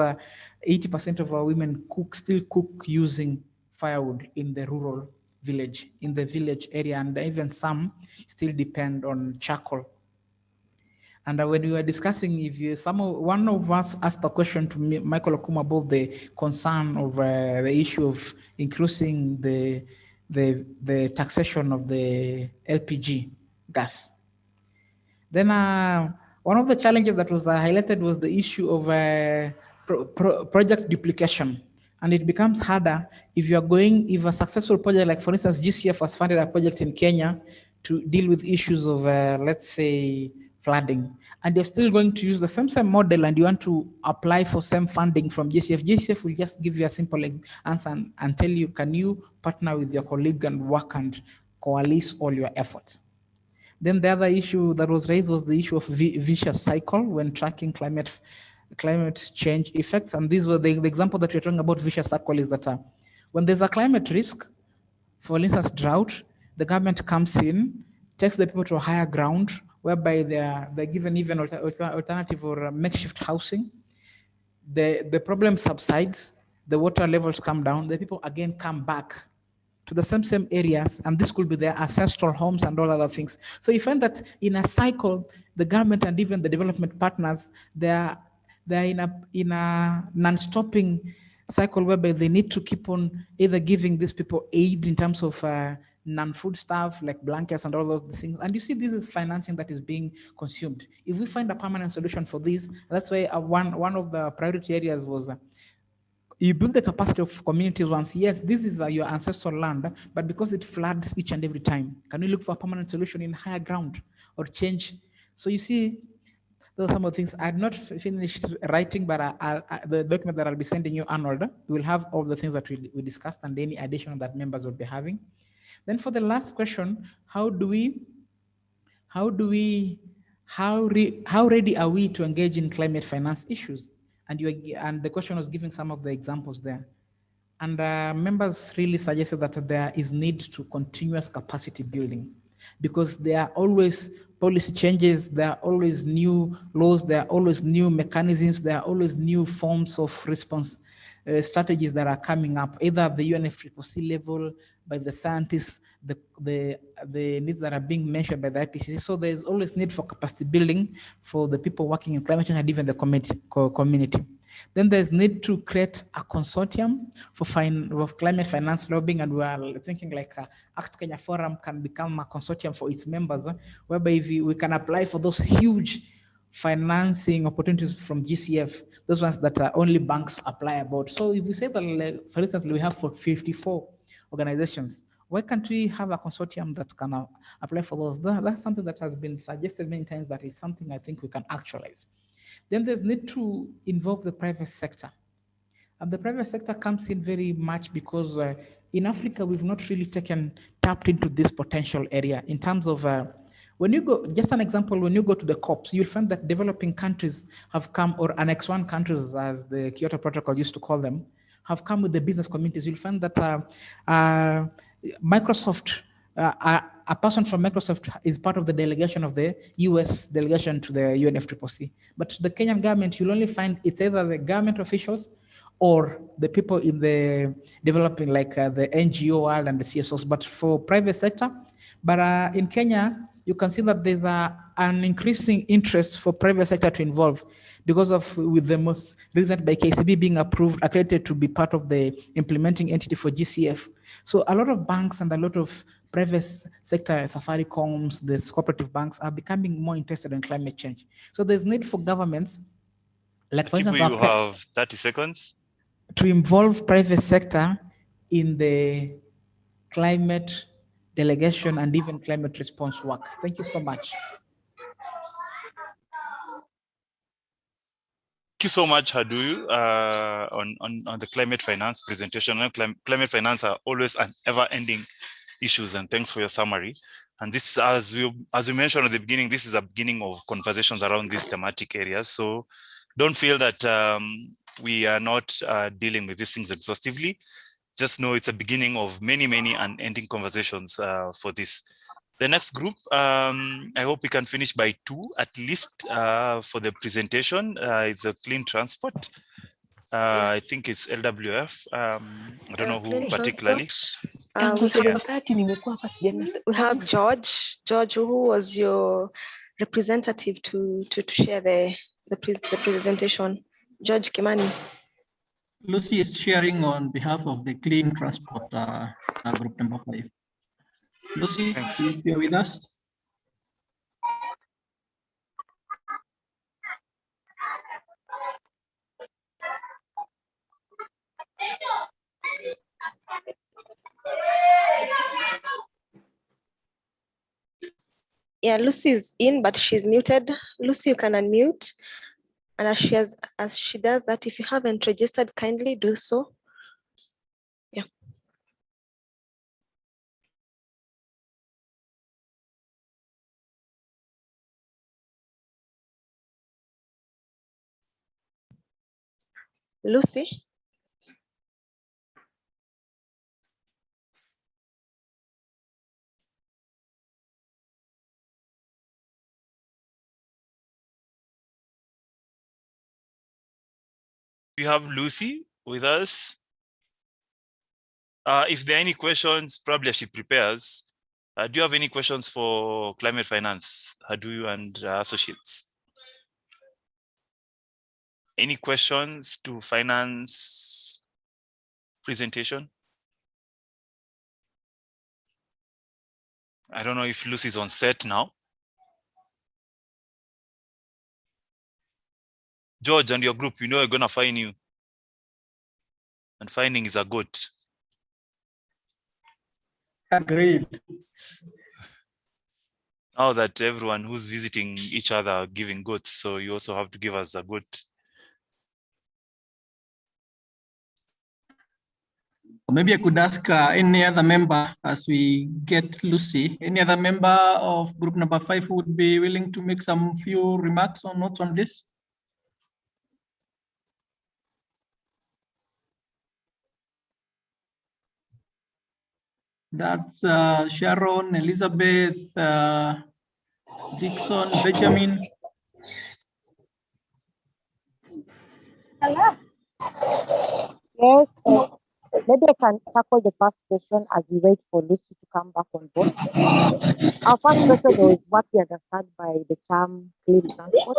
80% of our women still cook using firewood in the rural village, in the village area, and even some still depend on charcoal. And when we were discussing, one of us asked a question to Michael Okuma about the concern of the issue of increasing the taxation of the LPG gas. Then one of the challenges that was highlighted was the issue of project duplication. And it becomes harder if a successful project, like for instance, GCF has funded a project in Kenya to deal with issues of, let's say, flooding, and you're still going to use the same model and you want to apply for same funding from GCF, GCF will just give you a simple answer and tell you, can you partner with your colleague and work and coalesce all your efforts? Then the other issue that was raised was the issue of vicious cycle when tracking climate change effects. And these were the example that we're talking about vicious cycle is that when there's a climate risk, for instance, drought, the government comes in, takes the people to a higher ground, whereby they're given even alternative or makeshift housing. The problem subsides, the water levels come down, the people again come back to the same areas, and this could be their ancestral homes and all other things. So you find that in a cycle, the government and even the development partners, they're in a non-stopping cycle whereby they need to keep on either giving these people aid in terms of non-food stuff like blankets and all those things. And you see, this is financing that is being consumed. If we find a permanent solution for this, that's why one of the priority areas was you build the capacity of communities once. Yes, this is your ancestral land, but because it floods each and every time, can we look for a permanent solution in higher ground or change? So you see, those are some of the things. I had not finished writing, but the document that I'll be sending you, Arnold, will have all the things that we discussed and any addition that members will be having. Then for the last question, how ready are we to engage in climate finance issues? And the question was giving some of the examples there. And members really suggested that there is need to continuous capacity building because there are always policy changes, there are always new laws, there are always new mechanisms, there are always new forms of response strategies that are coming up, either at the UNFCCC level, by the scientists, the needs that are being measured by the IPCC. So there's always need for capacity building for the people working in climate change and even the community. Then there's need to create a consortium for climate finance lobbying, and we are thinking like Act Kenya Forum can become a consortium for its members, whereby we can apply for those huge financing opportunities from GCF, those ones that only banks apply about. So if we say that, for instance, we have 54 organizations, why can't we have a consortium that can apply for those? That's something that has been suggested many times, but it's something I think we can actualize. Then there's need to involve the private sector. And the private sector comes in very much because in Africa, we've not really tapped into this potential area in terms of, when you go, just an example, when you go to the COPs, you'll find that developing countries have come, or Annex 1 countries, as the Kyoto Protocol used to call them, have come with the business communities. You'll find that Microsoft, a person from Microsoft is part of the delegation of the US delegation to the UNFCCC. But the Kenyan government, you'll only find it's either the government officials or the people in the developing, like the NGO world and the CSOs, but for private sector. But in Kenya, you can see that there's an increasing interest for private sector to involve because of, with the most recent by KCB being accredited to be part of the implementing entity for GCF. So a lot of banks and a lot of private sector, Safaricoms, the cooperative banks are becoming more interested in climate change. So there's need for governments, like for instance, you have 30 seconds. To involve private sector in the climate delegation and even climate response work. Thank you so much. Thank you so much, Hadu, on the climate finance presentation. Climate finance are always an ever-ending issues, and thanks for your summary. And this, as we mentioned at the beginning, this is a beginning of conversations around these thematic areas. So don't feel that we are not dealing with these things exhaustively. Just know it's a beginning of many, many unending conversations for this. The next group, I hope we can finish by 2 at least for the presentation. It's a clean transport. I think it's LWF. I don't know who particularly. We have George, who was your representative to share the presentation. George Kimani. Lucy is sharing on behalf of the Clean Transport Group number 5. Lucy, thanks. If you're with us. Yeah, Lucy is in, but she's muted. Lucy, you can unmute. And as she does that, if you haven't registered, kindly do so. Yeah. Lucy. We have Lucy with us. If there are any questions, probably as she prepares, do you have any questions for climate finance, Hadu and associates? Any questions to finance presentation? I don't know if Lucy's on set now. George and your group, you know we're gonna find you. And finding is a goat. Agreed. Now that everyone who's visiting each other are giving goats, so you also have to give us a goat. Maybe I could ask any other member as we get Lucy, any other member of group number 5 who would be willing to make some few remarks or notes on this? That's Sharon, Elizabeth, Dixon, Benjamin. Hello. Yes, maybe I can tackle the first question as we wait for Lucy to come back on board. Our first question was what we understand by the term clean transport,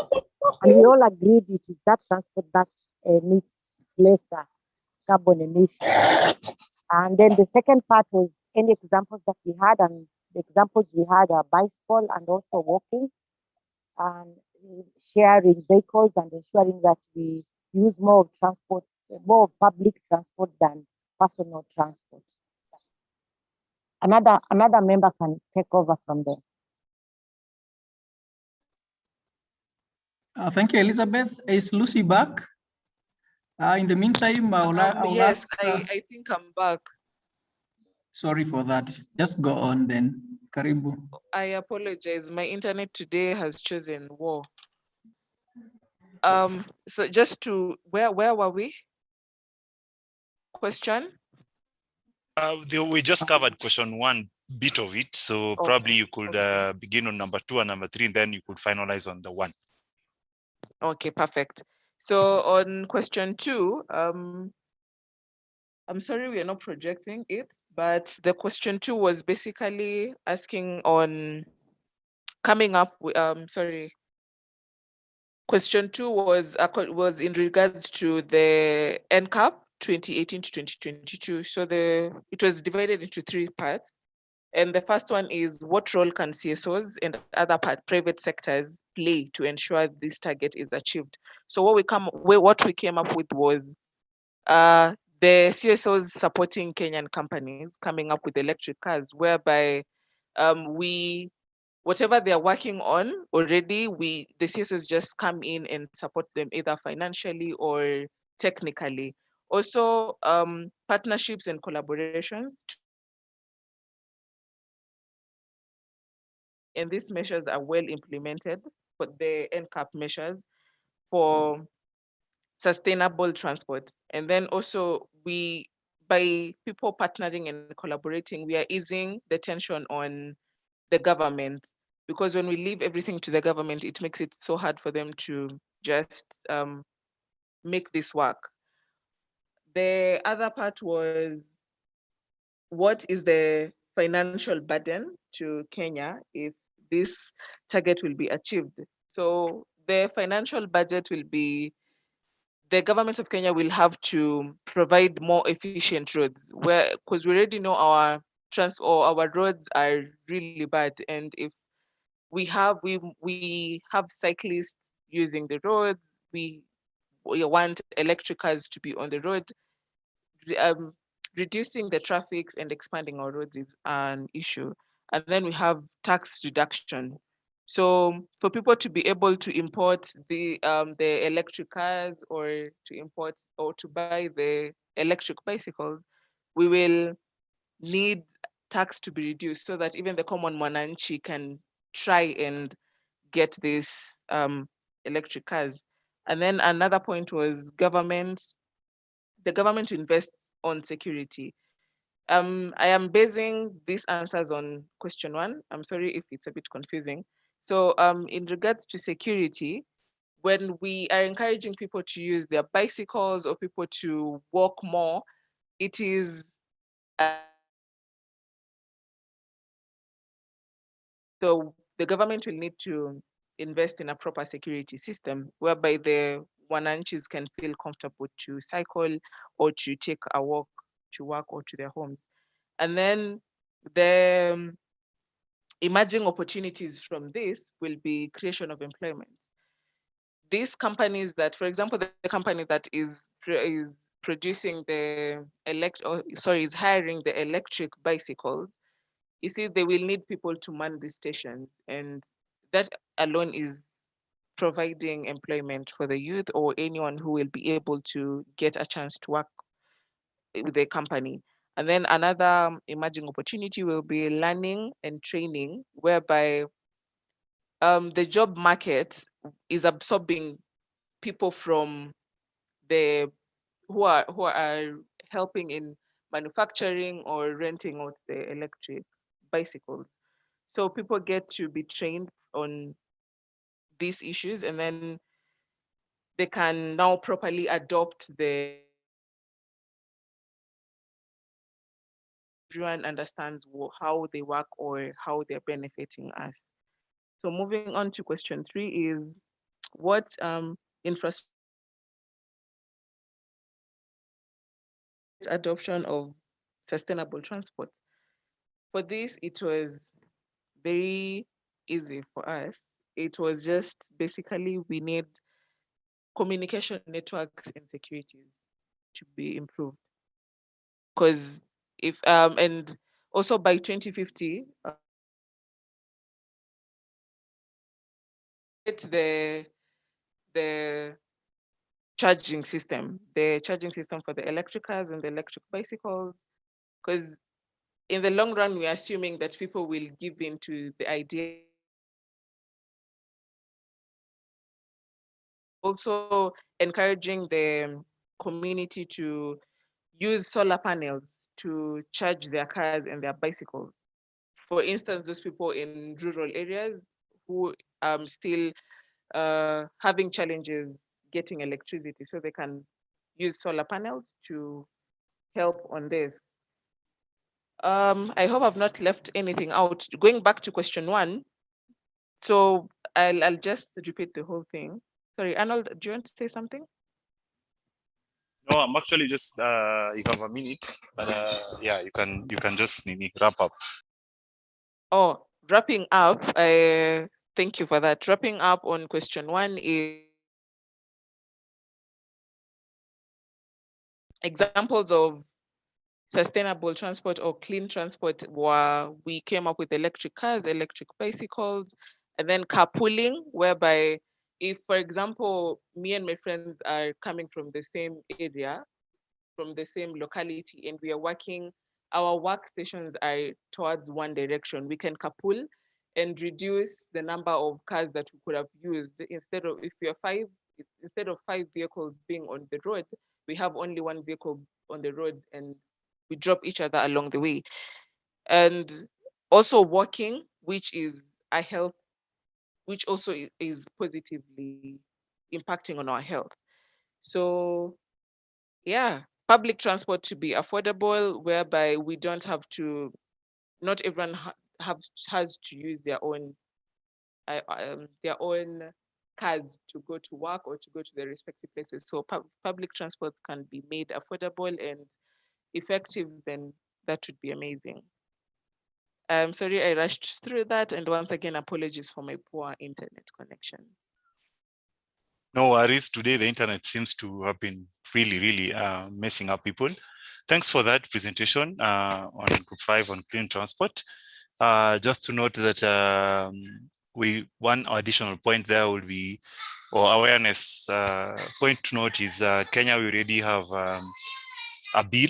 and we all agreed it is that transport that emits lesser carbon emissions. And then the second part was any examples that we had, and the examples we had are bicycle and also walking, and sharing vehicles and ensuring that we use more of transport, more of public transport than personal transport. Another member can take over from there. Thank you, Elizabeth. Is Lucy back? In the meantime, I will yes, ask, I think I'm back. Sorry for that. Just go on then. Karibu. I apologize. My internet today has chosen war. So just to where were we? Question? We just covered question 1 bit of it, so Okay. probably you could begin on number 2 and number 3, and then you could finalize on the 1. Okay, perfect. So on question 2, I'm sorry we are not projecting it, but the question 2 was basically asking on coming up with, question 2 was in regards to the NCAP 2018 to 2022. So it was divided into 3 parts. And the first one is what role can CSOs and other private sectors play to ensure this target is achieved? So what we came up with was the CSOs supporting Kenyan companies coming up with electric cars, whereby whatever they're working on already, the CSOs just come in and support them either financially or technically. Also, partnerships and collaborations. And these measures are well implemented, for the NCAP measures for sustainable transport. And then also by people partnering and collaborating, we are easing the tension on the government, because when we leave everything to the government, it makes it so hard for them to just make this work. The other part was what is the financial burden to Kenya if this target will be achieved? So the financial budget will be, the government of Kenya will have to provide more efficient roads, because we already know our roads are really bad, and if we have cyclists using the roads, we want electric cars to be on the road. Reducing the traffic and expanding our roads is an issue. And then we have tax reduction. So for people to be able to import the electric cars or to import or to buy the electric bicycles, we will need tax to be reduced so that even the common mwananchi can try and get these electric cars. And then another point was the government to invest on security. I am basing these answers on question 1. I'm sorry if it's a bit confusing. So in regards to security, when we are encouraging people to use their bicycles or people to walk more, it is so the government will need to invest in a proper security system whereby the wananchis can feel comfortable to cycle or to take a walk to work or to their homes. And then the emerging opportunities from this will be creation of employment. These companies that, for example, the company that is producing the is hiring the electric bicycles, you see, they will need people to man the stations, and that alone is providing employment for the youth or anyone who will be able to get a chance to work with the company. And then another emerging opportunity will be learning and training, whereby the job market is absorbing people from the who are helping in manufacturing or renting out the electric bicycles. So people get to be trained on these issues, and then they can now properly adopt the everyone understands how they work or how they're benefiting us. So moving on to question 3 is what infrastructure adoption of sustainable transport. For this, it was very easy for us. It was just basically we need communication networks and securities to be improved. Because if and also by 2050, the charging system, for the electric cars and the electric bicycles, because in the long run, we're assuming that people will give in to the idea. Also encouraging the community to use solar panels to charge their cars and their bicycles. For instance, those people in rural areas who still having challenges getting electricity, so they can use solar panels to help on this. I hope I've not left anything out. Going back to question 1, so I'll just repeat the whole thing. Sorry, Arnold, do you want to say something? No, I'm actually just you have a minute, but yeah, you can just wrap up. Oh, wrapping up. Thank you for that. Wrapping up on question 1 is examples of sustainable transport or clean transport were we came up with electric cars, electric bicycles, and then carpooling, whereby if, for example, me and my friends are coming from the same area, from the same locality, and we are working, our workstations are towards one direction, we can carpool and reduce the number of cars that we could have used. Instead of, if we are 5, instead of 5 vehicles being on the road, we have only 1 vehicle on the road, and we drop each other along the way. And also walking, which is a health, which also is positively impacting on our health. So yeah, public transport to be affordable, whereby we don't have to, not everyone has to use their own cars to go to work or to go to their respective places. So public transport can be made affordable and effective, then that would be amazing. I'm sorry I rushed through that, and once again, apologies for my poor internet connection. No worries. Today, the internet seems to have been really messing up people. Thanks for that presentation on Group 5 on clean transport. Just to note that one additional point there will be, or awareness point to note is Kenya, we already have a bill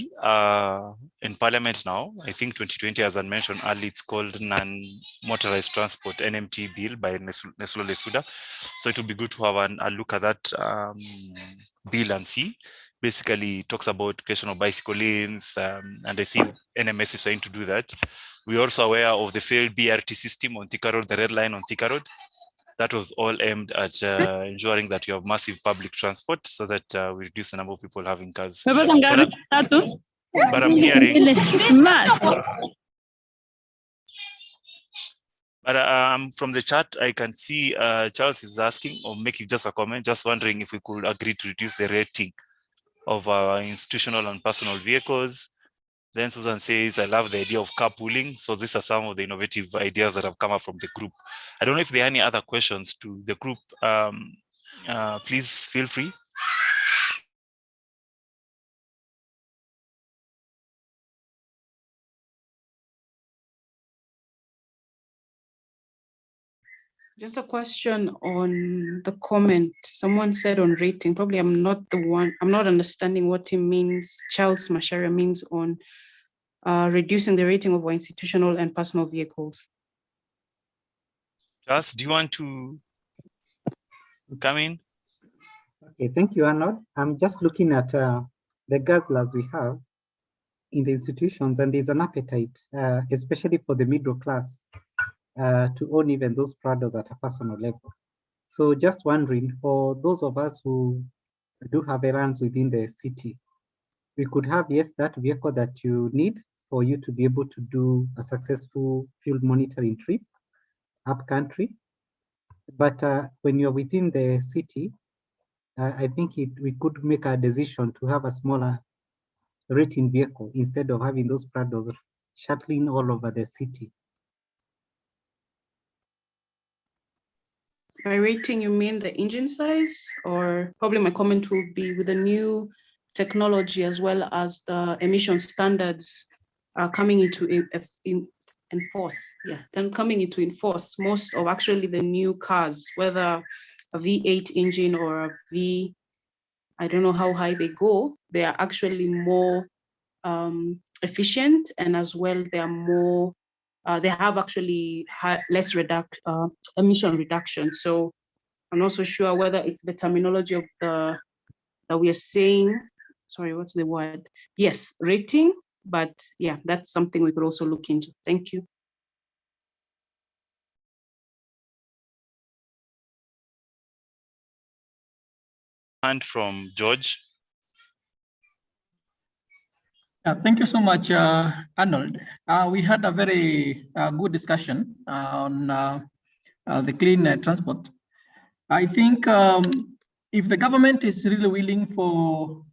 in Parliament now. I think 2020, as I mentioned earlier, it's called Non-Motorized Transport NMT bill by Neslo Lesuda. So it would be good to have a look at that bill and see. Basically, it talks about creation of bicycle lanes, and I see NMS is trying to do that. We're also aware of the failed BRT system on Thika Road, the red line on Thika Road. That was all aimed at ensuring that you have massive public transport so that we reduce the number of people having cars. But I'm hearing, from the chat, I can see Charles is asking, or making just a comment, just wondering if we could agree to reduce the rating of our institutional and personal vehicles. Then Susan says, I love the idea of carpooling. So these are some of the innovative ideas that have come up from the group. I don't know if there are any other questions to the group. Please feel free. Just a question on the comment. Someone said on rating, probably I'm not the one, I'm not understanding what he means, Charles Macharia means on reducing the rating of our institutional and personal vehicles. Charles, do you want to come in? Okay, thank you, Arnold. I'm just looking at the guzzlers we have in the institutions, and there's an appetite, especially for the middle class, to own even those Prados at a personal level. So just wondering, for those of us who do have errands within the city, we could have, yes, that vehicle that you need for you to be able to do a successful field monitoring trip up country. But when you're within the city, I think we could make a decision to have a smaller rating vehicle instead of having those Prados shuttling all over the city. By rating, you mean the engine size? Or probably my comment will be with the new technology as well as the emission standards coming into enforce. Yeah, then coming into enforce, most of actually the new cars, whether a V8 engine or a V, I don't know how high they go, they are actually more efficient, and as well they are more, they have actually less emission reduction. So I'm not so sure whether it's the terminology of that we are saying, sorry, what's the word? Yes, rating, but yeah, that's something we could also look into. Thank you. And from George. Thank you so much, Arnold. We had a very good discussion on the clean transport. I think if the government is really willing for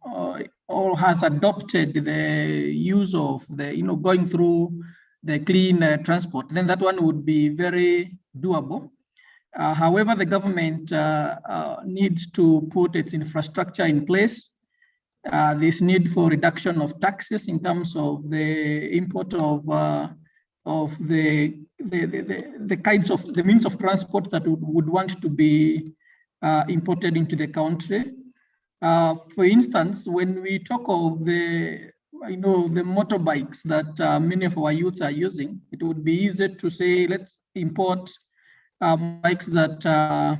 or has adopted the use of the, going through the clean transport, then that one would be very doable. However, the government needs to put its infrastructure in place. This need for reduction of taxes in terms of the import of the kinds of the means of transport that would want to be imported into the country. For instance, when we talk of the motorbikes that many of our youths are using, it would be easy to say, let's import bikes that are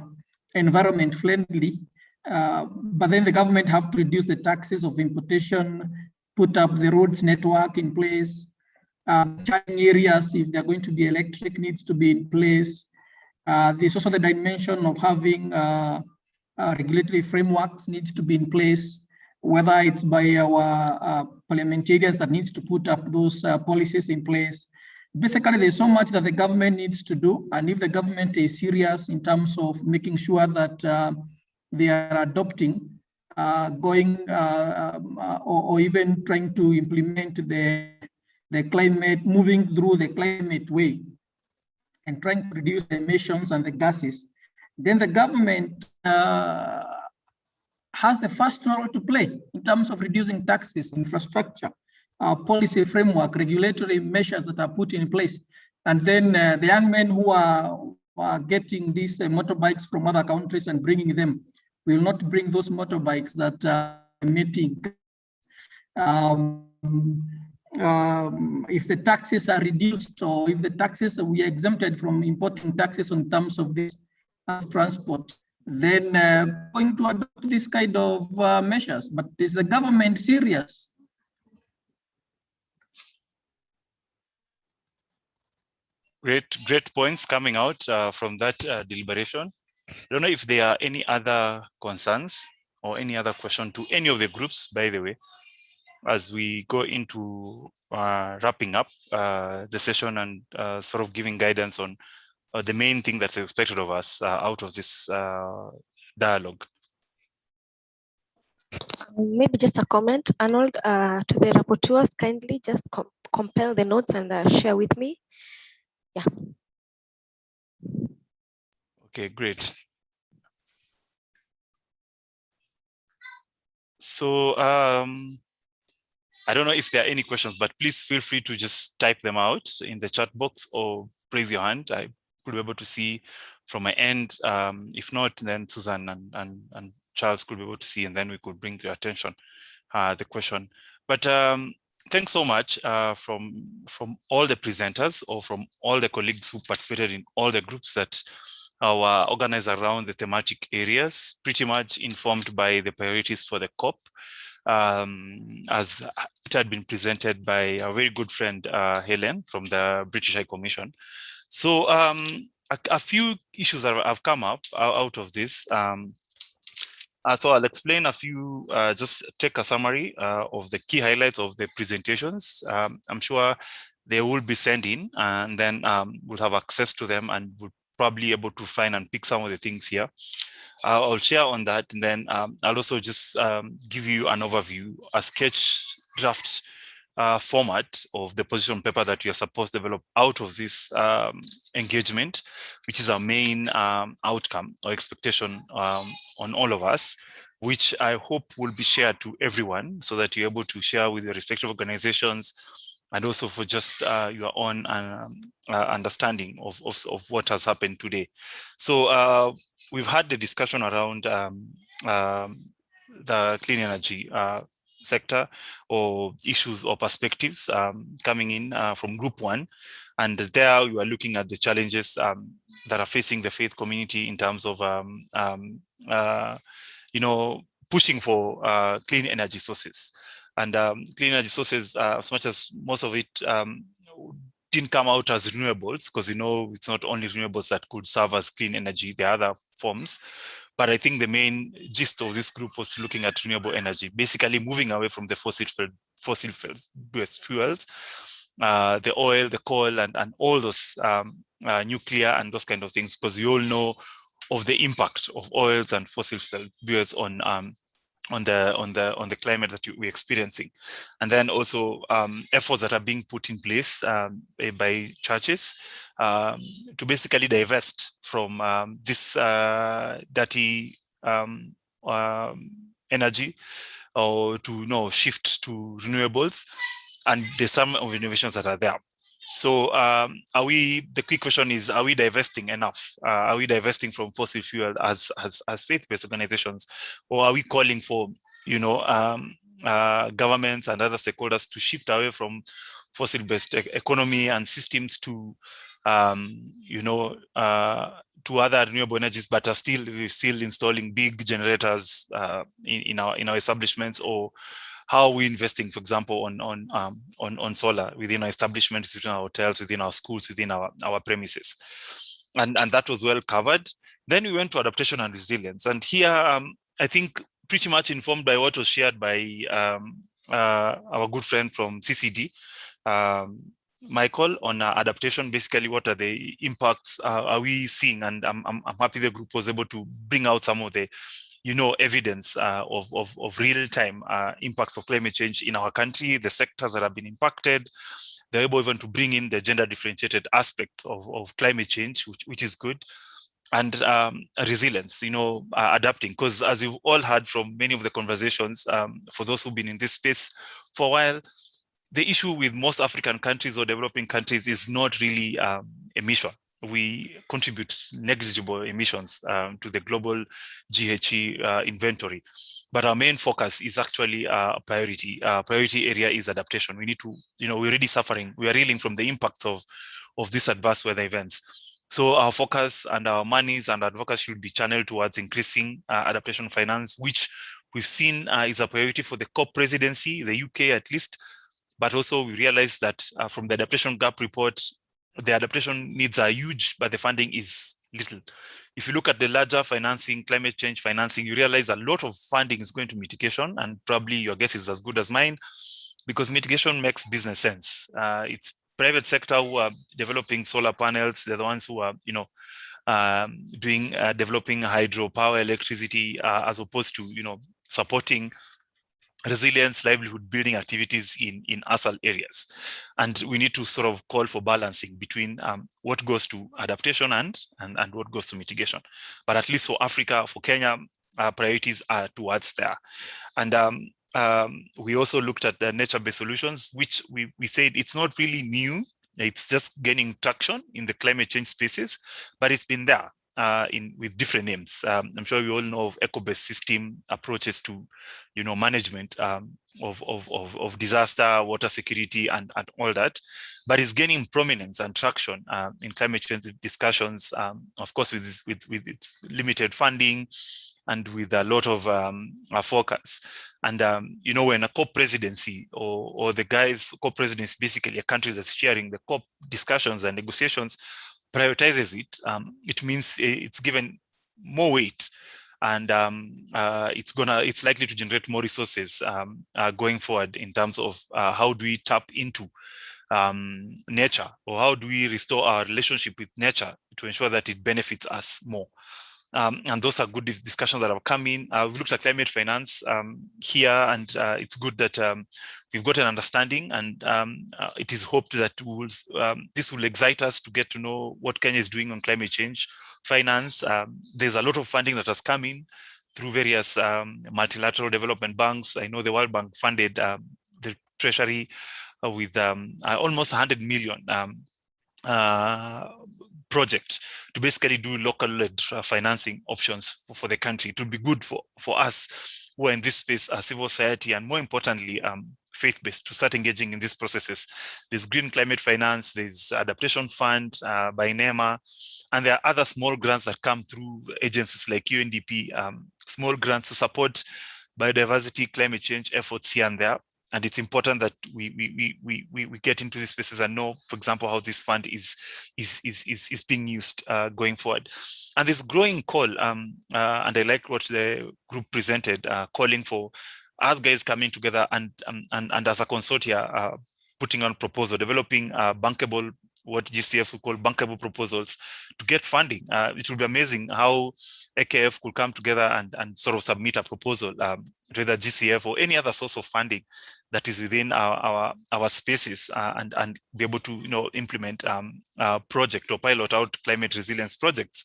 environment friendly. But then the government have to reduce the taxes of importation, put up the roads network in place. Charging areas, if they're going to be electric, needs to be in place. There's also the dimension of having regulatory frameworks needs to be in place, whether it's by our parliamentarians that needs to put up those policies in place. Basically, there's so much that the government needs to do. And if the government is serious in terms of making sure that they are adopting, or even trying to implement the climate, moving through the climate way and trying to reduce the emissions and the gases, then the government has the first role to play in terms of reducing taxes, infrastructure, policy framework, regulatory measures that are put in place. And then the young men who are getting these motorbikes from other countries and bringing them. We will not bring those motorbikes that are emitting. If the taxes are reduced, or if the taxes we are exempted from importing taxes on terms of this transport, then going to adopt this kind of measures. But is the government serious? Great points coming out from that deliberation. I don't know if there are any other concerns or any other question to any of the groups, by the way, as we go into wrapping up the session and sort of giving guidance on the main thing that's expected of us out of this dialogue. Maybe just a comment, Arnold, to the rapporteurs, kindly just compile the notes and share with me. Yeah. Okay, great. So I don't know if there are any questions, but please feel free to just type them out in the chat box or raise your hand. I could be able to see from my end. If not, then Susan and Charles could be able to see, and then we could bring to your attention the question. But thanks so much from all the presenters or from all the colleagues who participated in all the groups that are organized around the thematic areas, pretty much informed by the priorities for the COP. As it had been presented by a very good friend, Helen, from the British High Commission. So a few issues that have come up out of this. So I'll explain a few, just take a summary of the key highlights of the presentations. I'm sure they will be sent in, and then we'll have access to them and we'll probably able to find and pick some of the things here. I'll share on that, and then I'll also just give you an overview, a sketch draft format of the position paper that we are supposed to develop out of this engagement, which is our main outcome or expectation on all of us, which I hope will be shared to everyone so that you're able to share with your respective organizations, and also for just your own understanding of what has happened today. So we've had the discussion around the clean energy sector, or issues or perspectives coming in from group one. And there we are looking at the challenges that are facing the faith community in terms of, pushing for clean energy sources. And clean energy sources, as much as most of it didn't come out as renewables, because it's not only renewables that could serve as clean energy, there are other forms. But I think the main gist of this group was looking at renewable energy, basically moving away from the fossil fuels, the oil, the coal, and all those nuclear and those kind of things, because we all know of the impact of oils and fossil fuels on the climate that we're experiencing. And then also efforts that are being put in place by churches to basically divest from this dirty energy, or to shift to renewables. And there's some of innovations that are there. So the quick question is, are we divesting enough? Are we divesting from fossil fuel as faith-based organizations? Or are we calling for, governments and other stakeholders to shift away from fossil-based economy and systems to, to other renewable energies, but are still installing big generators in our establishments? Or how are we investing, for example, on solar within our establishments, within our hotels, within our schools, within our premises? And that was well covered. Then we went to adaptation and resilience. And here, I think pretty much informed by what was shared by our good friend from CCD, Michael, on adaptation. Basically, what are the impacts are we seeing? And I'm happy the group was able to bring out some of the evidence of real-time impacts of climate change in our country, the sectors that have been impacted. They're able even to bring in the gender-differentiated aspects of climate change, which is good. And resilience, adapting, because as you've all heard from many of the conversations, for those who've been in this space for a while, the issue with most African countries or developing countries is not really emission. we contribute negligible emissions to the global GHG inventory. But our main focus is actually a priority. Priority area is adaptation. We need to, we're already suffering. We are reeling from the impacts of these adverse weather events. So our focus and our monies and advocacy should be channeled towards increasing adaptation finance, which we've seen is a priority for the COP presidency, the UK at least. But also we realize that from the adaptation gap report, the adaptation needs are huge, but the funding is little. If you look at the larger financing, climate change financing, you realize a lot of funding is going to mitigation, and probably your guess is as good as mine, because mitigation makes business sense. It's private sector who are developing solar panels. They're the ones who are, developing hydropower electricity, as opposed to, supporting resilience, livelihood building activities in ASAL areas. And we need to sort of call for balancing between what goes to adaptation and what goes to mitigation. But at least for Africa, for Kenya, our priorities are towards there. And we also looked at the nature-based solutions, which we said it's not really new. It's just gaining traction in the climate change spaces, but it's been there with different names. I'm sure we all know of eco-based system approaches to, management of disaster, water security, and all that. But it's gaining prominence and traction in climate change discussions, of course, with its limited funding and with a lot of focus. And, when a COP presidency or the guys, COP presidency, basically a country that's chairing the COP discussions and negotiations, prioritizes it, it means it's given more weight, and it's likely to generate more resources going forward in terms of how do we tap into nature, or how do we restore our relationship with nature to ensure that it benefits us more. And those are good discussions that have come in. We've looked at climate finance here, and it's good that we've got an understanding, and it is hoped that this will excite us to get to know what Kenya is doing on climate change finance. There's a lot of funding that has come in through various multilateral development banks. I know the World Bank funded the Treasury with almost 100 million project to basically do local-led financing options for the country. It would be good for us who are in this space, civil society, and more importantly, faith-based, to start engaging in these processes. There's green climate finance, there's adaptation fund by NEMA, and there are other small grants that come through agencies like UNDP, small grants to support biodiversity, climate change efforts here and there. And it's important that we get into these spaces and know, for example, how this fund is being used going forward. And this growing call, and I like what the group presented, calling for us guys coming together and as a consortia, putting on proposal, developing bankable, what GCFs would call bankable proposals to get funding. It would be amazing how AKF could come together and sort of submit a proposal to either GCF or any other source of funding that is within our spaces, and be able to implement a project or pilot out climate resilience projects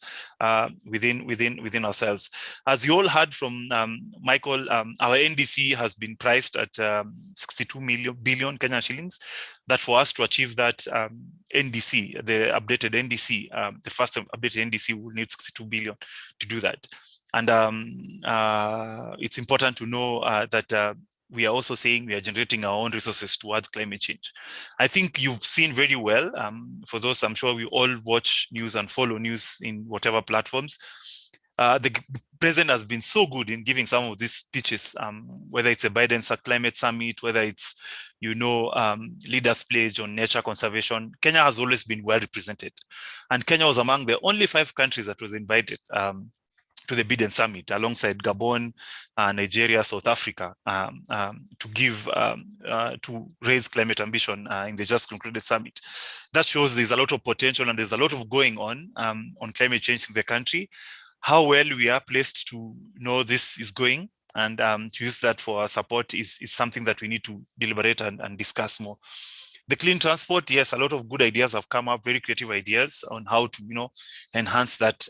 within ourselves. As you all heard from Michael, our NDC has been priced at 62 billion Kenyan shillings. That for us to achieve that NDC, the updated NDC, the first updated NDC will need 62 billion to do that. And it's important to know that we are also saying we are generating our own resources towards climate change. I think you've seen very well, for those, I'm sure we all watch news and follow news in whatever platforms. The president has been so good in giving some of these speeches, whether it's a Biden's climate summit, whether it's, leaders' pledge on nature conservation. Kenya has always been well represented. And Kenya was among the only 5 countries that was invited to the Biden Summit, alongside Gabon, Nigeria, South Africa, to give, to raise climate ambition in the just concluded summit. That shows there's a lot of potential and there's a lot of going on climate change in the country. How well we are placed to know this is going and to use that for our support is something that we need to deliberate and discuss more. The clean transport, yes, a lot of good ideas have come up, very creative ideas on how to, enhance that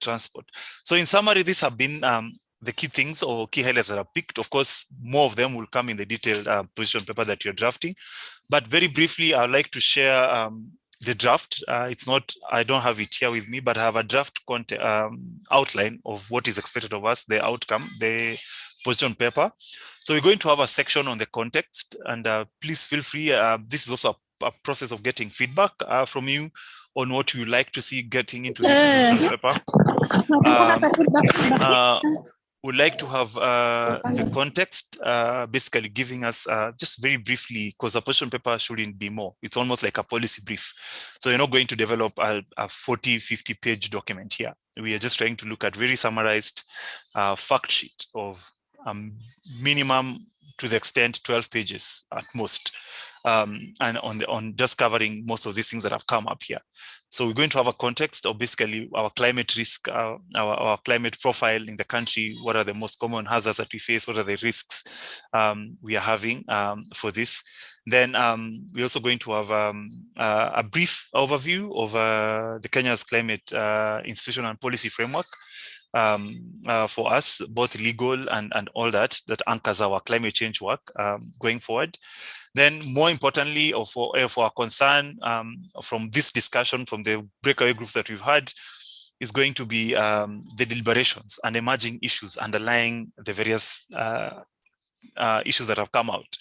transport. So in summary, these have been the key things or key highlights that are picked. Of course, more of them will come in the detailed position paper that you're drafting. But very briefly, I'd like to share the draft. It's not, I don't have it here with me, but I have a draft outline of what is expected of us, the outcome, the position paper. So we're going to have a section on the context, and please feel free. This is also a process of getting feedback from you on what you like to see getting into this position paper. Would like to have the context basically giving us just very briefly, because a position paper shouldn't be more. It's almost like a policy brief. So you're not going to develop a 40, 50 page document here. We are just trying to look at very summarized fact sheet of minimum to the extent 12 pages at most. And on just covering most of these things that have come up here. So we're going to have a context of basically our climate risk, our climate profile in the country. What are the most common hazards that we face? What are the risks we are having for this? Then we're also going to have a brief overview of the Kenya's climate institutional and policy framework. For us, both legal and all that anchors our climate change work going forward. Then more importantly, or for our concern from this discussion, from the breakaway groups that we've had, is going to be the deliberations and emerging issues underlying the various issues that have come out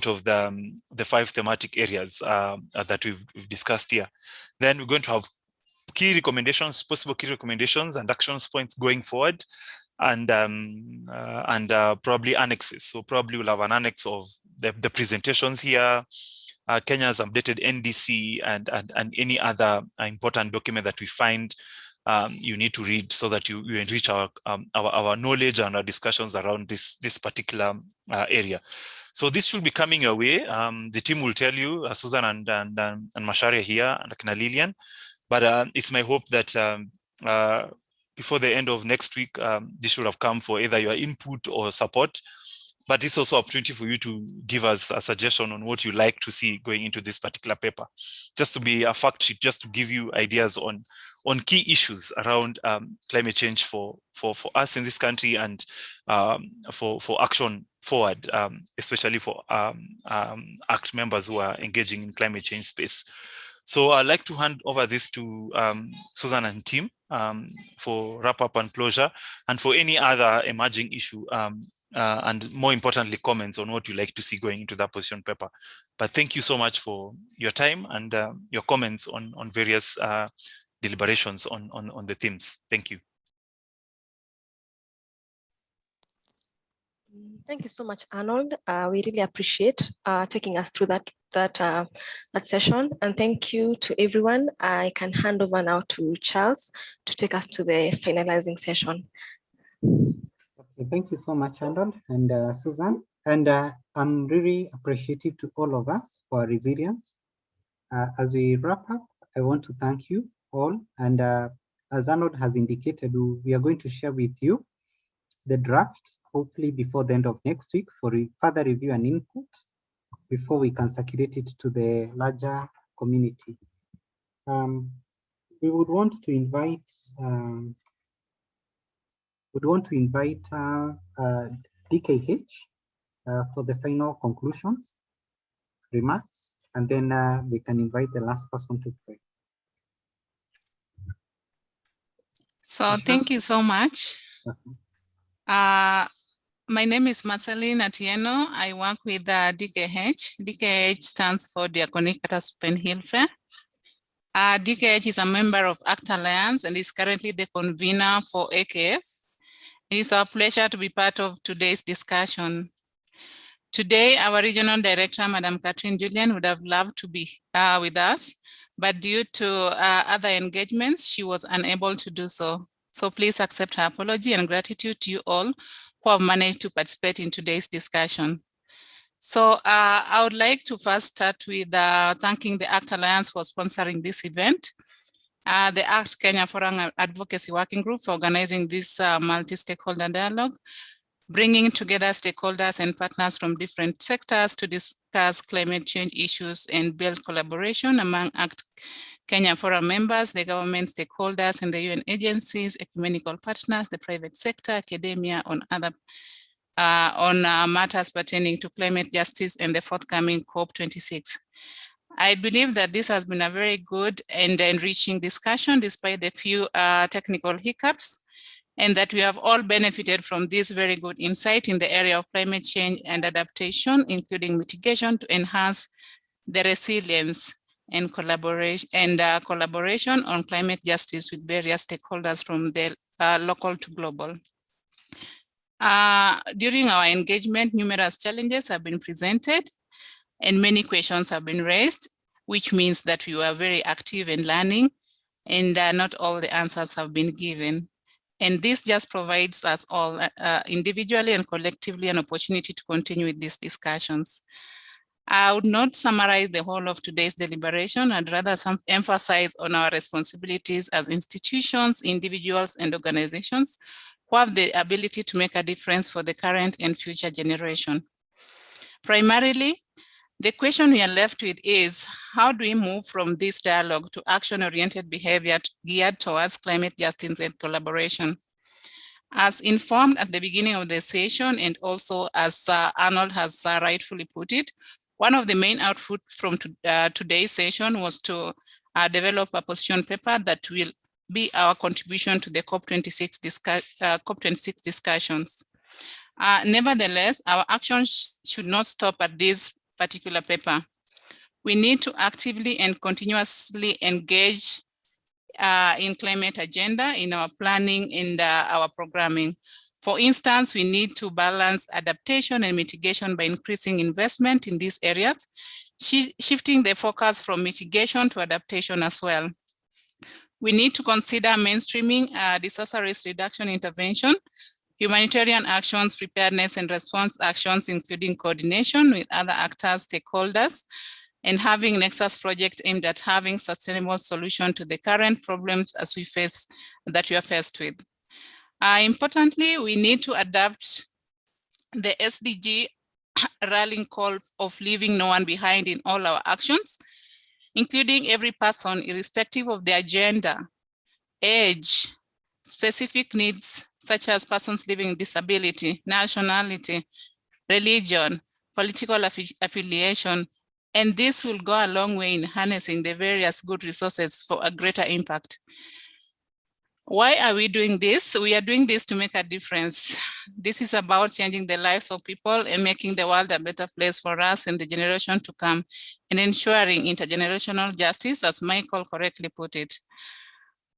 of the 5 thematic areas that we've discussed here. Then we're going to have key recommendations, possible key recommendations and actions points going forward, and probably annexes. So probably we'll have an annex of the presentations here, Kenya's updated NDC, and any other important document that we find you need to read, so that you enrich our knowledge and our discussions around this particular area. So this should be coming your way. The team will tell you, Susan and Macharia here, and Akina Lillian. But it's my hope that before the end of next week, this should have come for either your input or support. But it's also an opportunity for you to give us a suggestion on what you like to see going into this particular paper. Just to be a fact sheet, just to give you ideas on key issues around climate change for us in this country, and for action forward, especially for ACT members who are engaging in climate change space. So I'd like to hand over this to Susan and team for wrap up and closure, and for any other emerging issue, and more importantly, comments on what you like to see going into that position paper. But thank you so much for your time and your comments on various deliberations on the themes. Thank you. Thank you so much, Arnold. We really appreciate taking us through that session, and thank you to everyone. I can hand over now to Charles to take us to the finalizing session. Okay, thank you so much, Arnold and Susan. And I'm really appreciative to all of us for our resilience. As we wrap up, I want to thank you all. And as Arnold has indicated, we are going to share with you the draft, hopefully before the end of next week, for further review and input before we can circulate it to the larger community. We would want to invite DKH for the final conclusions, remarks, and then we can invite the last person to pray. So thank you so much. My name is Marceline Atieno. I work with DKH. DKH stands for Diakonic Hilfe. DKH is a member of ACT Alliance and is currently the convener for AKF. It is our pleasure to be part of today's discussion. Today, our regional director, Madam Catherine Julian, would have loved to be with us, but due to other engagements, she was unable to do so. So please accept her apology and gratitude to you all who have managed to participate in today's discussion. So I would like to first start with thanking the ACT Alliance for sponsoring this event, the ACT Kenya Forum Advocacy Working Group for organizing this multi-stakeholder dialogue, bringing together stakeholders and partners from different sectors to discuss climate change issues and build collaboration among ACT Kenya Forum members, the government stakeholders and the UN agencies, ecumenical partners, the private sector, academia on other matters pertaining to climate justice and the forthcoming COP26. I believe that this has been a very good and enriching discussion despite the few technical hiccups, and that we have all benefited from this very good insight in the area of climate change and adaptation, including mitigation to enhance the resilience and collaboration on climate justice with various stakeholders from the local to global. During our engagement, numerous challenges have been presented and many questions have been raised, which means that we were very active in learning, and not all the answers have been given. And this just provides us all individually and collectively an opportunity to continue with these discussions. I would not summarize the whole of today's deliberation. I'd rather emphasize on our responsibilities as institutions, individuals, and organizations who have the ability to make a difference for the current and future generation. Primarily, the question we are left with is, how do we move from this dialogue to action-oriented behavior geared towards climate justice and collaboration? As informed at the beginning of the session, and also as Arnold has rightfully put it, one of the main output from today's session was to develop a position paper that will be our contribution to the COP26 discussions. Nevertheless, our actions should not stop at this particular paper. We need to actively and continuously engage in climate agenda in our planning and our programming. For instance, we need to balance adaptation and mitigation by increasing investment in these areas, shifting the focus from mitigation to adaptation as well. We need to consider mainstreaming disaster risk reduction intervention, humanitarian actions, preparedness and response actions, including coordination with other actors, stakeholders, and having Nexus project aimed at having sustainable solution to the current problems as we are faced with. Importantly, we need to adapt the SDG rallying call of leaving no one behind in all our actions, including every person, irrespective of their gender, age, specific needs, such as persons living with disability, nationality, religion, political affiliation, and this will go a long way in harnessing the various good resources for a greater impact. Why are we doing this? We are doing this to make a difference. This is about changing the lives of people and making the world a better place for us and the generation to come, and ensuring intergenerational justice, as Michael correctly put it.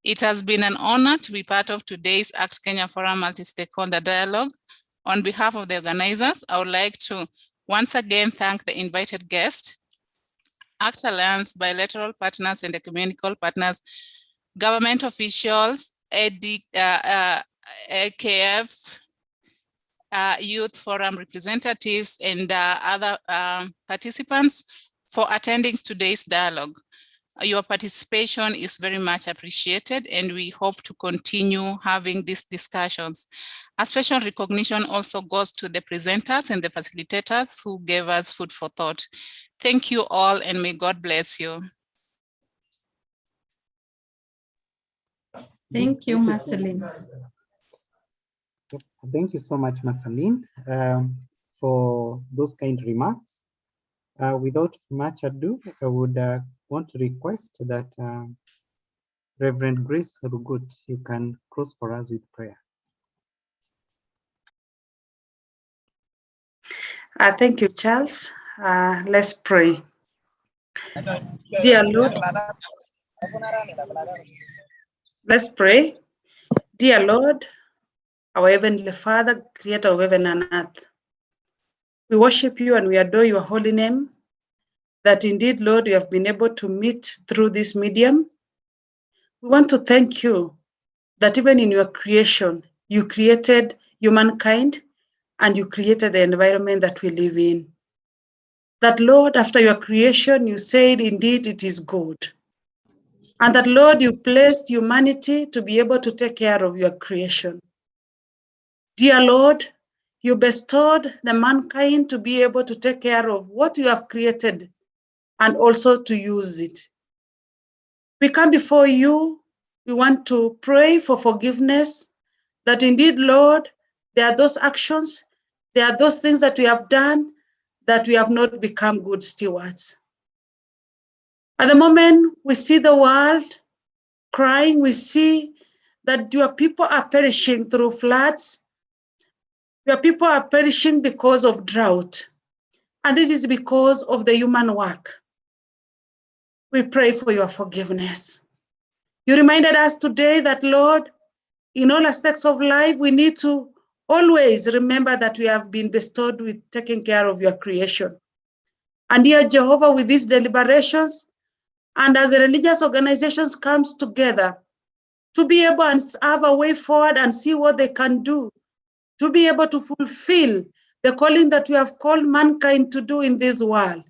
It has been an honor to be part of today's ACT Kenya Forum Multi-Stakeholder Dialogue. On behalf of the organizers, I would like to once again thank the invited guests, ACT Alliance, bilateral partners and ecumenical partners, government officials, AKF, youth forum representatives, and other participants for attending today's dialogue. Your participation is very much appreciated, and we hope to continue having these discussions. A special recognition also goes to the presenters and the facilitators who gave us food for thought. Thank you all, and may God bless you. Thank you, Marceline. Thank you so much, Marceline, for those kind remarks. Without much ado, I would want to request that Reverend Grace Rugut, you can close for us with prayer. Thank you, Charles. Let's pray. Dear Lord, let's pray. Dear Lord, our Heavenly Father, creator of heaven and earth, we worship you and we adore your holy name, that indeed, Lord, we have been able to meet through this medium. We want to thank you that even in your creation, you created humankind and you created the environment that we live in. That, Lord, after your creation, you said, indeed, it is good. And that, Lord, you placed humanity to be able to take care of your creation. Dear Lord, you bestowed the mankind to be able to take care of what you have created and also to use it. We come before you. We want to pray for forgiveness, that indeed, Lord, there are those actions, there are those things that we have done that we have not become good stewards. At the moment, we see the world crying. We see that your people are perishing through floods. Your people are perishing because of drought. And this is because of the human work. We pray for your forgiveness. You reminded us today that, Lord, in all aspects of life, we need to always remember that we have been bestowed with taking care of your creation. And dear Jehovah, with these deliberations, and as the religious organizations comes together to be able and have a way forward and see what they can do, to be able to fulfill the calling that you have called mankind to do in this world,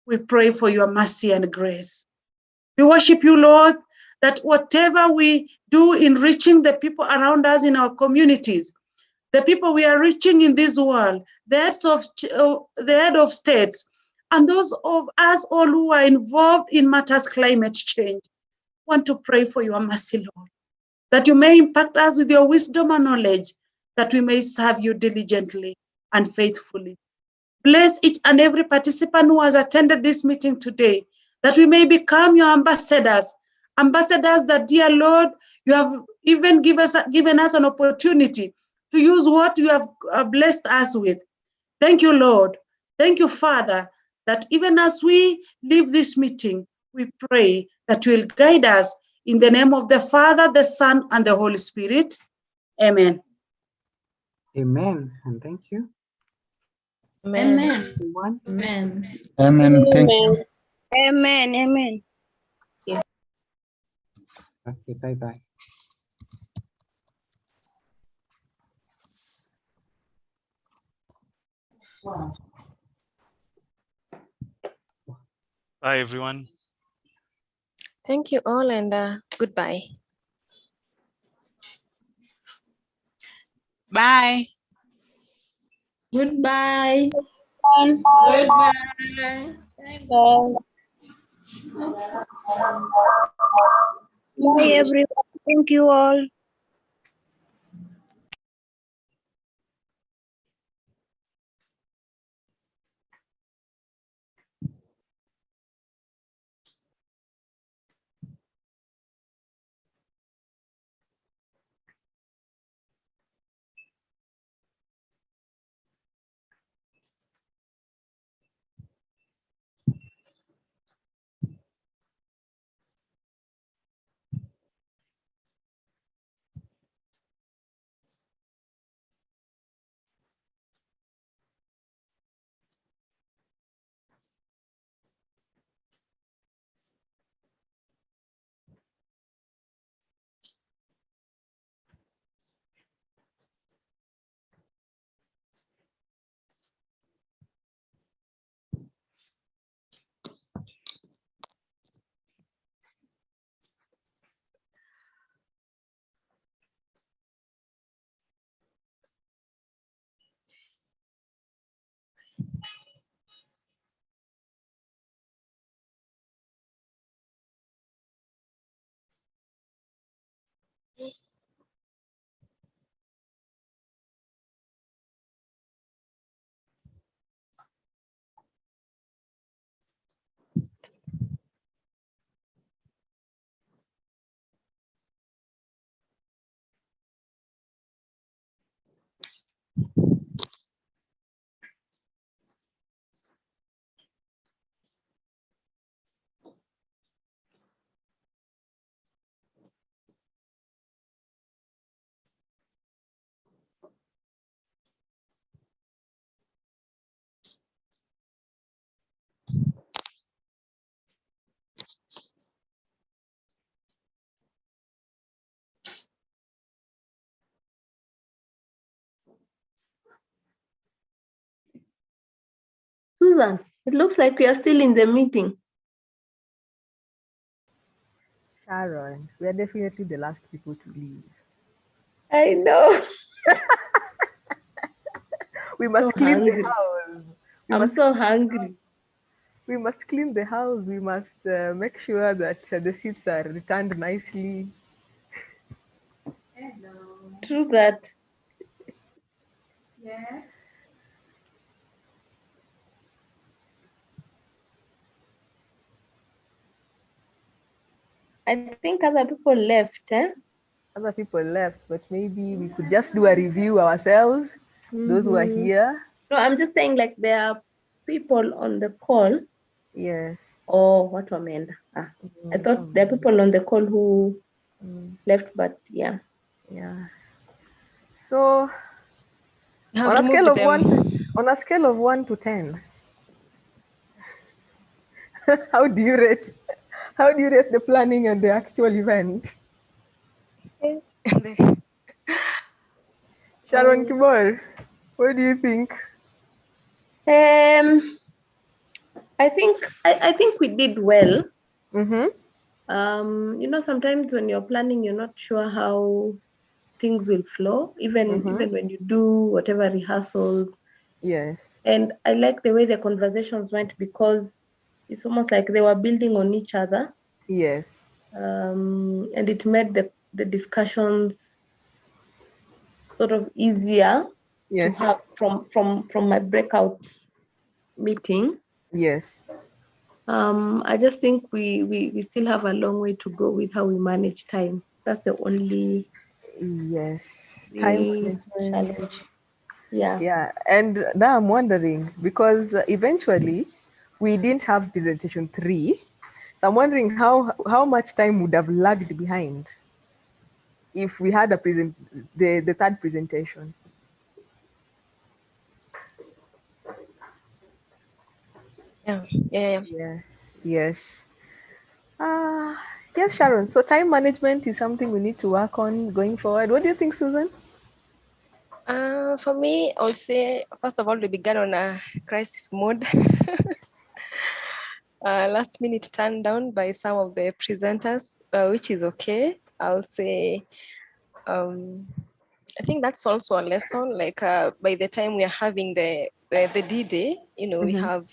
we pray for your mercy and grace. We worship you, Lord, that whatever we do in reaching the people around us in our communities, the people we are reaching in this world, the head of states, and those of us all who are involved in matters climate change, want to pray for your mercy, Lord, that you may impact us with your wisdom and knowledge, that we may serve you diligently and faithfully. Bless each and every participant who has attended this meeting today, that we may become your ambassadors, ambassadors that, dear Lord, you have even given us an opportunity to use what you have blessed us with. Thank you, Lord. Thank you, Father, that even as we leave this meeting, we pray that you will guide us in the name of the Father, the Son, and the Holy Spirit. Amen. Amen. And thank you. Amen. Everyone. Amen. Amen. Thank you. Amen. Amen. Yeah. Okay, bye-bye. Bye, everyone. Thank you all, and goodbye. Bye. Goodbye. Goodbye. Bye. Bye, everyone. Thank you all. Susan, it looks like we are still in the meeting. Sharon, we are definitely the last people to leave. I know. We must So clean hungry. the house. I'm so hungry. We must clean the house. We must make sure that the seats are returned nicely. True that. Yeah. I think other people left, eh? Other people left, but maybe we could just do a review ourselves, those who are here. No, I'm just saying like there are people on the call. Yes. Oh, what wameenda? I thought there are people on the call who left, but yeah. Yeah. So have on a scale of removed on a scale of 1 to 10, how do you rate the planning and the actual event? Sharon Kibor, what do you think? I think we did well. You know, sometimes when you're planning, you're not sure how things will flow, even when you do whatever rehearsals. Yes. And I like the way the conversations went because it's almost like they were building on each other. Yes. And it made the discussions sort of easier to have from my breakout meeting. Yes. I just think we still have a long way to go with how we manage time. That's the only time management challenge. Yeah. Yeah, and now I'm wondering because eventually we didn't have presentation 3. So I'm wondering how much time would have lagged behind if we had the third presentation. Yeah. Yes. Yes, Sharon. So time management is something we need to work on going forward. What do you think, Susan? For me, I would say, first of all, we began on a crisis mode. Last minute turned down by some of the presenters, which is okay. I'll say, I think that's also a lesson. Like by the time we are having the D-Day, you know, we have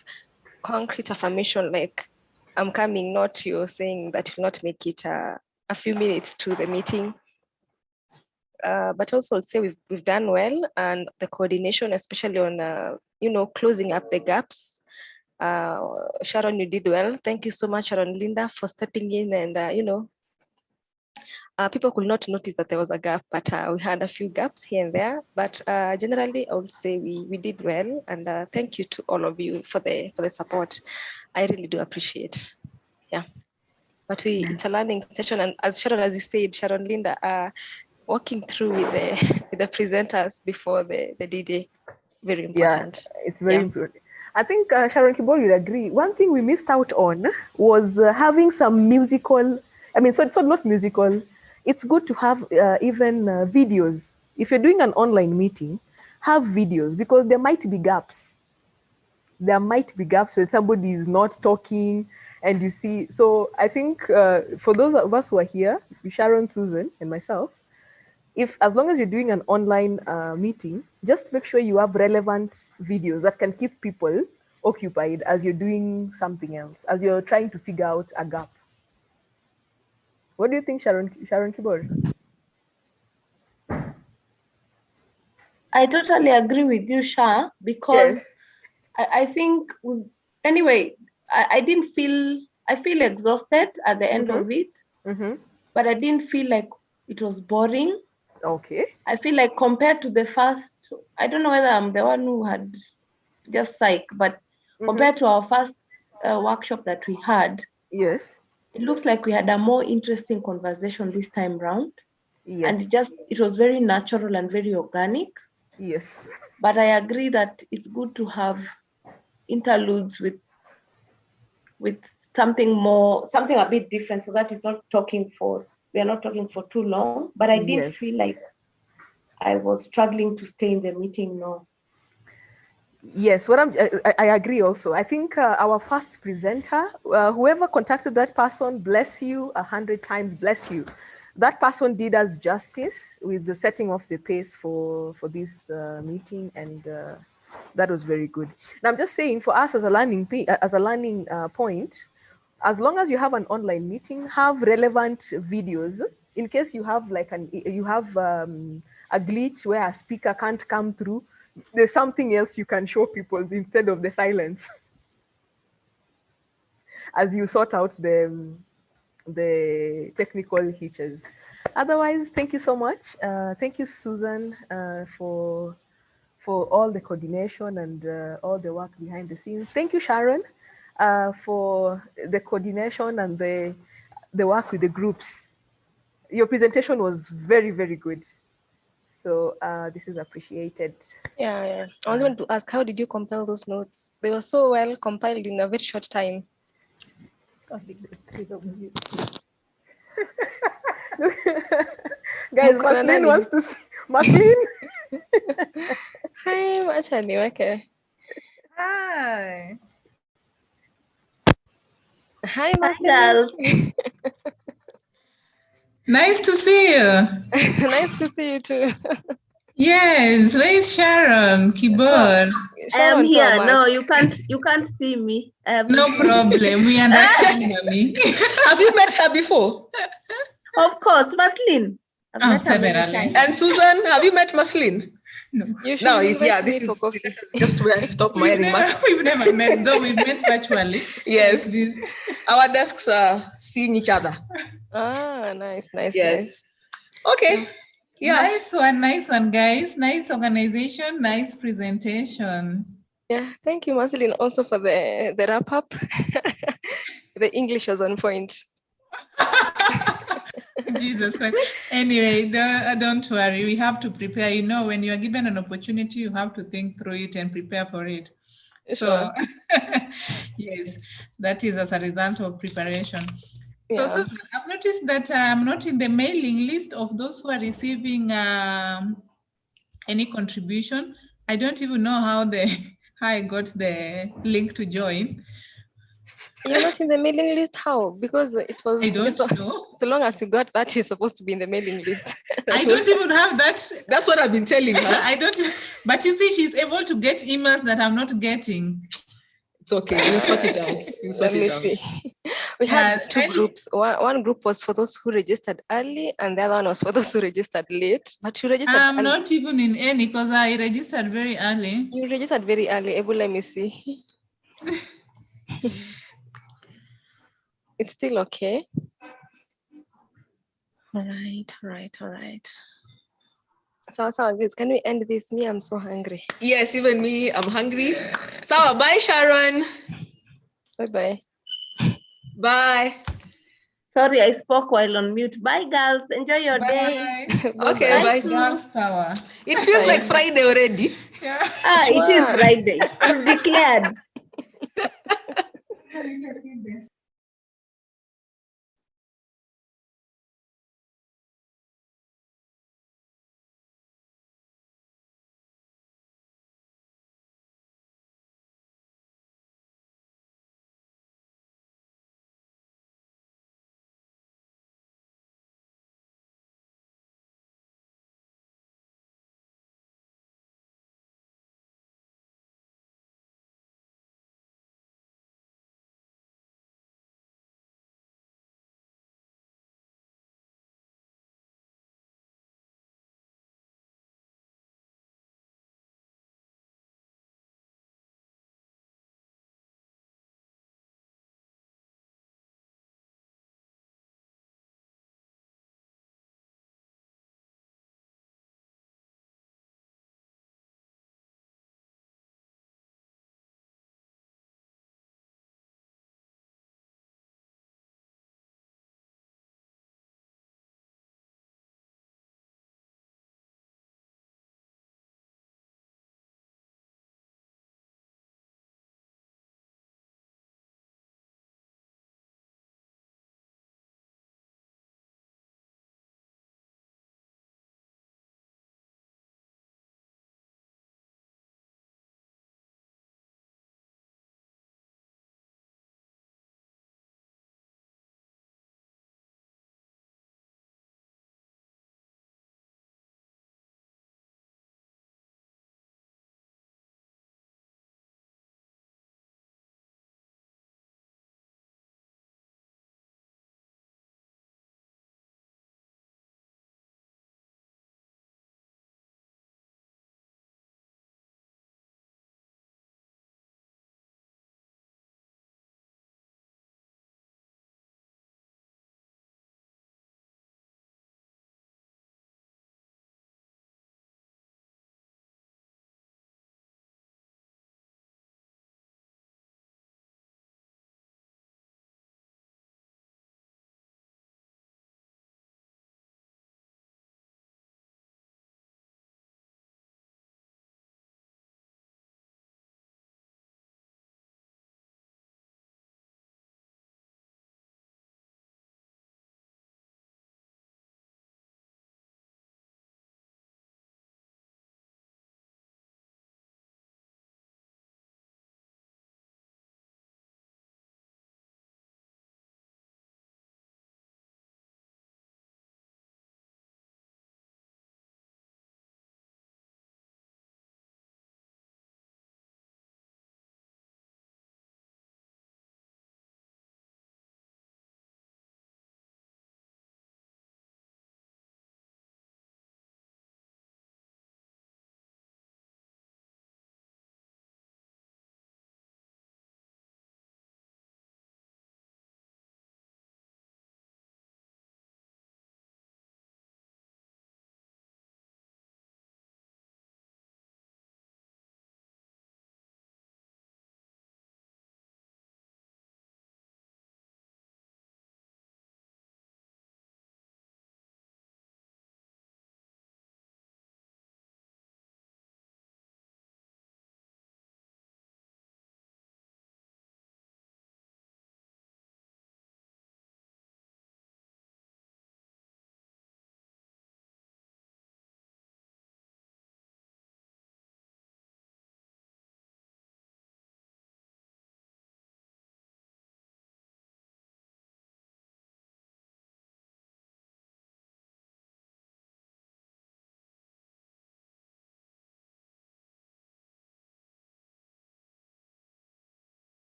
concrete affirmation like, I'm coming, not you're saying that you'll not make it a few minutes to the meeting. But also I'll say we've done well, and the coordination, especially on you know, closing up the gaps. Sharon, you did well. Thank you so much, Sharon Linda, for stepping in, and you know, people could not notice that there was a gap, but we had a few gaps here and there. But generally, I would say we did well, and thank you to all of you for the support. I really do appreciate. Yeah, but it's a learning session, and as Sharon, as you said, Sharon Linda, walking through with the presenters before the D-Day, very important. Yeah, it's very important. I think Sharon Kibor will agree. One thing we missed out on was having some musical. I mean, so it's not musical. It's good to have even videos. If you're doing an online meeting, have videos because there might be gaps. There might be gaps when somebody is not talking, and you see. So I think for those of us who are here, Sharon, Susan, and myself, as long as you're doing an online meeting, just make sure you have relevant videos that can keep people occupied as you're doing something else, as you're trying to figure out a gap. What do you think, Sharon Kibor? I totally agree with you, Sha, because I think anyway, I didn't feel, I feel exhausted at the end of it, but I didn't feel like it was boring. Okay. I feel like compared to the first, I don't know whether I'm the one who had just psych, but compared to our first workshop that we had, yes, it looks like we had a more interesting conversation this time round. Yes. And it was very natural and very organic. Yes. But I agree that it's good to have interludes with something a bit different, so that we are not talking for too long. But I didn't feel like I was struggling to stay in the meeting. No. Yes, I agree also. I think our first presenter, whoever contacted that person, bless you 100 times, bless you. That person did us justice with the setting of the pace for this meeting, and that was very good. And I'm just saying, for us as a learning point, as long as you have an online meeting, have relevant videos in case you have like a glitch where a speaker can't come through. There's something else you can show people instead of the silence as you sort out the the technical hitches. Otherwise, thank you so much. Thank you, Susan, for all the coordination and all the work behind the scenes. Thank you, Sharon, for the coordination and the work with the groups. Your presentation was very, very good. So this is appreciated. Yeah. I was going to ask, how did you compile those notes? They were so well compiled in a very short time. Guys, Marceline wants to see. Marceline? Hi, Machani. Okay. Hi. Hi, Marceline. Nice to see you. Nice to see you too. Yes, where is Sharon Kibor? I am here. No, you can't see me. No problem. We understand, Mommy. Have you met her before? Of course, Marceline. I've met her many times. And Susan, have you met Marceline? No. No, this is just where I stop my remarks. We've never met, though we've met virtually. Yes. Our desks are seeing each other. Ah, nice. Yes. Okay. Yes. Nice one, guys. Nice organization, nice presentation. Yeah, thank you, Marceline, also for the wrap up. The English was on point. Jesus Christ. Anyway, don't worry. We have to prepare. You know, when you are given an opportunity, you have to think through it and prepare for it. So, yes, that is as a result of preparation. Yeah. So, Susan, I've noticed that I'm not in the mailing list of those who are receiving any contribution. I don't even know how I got the link to join. You're not in the mailing list? How? Because it was. I don't know. So long as you got that, you're supposed to be in the mailing list. I don't even have that. That's what I've been telling her. I don't even, but you see, she's able to get emails that I'm not getting. It's okay. We'll sort it out. Let me see. We had two groups. One group was for those who registered early, and the other one was for those who registered late. But you registered I'm early. not even in any because I registered very early. You registered very early. Let me see. It's still okay. All right. So guys, can we end this? Me, I'm so hungry. Yes, even me, I'm hungry. So bye, Sharon. Bye. Bye. Sorry, I spoke while on mute. Bye, girls. Enjoy your day. Okay, bye. Girls power. It feels like Friday already. Yeah. It is Friday. It's declared.